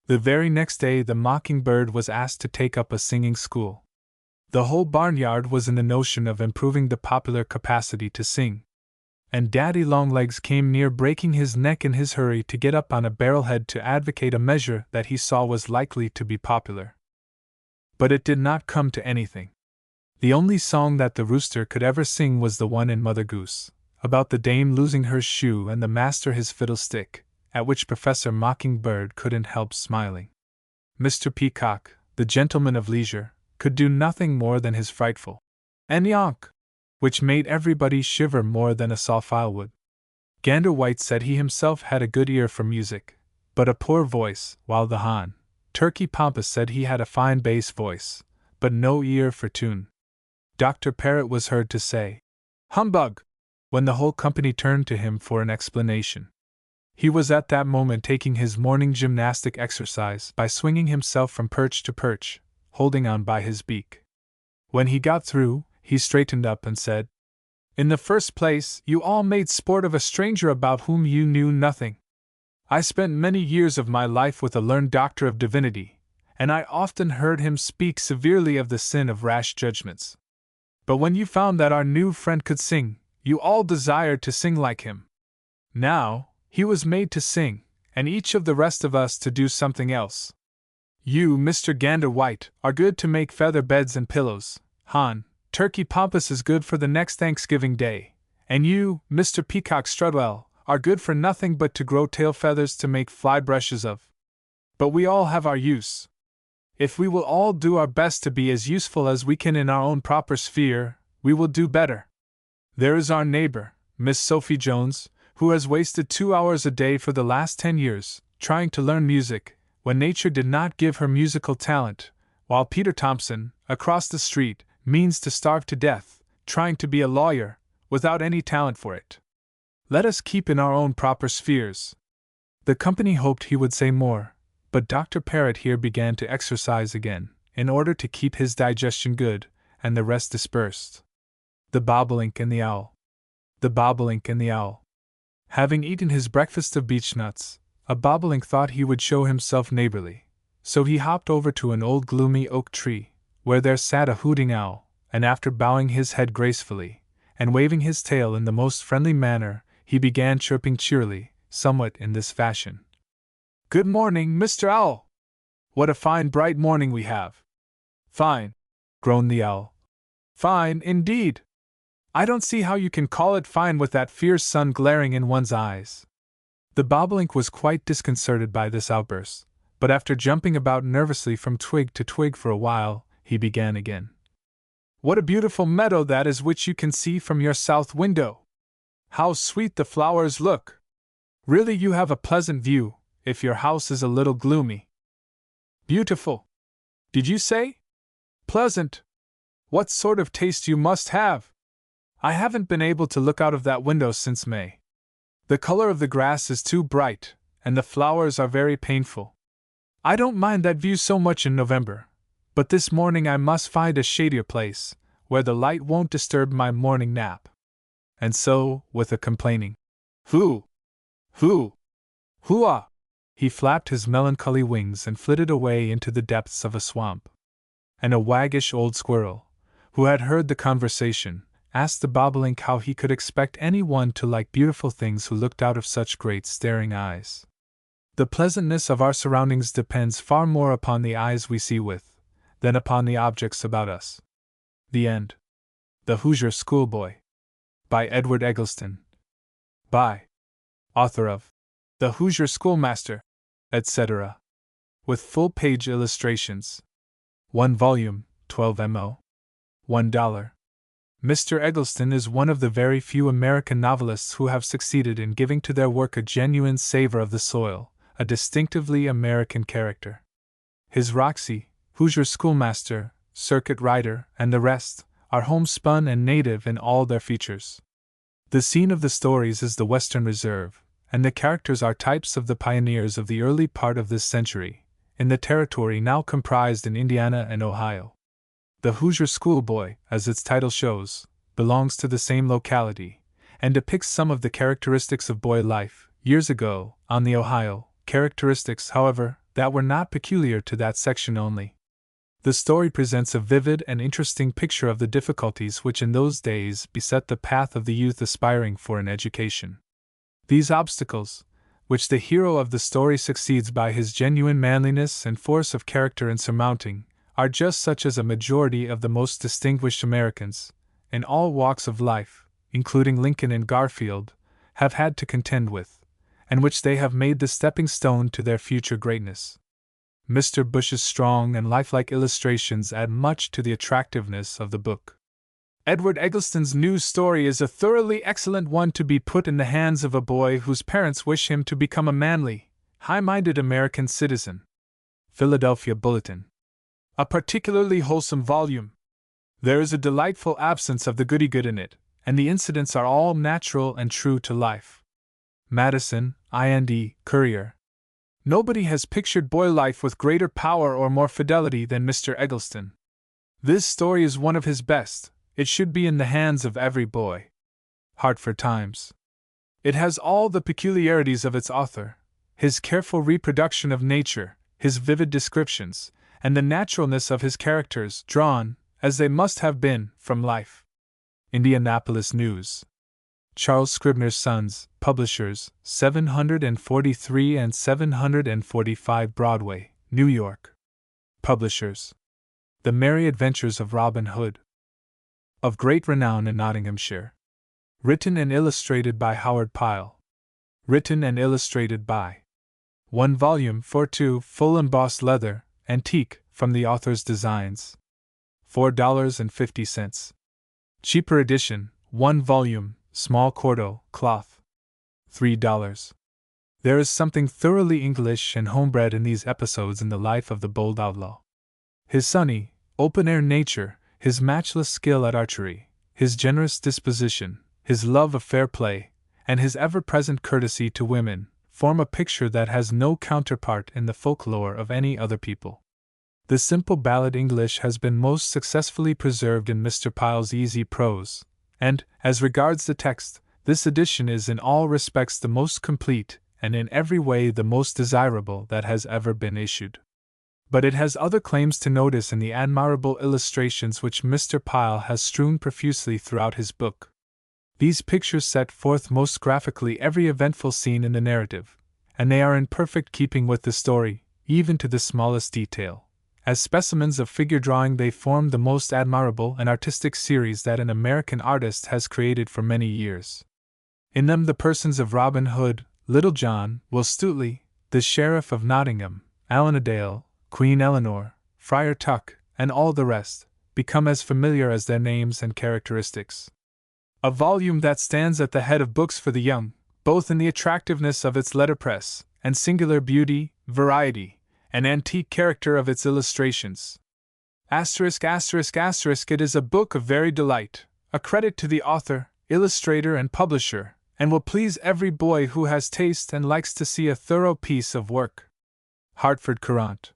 The very next day the mockingbird was asked to take up a singing school. The whole barnyard was in the notion of improving the popular capacity to sing, and Daddy Longlegs came near breaking his neck in his hurry to get up on a barrelhead to advocate a measure that he saw was likely to be popular. But it did not come to anything. The only song that the rooster could ever sing was the one in Mother Goose, about the dame losing her shoe and the master his fiddlestick, at which Professor Mockingbird couldn't help smiling. Mr. Peacock, the gentleman of leisure, could do nothing more than his frightful "Eniank!" which made everybody shiver more than a saw file would. Gander White said he himself had a good ear for music, but a poor voice, while the Hon. Turkey Pompous said he had a fine bass voice, but no ear for tune. Dr. Parrot was heard to say, "Humbug!" when the whole company turned to him for an explanation. He was at that moment taking his morning gymnastic exercise by swinging himself from perch to perch, holding on by his beak. When he got through, he straightened up and said, "In the first place, you all made sport of a stranger about whom you knew nothing. I spent many years of my life with a learned doctor of divinity, and I often heard him speak severely of the sin of rash judgments. But when you found that our new friend could sing, you all desired to sing like him. Now, he was made to sing, and each of the rest of us to do something else. You, Mr. Gander White, are good to make feather beds and pillows. Hon. Turkey Pompous is good for the next Thanksgiving Day, and you, Mr. Peacock Strudwell, are good for nothing but to grow tail feathers to make fly brushes of. But we all have our use. If we will all do our best to be as useful as we can in our own proper sphere, we will do better. There is our neighbor, Miss Sophie Jones, who has wasted 2 hours a day for the last 10 years, trying to learn music, when nature did not give her musical talent, while Peter Thompson, across the street, means to starve to death, trying to be a lawyer, without any talent for it. Let us keep in our own proper spheres. The company hoped he would say more, but Dr. Parrot here began to exercise again, in order to keep his digestion good, and the rest dispersed. The Bobolink and the Owl. The Bobolink and the Owl. Having eaten his breakfast of beechnuts, a bobolink thought he would show himself neighborly, so he hopped over to an old gloomy oak tree, where there sat a hooting owl, and after bowing his head gracefully, and waving his tail in the most friendly manner, he began chirping cheerily, somewhat in this fashion. "Good morning, Mr. Owl! What a fine bright morning we have!" "Fine," groaned the owl. "Fine, indeed! I don't see how you can call it fine with that fierce sun glaring in one's eyes." The bobolink was quite disconcerted by this outburst, but after jumping about nervously from twig to twig for a while, he began again. "What a beautiful meadow that is which you can see from your south window! How sweet the flowers look! Really you have a pleasant view, if your house is a little gloomy." "Beautiful, did you say? Pleasant! What sort of taste you must have! I haven't been able to look out of that window since May. The color of the grass is too bright, and the flowers are very painful. I don't mind that view so much in November, but this morning I must find a shadier place, where the light won't disturb my morning nap." And so, with a complaining "Hoo! Hoo! Hoo-ah!" he flapped his melancholy wings and flitted away into the depths of a swamp. And a waggish old squirrel, who had heard the conversation, asked the bobolink how he could expect any one to like beautiful things who looked out of such great staring eyes. The pleasantness of our surroundings depends far more upon the eyes we see with, than upon the objects about us. The End. The Hoosier Schoolboy. By Edward Eggleston. By. Author of The Hoosier Schoolmaster, etc. With full-page illustrations. 1 volume, 12 mo. $1. Mr. Eggleston is one of the very few American novelists who have succeeded in giving to their work a genuine savor of the soil, a distinctively American character. His Roxy, Hoosier Schoolmaster, Circuit Rider, and the rest, are homespun and native in all their features. The scene of the stories is the Western Reserve, and the characters are types of the pioneers of the early part of this century, in the territory now comprised in Indiana and Ohio. The Hoosier Schoolboy, as its title shows, belongs to the same locality, and depicts some of the characteristics of boy life, years ago, on the Ohio, characteristics, however, that were not peculiar to that section only. The story presents a vivid and interesting picture of the difficulties which in those days beset the path of the youth aspiring for an education. These obstacles, which the hero of the story succeeds by his genuine manliness and force of character in surmounting, are just such as a majority of the most distinguished Americans, in all walks of life, including Lincoln and Garfield, have had to contend with, and which they have made the stepping stone to their future greatness. Mr. Bush's strong and lifelike illustrations add much to the attractiveness of the book. Edward Eggleston's new story is a thoroughly excellent one to be put in the hands of a boy whose parents wish him to become a manly, high-minded American citizen. Philadelphia Bulletin. A particularly wholesome volume. There is a delightful absence of the goody-good in it, and the incidents are all natural and true to life. Madison, IND, Courier. Nobody has pictured boy life with greater power or more fidelity than Mr. Eggleston. This story is one of his best. It should be in the hands of every boy. Hartford Times. It has all the peculiarities of its author, his careful reproduction of nature, his vivid descriptions, and the naturalness of his characters, drawn, as they must have been, from life. Indianapolis News. Charles Scribner's Sons, Publishers, 743 and 745 Broadway, New York. Publishers. The Merry Adventures of Robin Hood. Of great renown in Nottinghamshire. Written and illustrated by Howard Pyle. Written and illustrated by. 1 volume, 4/2, full embossed leather, antique, from the author's designs. $4.50. Cheaper edition, 1 volume, small quarto, cloth. $3. There is something thoroughly English and homebred in these episodes in the life of the bold outlaw. His sunny, open-air nature, his matchless skill at archery, his generous disposition, his love of fair play, and his ever-present courtesy to women, form a picture that has no counterpart in the folklore of any other people. The simple ballad English has been most successfully preserved in Mr. Pyle's easy prose, and, as regards the text, this edition is in all respects the most complete, and in every way the most desirable that has ever been issued. But it has other claims to notice in the admirable illustrations which Mr. Pyle has strewn profusely throughout his book. These pictures set forth most graphically every eventful scene in the narrative, and they are in perfect keeping with the story, even to the smallest detail. As specimens of figure drawing, they form the most admirable and artistic series that an American artist has created for many years. In them the persons of Robin Hood, Little John, Will Stutely, the Sheriff of Nottingham, Allan a Dale, Queen Eleanor, Friar Tuck, and all the rest, become as familiar as their names and characteristics. A volume that stands at the head of books for the young, both in the attractiveness of its letterpress, and singular beauty, variety, and antique character of its illustrations. It is a book of very delight, a credit to the author, illustrator, and publisher, and will please every boy who has taste and likes to see a thorough piece of work. Hartford Courant.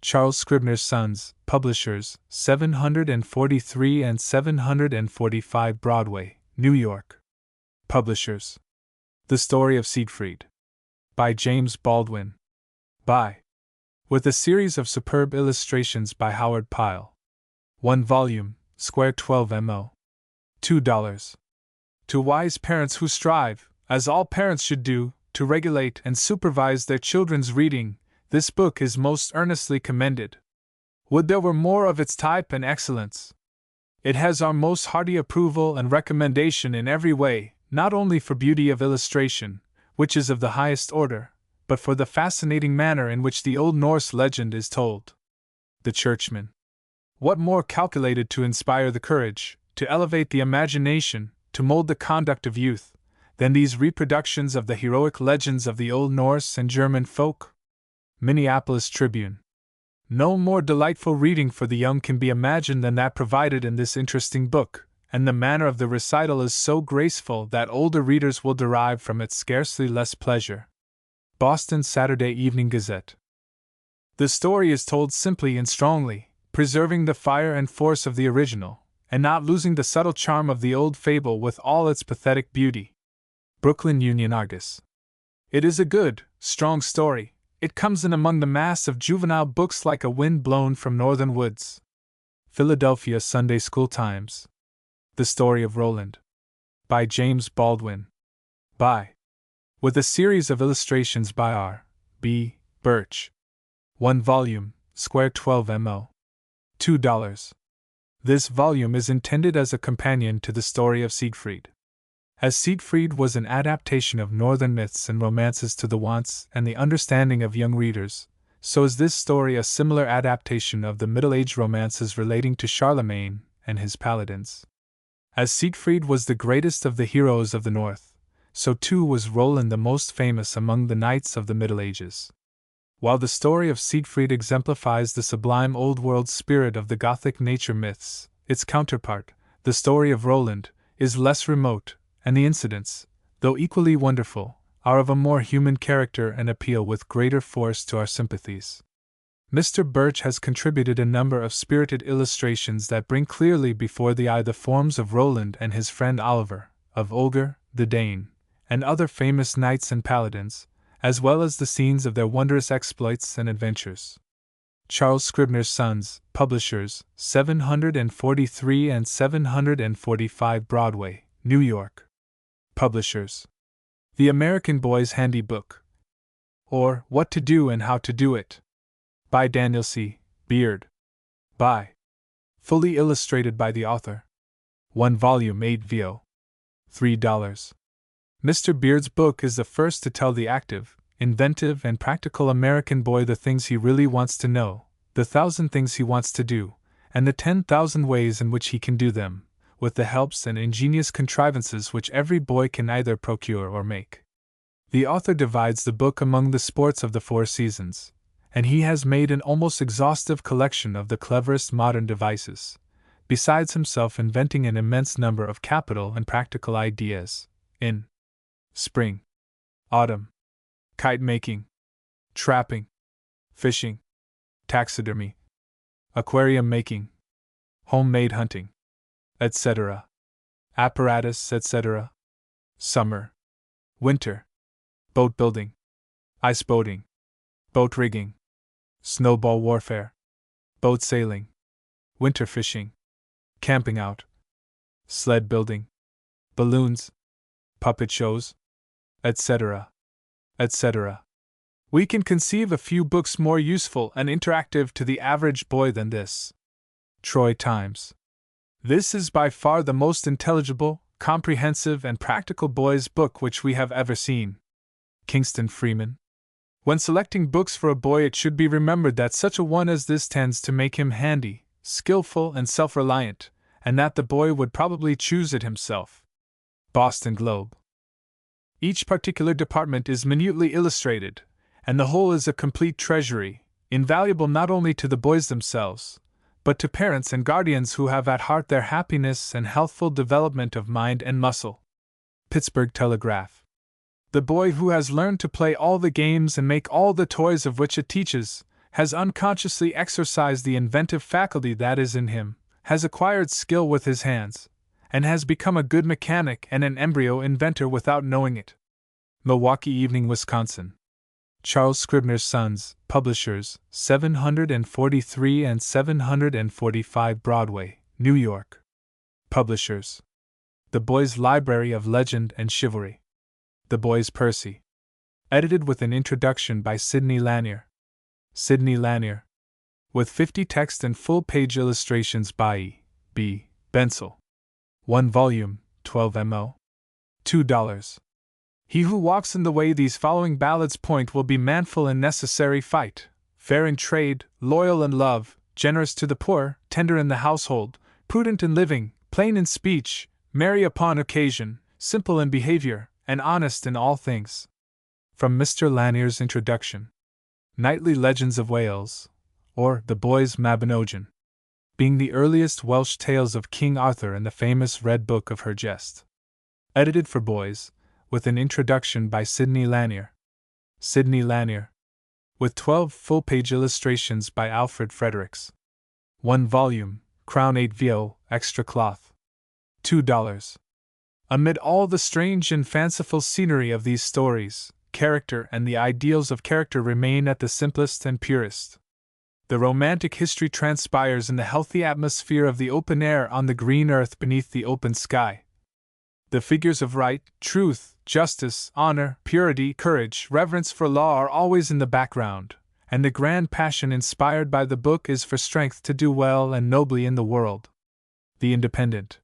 Charles Scribner's Sons, Publishers, 743 and 745 Broadway, New York. Publishers. The Story of Siegfried. By James Baldwin. With a series of superb illustrations by Howard Pyle. 1 volume, square 12 mo. $2. To wise parents who strive, as all parents should do, to regulate and supervise their children's reading, this book is most earnestly commended. Would there were more of its type and excellence! It has our most hearty approval and recommendation in every way, not only for beauty of illustration, which is of the highest order, but for the fascinating manner in which the Old Norse legend is told. The Churchman. What more calculated to inspire the courage, to elevate the imagination, to mold the conduct of youth, than these reproductions of the heroic legends of the Old Norse and German folk? Minneapolis Tribune. No more delightful reading for the young can be imagined than that provided in this interesting book, and the manner of the recital is so graceful that older readers will derive from it scarcely less pleasure. Boston Saturday Evening Gazette. The story is told simply and strongly, preserving the fire and force of the original, and not losing the subtle charm of the old fable with all its pathetic beauty. Brooklyn Union Argus. It is a good, strong story. It comes in among the mass of juvenile books like a wind blown from northern woods. Philadelphia Sunday School Times. The Story of Roland. By James Baldwin. With a series of illustrations by R. B. Birch. 1 volume, square 12 mo. $2. This volume is intended as a companion to the story of Siegfried. As Siegfried was an adaptation of northern myths and romances to the wants and the understanding of young readers, so is this story a similar adaptation of the Middle-Age romances relating to Charlemagne and his paladins. As Siegfried was the greatest of the heroes of the North, so too was Roland the most famous among the knights of the Middle Ages. While the story of Siegfried exemplifies the sublime old-world spirit of the Gothic nature myths, its counterpart, the story of Roland, is less remote, and the incidents, though equally wonderful, are of a more human character and appeal with greater force to our sympathies. Mr. Birch has contributed a number of spirited illustrations that bring clearly before the eye the forms of Roland and his friend Oliver, of Olger, the Dane, and other famous knights and paladins, as well as the scenes of their wondrous exploits and adventures. Charles Scribner's Sons, Publishers, 743 and 745 Broadway, New York. Publishers. The American Boy's Handy Book. Or, What to Do and How to Do It. By Daniel C. Beard. Fully illustrated by the author. 1 volume 8 vo. $3. Mr. Beard's book is the first to tell the active, inventive, and practical American boy the things he really wants to know, the 1,000 things he wants to do, and the 10,000 ways in which he can do them, with the helps and ingenious contrivances which every boy can either procure or make. The author divides the book among the sports of the four seasons, and he has made an almost exhaustive collection of the cleverest modern devices, besides himself inventing an immense number of capital and practical ideas in spring, autumn, kite making, trapping, fishing, taxidermy, aquarium making, homemade hunting, etc., apparatus, etc., summer, winter, boat building, ice boating, boat rigging, snowball warfare, boat sailing, winter fishing, camping out, sled building, balloons, puppet shows, etc., etc. We can conceive a few books more useful and interactive to the average boy than this. Troy Times. This is by far the most intelligible, comprehensive, and practical boy's book which we have ever seen. Kingston Freeman. When selecting books for a boy, it should be remembered that such a one as this tends to make him handy, skillful, and self-reliant, and that the boy would probably choose it himself. Boston Globe. Each particular department is minutely illustrated, and the whole is a complete treasury, invaluable not only to the boys themselves, but to parents and guardians who have at heart their happiness and healthful development of mind and muscle. Pittsburgh Telegraph. The boy who has learned to play all the games and make all the toys of which it teaches, has unconsciously exercised the inventive faculty that is in him, has acquired skill with his hands, and has become a good mechanic and an embryo inventor without knowing it. Milwaukee Evening, Wisconsin. Charles Scribner's Sons, Publishers, 743 and 745 Broadway, New York. Publishers. The Boy's Library of Legend and Chivalry. The Boy's Percy. Edited with an introduction by Sidney Lanier. Sidney Lanier. With 50 text and full-page illustrations by E. B. Bensel. 1 volume, 12 mo. $2. He who walks in the way these following ballads point will be manful in necessary fight, fair in trade, loyal in love, generous to the poor, tender in the household, prudent in living, plain in speech, merry upon occasion, simple in behavior, and honest in all things. From Mr. Lanier's Introduction. Knightly Legends of Wales, or The Boy's Mabinogion, being the earliest Welsh tales of King Arthur and the famous Red Book of Her Jest. Edited for boys, with an introduction by Sidney Lanier. Sidney Lanier. With 12 full-page illustrations by Alfred Fredericks. 1 volume, Crown 8 vo, extra cloth. $2. Amid all the strange and fanciful scenery of these stories, character and the ideals of character remain at the simplest and purest. The romantic history transpires in the healthy atmosphere of the open air on the green earth beneath the open sky. The figures of right, truth, justice, honor, purity, courage, reverence for law are always in the background, and the grand passion inspired by the book is for strength to do well and nobly in the world. The Independent.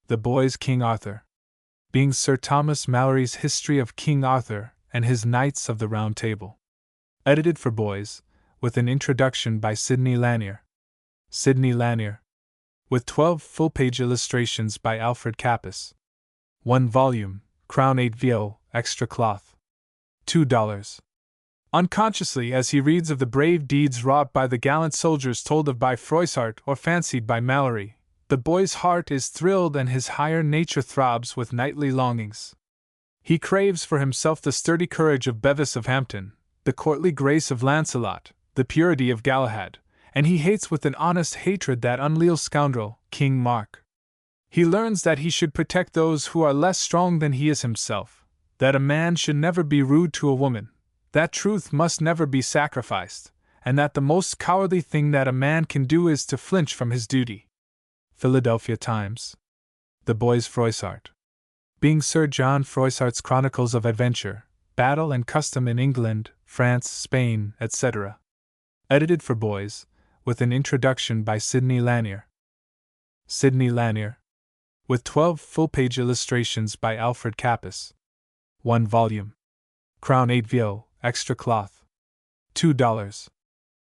The Boy's King Arthur. Being Sir Thomas Malory's History of King Arthur and his Knights of the Round Table. Edited for boys, with an introduction by Sidney Lanier. Sidney Lanier. With 12 full-page illustrations by Alfred Capus. 1 volume, Crown 8 vo, extra cloth. $2. Unconsciously, as he reads of the brave deeds wrought by the gallant soldiers told of by Froissart or fancied by Malory, the boy's heart is thrilled and his higher nature throbs with knightly longings. He craves for himself the sturdy courage of Bevis of Hampton, the courtly grace of Lancelot, the purity of Galahad, and he hates with an honest hatred that unleal scoundrel, King Mark. He learns that he should protect those who are less strong than he is himself, that a man should never be rude to a woman, that truth must never be sacrificed, and that the most cowardly thing that a man can do is to flinch from his duty. Philadelphia Times. The Boy's Froissart. Being Sir John Froissart's Chronicles of Adventure, Battle and Custom in England, France, Spain, etc. Edited for boys, with an introduction by Sidney Lanier. Sidney Lanier. With 12 full-page illustrations by Alfred Capus. 1 volume. Crown 8 vo, extra cloth. $2.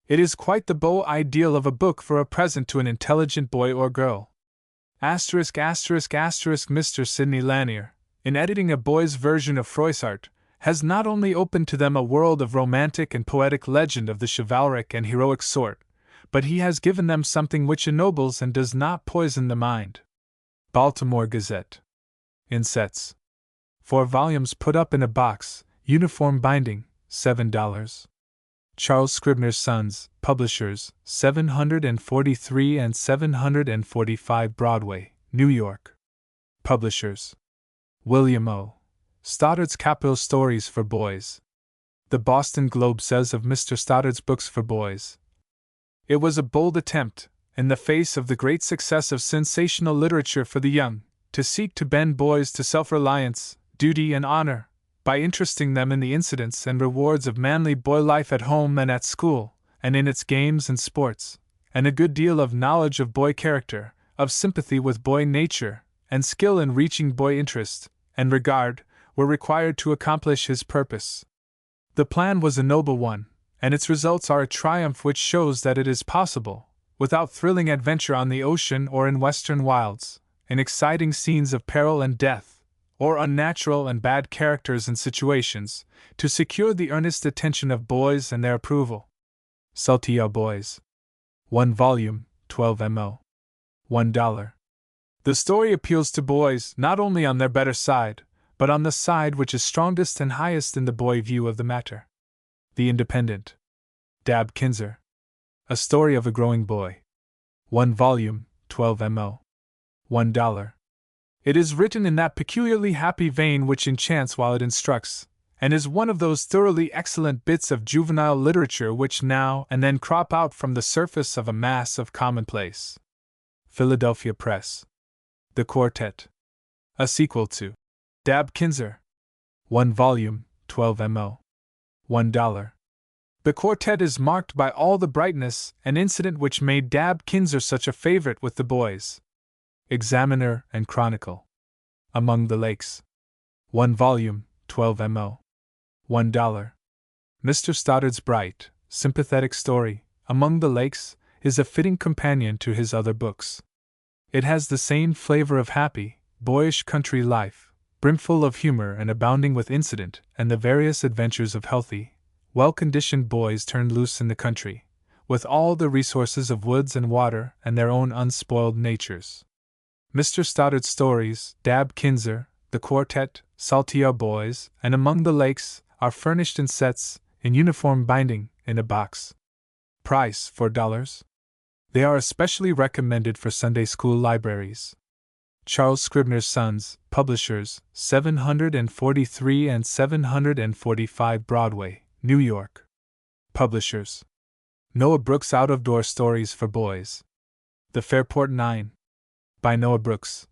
It is quite the beau ideal of a book for a present to an intelligent boy or girl. Mr. Sidney Lanier, in editing a boy's version of Froissart, has not only opened to them a world of romantic and poetic legend of the chivalric and heroic sort, but he has given them something which ennobles and does not poison the mind. Baltimore Gazette. In sets. 4 volumes put up in a box, uniform binding, $7. Charles Scribner's Sons, Publishers, 743 and 745 Broadway, New York. Publishers. William O. Stoddard's Capital Stories for Boys. The Boston Globe says of Mr. Stoddard's books for boys, "It was a bold attempt, in the face of the great success of sensational literature for the young, to seek to bend boys to self-reliance, duty, and honor, by interesting them in the incidents and rewards of manly boy life at home and at school, and in its games and sports, and a good deal of knowledge of boy character, of sympathy with boy nature, and skill in reaching boy interest and regard, were required to accomplish his purpose. The plan was a noble one, and its results are a triumph which shows that it is possible, without thrilling adventure on the ocean or in western wilds, in exciting scenes of peril and death, or unnatural and bad characters and situations, to secure the earnest attention of boys and their approval." Saltillo Boys. 1 volume, 12 mo. $1. The story appeals to boys not only on their better side, but on the side which is strongest and highest in the boy view of the matter. The Independent. Dab Kinzer. A Story of a Growing Boy. 1 volume, 12 mo. $1. It is written in that peculiarly happy vein which enchants while it instructs, and is one of those thoroughly excellent bits of juvenile literature which now and then crop out from the surface of a mass of commonplace. Philadelphia Press. The Quartet. A sequel to Dab Kinzer. 1 volume, 12 mo. $1. The quartet is marked by all the brightness and incident which made Dab Kinzer such a favorite with the boys. Examiner and Chronicle. Among the Lakes. 1 volume, 12 mo. $1. Mr. Stoddard's bright, sympathetic story, Among the Lakes, is a fitting companion to his other books. It has the same flavor of happy, boyish country life, brimful of humor and abounding with incident and the various adventures of healthy, well-conditioned boys turned loose in the country, with all the resources of woods and water and their own unspoiled natures. Mr. Stoddard's stories, Dab Kinzer, The Quartet, Saltillo Boys, and Among the Lakes, are furnished in sets, in uniform binding, in a box. Price $4. They are especially recommended for Sunday school libraries. Charles Scribner's Sons, Publishers, 743 and 745 Broadway, New York. Publishers. Noah Brooks Out-of-Door Stories for Boys. The Fairport 9. By Noah Brooks.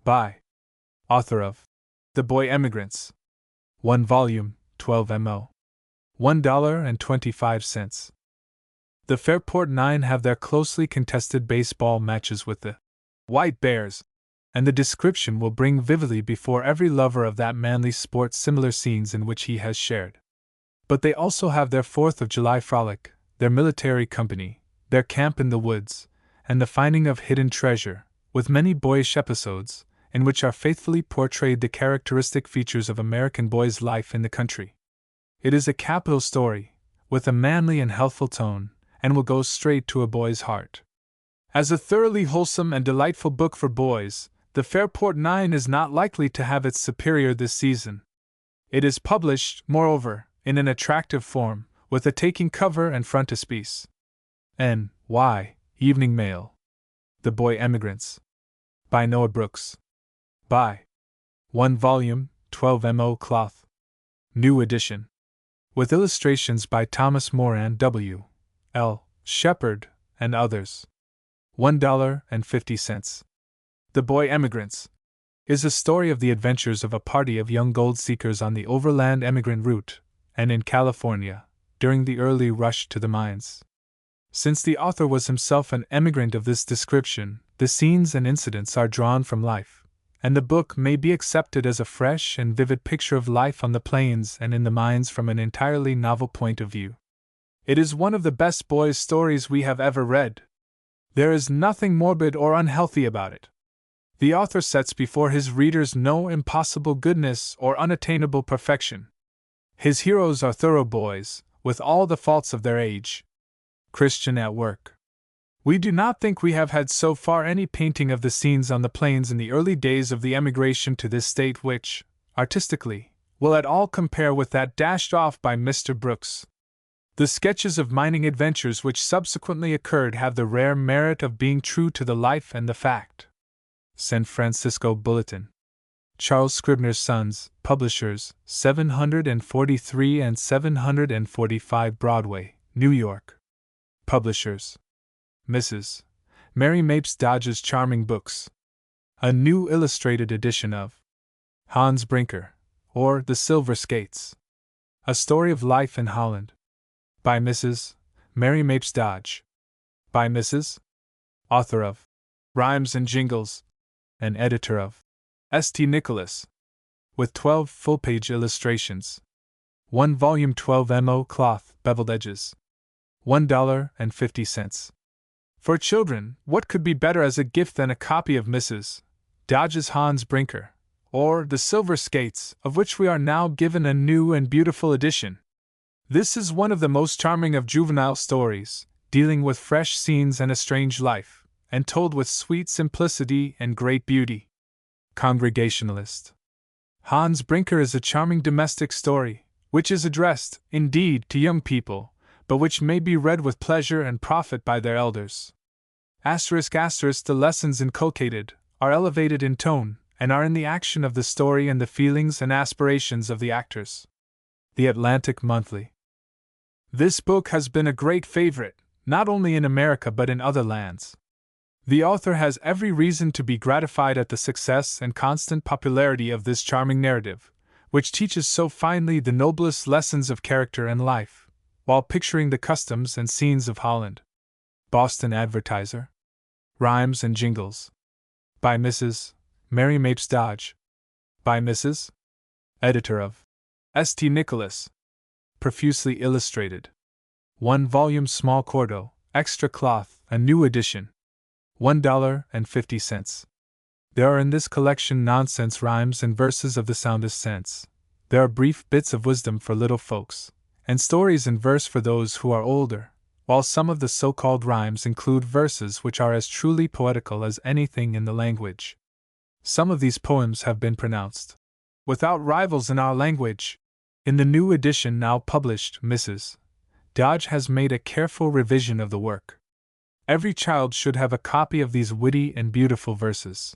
By. Author of The Boy Emigrants. 1 volume, 12 mo. $1.25. The Fairport 9 have their closely contested baseball matches with the White Bears, and the description will bring vividly before every lover of that manly sport similar scenes in which he has shared. But they also have their 4th of July frolic, their military company, their camp in the woods, and the finding of hidden treasure, with many boyish episodes, in which are faithfully portrayed the characteristic features of American boys' life in the country. It is a capital story, with a manly and healthful tone, and will go straight to a boy's heart. As a thoroughly wholesome and delightful book for boys, The Fairport 9 is not likely to have its superior this season. It is published, moreover, in an attractive form, with a taking cover and frontispiece. N.Y. Evening Mail. The Boy Emigrants. By Noah Brooks. By. 1 volume, 12 mo cloth. New edition. With illustrations by Thomas Moran W. L. Shepard, and others. $1.50. The Boy Emigrants is a story of the adventures of a party of young gold seekers on the overland emigrant route, and in California, during the early rush to the mines. Since the author was himself an emigrant of this description, the scenes and incidents are drawn from life, and the book may be accepted as a fresh and vivid picture of life on the plains and in the mines from an entirely novel point of view. It is one of the best boys' stories we have ever read. There is nothing morbid or unhealthy about it. The author sets before his readers no impossible goodness or unattainable perfection, His heroes are thorough boys, with all the faults of their age. Christian at work. We do not think we have had so far any painting of the scenes on the plains in the early days of the emigration to this state which, artistically, will at all compare with that dashed off by Mr. Brooks. The sketches of mining adventures which subsequently occurred have the rare merit of being true to the life and the fact. San Francisco Bulletin. Charles Scribner's Sons, Publishers, 743 and 745 Broadway, New York. Publishers. Mrs. Mary Mapes Dodge's Charming Books. A new illustrated edition of Hans Brinker, or The Silver Skates. A Story of Life in Holland. By Mrs. Mary Mapes Dodge. By Mrs. Author of Rhymes and Jingles, and editor of St. Nicholas. With 12 full-page illustrations. 1 volume 12 mo cloth, beveled edges. $1.50. For children, what could be better as a gift than a copy of Mrs. Dodge's Hans Brinker, or The Silver Skates, of which we are now given a new and beautiful edition? This is one of the most charming of juvenile stories, dealing with fresh scenes and a strange life, and told with sweet simplicity and great beauty. Congregationalist. Hans Brinker is a charming domestic story, which is addressed, indeed, to young people, but which may be read with pleasure and profit by their elders. The lessons inculcated are elevated in tone, and are in the action of the story and the feelings and aspirations of the actors. The Atlantic Monthly. This book has been a great favorite, not only in America but in other lands. The author has every reason to be gratified at the success and constant popularity of this charming narrative, which teaches so finely the noblest lessons of character and life, while picturing the customs and scenes of Holland. Boston Advertiser. Rhymes and Jingles. By Mrs. Mary Mapes Dodge. By Mrs. Editor of St. Nicholas. Profusely illustrated. 1 volume small quarto, extra cloth, a new edition. $1.50. There are in this collection nonsense rhymes and verses of the soundest sense. There are brief bits of wisdom for little folks, and stories in verse for those who are older, while some of the so-called rhymes include verses which are as truly poetical as anything in the language. Some of these poems have been pronounced without rivals in our language. In the new edition now published, Mrs. Dodge has made a careful revision of the work. Every child should have a copy of these witty and beautiful verses.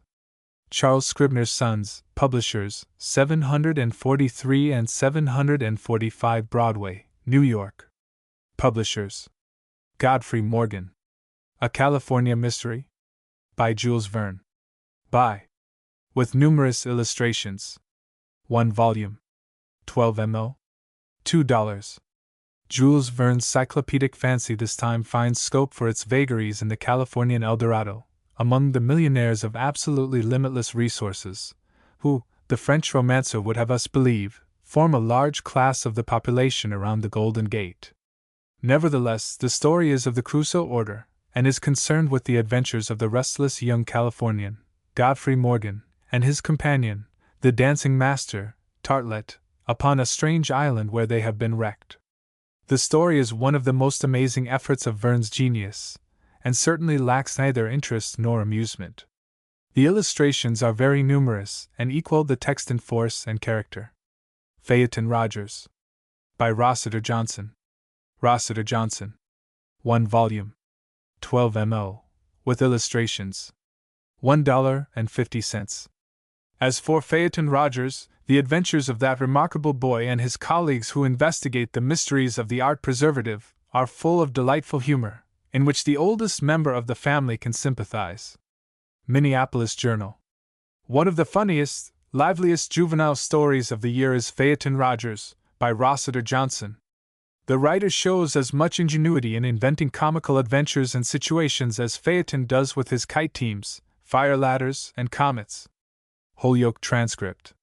Charles Scribner's Sons, Publishers, 743 and 745 Broadway, New York. Publishers. Godfrey Morgan. A California Mystery? By Jules Verne. By. With numerous illustrations. 1 volume. 12 mo. $2. Jules Verne's cyclopedic fancy this time finds scope for its vagaries in the Californian El Dorado, among the millionaires of absolutely limitless resources, who, the French romancer would have us believe, form a large class of the population around the Golden Gate. Nevertheless, the story is of the Crusoe order, and is concerned with the adventures of the restless young Californian, Godfrey Morgan, and his companion, the dancing master, Tartlet, upon a strange island where they have been wrecked. The story is one of the most amazing efforts of Verne's genius, and certainly lacks neither interest nor amusement. The illustrations are very numerous and equal the text in force and character. Phaeton Rogers. By Rossiter Johnson. Rossiter Johnson. 1 volume. 12 mo. With illustrations. $1.50. As for Phaeton Rogers, the adventures of that remarkable boy and his colleagues who investigate the mysteries of the art preservative are full of delightful humor, in which the oldest member of the family can sympathize. Minneapolis Journal. One of the funniest, liveliest juvenile stories of the year is Phaeton Rogers, by Rossiter Johnson. The writer shows as much ingenuity in inventing comical adventures and situations as Phaeton does with his kite teams, fire ladders, and comets. Holyoke Transcript.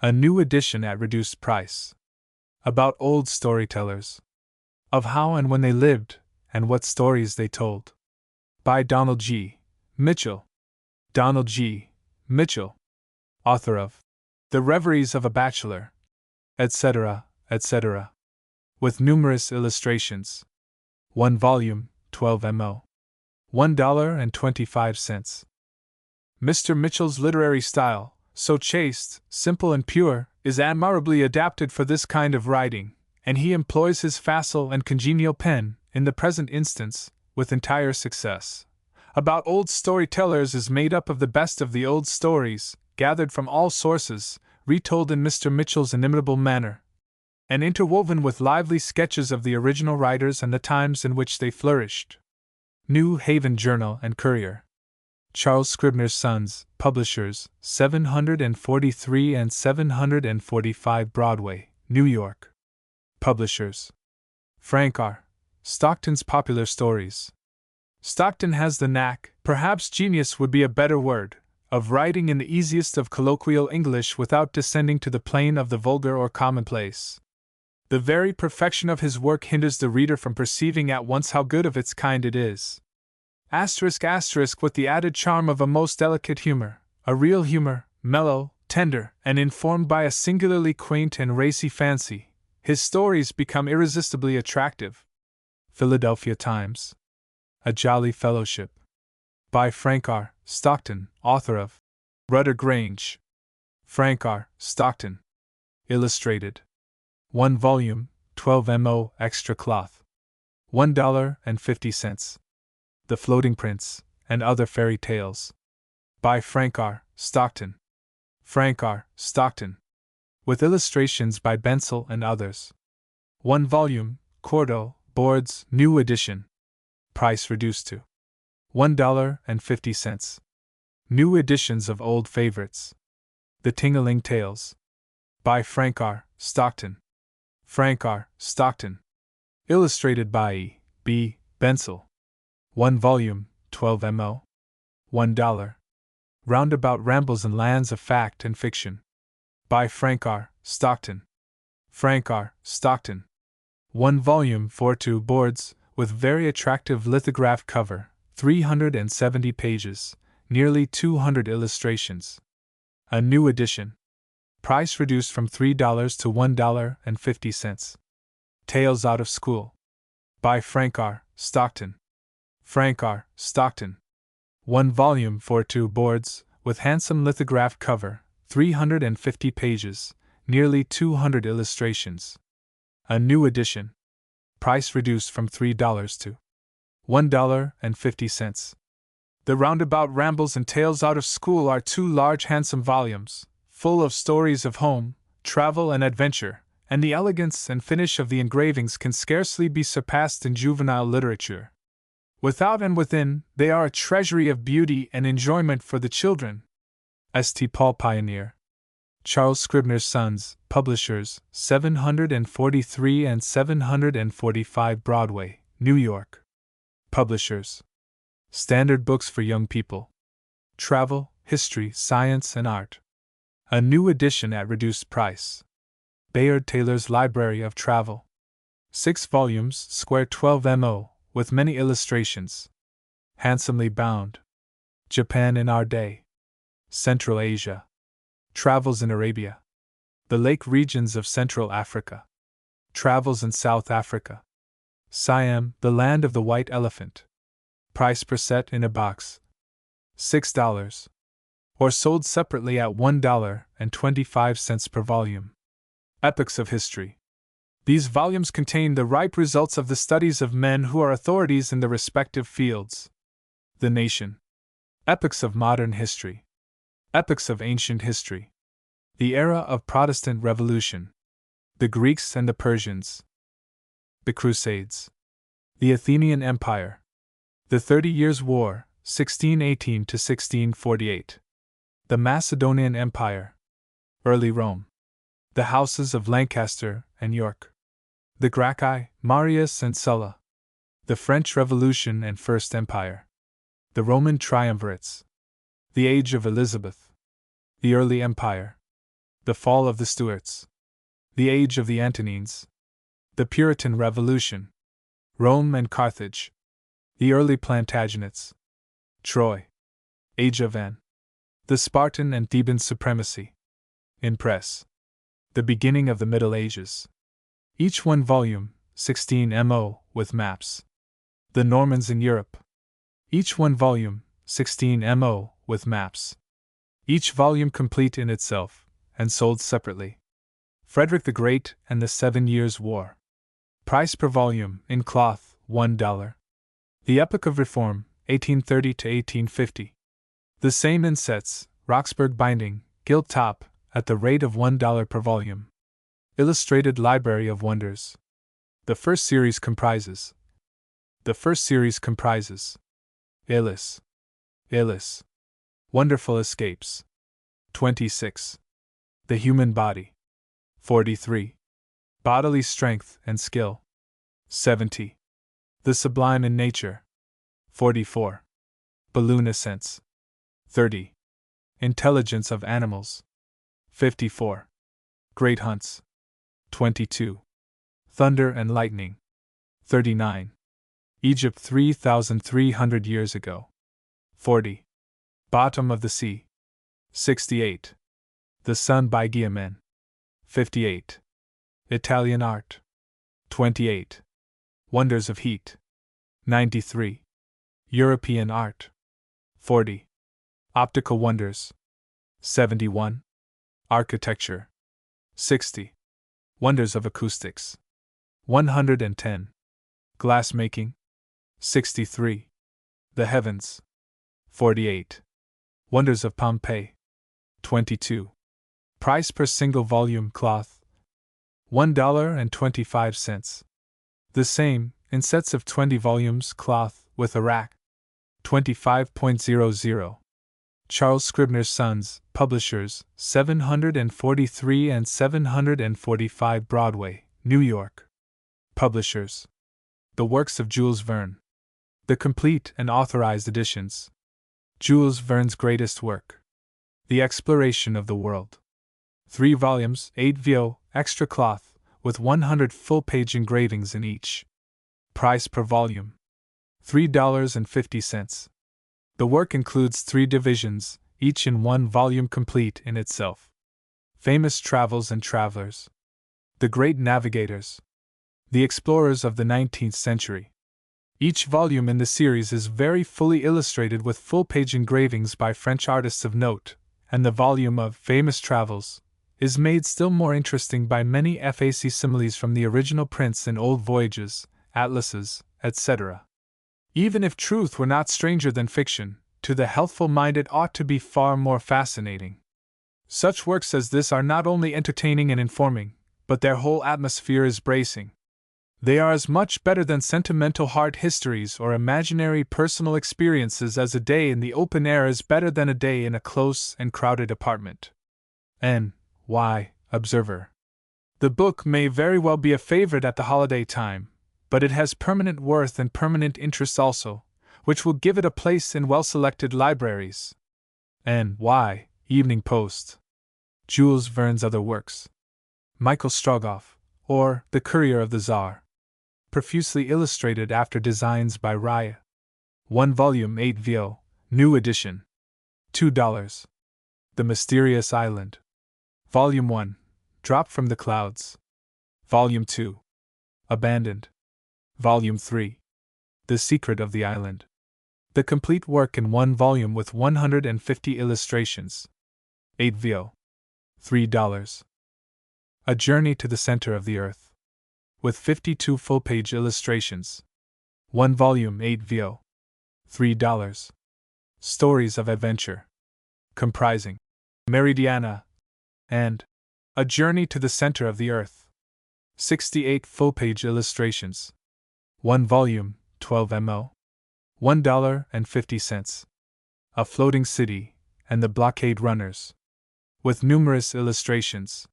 A new edition at reduced price. About old storytellers. Of how and when they lived, and what stories they told. By Donald G. Mitchell. Donald G. Mitchell. Author of The Reveries of a Bachelor, etc., etc., with numerous illustrations. 1 volume, 12 mo. $1.25. Mr. Mitchell's literary style, so chaste, simple, and pure, is admirably adapted for this kind of writing, and he employs his facile and congenial pen, in the present instance, with entire success. About Old Storytellers is made up of the best of the old stories, gathered from all sources, retold in Mr. Mitchell's inimitable manner, and interwoven with lively sketches of the original writers and the times in which they flourished. New Haven Journal and Courier. Charles Scribner's Sons, Publishers, 743 and 745 Broadway, New York. Publishers. Frank R. Stockton's Popular Stories. Stockton has the knack, perhaps genius would be a better word, of writing in the easiest of colloquial English without descending to the plane of the vulgar or commonplace. The very perfection of his work hinders the reader from perceiving at once how good of its kind it is. With the added charm of a most delicate humor, a real humor, mellow, tender, and informed by a singularly quaint and racy fancy, his stories become irresistibly attractive. Philadelphia Times. A Jolly Fellowship. By Frank R. Stockton, author of Rudder Grange. Frank R. Stockton. Illustrated. 1 volume, 12 mo. Extra cloth. $1.50. The Floating Prince, and Other Fairy Tales. By Frank R. Stockton. Frank R. Stockton. With illustrations by Bensel and others. 1 volume, quarto, boards, new edition. Price reduced to $1.50. New editions of old favorites. The Ting-a-Ling Tales. By Frank R. Stockton. Frank R. Stockton. Illustrated by E. B. Bensel. 1 volume, 12 mo. $1. Roundabout Rambles in Lands of Fact and Fiction. By Frank R. Stockton. Frank R. Stockton. 1 volume, 42 boards, with very attractive lithographed cover, 370 pages, nearly 200 illustrations. A new edition. Price reduced from $3 to $1.50. Tales Out of School. By Frank R. Stockton. Frank R. Stockton. 1 volume, 42 boards, with handsome lithographed cover, 350 pages, nearly 200 illustrations. A new edition. Price reduced from $3 to $1.50. The Roundabout Rambles and Tales Out of School are 2 large handsome volumes, full of stories of home, travel, and adventure, and the elegance and finish of the engravings can scarcely be surpassed in juvenile literature. Without and within, they are a treasury of beauty and enjoyment for the children. St. Paul Pioneer. Charles Scribner's Sons, Publishers, 743 and 745 Broadway, New York. Publishers. Standard Books for Young People. Travel, History, Science, and Art. A new edition at reduced price. Bayard Taylor's Library of Travel. 6 volumes, square 12 mo, with many illustrations. Handsomely bound. Japan in Our Day. Central Asia. Travels in Arabia. The Lake Regions of Central Africa. Travels in South Africa. Siam, the Land of the White Elephant. Price per set in a box. $6. Or sold separately at $1.25 per volume. Epochs of History. These volumes contain the ripe results of the studies of men who are authorities in the respective fields. The Nation. Epochs of Modern History. Epochs of Ancient History. The Era of Protestant Revolution. The Greeks and the Persians. The Crusades. The Athenian Empire. The 30 Years' War, 1618 to 1648. The Macedonian Empire. Early Rome. The Houses of Lancaster and York. The Gracchi, Marius and Sulla. The French Revolution and First Empire. The Roman Triumvirates. The Age of Elizabeth. The Early Empire. The Fall of the Stuarts. The Age of the Antonines. The Puritan Revolution. Rome and Carthage. The Early Plantagenets. Troy. Age of Anne. The Spartan and Theban Supremacy. In Press. The Beginning of the Middle Ages. Each one volume, 16 mo, with maps. The Normans in Europe. Each one volume, 16 mo, with maps. Each volume complete in itself, and sold separately. Frederick the Great and the 7 Years' War. Price per volume, in cloth, $1. The Epoch of Reform, 1830 to 1850. The same in sets, Roxburgh binding, gilt top, at the rate of $1 per volume. Illustrated Library of Wonders. The first series comprises Alice. Wonderful Escapes. 26. The Human Body. 43. Bodily Strength and Skill. 70. The Sublime in Nature. 44. Balloon Ascents. 30. Intelligence of Animals. 54. Great Hunts. 22. Thunder and Lightning. 39. Egypt 3,300 years ago. 40. Bottom of the Sea. 68. The Sun by Guillemin. 58. Italian Art. 28. Wonders of Heat. 93. European Art. 40. Optical Wonders. 71. Architecture. 60. Wonders of Acoustics. 110. Glassmaking. 63. The Heavens. 48. Wonders of Pompeii. 22. Price per single volume cloth, $1.25. The same, in sets of 20 volumes cloth, with a rack. 25.00. Charles Scribner's Sons, Publishers, 743 and 745 Broadway, New York. Publishers. The Works of Jules Verne. The Complete and Authorized Editions. Jules Verne's Greatest Work. The Exploration of the World. 3 volumes, 8 vo, extra cloth, with 100 full-page engravings in each. Price per volume, $3.50. The work includes 3 divisions, each in 1 volume complete in itself. Famous Travels and Travelers. The Great Navigators. The Explorers of the 19th Century. Each volume in the series is very fully illustrated with full-page engravings by French artists of note, and the volume of Famous Travels is made still more interesting by many facsimiles from the original prints in old voyages, atlases, etc. Even if truth were not stranger than fiction, to the healthful mind it ought to be far more fascinating. Such works as this are not only entertaining and informing, but their whole atmosphere is bracing. They are as much better than sentimental heart histories or imaginary personal experiences as a day in the open air is better than a day in a close and crowded apartment. N.Y. Observer. The book may very well be a favorite at the holiday time, but it has permanent worth and permanent interest also, which will give it a place in well-selected libraries. N.Y. Evening Post. Jules Verne's Other Works. Michael Strogoff, or The Courier of the Tsar. Profusely illustrated after designs by Raya. 1 volume 8 vo, new edition. $2. The Mysterious Island. Volume 1, Drop from the Clouds. Volume 2, Abandoned. Volume 3, The Secret of the Island. The complete work in 1 volume with 150 illustrations. 8 vo. $3. A Journey to the Center of the Earth. With 52 full-page illustrations. 1 volume 8 vo. $3. Stories of Adventure. Comprising Meridiana and A Journey to the Center of the Earth. 68 full-page illustrations. 1 volume, 12 mo. $1.50. A Floating City and the Blockade Runners. With numerous illustrations.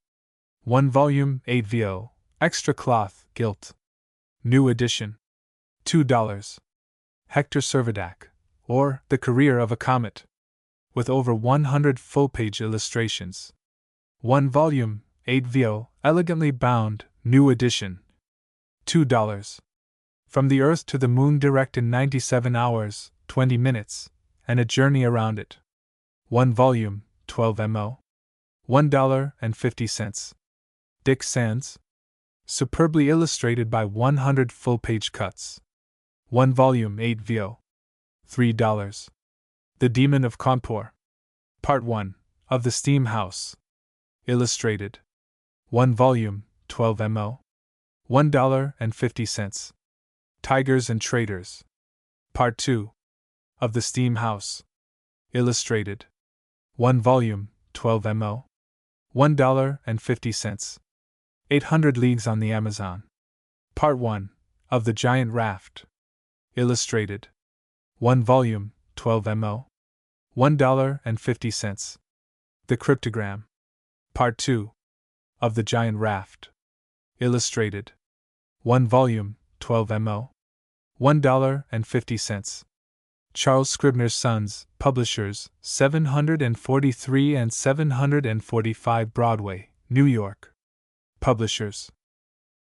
1 volume, 8 vo. Extra cloth, gilt. New edition. $2. Hector Servadac, or The Career of a Comet. With over 100 full-page illustrations. 1 volume, 8 vo, elegantly bound, new edition. $2. From the Earth to the Moon direct in 97 hours, 20 minutes, and a journey around it. 1 volume, 12 mo. $1.50. Dick Sands. Superbly illustrated by 100 full-page cuts. 1 volume 8 VO. $3. The Demon of Cawnpore. Part 1, of the Steam House. Illustrated. 1 volume, 12 MO. $1.50. Tigers and Traders. Part 2, of the Steam House. Illustrated. 1 volume, 12 MO. $1.50. 800 Leagues on the Amazon. Part 1, of The Giant Raft. Illustrated. 1 volume, 12 MO. $1.50. The Cryptogram. Part 2, of The Giant Raft. Illustrated. 1 volume, 12 MO. $1.50. Charles Scribner's Sons, Publishers, 743 and 745 Broadway, New York. Publishers.